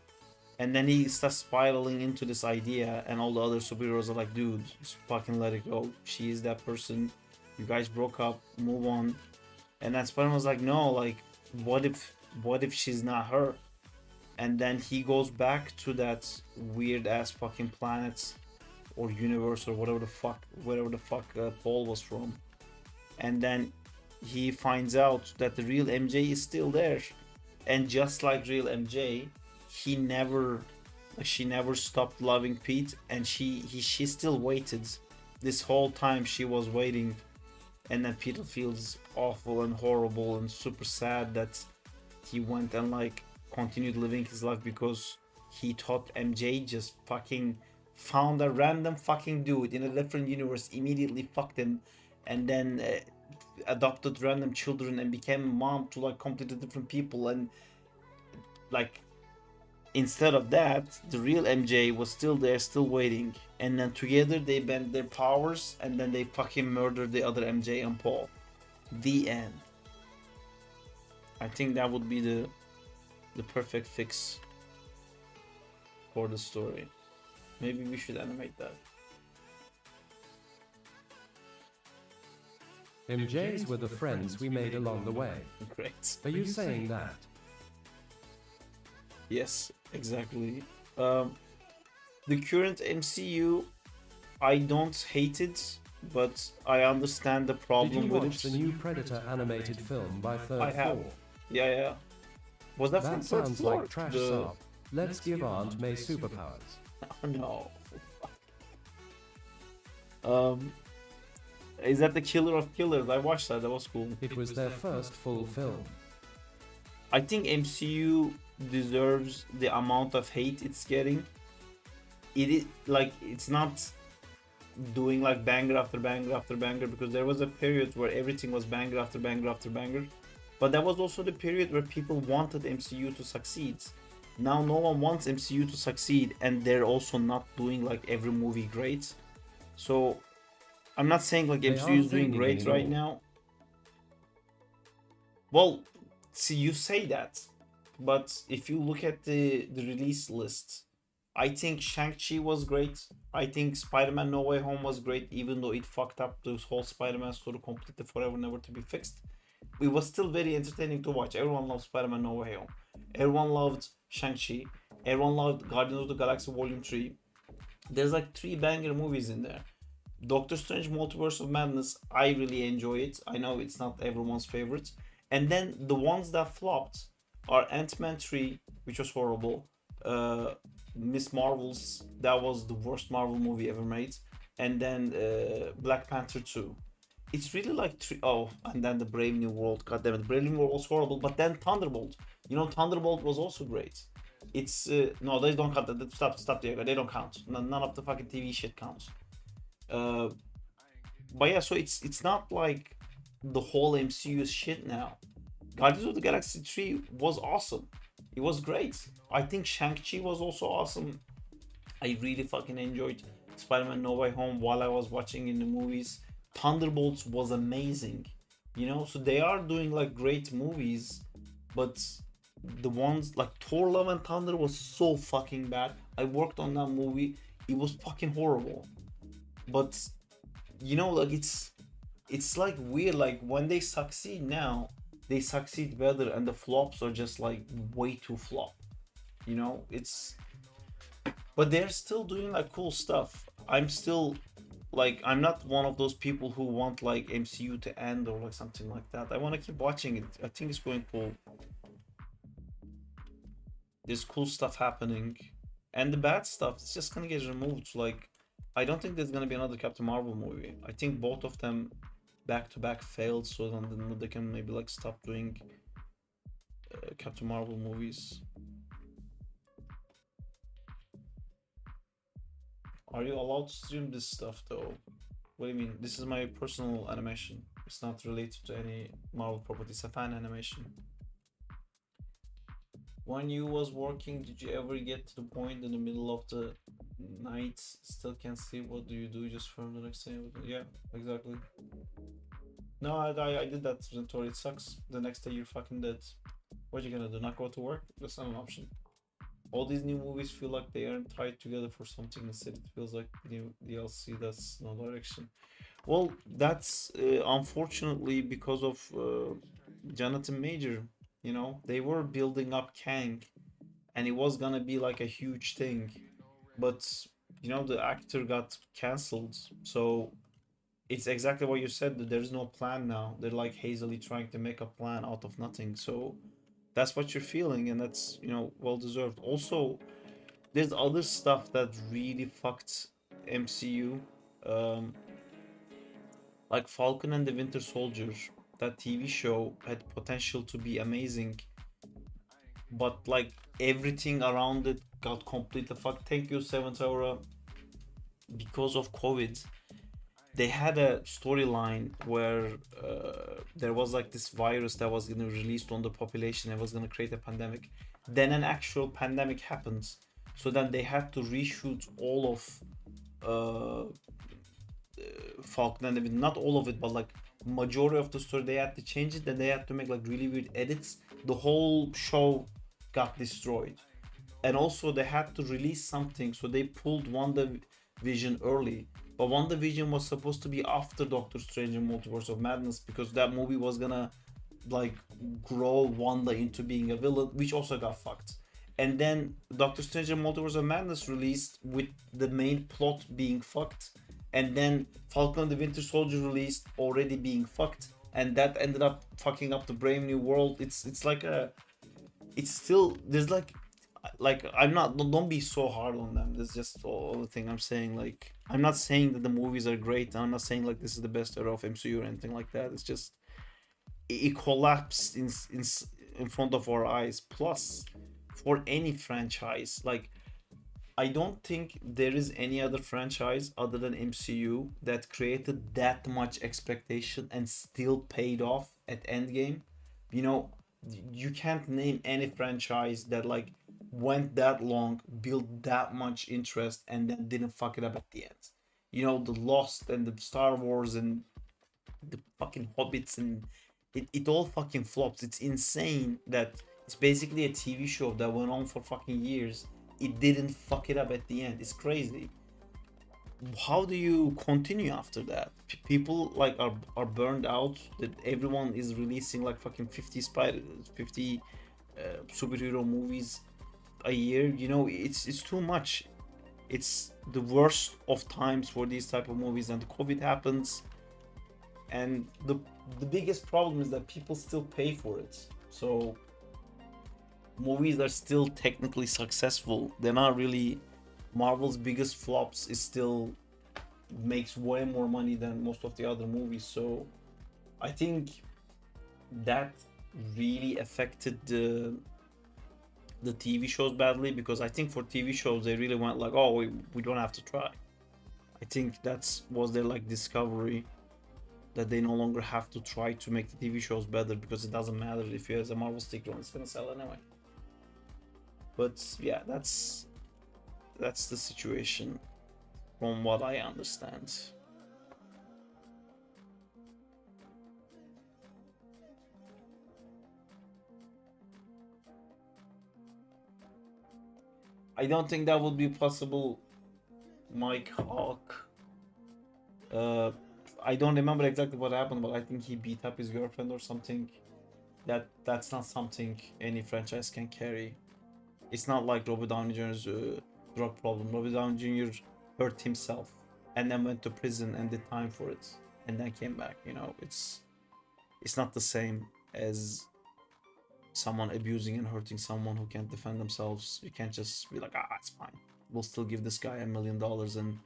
And then he starts spiraling into this idea, and all the other superheroes are like, dude, just fucking let it go, she is that person, you guys broke up, move on. And then Spider-Man was like, no, like what if she's not her? And then he goes back to that weird ass fucking planet or universe or whatever the fuck Paul was from. And then he finds out that the real MJ is still there. And just like real MJ, she never stopped loving Pete, and she still waited. This whole time she was waiting. And then Peter feels awful and horrible and super sad that he went and like continued living his life because he thought MJ just fucking found a random fucking dude in a different universe, immediately fucked him, and then adopted random children and became a mom to like completely different people. And like, instead of that, the real MJ was still there, still waiting, and then together they bent their powers, and then they fucking murdered the other MJ and Paul. The end. I think that would be the perfect fix for the story. Maybe we should animate that. MJs were the friends we made along the way. Great. Are you saying that? Yes, exactly. The current MCU, I don't hate it, but I understand the problem Did you with watch it. the new Predator animated film by Third I have. Floor? Yeah. Was that from That Third sounds Floor? like trash The- Sarp. Let's give Aunt May superpowers. Oh, no. Is that the Killer of Killers? I watched that. That was cool. It was their first full film. I think MCU deserves the amount of hate it's getting. It is like, it's not doing like banger after banger after banger, because there was a period where everything was banger after banger after banger, but that was also the period where people wanted MCU to succeed. Now no one wants MCU to succeed, and they're also not doing like every movie great. So I'm not saying like They MCU is aren't doing thinking great right anymore. now. Well, see, you say that, but if you look at the release list, I think Shang-Chi was great. I think Spider-Man No Way Home was great, even though it fucked up the whole Spider-Man story completely forever, never to be fixed. It was still very entertaining to watch. Everyone loved Spider-Man No Way Home. Everyone loved Shang-Chi. Everyone loved Guardians of the Galaxy Volume 3. There's like 3 banger movies in there. Doctor Strange Multiverse of Madness, I really enjoy it. I know it's not everyone's favorite. And then the ones that flopped are Ant-Man 3, which was horrible. Miss Marvel's, that was the worst Marvel movie ever made. And then Black Panther 2. It's really like and then the Brave New World. God damn it, Brave New World was horrible. But then Thunderbolt. You know, Thunderbolt was also great. It's no, they don't count. Stop, Diego. They don't count. None of the fucking TV shit counts. But yeah, so it's not like the whole MCU is shit now. Guardians of the Galaxy 3 was awesome. It was great. I think Shang-Chi was also awesome. I really fucking enjoyed Spider-Man No Way Home while I was watching in the movies. Thunderbolts was amazing. You know, so they are doing like great movies, but the ones like Thor Love and Thunder was so fucking bad. I worked on that movie. It was fucking horrible. But you know, like it's like weird, like when they succeed now, they succeed better, and the flops are just like way too flop. You know, but they're still doing like cool stuff. I'm still like, I'm not one of those people who want like MCU to end or like something like that. I want to keep watching it. I think it's going cool. There's cool stuff happening, and the bad stuff, it's just gonna get removed. Like, I don't think there's gonna be another Captain Marvel movie. I think both of them back to back failed, so then they can maybe like stop doing Captain Marvel movies. Are you allowed to stream this stuff though? What do you mean? This is my personal animation. It's not related to any Marvel property. It's a fan animation. When you was working, did you ever get to the point in the middle of the night, still can't sleep? What do you do? Just from the next day? Yeah, exactly. No, I did that, Tori. It sucks. The next day you're fucking dead. What you gonna do? Not go to work? That's not an option. All these new movies feel like they aren't tied together for something. Instead, it feels like new DLC. That's no direction. Well, that's unfortunately because of Jonathan Major. You know, they were building up Kang, and it was gonna be like a huge thing, but you know, the actor got cancelled. So it's exactly what you said, that there's no plan now. They're like hazily trying to make a plan out of nothing. So that's what you're feeling, and that's, you know, well deserved. Also, there's other stuff that really fucked MCU, like Falcon and the Winter Soldier. That TV show had potential to be amazing, but like everything around it got completely fucked. Thank you, Seventh Aura. because of COVID, they had a storyline where there was like this virus that was going to released on the population and was going to create a pandemic. Then an actual pandemic happens, so then they had to reshoot all of Falcon and everything. Not all of it, but like majority of the story. They had to change it, then they had to make like really weird edits. The whole show got destroyed, and also they had to release something, so they pulled WandaVision early. But WandaVision was supposed to be after Doctor Strange and Multiverse of Madness, because that movie was gonna like grow Wanda into being a villain, which also got fucked. And then Doctor Strange and Multiverse of Madness released with the main plot being fucked, and then Falcon and the Winter Soldier released already being fucked, and that ended up fucking up the Brave New World. It's like a, it's still, there's like I'm not, don't be so hard on them. That's just all the thing I'm saying. Like, I'm not saying that the movies are great. I'm not saying like this is the best era of MCU or anything like that. It's just it collapsed in front of our eyes. Plus, for any franchise, like, I don't think there is any other franchise other than MCU that created that much expectation and still paid off at Endgame. You know, you can't name any franchise that like went that long, built that much interest, and then didn't fuck it up at the end. You know, the Lost and the Star Wars and the fucking Hobbits, and it all fucking flops. It's insane that it's basically a TV show that went on for fucking years. It didn't fuck it up at the end. It's crazy. How do you continue after that? People like are burned out. That everyone is releasing like fucking 50 superhero movies a year. You know, it's too much. It's the worst of times for these type of movies, and COVID happens, and the biggest problem is that people still pay for it. So movies are still technically successful. They're not really. Marvel's biggest flops is still makes way more money than most of the other movies. So I think that really affected the TV shows badly, because I think for TV shows they really went like, oh, we don't have to try. I think that's was their like discovery, that they no longer have to try to make the TV shows better, because it doesn't matter if you have a Marvel sticker on, it's gonna sell anyway. But yeah, that's the situation from what I understand. I don't think that would be possible, Mike Hawk. I don't remember exactly what happened, but I think he beat up his girlfriend or something. That's not something any franchise can carry. It's not like Robert Downey Jr.'s drug problem. Robert Downey Jr. hurt himself and then went to prison and did time for it and then came back. You know, it's not the same as someone abusing and hurting someone who can't defend themselves. You can't just be like, it's fine. We'll still give this guy $1 million and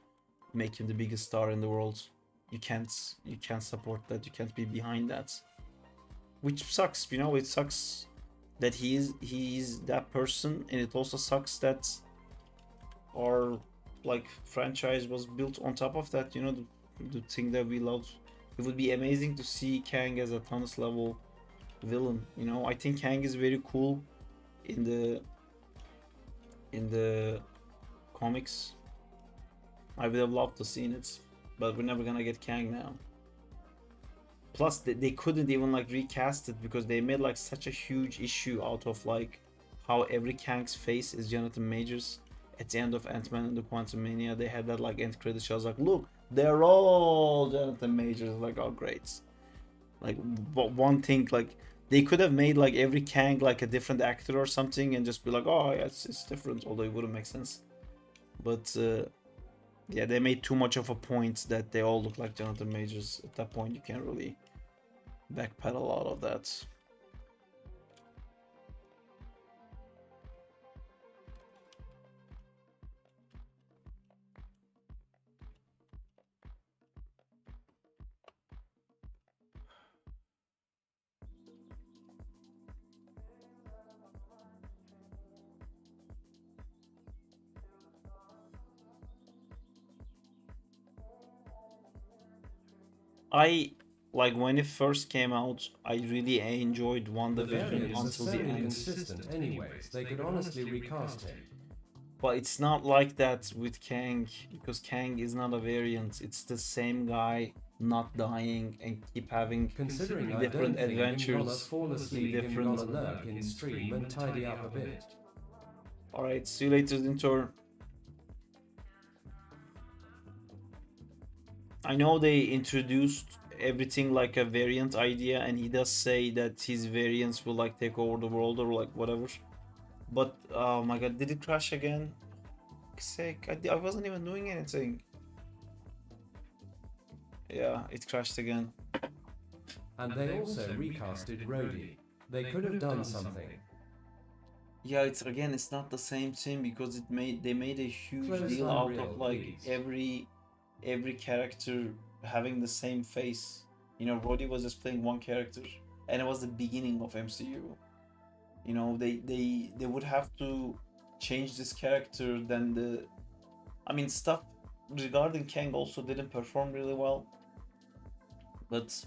make him the biggest star in the world. You can't support that. You can't be behind that. Which sucks, you know. It sucks that he is that person, and it also sucks that our like franchise was built on top of that. You know, the thing that we love. It would be amazing to see Kang as a Thanos level villain. You know, I think Kang is very cool in the comics. I would have loved to seen it, but we're never gonna get Kang now. Plus they couldn't even like recast it, because they made like such a huge issue out of like how every Kang's face is Jonathan Majors. At the end of Ant-Man and the Quantumania, they had that like end credit show. I was like, look, they're all Jonathan Majors. Like, oh great. Like, but one thing, like, they could have made like every Kang like a different actor or something and just be like, oh yeah, it's different, although it wouldn't make sense. But yeah, they made too much of a point that they all look like Jonathan Majors. At that point, you can't really backpedal out of that. I like when it first came out, I really enjoyed The WandaVision variants are until so the end. inconsistent anyways, they could honestly recast him. But it's not like that with Kang, because Kang is not a variant. It's the same guy not dying and keep having Considering I different don't think him gonna adventures fall in asleep, him different. gonna lurk in stream and tidy up a bit. Alright, see you later, Dintor. I know they introduced everything like a variant idea, and he does say that his variants will like take over the world or like whatever. But oh my god, did it crash again? Sake, I wasn't even doing anything. Yeah, it crashed again. And they also recasted Rhodey. They could have done something. Yeah, it's not the same thing because they made a huge Close deal out Unreal, of like please. every character having the same face. You know, Rhodey was just playing one character, and it was the beginning of MCU. You know, they would have to change this character. Then I mean, stuff regarding Kang also didn't perform really well. But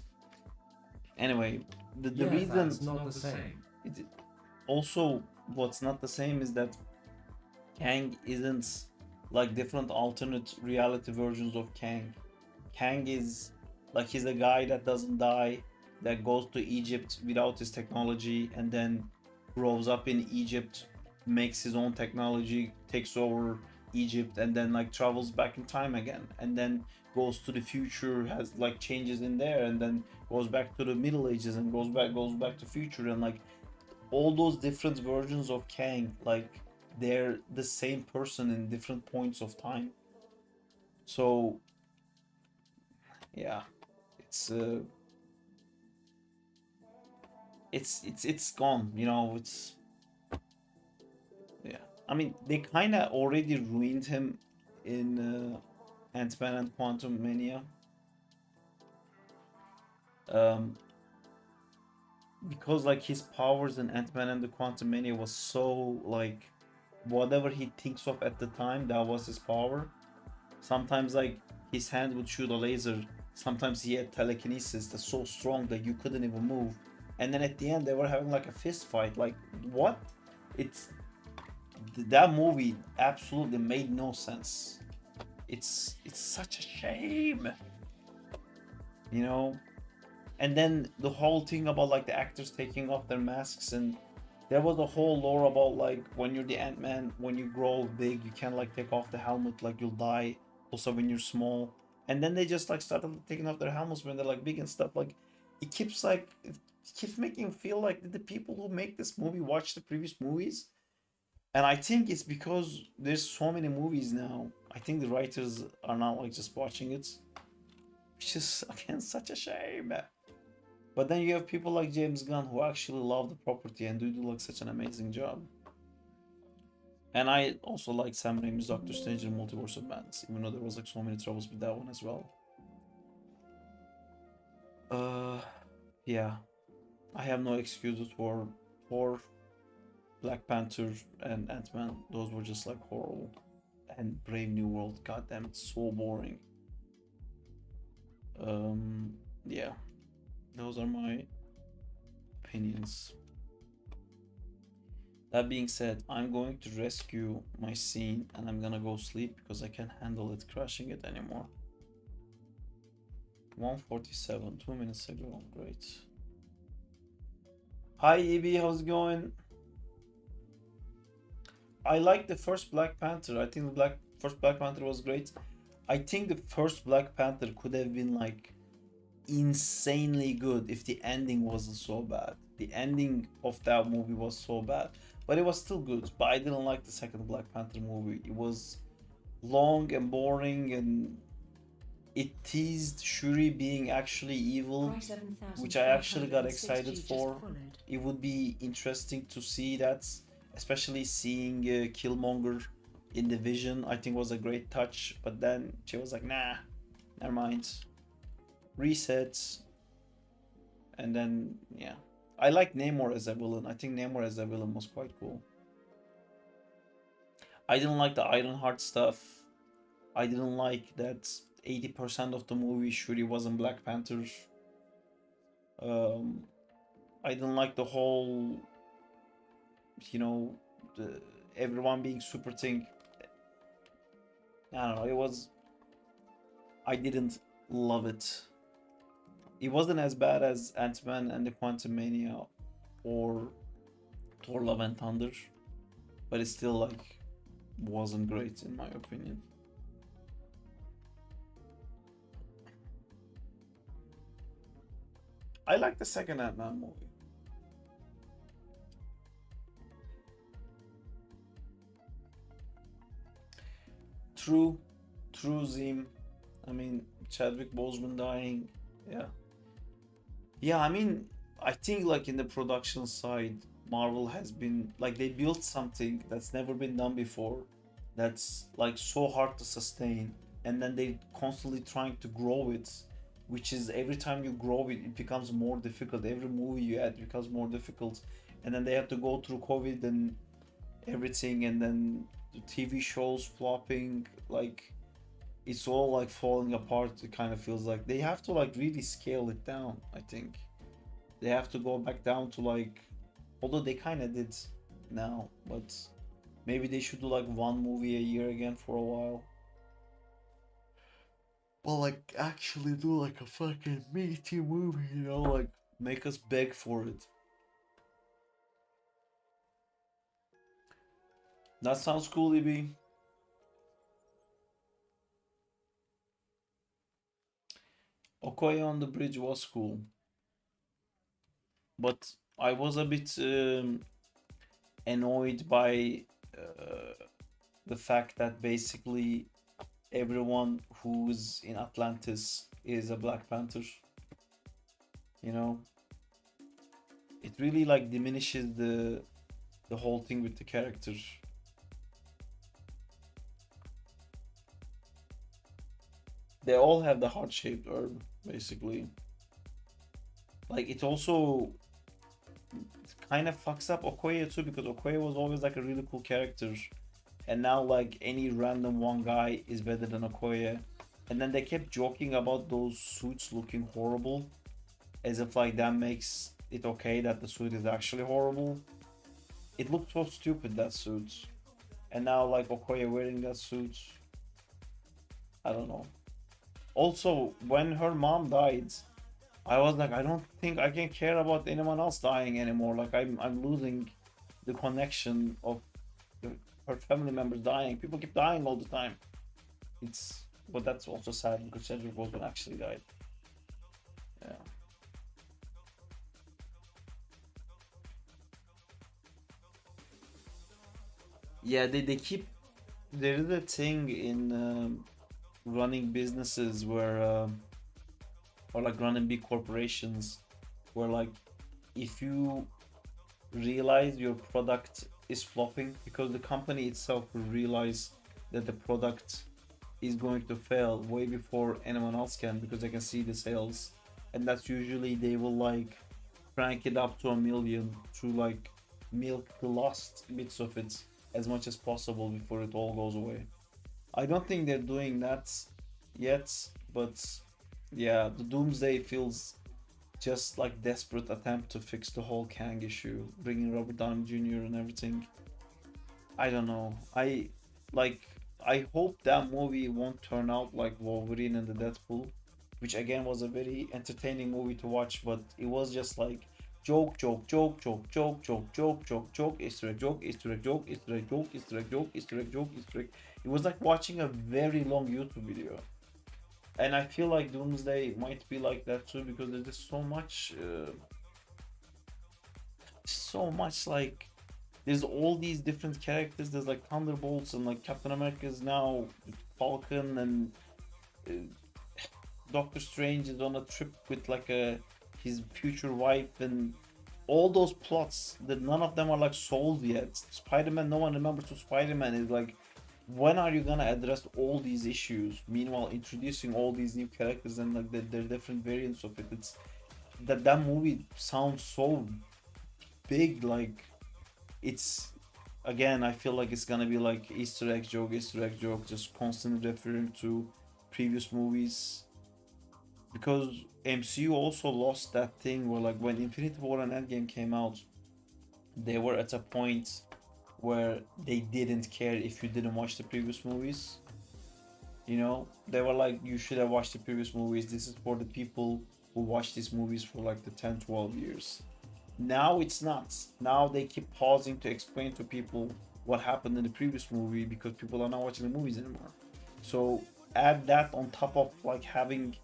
anyway, the reason that's not the same. also what's not the same is that Kang isn't like different alternate reality versions of Kang. Kang is like he's a guy that doesn't die, that goes to Egypt without his technology, and then grows up in Egypt, makes his own technology, takes over Egypt, and then like travels back in time again, and then goes to the future, has like changes in there, and then goes back to the Middle Ages and goes back to future, and like all those different versions of Kang, like they're the same person in different points of time. So yeah, it's it's gone, you know. It's yeah, I mean they kind of already ruined him in Ant-Man and Quantum Mania, because like his powers in Ant-Man and the Quantum Mania was so like whatever he thinks of at the time, that was his power. Sometimes like his hand would shoot a laser, sometimes he had telekinesis that's so strong that you couldn't even move, and then at the end they were having like a fist fight. Like what? It's that movie absolutely made no sense. It's such a shame, you know. And then the whole thing about like the actors taking off their masks, and there was a whole lore about like when you're the Ant-Man, when you grow big, you can't like take off the helmet, like you'll die. Also when you're small. And then they just like started taking off their helmets when they're like big and stuff. Like it keeps making me feel like the people who make this movie watch the previous movies. And I think it's because there's so many movies now. I think the writers are not like just watching it. Which is again such a shame. But then you have people like James Gunn who actually love the property and do like such an amazing job. And I also like Sam Raimi's Doctor Strange in Multiverse of Madness, even though there was like so many troubles with that one as well. Yeah, I have no excuses for Thor, Black Panther, and Ant-Man. Those were just like horrible. And Brave New World, goddamn, it's so boring. Yeah, those are my opinions. That being said, I'm going to rescue my scene and I'm gonna go sleep because I can't handle it crashing it anymore. 1:47, 2 minutes ago. Great. Hi EB, how's it going? I like the first Black Panther. I think the first Black Panther was great. I think the first Black Panther could have been like insanely good if the ending wasn't so bad. The ending of that movie was so bad, but it was still good. But I didn't like the second Black Panther movie. It was long and boring, and it teased Shuri being actually evil, which I actually got excited for. It would be interesting to see that, especially seeing Killmonger in the Vision. I think was a great touch, but then she was like, nah, never mind. Resets. And then, yeah. I like Namor as a villain. I think Namor as a villain was quite cool. I didn't like the Ironheart stuff. I didn't like that 80% of the movie Shuri wasn't Black Panther. I didn't like the whole, you know, everyone being super thing. I don't know, I didn't love it. It wasn't as bad as Ant-Man and the Quantumania or Thor Love and Thunder, but it still like wasn't great in my opinion. I like the second Ant-Man movie. True Zim. I mean, Chadwick Boseman dying, yeah. I mean, I think like in the production side, Marvel has been like, they built something that's never been done before, that's like so hard to sustain, and then they constantly trying to grow it, which is every time you grow it, it becomes more difficult. Every movie you add becomes more difficult, and then they have to go through COVID and everything, and then the TV shows flopping, like it's all like falling apart. It kind of feels like they have to like really scale it down. I think they have to go back down to like, although they kind of did now, but maybe they should do like one movie a year again for a while. Well, like actually do like a fucking meaty movie, you know, like make us beg for it. That sounds cool, EB. Okoye on the bridge was cool, but I was a bit annoyed by the fact that basically everyone who's in Atlantis is a Black Panther. You know, it really like diminishes the whole thing with the character. They all have the heart-shaped herb, basically. Like, it also kind of fucks up Okoye too, because Okoye was always like a really cool character, and now like any random one guy is better than Okoye. And then they kept joking about those suits looking horrible, as if like that makes it okay that the suit is actually horrible. It looked so stupid, that suit. And now like Okoye wearing that suit, I don't know. Also, when her mom died, I was like, I don't think I can care about anyone else dying anymore. Like I'm losing the connection of her family members dying. People keep dying all the time. But that's also sad because Chadwick Boseman actually died. Yeah. Yeah, they keep, there is a thing in running businesses where or like running big corporations, where like if you realize your product is flopping, because the company itself will realize that the product is going to fail way before anyone else can, because they can see the sales, and that's usually they will like crank it up to 1 million to like milk the last bits of it as much as possible before it all goes away. I don't think they're doing that yet, but yeah, the Doomsday feels just like desperate attempt to fix the whole Kang issue, bringing Robert Downey Jr. and everything. I don't know. I hope that movie won't turn out like Wolverine and the Deadpool, which again was a very entertaining movie to watch, but it was just like joke, Easter egg, joke, Easter egg, joke, Easter egg, joke, Easter egg, joke, Easter egg, joke, Easter egg. It was like watching a very long YouTube video. And I feel like Doomsday might be like that too, because there's just so much like, there's all these different characters. There's like Thunderbolts, and like Captain America's now Falcon, and Doctor Strange is on a trip with like his future wife, and all those plots that none of them are like solved yet. Spider-Man, no one remembers who Spider-Man is. Like, when are you gonna address all these issues? Meanwhile, introducing all these new characters and like their different variants of it. It's that movie sounds so big. Like, it's, again, I feel like it's gonna be like Easter egg joke, just constantly referring to previous movies, because MCU also lost that thing where like when Infinity War and Endgame came out, they were at a point where they didn't care if you didn't watch the previous movies. You know, they were like, you should have watched the previous movies. This is for the people who watched these movies for like the 10, 12 years. Now it's not. Now they keep pausing to explain to people what happened in the previous movie because people are not watching the movies anymore. So add that on top of like having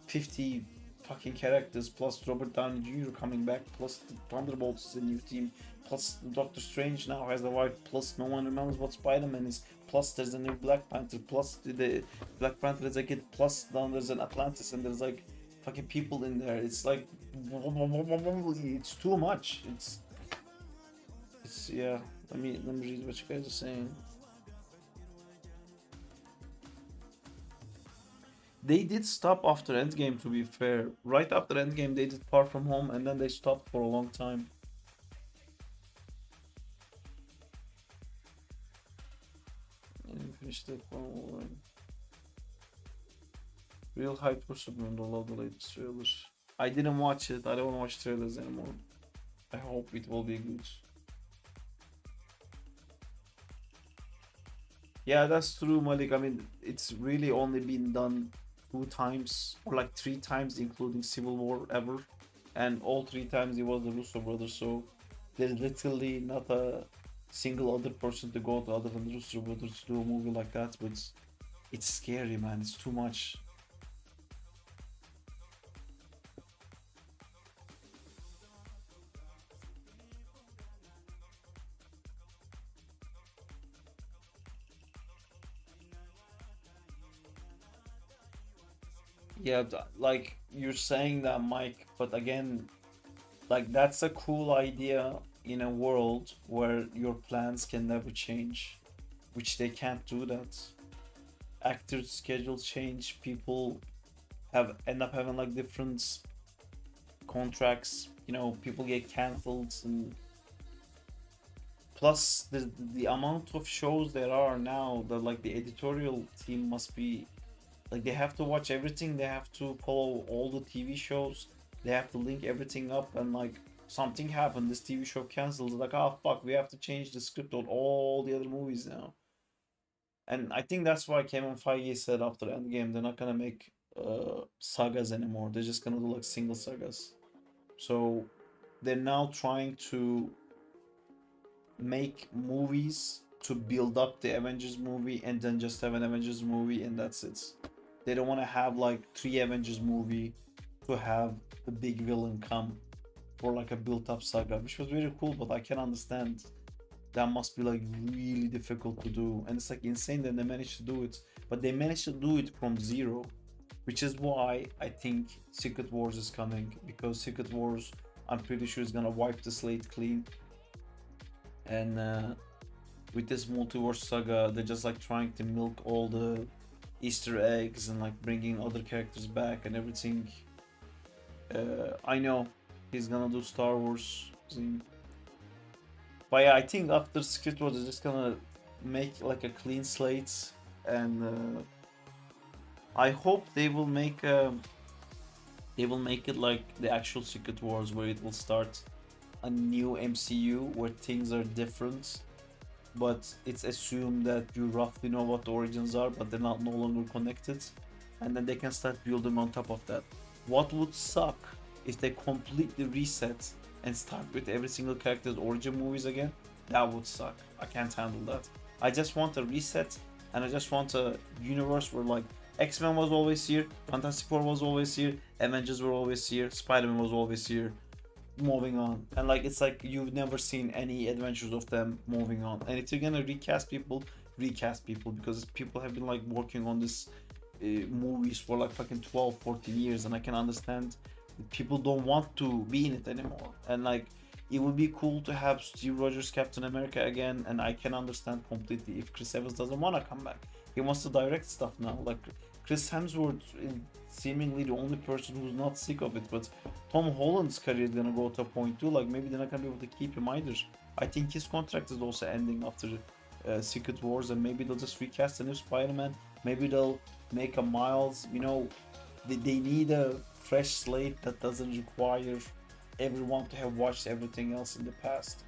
50 fucking characters plus Robert Downey Jr. coming back, plus the Thunderbolts is a new team, plus Doctor Strange now has a wife, plus no one remembers what Spider-Man is, plus there's a new Black Panther, plus the Black Panther is a kid, plus then there's an Atlantis and there's like fucking people in there. It's like it's too much. It's yeah. Let me read what you guys are saying. They did stop after Endgame, to be fair. Right after Endgame, they did Far From Home, and then they stopped for a long time. And finished it for real hype for Superman. I love the latest trailers. I didn't watch it. I don't watch trailers anymore. I hope it will be good. Yeah, that's true, Malik. I mean, it's really only been done 2 times or like 3 times, including Civil War ever, and all 3 times it was the Russo brothers. So there's literally not a single other person to go to other than the Russo brothers to do a movie like that. But it's scary, man. It's too much. Yeah, like you're saying that, Mike, but again, like that's a cool idea in a world where your plans can never change, which they can't do that. Actors' schedules change, people end up having like different contracts, you know, people get cancelled, and plus the amount of shows there are now, that like the editorial team must be like, they have to watch everything, they have to follow all the TV shows, they have to link everything up, and like something happened, this TV show cancels, like, oh fuck, we have to change the script on all the other movies now. And I think that's why Kevin Feige said after Endgame they're not gonna make sagas anymore, they're just gonna do like single sagas. So they're now trying to make movies to build up the Avengers movie and then just have an Avengers movie and that's it. They don't want to have like 3 Avengers movie to have the big villain come for like a built-up saga, which was very cool, but I can understand that must be like really difficult to do, and it's like insane that they managed to do it, but they managed to do it from zero, which is why I think Secret Wars is coming, because Secret Wars, I'm pretty sure, is gonna wipe the slate clean, and with this multiverse saga, they're just like trying to milk all the Easter eggs and like bringing other characters back and everything. I know he's gonna do Star Wars, but yeah, I think after Secret Wars, they're just gonna make like a clean slate, and I hope they will make it like the actual Secret Wars, where it will start a new MCU where things are different, but it's assumed that you roughly know what the origins are, but they're no longer connected, and then they can start building on top of that. What would suck if they completely reset and start with every single character's origin movies again? That would suck. I can't handle that. I just want a reset, and I just want a universe where like X-Men was always here, Fantastic Four was always here, Avengers were always here, Spider-Man was always here. Moving on, and like it's like you've never seen any adventures of them moving on. And if you're gonna recast people, because people have been like working on this movies for like fucking 12-14 years, and I can understand people don't want to be in it anymore. And like it would be cool to have Steve Rogers Captain America again, and I can understand completely if Chris Evans doesn't want to come back. He wants to direct stuff now. Like Chris Hemsworth is seemingly the only person who's not sick of it, but Tom Holland's career is gonna go to a point too. Like maybe they're not gonna be able to keep him either. I think his contract is also ending after Secret Wars, and maybe they'll just recast a new Spider-Man. Maybe they'll make a Miles, you know, they need a fresh slate that doesn't require everyone to have watched everything else in the past.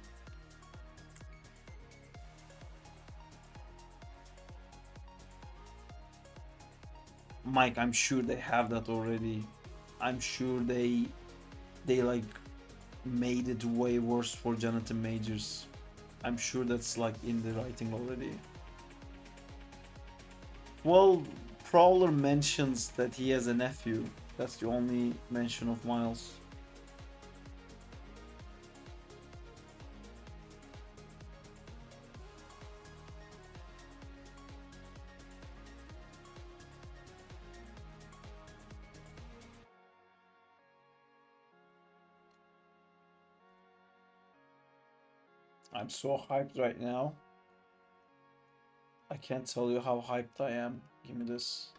Mike, I'm sure they have that already. I'm sure they like made it way worse for Jonathan Majors. I'm sure that's like in the writing already. Well, Prowler mentions that he has a nephew. That's the only mention of Miles. I'm so hyped right now. I can't tell you how hyped I am. Give me this.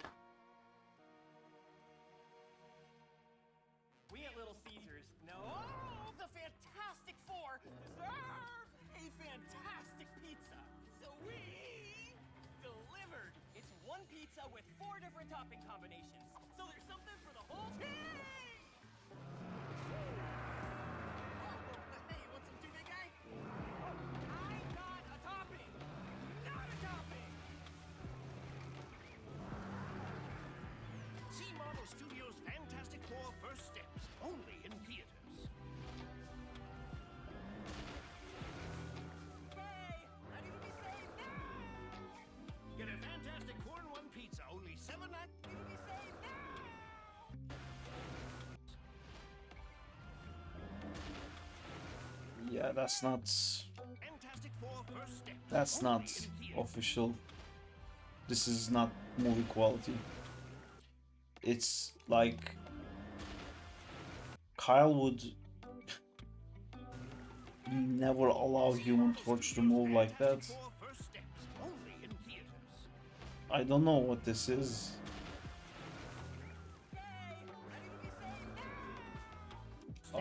We at Little Caesars know the Fantastic Four deserve a fantastic pizza. So we delivered. It's one pizza with 4 different topping combinations. So there's something for the whole team. Hey, want some too, big guy? I got a topping, not a topping. See Marvel Studios' Fantastic Four First Steps, only in theaters. Hey, ready to be saved now? Get a Fantastic Four in one pizza, only $7.99. Ready to be saved now? Yeah, that's not Fantastic Four First Steps. that's only not in theaters. official. This is not movie quality. It's like Kyle would never allow Human Torch to move like that. Fantastic Four First Steps, only in theaters. I don't know what this is.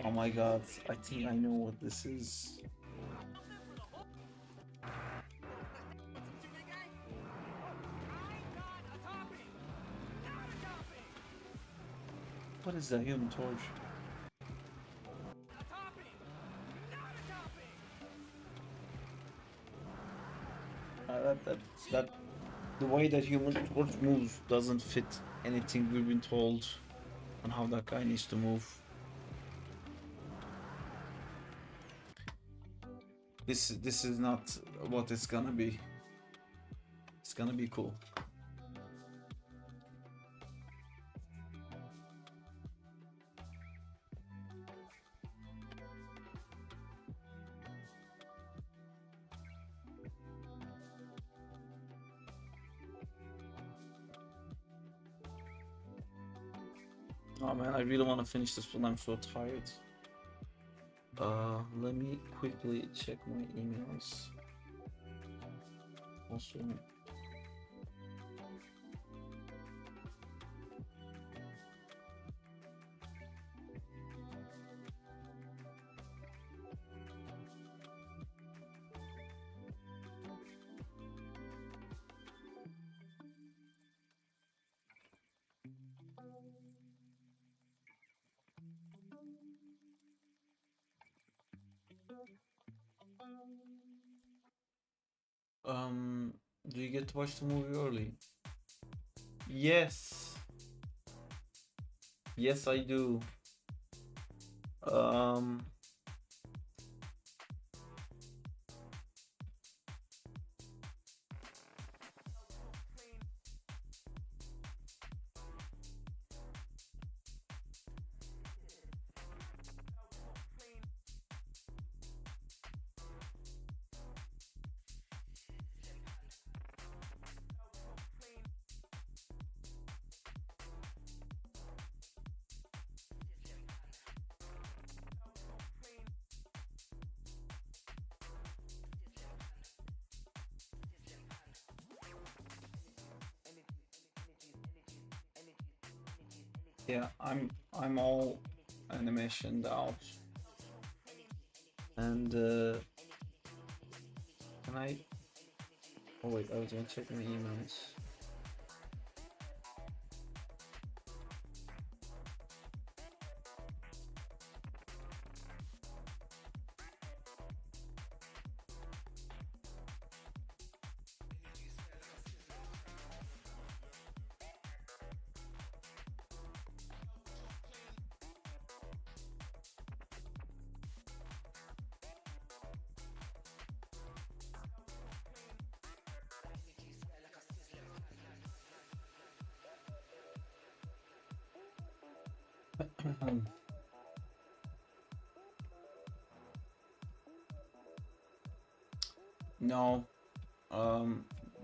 Oh my god, I think I know what this is. What is that, Human Torch? That the way that Human Torch moves doesn't fit anything we've been told on how that guy needs to move. This is not what it's gonna be. It's gonna be cool. Oh man, I really want to finish this one. I'm so tired. Let me quickly check my emails. Also, do you get to watch the movie early? Yes. Yes, I do. Yeah, I'm all animationed out. And can I? Oh wait, I was gonna check my emails. No,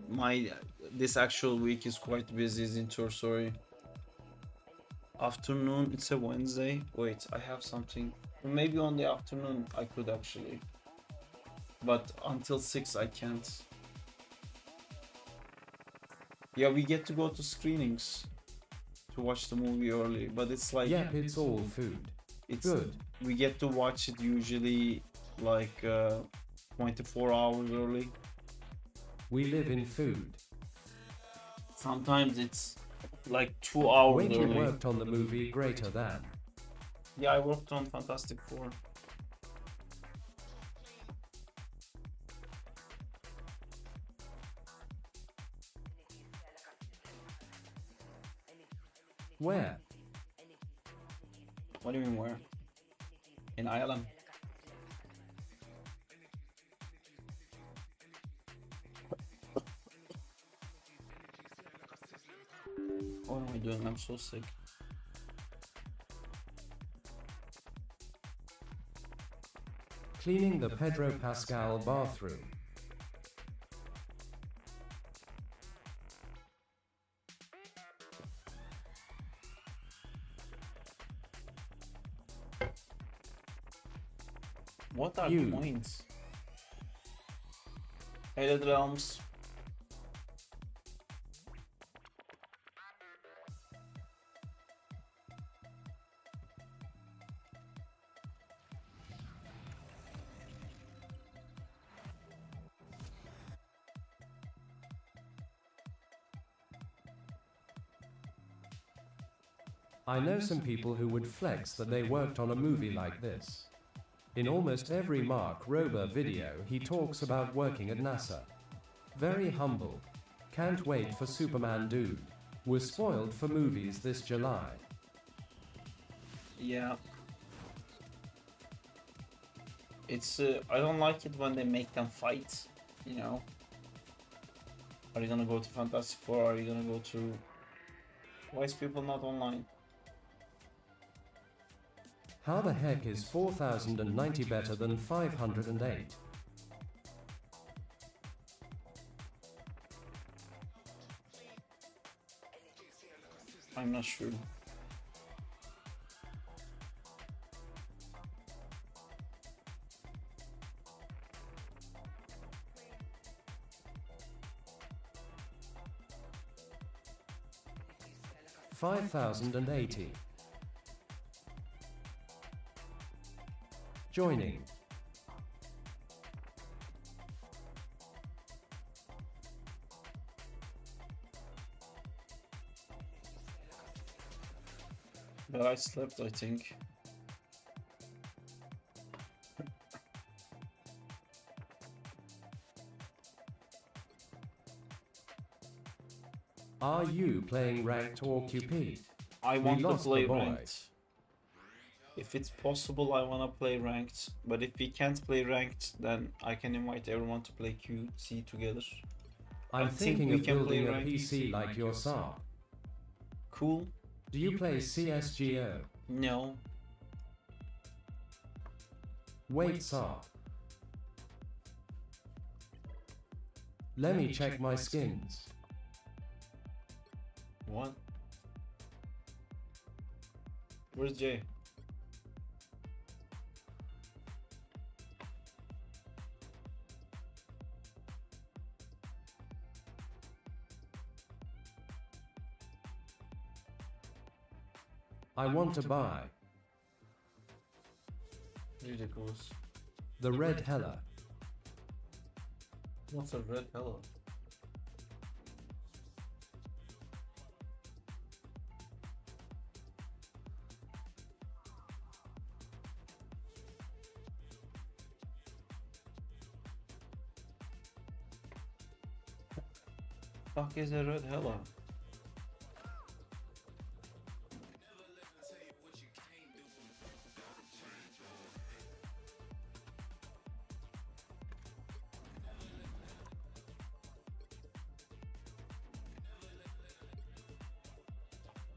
my this actual week is quite busy, Zintor, sorry. Afternoon, it's a Wednesday. Wait, I have something. Maybe on the afternoon I could actually. But until 6 I can't. Yeah, we get to go to screenings to watch the movie early, but it's like... Yep, it's all food. It's good. We get to watch it usually like 24 hours early. We live in food. Sometimes it's like 2 hours When you early. worked on the movie Greater Than. Yeah, I worked on Fantastic Four. Where? What do you mean where? In Ireland. What am I doing? I'm so sick. Cleaning the Pedro Pascal bathroom. What are You. points? Hated realms. I know some people who would flex that they worked on a movie like this. In almost every Mark Rober video he talks about working at NASA. Very humble. Can't wait for Superman dude. Was spoiled for movies this July. Yeah. It's I don't like it when they make them fight, you know. Are you gonna go to Fantastic Four? Are you gonna go to... Why is people not online? How the heck is 4090 better than 508? I'm not sure. $5,080. Joining. But I slept, I think. Are you playing ranked or QP? I We want to lost play the boy. ranked. If it's possible, I want to play ranked. But if we can't play ranked, then I can invite everyone to play QC together. I'm I think thinking we of can play building a ranked. PC like your Sarp. Cool? Do you play CSGO? No. Wait, Sarp. Let me check my skins. What? Where's Jay? I want to buy Ridiculous. the Red Hella. What's a red hella? Fuck is a red hella?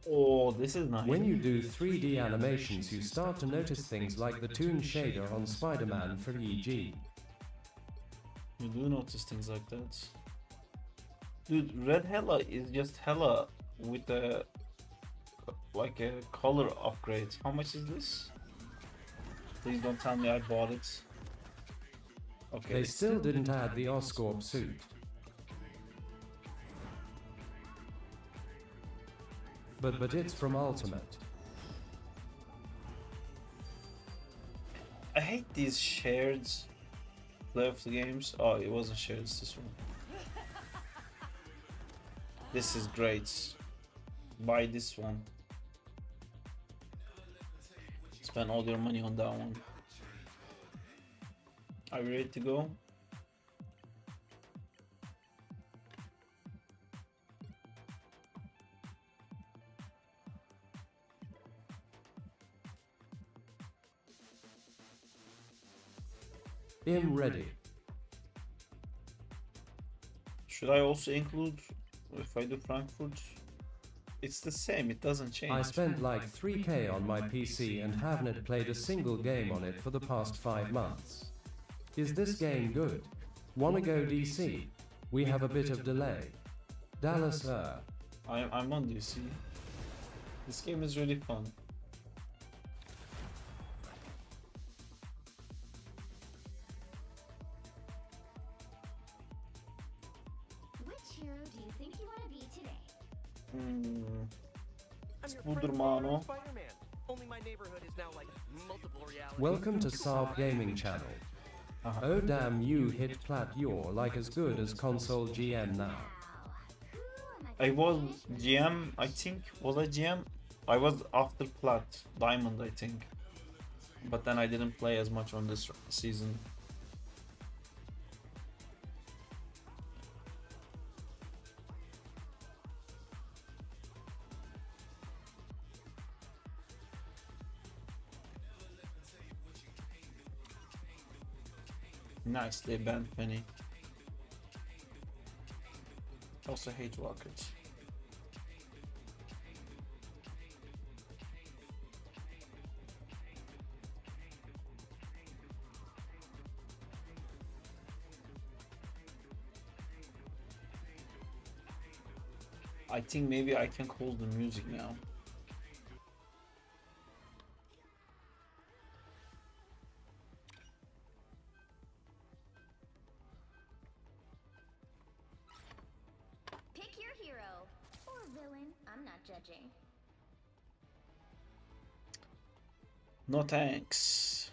Oh, this is nice. When you do 3D animations, you start to notice things like the toon shader on Spider-Man for e.g. You do notice things like that. Dude, Red Hella is just Hella with a like a color upgrade. How much is this? Please don't tell me I bought it. Okay. They still didn't add the Oscorp suit. But it's from Ultimate. I hate these shared left games. Oh, it wasn't shared, it's this one. This is great. Buy this one. Spend all your money on that one. Are you ready to go? I'm ready. Should I also include if I do Frankfurt? It's the same, it doesn't change. I spent like 3K on my PC and haven't played a single game on it for the past 5 months. Is this game good? Wanna go DC? We have a bit of delay. Dallas, I'm on DC. This game is really fun. Which hero do you think you want to be today? Spider-Man. Spider-Man. Only my neighborhood is now like multiple realities. welcome to Sarp Gaming Channel. Oh damn, you hit plat, you're like as good as console GM now. I was GM, I think. Was I GM? I was after Plat, Diamond, I think. But then I didn't play as much on this season. Nicely banned Penny. Also hate rockets. I think maybe I can close the music now. Pick your hero or villain. I'm not judging. No thanks.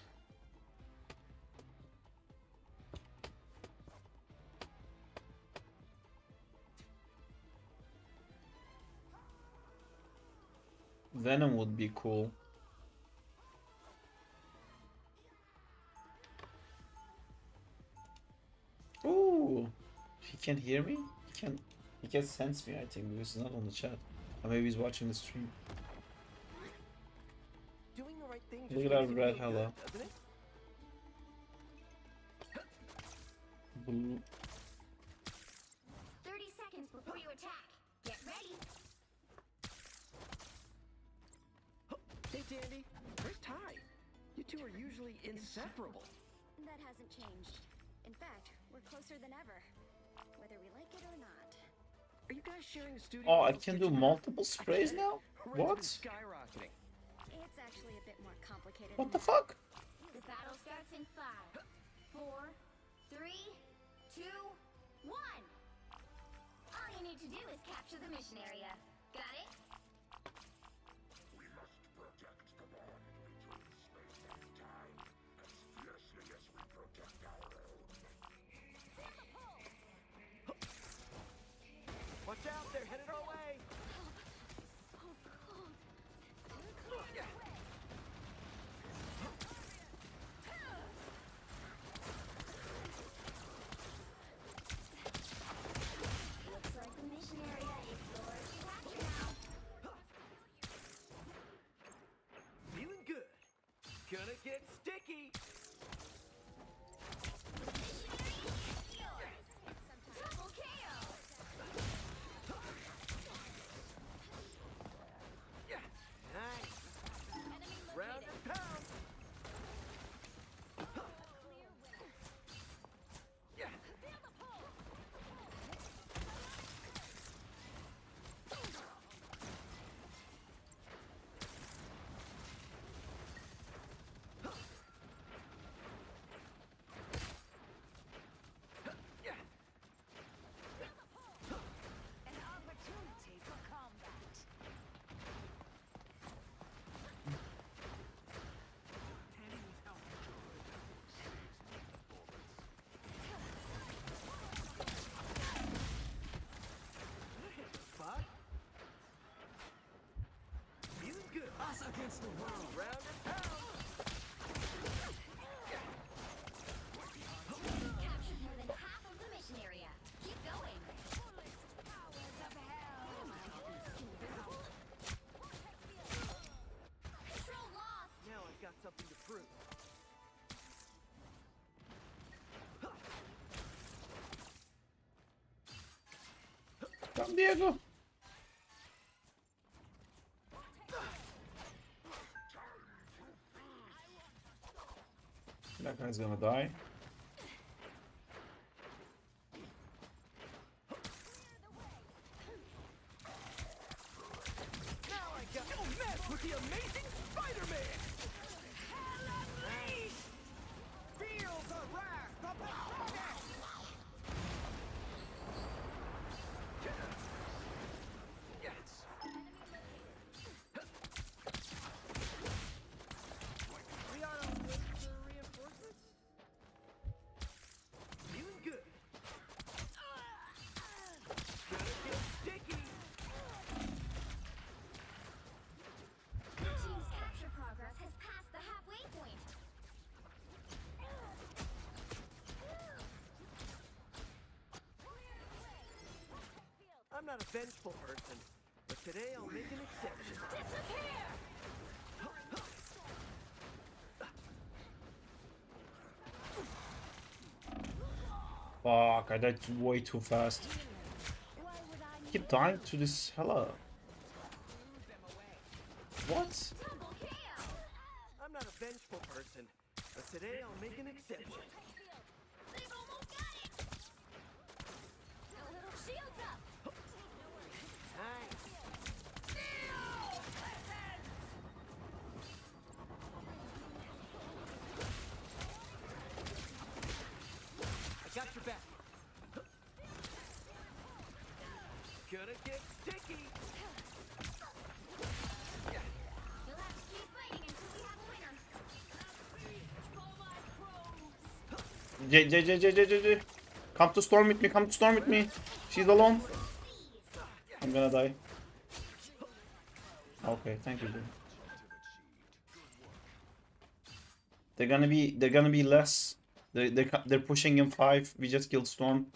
Venom would be cool. Ooh, he can hear me? He can sense me, I think, because he's not on the chat. Or maybe he's watching the stream. Doing the right thing Look just at that makes you red feel hella. good, doesn't it? Blue. 30 seconds before you attack. Get ready. Hey, Dandy, where's Ty? You two are usually inseparable. That hasn't changed. In fact, we're closer than ever, whether we like it or not. Are you guys sharing a studio? Oh, I with can each do other? multiple I sprays get it. now? Rent's What? been skyrocketing. It's actually a bit more complicated. What than the that. fuck? The battle starts in 5, 4, 3, 2, 1. All you need to do is capture the mission area. Got it? Watch out, they're headed our way. Looks like the mission area is yours to capture now. Feeling good. Gonna get sticky. Yours. Double KO. Captured more than half of the mission area. Keep going. Control lost. Now I've got something to prove. Come, Diego. That guy's gonna die. Now I got to mess with the amazing Spider-Man! Hell unleashed! Feel the wrath of the Saga! We ought to wait for reinforcements? Feeling good. Gonna get sticky! Your team's capture progress has passed the halfway point. I'm not a vengeful person, but today I'll make an exception. Disappear! Fuck, I died way too fast. Keep dying to this hella. What? Double KO! I'm not a vengeful person, but today I'll make an exception. They've almost got it! A little shields up! Nice. I got your back. Gonna get sticky. You'll have to keep fighting until we have a winner. J. Come to storm with me, come to storm with me. She's alone. I'm gonna die. Okay, thank you, dude. They're gonna be less. They're pushing in 5. We just killed Storm.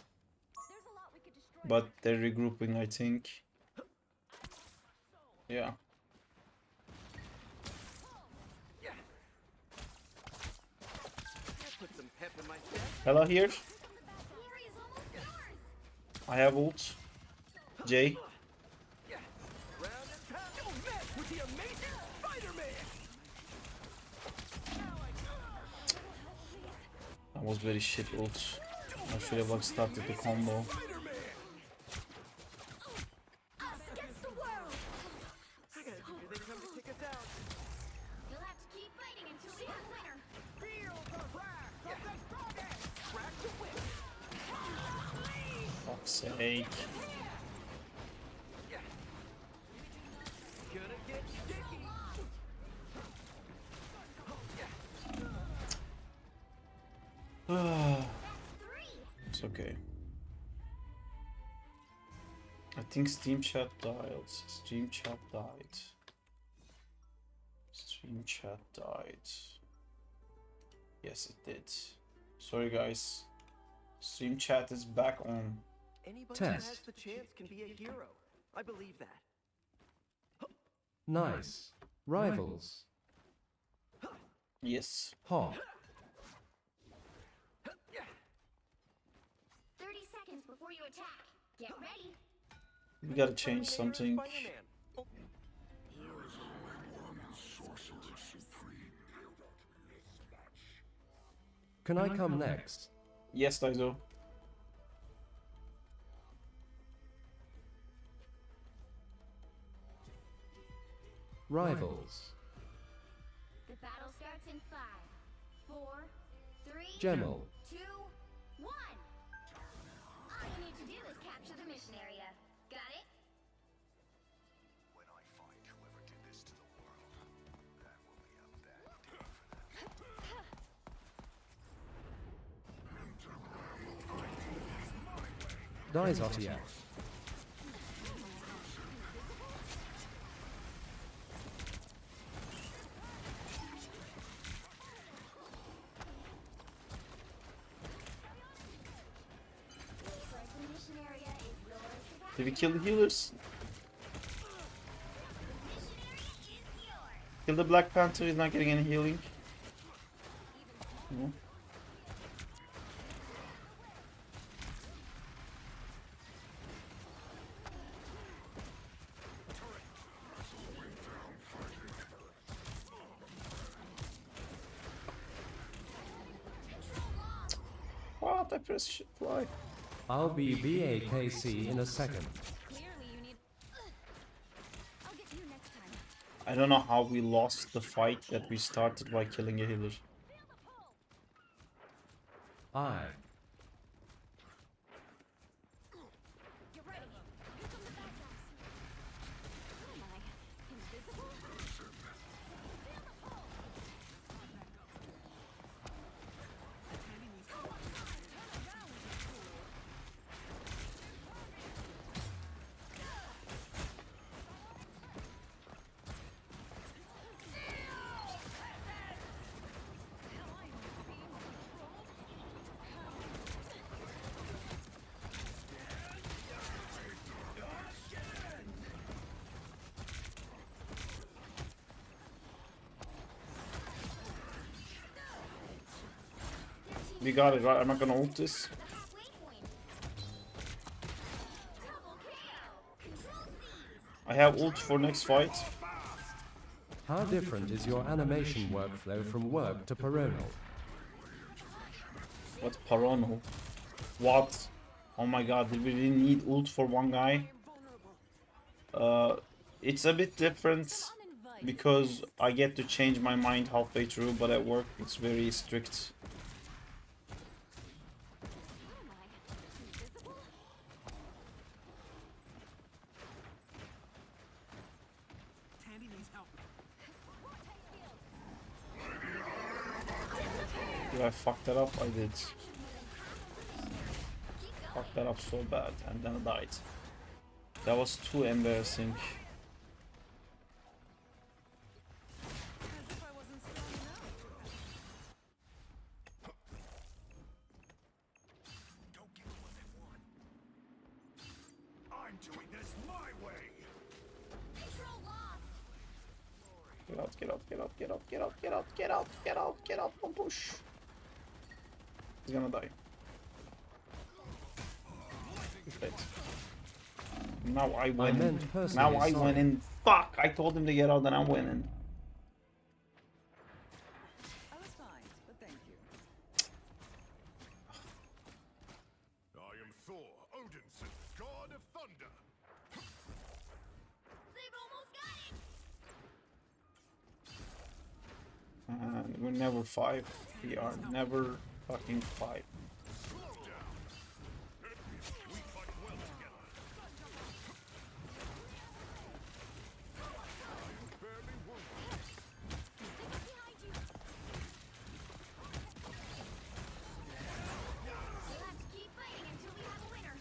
But they're regrouping, I think. Yeah. Put some pep in my step. Hella here. The area is almost yours! I have ult. J. Round and pound. Don't mess with the amazing Spider-Man. That was very shit ult. I should have like started the combo. Us against the world! I gotta do they come to kick us out. You'll have to keep fighting until we have a winner. Feel the wrath of the Saga. Crack the whip. Fuck's sake. Gonna get sticky. It's okay. I think Steam chat died. Steam chat died. Stream chat died. Yes, it did. Sorry, guys. Stream chat is back on. Anybody who has Test. the chance can be a hero. I believe that. Nice. Rivals. Yes. Hot. 30 seconds before you attack. Get ready. We gotta change something. Spider-Man. Oh, Can I come next? Yes, Daizo. Rivals. The battle starts in 5, 4, 3, Gemel. 2, 1. All you need to do is capture the mission area. Got it? When I find whoever did this to the world, that will be a bad day for them. Dies RTF. Did we kill the healers? Kill the Black Panther, he's not getting any healing. No. What? I press shit fly. I'll be BAKC in a second. Clearly you need... I'll get you next time. I don't know how we lost the fight that we started by killing a healer. I. Get ready. Here come the bad guys. Who am I? Invisible? Feel the pull. We got it, right? I'm not gonna ult this. Halfway point. Double KO. Control C. I have ult for next fight. How different is your animation workflow from work to paronal? What's Parono? What? Oh my god, did we really need ult for one guy? It's a bit different because I get to change my mind halfway through, but at work it's very strict. Did I fuck that up? I did. Fucked that up so bad and then I died. That was too embarrassing. Don't give them what they want. I'm doing this my way. Control lost. Get out, get out, get out, get out, get out, get out, get out, get out, get out, don't push. He's gonna die. He's dead. Now I win. meant personally, Now I sorry. win in. Fuck! I told him to get out and I'm winning. I was fine, but thank you. I am Thor, Odinson, god of thunder. They've almost got it. And we're never 5. We are never fucking 5. Slow down. We fight well together. I am barely wounded. Behind you. We'll have to keep fighting until we have a winner.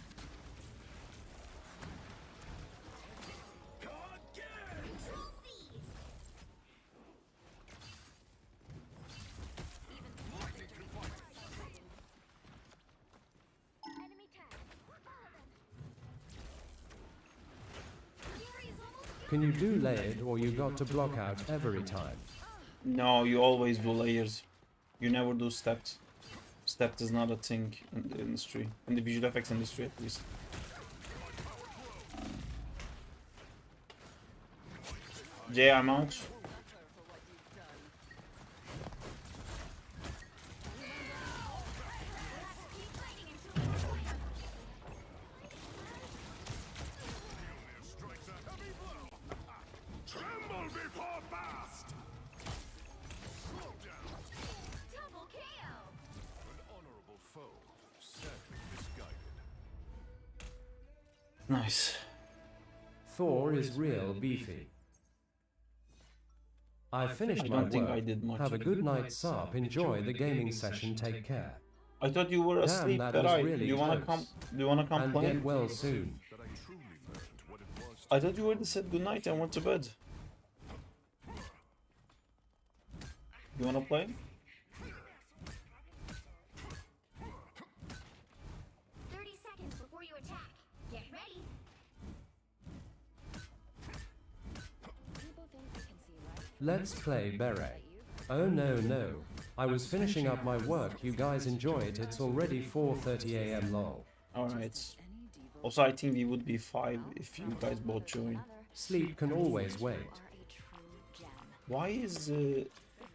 Control C's. Enemy tag. Follow them. The area's almost Can you do layered or you got to block out every time? No, you always do layers. You never do stepped. Stepped is not a thing in the industry. In the visual effects industry, at least. Jay, I'm out. keep fighting until we have a winner. Strikes a heavy blow. Tremble before fast. Slow down. Double KO. An honorable foe, sadly misguided. Nice. Thor is real beefy. I finished I my don't think work. I did much. Have a good night, Sarp. Enjoy the gaming session. Take care. I thought you were asleep, that but was I. really Do you wanna close. come? Do you wanna come And play? get well soon. That I truly learned what it was I thought you already said good night and went to bed. You wanna play? 30 seconds before you attack. Get ready. Let's play Beret. Oh no. I was finishing up my work. You guys enjoy it. It's already 4:30 a.m. lol. Alright. Also, I think we would be 5 if you guys both join. Sleep can always wait. Why is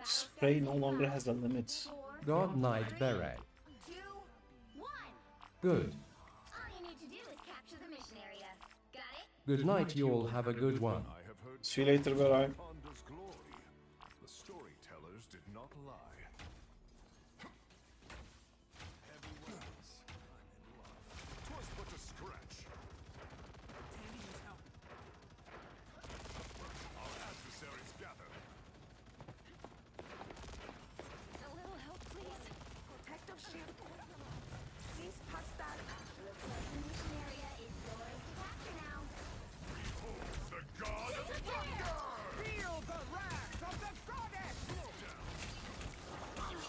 spray no longer has a limit? God night Beret. 2, 1. Good. All you need to do is capture the mission area. Got it? Good night, you all have a good one. I have heard See you later, bye. Ponder's glory. The storytellers did not lie. Heavy weapons. I'm in love. 'Twas but a scratch. Our adversaries gather. A little help, please. Protective shield. Cease hostile. Looks like the mission area is yours to capture now. The god of thunder! Feel the wrath of the goddess! That's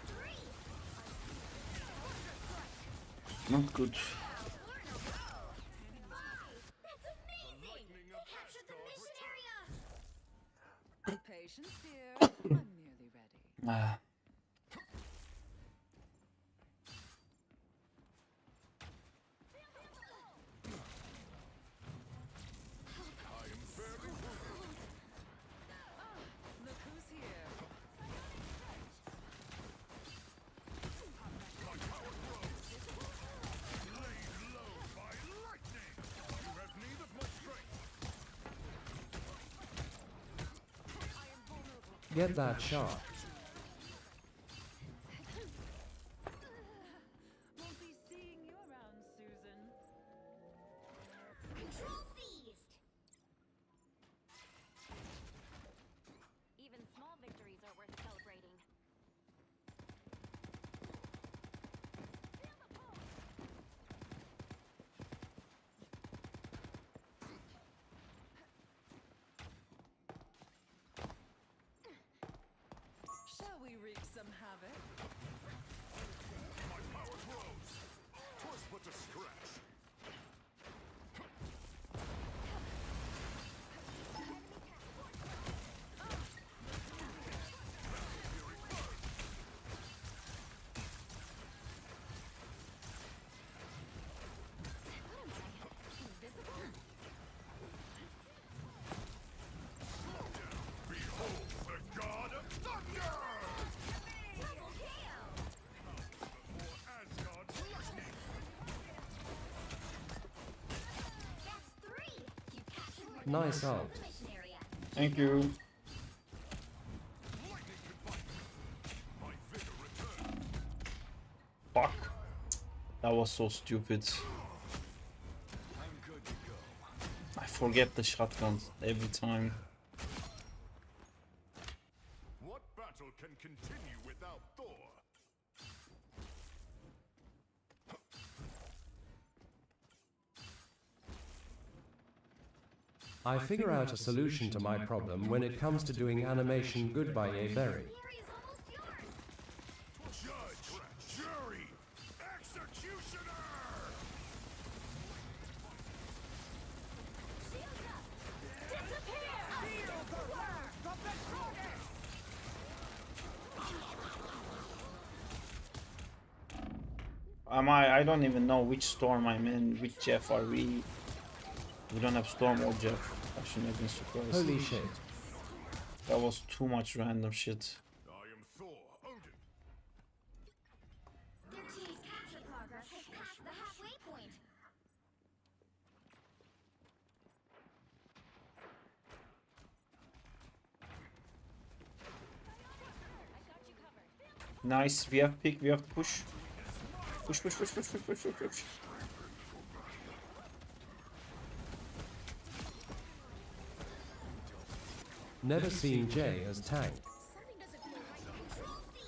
3. Not good. That's amazing! They captured the mission area! Patience, dear. I'm nearly ready. Ah. Look who's here. Laid low by lightning! You have need of my strength! Get that shot. Won't be seeing you around, Susan. Control seized! Even small victories are worth celebrating. Shall we wreak some havoc? My power grows! 'Twas but a scratch! Behold the god of thunder! Double KO! Before Asgard's lightning! That's 3. You captured more Nice control ult. of the mission area. Thank you. Lightning can fight me! My vigor returns! Fuck. That was so stupid. I'm good to go. I forget the shotguns every time. What battle can continue without Thor? I figure out a solution to my problem when it comes to doing animation. Goodbye, Berry. The area's almost yours. Judge, jury, executioner! Shields up. Disappear! Feel the wrath of the goddess! I don't even know which storm I'm in, which Jeff are we. We don't have Storm or Jeff. I shouldn't have been surprised. Holy shit. That was too much random shit. I am Thor, Odin. Their team's capture progress has passed the halfway point. Nice, we have pick, we have to push. Push. Never seen Jay as tank. Something doesn't feel right. Control C.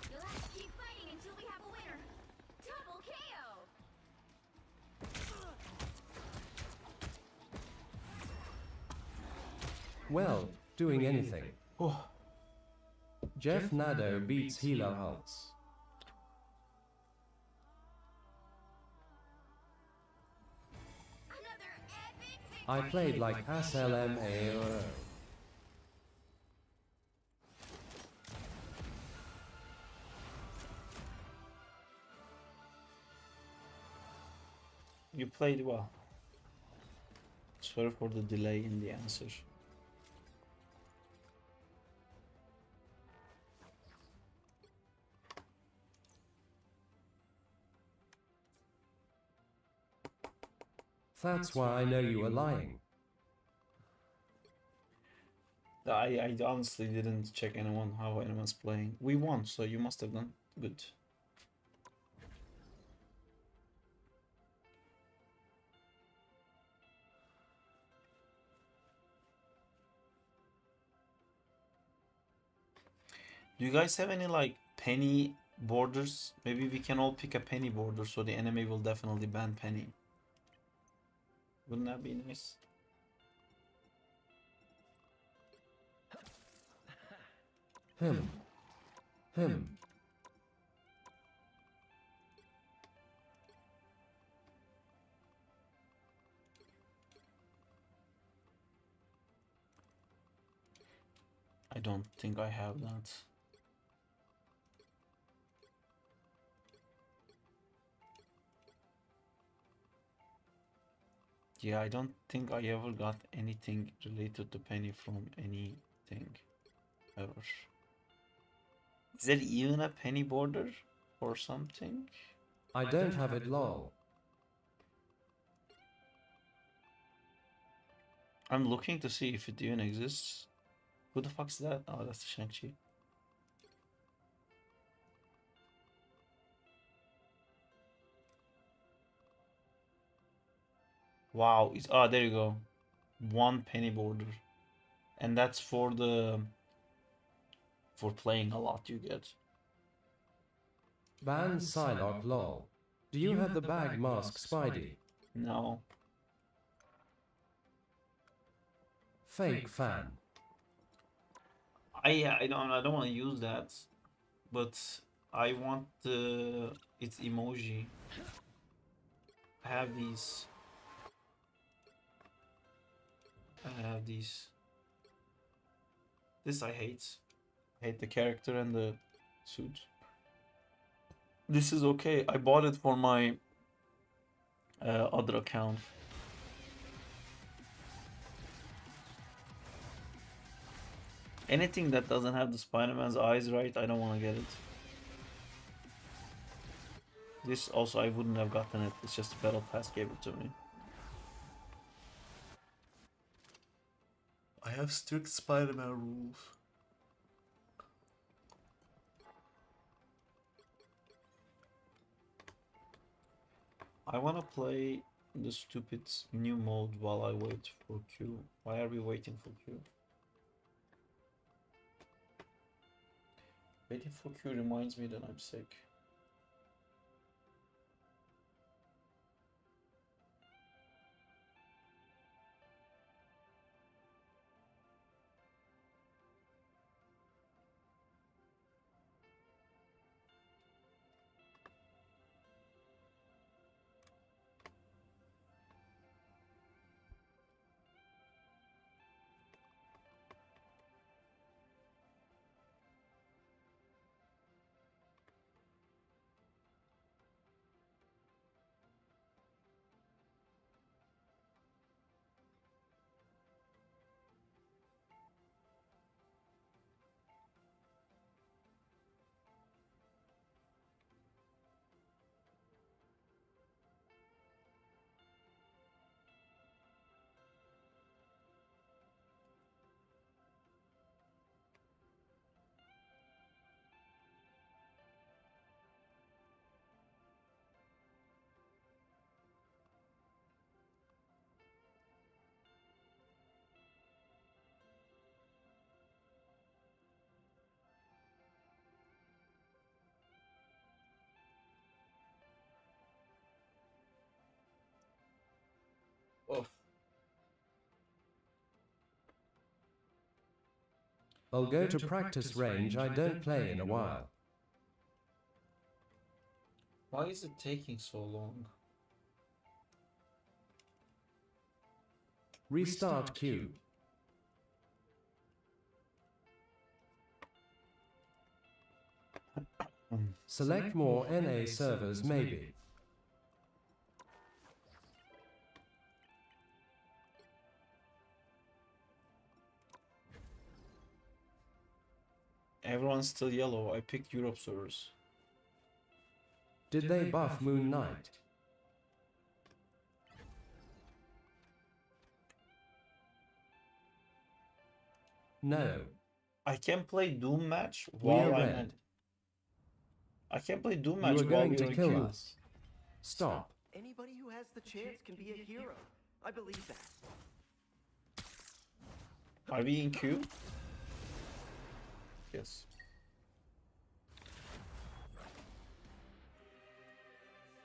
You'll have to keep fighting until we have a winner. Double KO. Well, doing anything. Oh, Jeff Nado beats Hilo Hults. Another epic victory. I played like SLMAO. you played well. Sorry for the delay in the answer. That's why I know you are lying. I honestly didn't check how anyone's playing. We won, so you must have done good. Do you guys have any like penny borders? Maybe we can all pick a penny border so the enemy will definitely ban penny. Wouldn't that be nice? Him. I don't think I have that. Yeah, I don't think I ever got anything related to penny from anything ever. Is there even a penny border or something? I don't have it, lol. I'm looking to see if it even exists. Who the fuck's that? Oh, that's the Shang-Chi. Wow, it's there you go. One penny border. And that's for playing a lot you get. Ban Psylocke, lol. Do you have the bag mask, Spidey? No. Fake fan. I don't want to use that, but I want its emoji. I have these. I have these. This I hate. I hate the character and the suit. This is okay. I bought it for my other account. Anything that doesn't have the Spider-Man's eyes right, I don't want to get it. This also, I wouldn't have gotten it. It's just Battle Pass gave it to me. I have strict Spider-Man rules. I want to play the stupid new mode while I wait for Q. Why are we waiting for Q? Waiting for Q reminds me that I'm sick. I'll go to practice range. I don't play in a while. Why is it taking so long? Restart queue. Select more NA servers maybe. Everyone's still yellow. I picked Europe servers. Did they buff Moon Knight? No. I can play Doom match We are while I'm red. on. I can play Doom You match are while going we're to in kill queue. us. Stop. Anybody who has the chance can be a hero. I believe that. Are we in queue? Yes.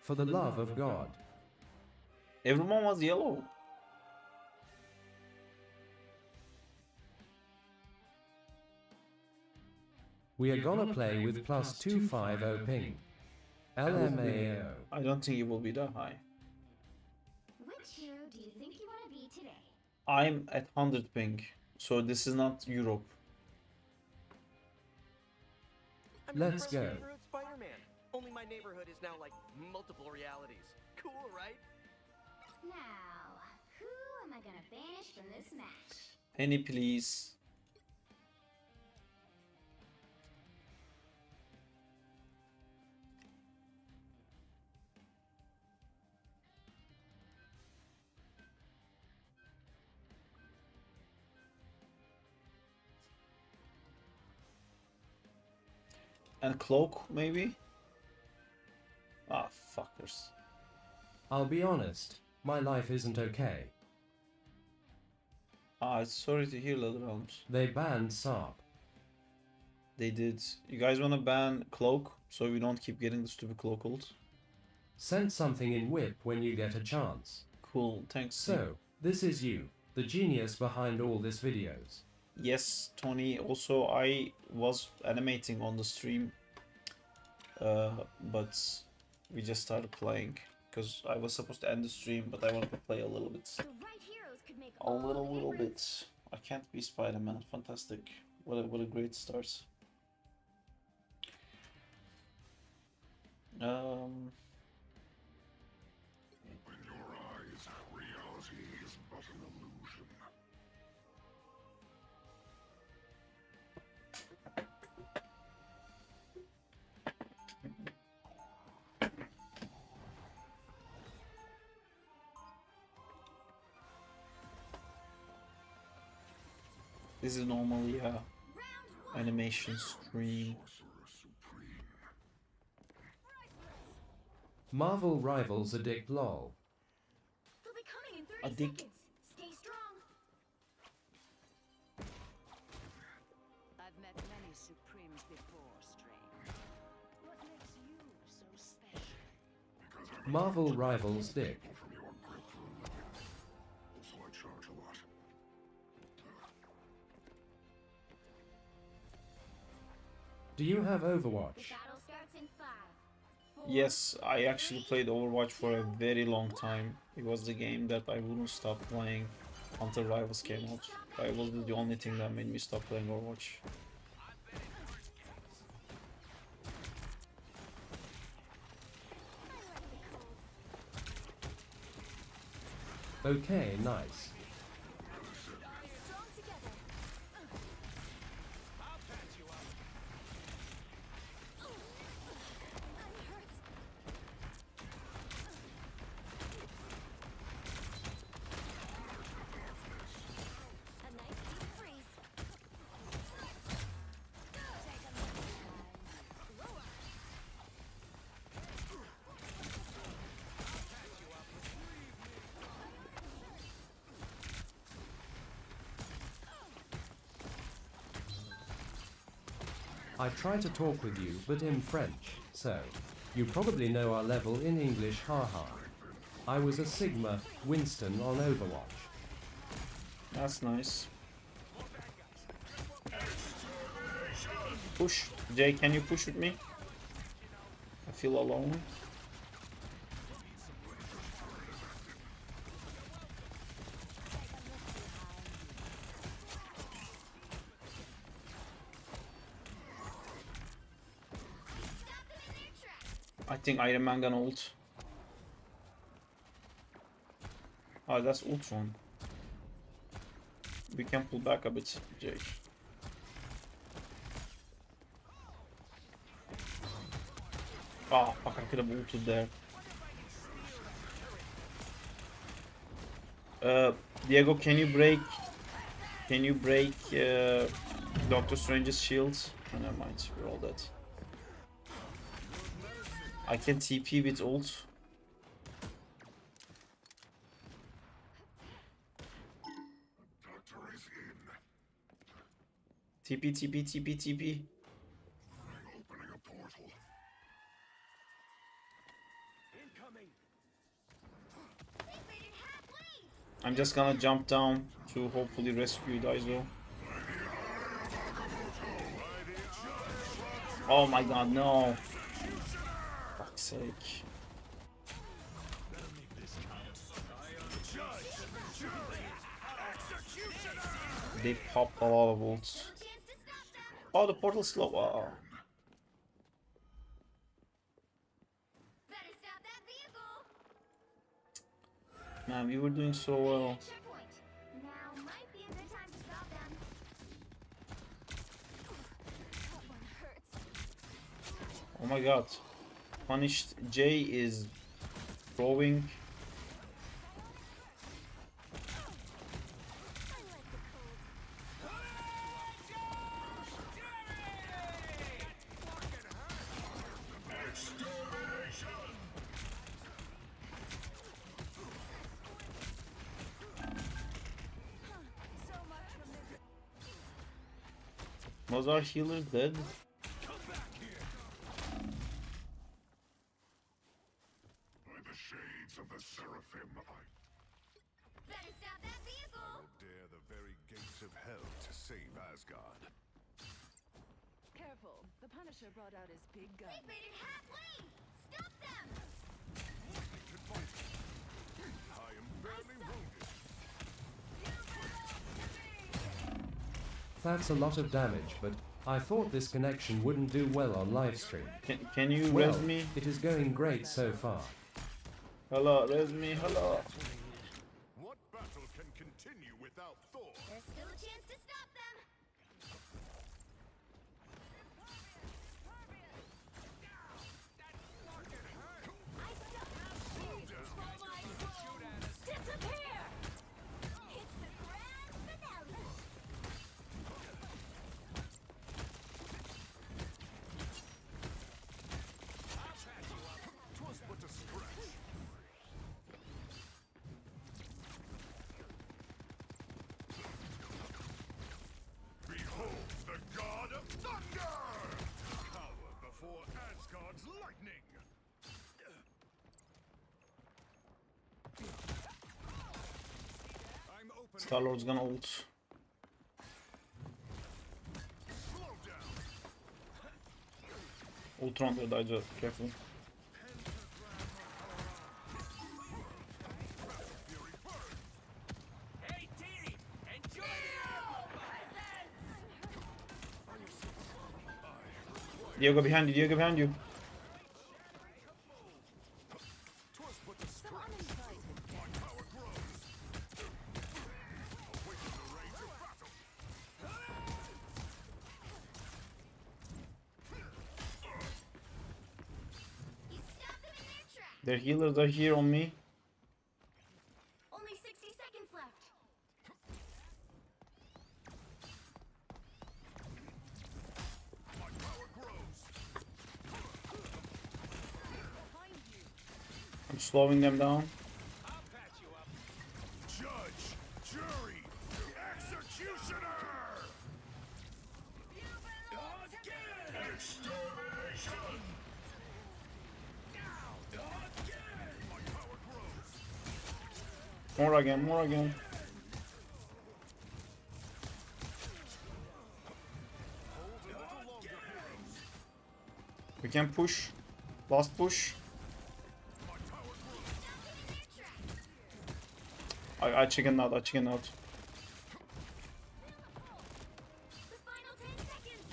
For the love of God. Everyone was yellow. We are gonna play with plus 250 ping. LMAO. I don't think it will be that high. Which hero do you think you want to be today? I'm at 100 ping, so this is not Europe. I'm Let's the first go. neighborhood Spider-Man. Only my neighborhood is now like multiple realities. Cool, right? Now, who am I gonna banish from this match? Penny, please. And Cloak, maybe? Ah, fuckers. I'll be honest, my life isn't okay. Ah, sorry to hear, Leather Helms. They banned Sarp. They did. You guys wanna ban Cloak so we don't keep getting the stupid Cloak ult? Send something in whip when you get a chance. Cool, thanks. So, this is you, the genius behind all this videos. Yes, Tony. Also, I was animating on the stream, but we just started playing because I was supposed to end the stream, but I wanted to play a little bit. The right heroes could make A all the little difference. bit. I can't be Spider-Man. Fantastic. What a great start. Open your eyes. Reality is but an illusion. This is normally a Round one. animation stream. Sorcerer Supreme. Marvel Rivals addict lol. They'll be coming in 30 Addict. seconds. Stay strong. I've met many Supremes before, Strange. What makes you so special? Because I'm Marvel Rivals dick. from your grip for a living. Also, I charge a lot. Do you have The Overwatch? battle starts in 5, 4, Yes, I actually played Overwatch for a very long time. It was the game that I wouldn't stop playing until Rivals came out. Rivals was the only thing that made me stop playing Overwatch. Okay, nice. strong together. I'm hurt. A nice deep freeze. Take a look, guys. I try to talk with you, but in French, so you probably know our level in English, haha. I was a Sigma, Winston on Overwatch. That's nice. Push. Jay, can you push with me? I feel alone. I think Iron Man gonna ult. Oh, that's Ultron. We can pull back a bit, Jake. Ah, fuck, I could have ulted there. Diego, can you break Doctor Strange's shields? Oh, never mind, we're all dead. I can TP with ult. TP, TP, TP, TP. Opening a portal. Incoming. I'm just gonna jump down to hopefully rescue Daizo. Oh my god, no. Fuck's sake. They popped a lot of ults. Oh, the portal's slow. Oh. Man, we were doing so well. Now might be a good time to stop them. That one hurts. Oh my god. Punished J is throwing. Was our healer dead? By the shades of the Seraphim, Better stop that vehicle. dare the very gates of hell to save Asgard. Careful, the Punisher brought out his big gun. They've made it halfway. Stop them. I am barely wounded. That's a lot of damage, but I thought this connection wouldn't do well on livestream. Can you Well, res me? it is going great so far. Hello, res me, hello. What battle can continue without Thor? There's still a chance to stop them. I stop disappear. It's the grand finale. Twas but a scratch. Behold the god of thunder! Cower before Asgard's lightning! I'm open. Star-Lord's gonna ult. Slow down. Ultron there, Daijo. Careful. Hey, team! Enjoy Diego behind you, Diego behind you. Twas but a scratch. My power grows. Awaken the rage of battle. You stop them in their tracks. Their healers are here on me. Only 60 seconds left. My power grows. I'm slowing them down. I'll patch you up. Judge, jury, executioner! Extermination! My power grows. More again, more again. Hold a little longer, can push. Last push. I chicken out. I chicken out. The final 10 seconds.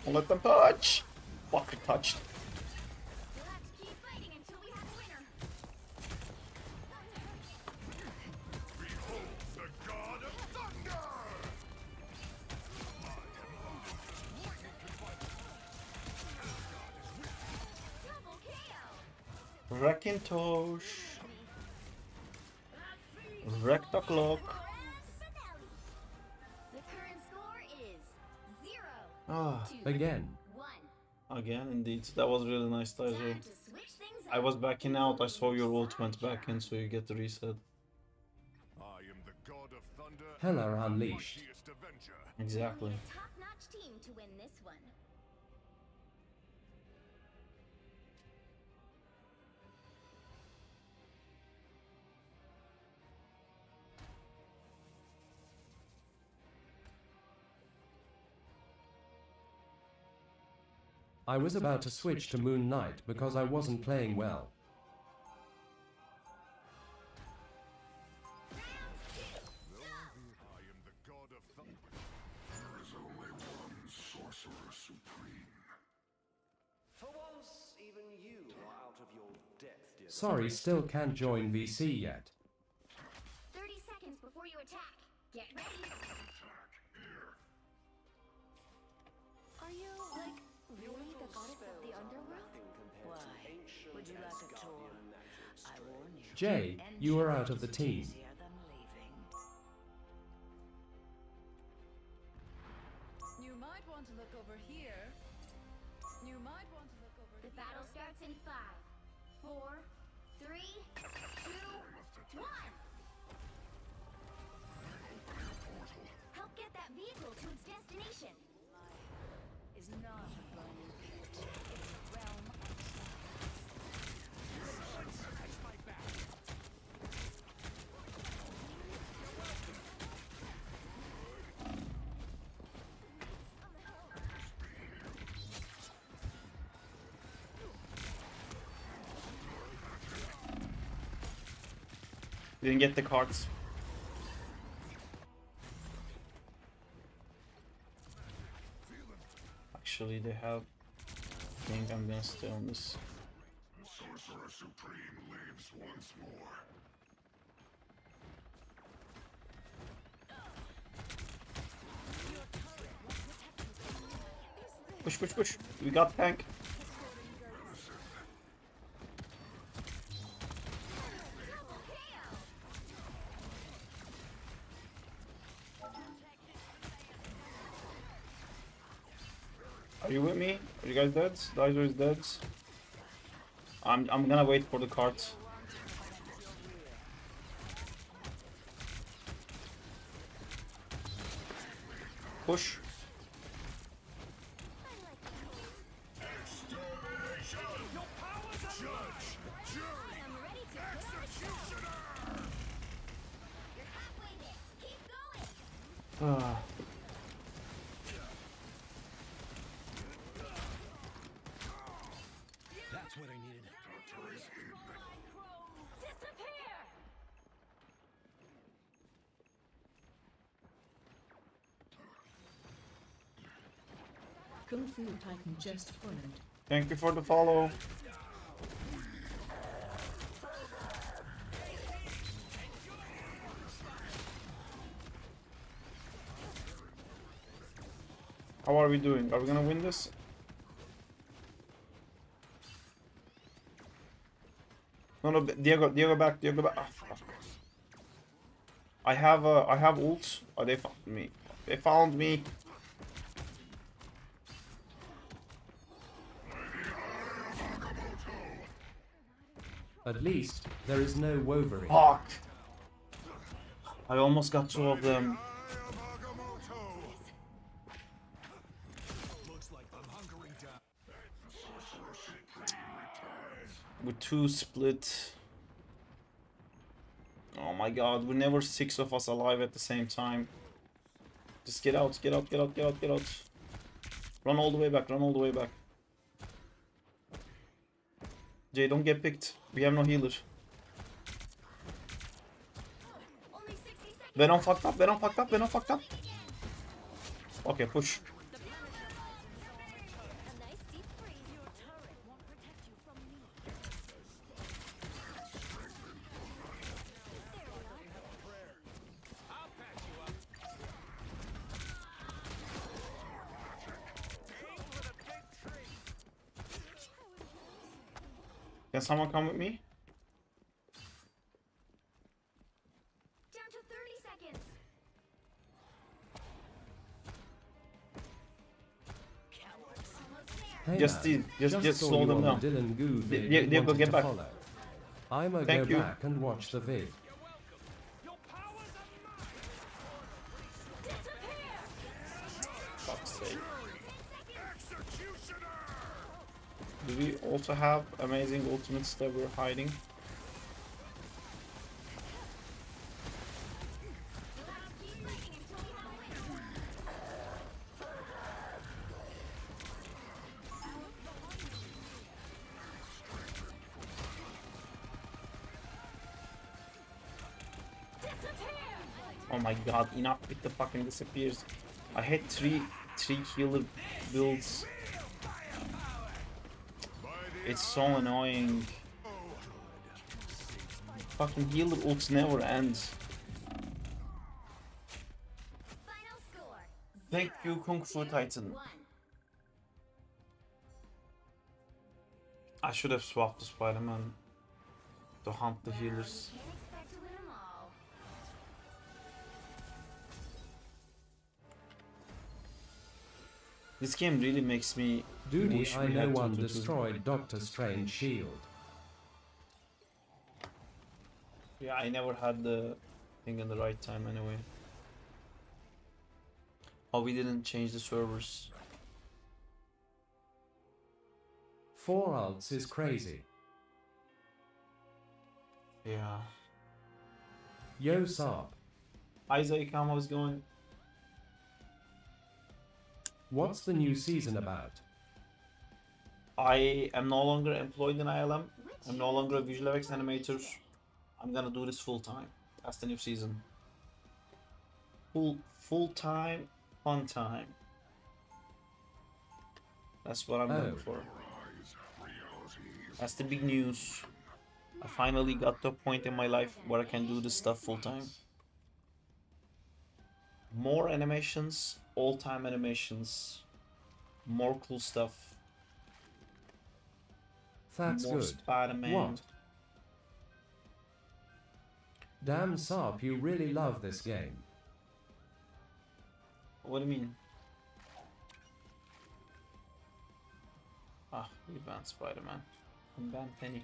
Don't let them touch. Fucker touched. We'll have to keep fighting until we have a winner. Double KO. Rakintosh. Wreck the clock. Finale. The current score is 0 Ah, to Again. 1. again, indeed. That was really nice, Taizo. Time to switch things up. I was backing out. I saw your ult went back in, so you get the reset. I am the god of thunder. Hella Unleashed. Mightiest avenger. Exactly. We'll need a top-notch team to win this one. I was about to switch to Moon Knight because I wasn't playing well. I am the god of thunder. There is only one sorcerer supreme. For once, even you are out of your depth, dear. Sorry, still can't join VC yet. 30 seconds before you attack. Get ready. Are you, like, really the goddess of the underworld? Why? Would you like a tour? I warn you. Jay, you are out of the team. Easier than leaving. You might want to look over here. You might want to look over The here. battle starts in 5, 4, 3, 2, 1. Help get that vehicle to its destination. Is not a burning pit. It's a realm of Didn't get the cards. Actually, they have. I think I'm gonna stay on this. The sorcerer supreme lives once more. Push, push, push. We got tank. Are you with me? Are you guys dead? Dizer is dead. I'm gonna wait for the cards. Push. I'm ready to go. You're halfway there. Keep going. Ah. That's what I needed. Disappear. Kung Fu Titan just followed. Thank you for the follow. How are we doing? Are we gonna win this? No, no, Diego back, Diego back. Ah, fuck. I have ult. Oh, they found me. They found me. At least, there is no Wolverine. Fuck. I almost got two of them. Looks like I'm hunkering down. With two split. Oh my god, we're never 6 of us alive at the same time. Just get out, get out, get out, get out, get out. Run all the way back, run all the way back. Jay, don't get picked. We have no healer. Venom fucked up, Venom fucked up, Venom fucked up. Okay, push. Can someone come with me? Down to 30 seconds. Hey Just man, just saw slow you them on down. the Dylan Goo vid Yeah, and go wanted get to back. follow. I'ma Thank go you. back and watch the vid. Fuck's sake. Do we also have amazing ultimates that we're hiding? Oh my god, enough with the fucking disappears. I had three healer builds. It's so annoying. Fucking healer ults never ends. Final score. Thank you, Kung Fu Titan. 1. I should have swapped the Spider-Man to hunt the healers. Can't expect to win 'em all. This game really makes me Duty, wish I we know had one to- destroyed Doctor Strange shield. Yeah, I never had the thing in the right time anyway. Oh, we didn't change the servers. 4 ults is crazy. Yeah. Yo Sarp, Isaac, how was going? what's the new season about? I am no longer employed in ILM. I'm no longer a visual effects animator. I'm gonna do this full time. That's the new season. Full time, fun time. That's what I'm going for. That's the big news. I finally got to a point in my life where I can do this stuff full time. More animations, all time animations, more cool stuff. That's more good. Spider-Man. What? Damn Sarp, you really love this game. What do you mean? Ah, we banned Spider-Man. And banned Penny.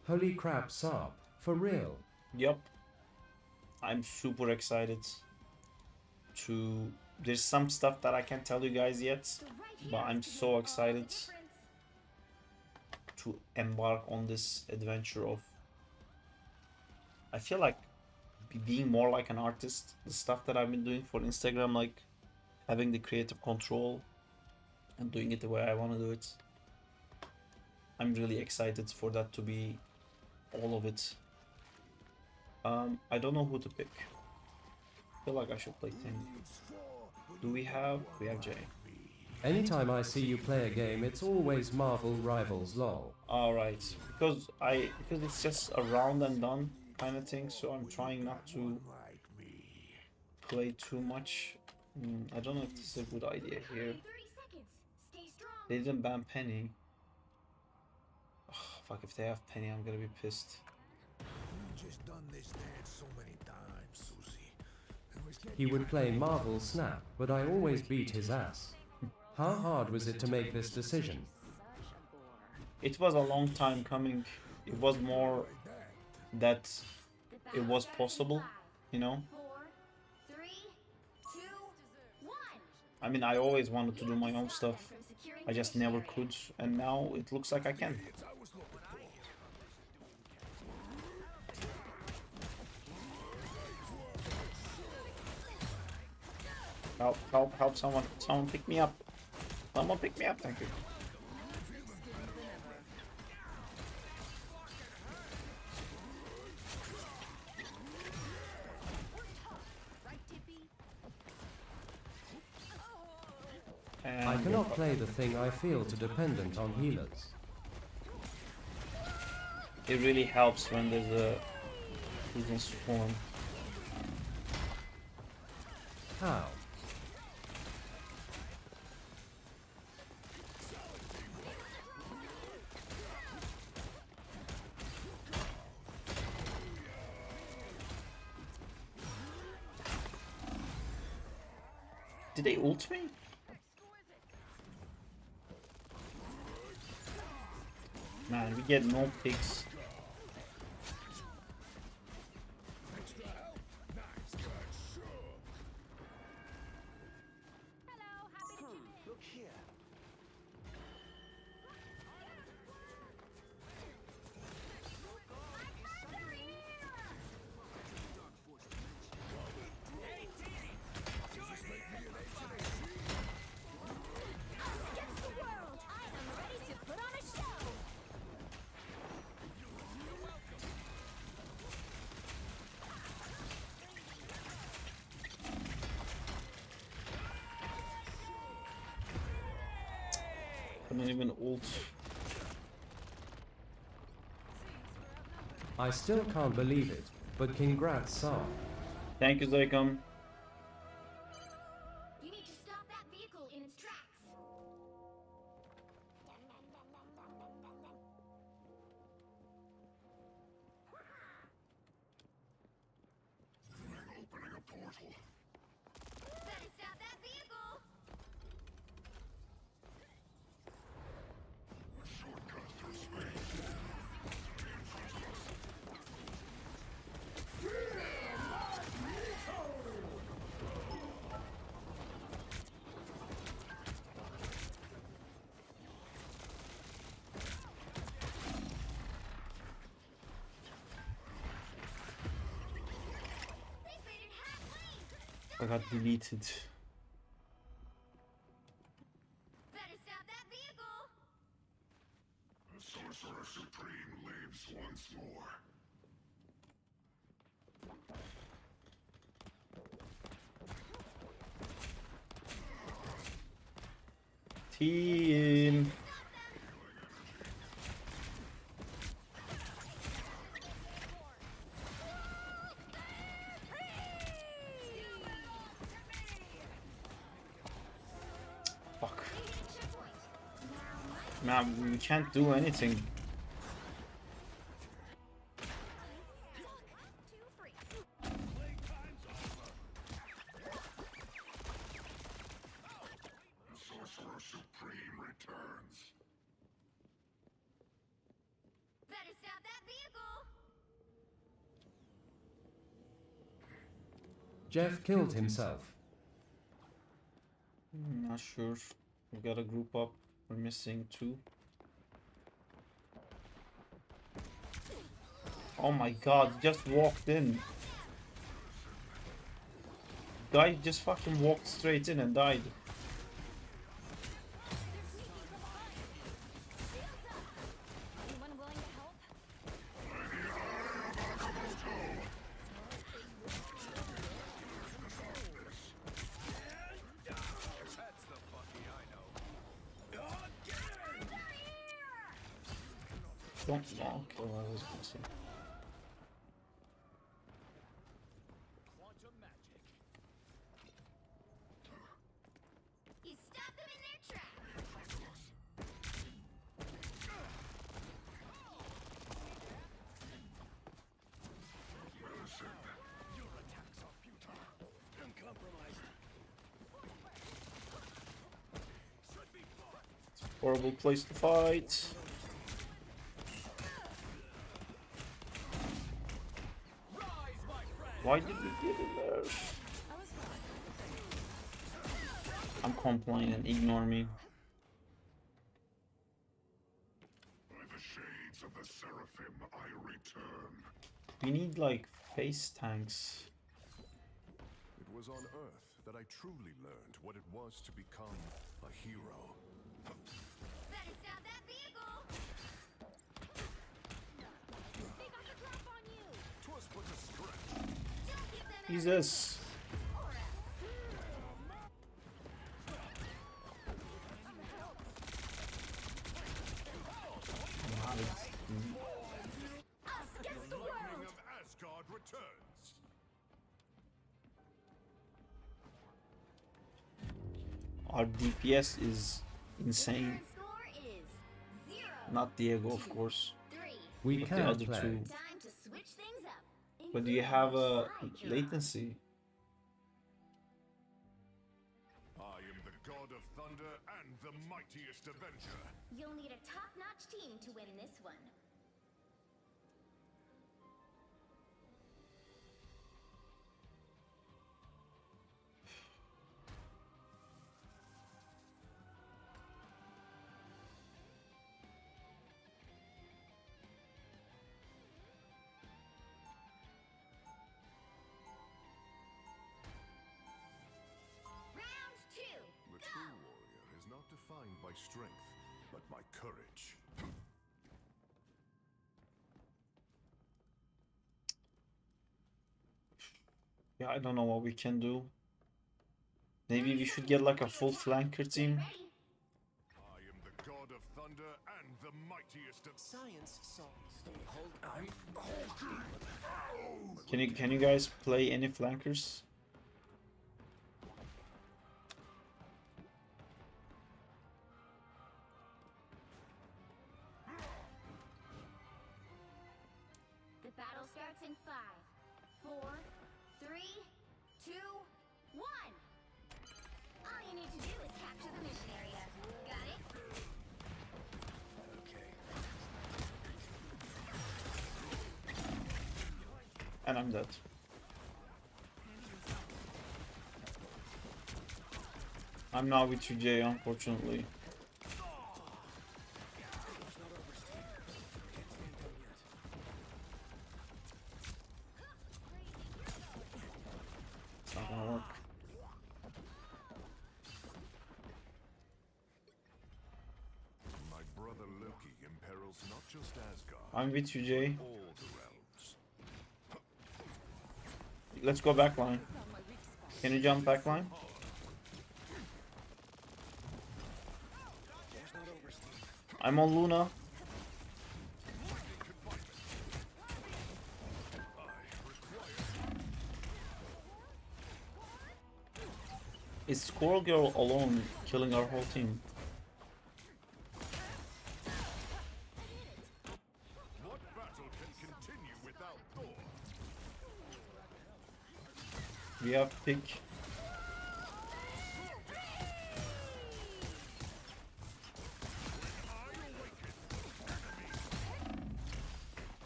Holy crap Sarp, for real. Yep. I'm super excited to... There's some stuff that I can't tell you guys yet, but I'm so excited to embark on this adventure of... I feel like being more like an artist. The stuff that I've been doing for Instagram, like having the creative control and doing it the way I want to do it. I'm really excited for that to be all of it. I don't know who to pick. I feel like I should play Tim. Do we have Jay. Anytime I see you play a game, it's always Marvel Rivals lol. Alright, because it's just a round and done kind of thing, so I'm trying not to play too much. I don't know if this is a good idea here. They didn't ban Penny. Oh, fuck, if they have Penny, I'm gonna be pissed. He would play Marvel Snap, but I always beat his ass. How hard was it to make this decision? It was a long time coming. It was more that it was possible, you know? 4, 3, 2, 1. I mean, I always wanted to do my own stuff. I just never could, and now it looks like I can. Help, help, help, someone. Someone pick me up. Someone pick me up, thank you. I cannot play the thing I feel too dependent on healers. It really helps when there's a fusion swarm. How? Did they ult me? Man, we get no picks. Look here. Against the world, I am ready to put on a show. Couldn't even ult. I still can't believe it, but congrats, Sarp. Thank you, Zycom. You need to stop that vehicle in its tracks. Opening a portal. Better stop that vehicle. A shortcut through space. They faded halfway. I got deleted. Better stop that vehicle. The Sorcerer Supreme lives once more. Team. Fuck. Man, we can't do anything. The Sorcerer Supreme returns. Better stop that vehicle. Jeff killed himself. Not sure. We gotta group up. We're missing 2. Oh my god, he just walked in. Guy just fucking walked straight in and died. Anyone willing to help? Don't knock. Oh, I was gonna say. You stop them in their tracks. Horrible place to fight. Why did you get in there? I'm complaining, ignore me. By the shades of the Seraphim, I return. We need like face tanks. It was on Earth that I truly learned what it was to become a hero. Better stop that vehicle! They got the drop on you. 'Twas but a stretch. Don't give them Jesus. us against the world! Lightning of Asgard returns. Our DPS is insane. Current score is 0. Not Diego, of course. 3. We The cannot other play. two. Time to switch things up. But do you have a latency? I am the god of thunder and the mightiest avenger. You'll need a top-notch team to win this one. Round 2. The true warrior is not defined by strength, but by courage. Yeah, I don't know what we can do. Maybe we should get like a full flanker team. Ready? I am the god of thunder and the mightiest of Science solves. Can you guys play any flankers? The battle starts in 5, 4, 3, 2, 1. All you need to do is capture the mission area. Got it? And I'm dead. I'm not with you, Jay, unfortunately. It's not gonna work. my brother Loki imperils not just Asgard, I'm with you, Jay. all the realms. Let's go back line. Can you jump back line? I'm on Luna. Is Squirrel Girl alone killing our whole team? What battle can continue without Thor? We have pick.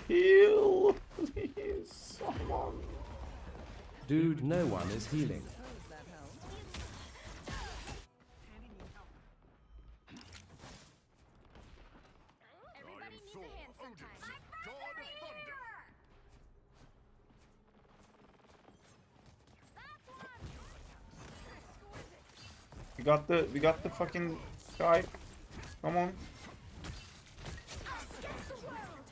Heal, please, someone. Dude, no one is healing. Everybody needs Thor, a hand Odin, sometimes. god of thunder. We got the fucking guy. Come on. Us against the world!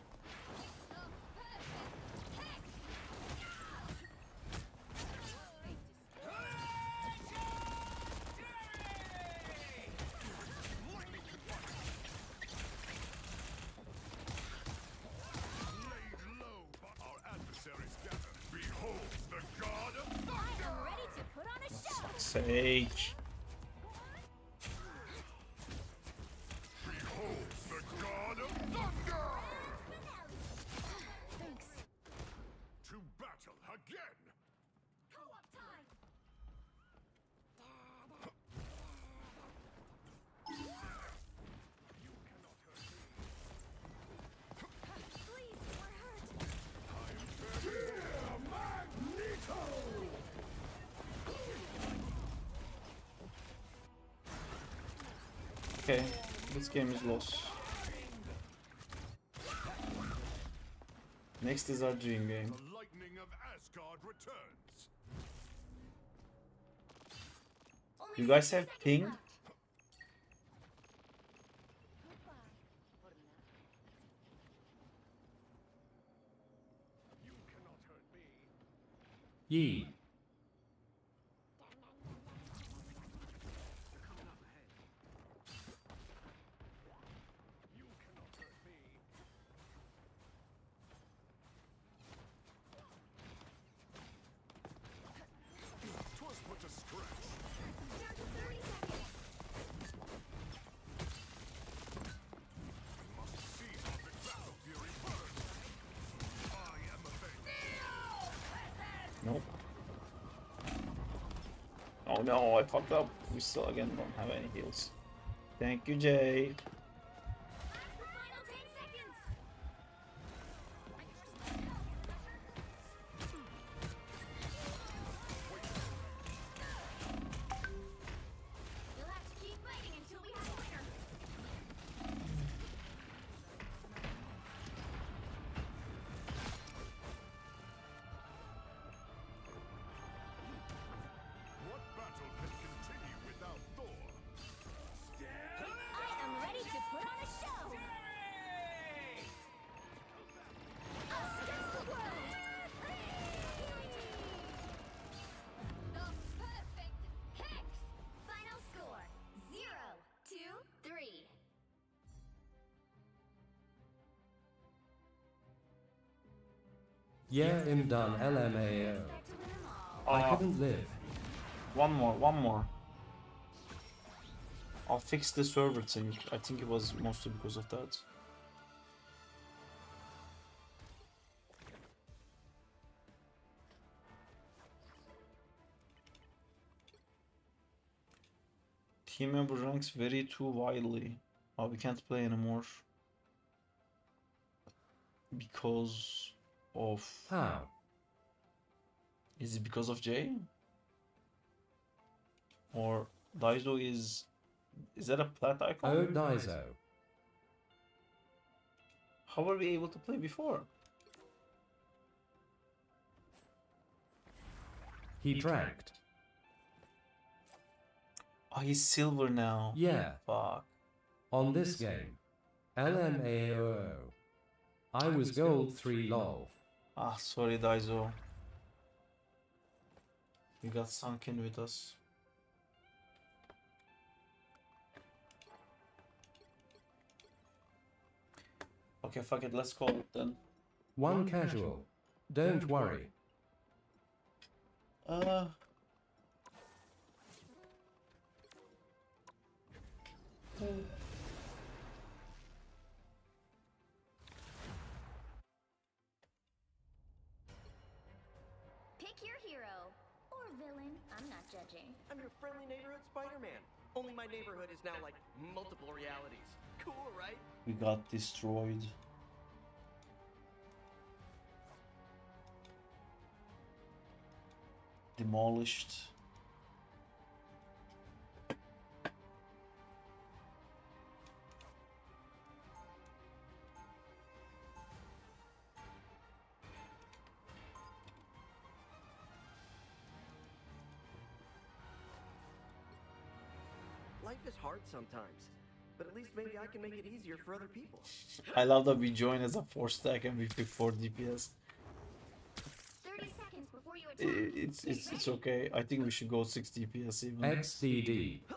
Laid low, but our adversaries gather. Behold the god of thunder. I am ready to put on a show. Sage. Behold the god of thunder. Thanks. To battle again. Co-op time! Please, we're hurt. Okay, this game is lost. Next is our dream game. The lightning of Asgard returns. You guys have ping? Ye. Twas but a scratch. Down to 30 seconds. Must see how the battle fury burns. I am avenged. Nope. Oh no, I fucked up. We still again don't have any heals. Thank you, Jay. The final 10 seconds. You'll have to keep fighting until we have a winner. What battle can continue without Thor? I am ready to put on a show. Us against the world. The perfect hex. Final score 0-2-3. Yeah, I'm done. LMAO. Expect to win them all. I couldn't live. One more. I'll fix the server thing. I think it was mostly because of that. Team member ranks vary too widely. Oh, we can't play anymore. Because of... How? Is it because of Jay? Or Daizo is... Is that a plat icon? Oh, Daizo. How were we able to play before? He dragged. Oh, he's silver now. Yeah. Fuck. On this game. LMAO. I was gold 3 lol. Ah, sorry, Daizo. You got sunk in with us. Okay, fuck it, let's call it then. One casual. Don't worry. Pick your hero or villain. I'm not judging. I'm your friendly neighborhood Spider-Man. Only my neighborhood is now like multiple realities. Cool, right? We got destroyed. Demolished. Life is hard sometimes, but at least maybe I can make it easier for other people. I love that we join as a 4-stack and we pick 4 DPS. 30 seconds before you attack. It's okay. I think we should go 6 DPS even. XDD. The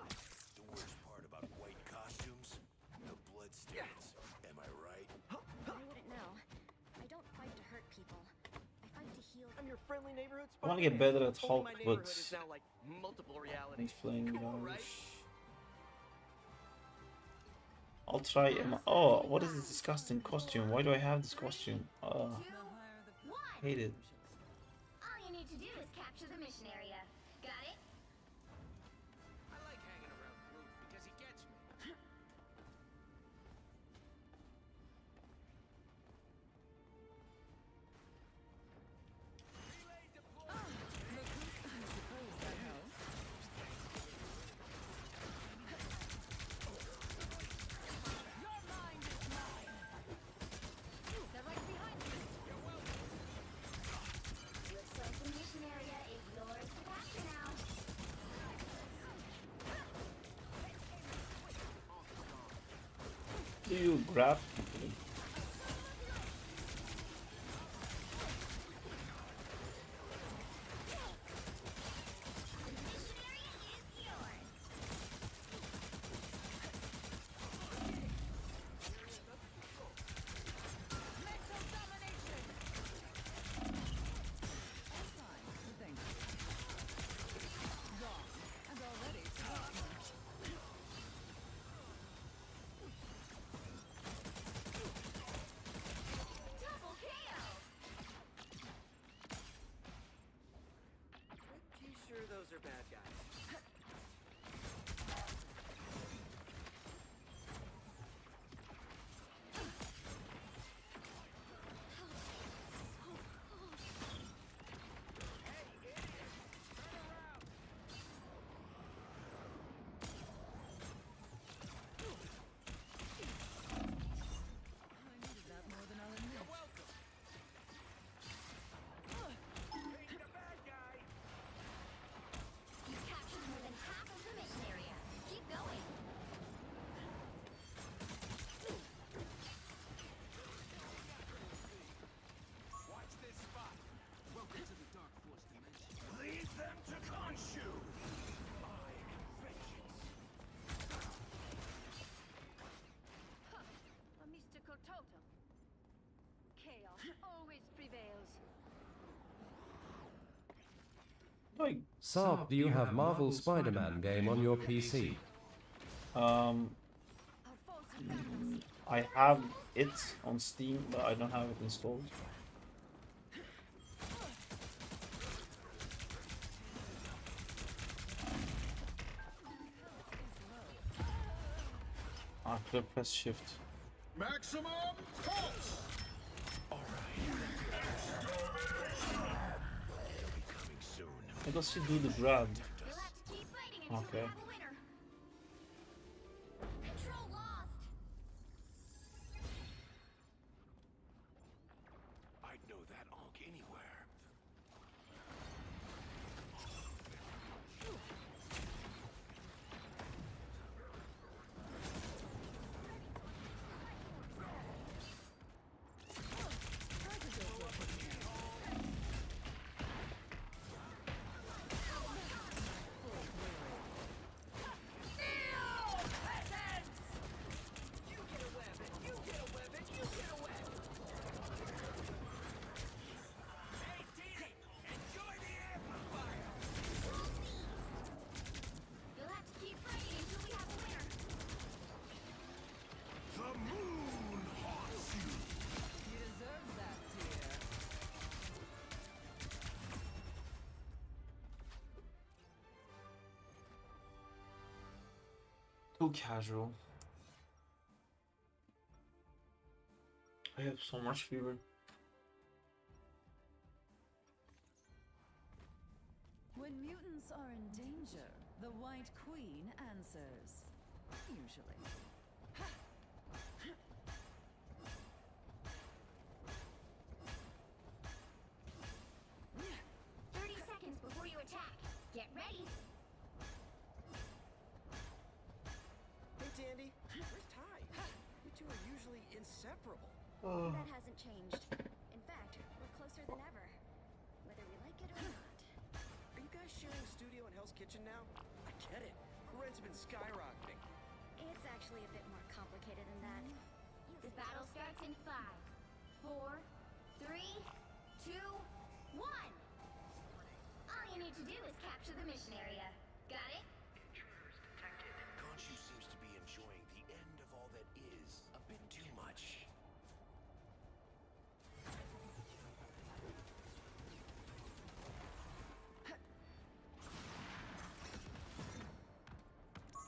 worst part about white costumes? The bloodstains. Am I right? I wouldn't know. I don't fight to hurt people. I fight to heal. I'm your friendly neighborhood I want Spider-Man. to get better at Only Hulk, my but neighborhood is now like multiple I'm realities. playing Cool, right? I'll try. Oh, what is this disgusting costume? Why do I have this costume? Hate it. All you need to do is capture the mission area. Got it? I like hanging around Groot because he gets me. do you grab people? Pretty sure those are bad guys. You've captured more than half of the mission area. Keep going. Watch this spot. Welcome to the Dark Force dimension. Lead them to Khonshu! I am vengeance. A mystical totem. Chaos always prevails. Like, Sarp, do you have Marvel Spider-Man game on your PC? Our force of balance. I have it on Steam, but I don't have it installed. I could have pressed shift. Maximum pulse! How does he do the grab? You'll have to keep fighting until we Okay. have a winner. Control lost. I'd know that onk anywhere. You get a web and you get a web and you get a web. Hey, Dee, enjoy the amplifier. You'll have to keep fighting until we have a winner. The moon haunts you! You deserve that, dear. Too casual. I have so much fever. When mutants are in danger, the White Queen answers. Usually. 30 seconds before you attack. Get ready. Hey, Dandy, where's Ty? You two are usually inseparable. That hasn't changed. In fact, we're closer than ever. Whether we like it or not. Are you guys sharing a studio in Hell's Kitchen now? I get it. Rent's been skyrocketing. It's actually a bit more complicated than that. The battle starts in 5, 4, 3, 2, 1. All you need to do is capture the mission area. Got it? Khonshu seems to be enjoying the end of all that is a bit too much.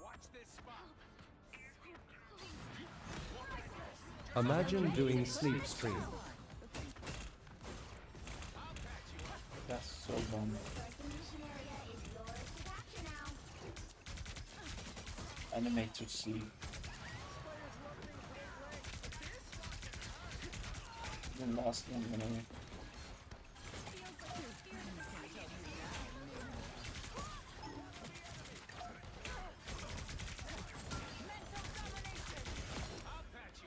Watch this spot. Imagine doing sleep stream. That's so dumb. The mission area is yours to capture now. Animator sleep. The last one anyway. I'll patch you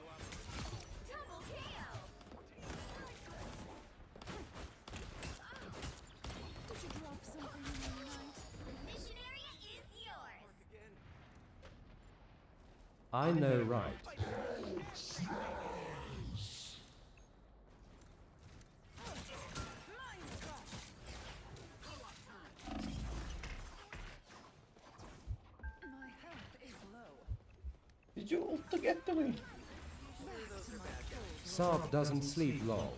I know, right? Did you ult to get to me? Sarp doesn't sleep, lol.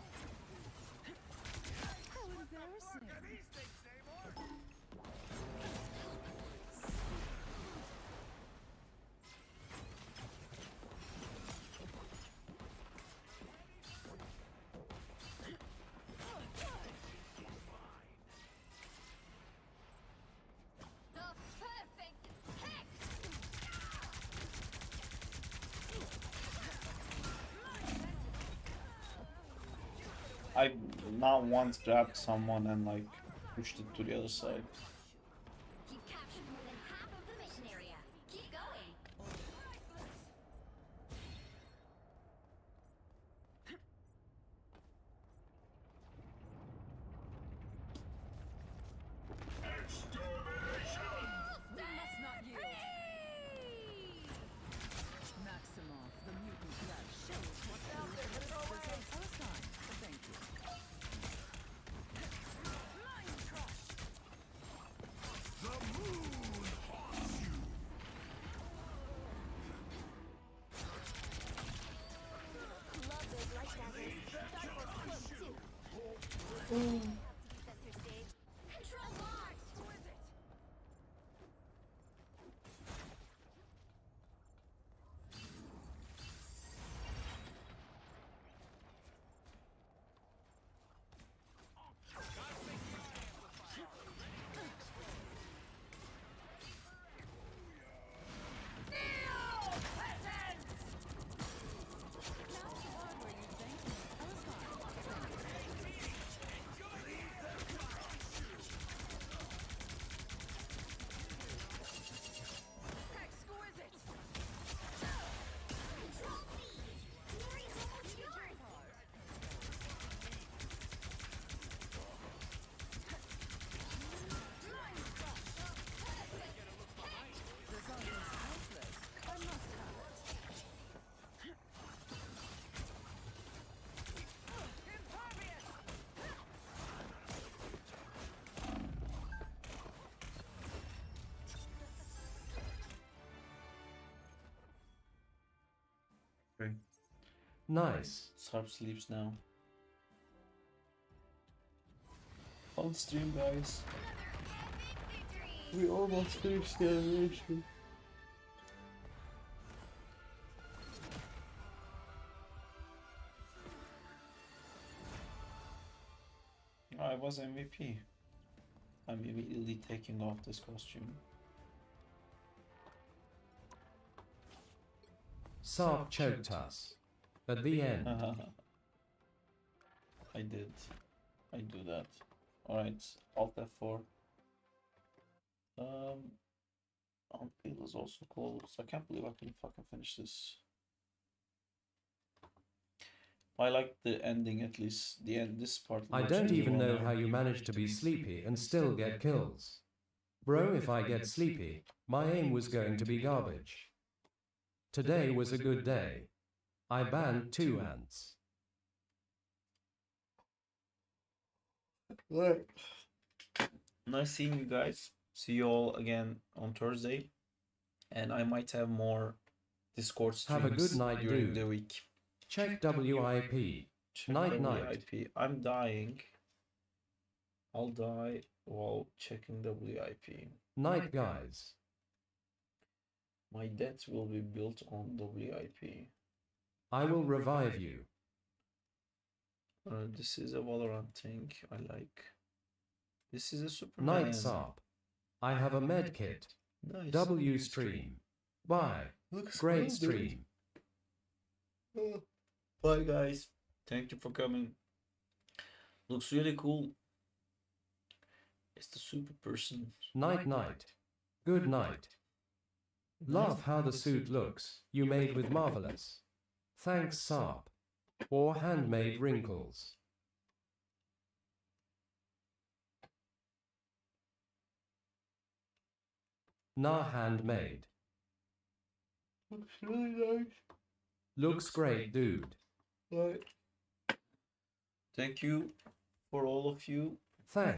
I not once grabbed someone and like pushed it to the other side. You've captured more than half of the mission area. Keep going. Maximoff, the mutant lad, shows what's out there. Thank you. Love those light daggers. Dark Wolf's close too. Sensor stage. Control locked. Who is it? Okay. Nice. Sarp sleeps now. Fun stream, guys. We almost finished the animation. I was MVP. I'm immediately taking off this costume. Sarp choked us. At the end. I did. I do that. Alright, Alt F4. Unpeel is also closed. I can't believe I can fucking finish this. I like the ending at least. The end, this part. I don't even know how you manage to be sleepy and still get kills. Bro, if I get sleepy, my aim was going to be garbage. Today was a good day. I banned 2 ants. Right. Nice seeing you guys. See you all again on Thursday. And I might have more Discord streams Have a good night, during dude. the week. Check WIP. Check Night, WIP. I'm dying. I'll die while checking WIP. Night, guys. My death will be built on WIP. I will revive you. This is a Valorant thing I like. This is a Superman. Night, Sarp. I have a med kit. Nice. W stream. Bye. Looks Great cool, stream. dude. Bye guys. Thank you for coming. Looks really cool. It's the super person. Night, night. Good night. Love how the suit looks. You made with marvelous. Thanks, Sarp. Or handmade wrinkles. Nah, handmade. Looks really nice. Looks great, dude. Right. Thank you for all of you. Thanks.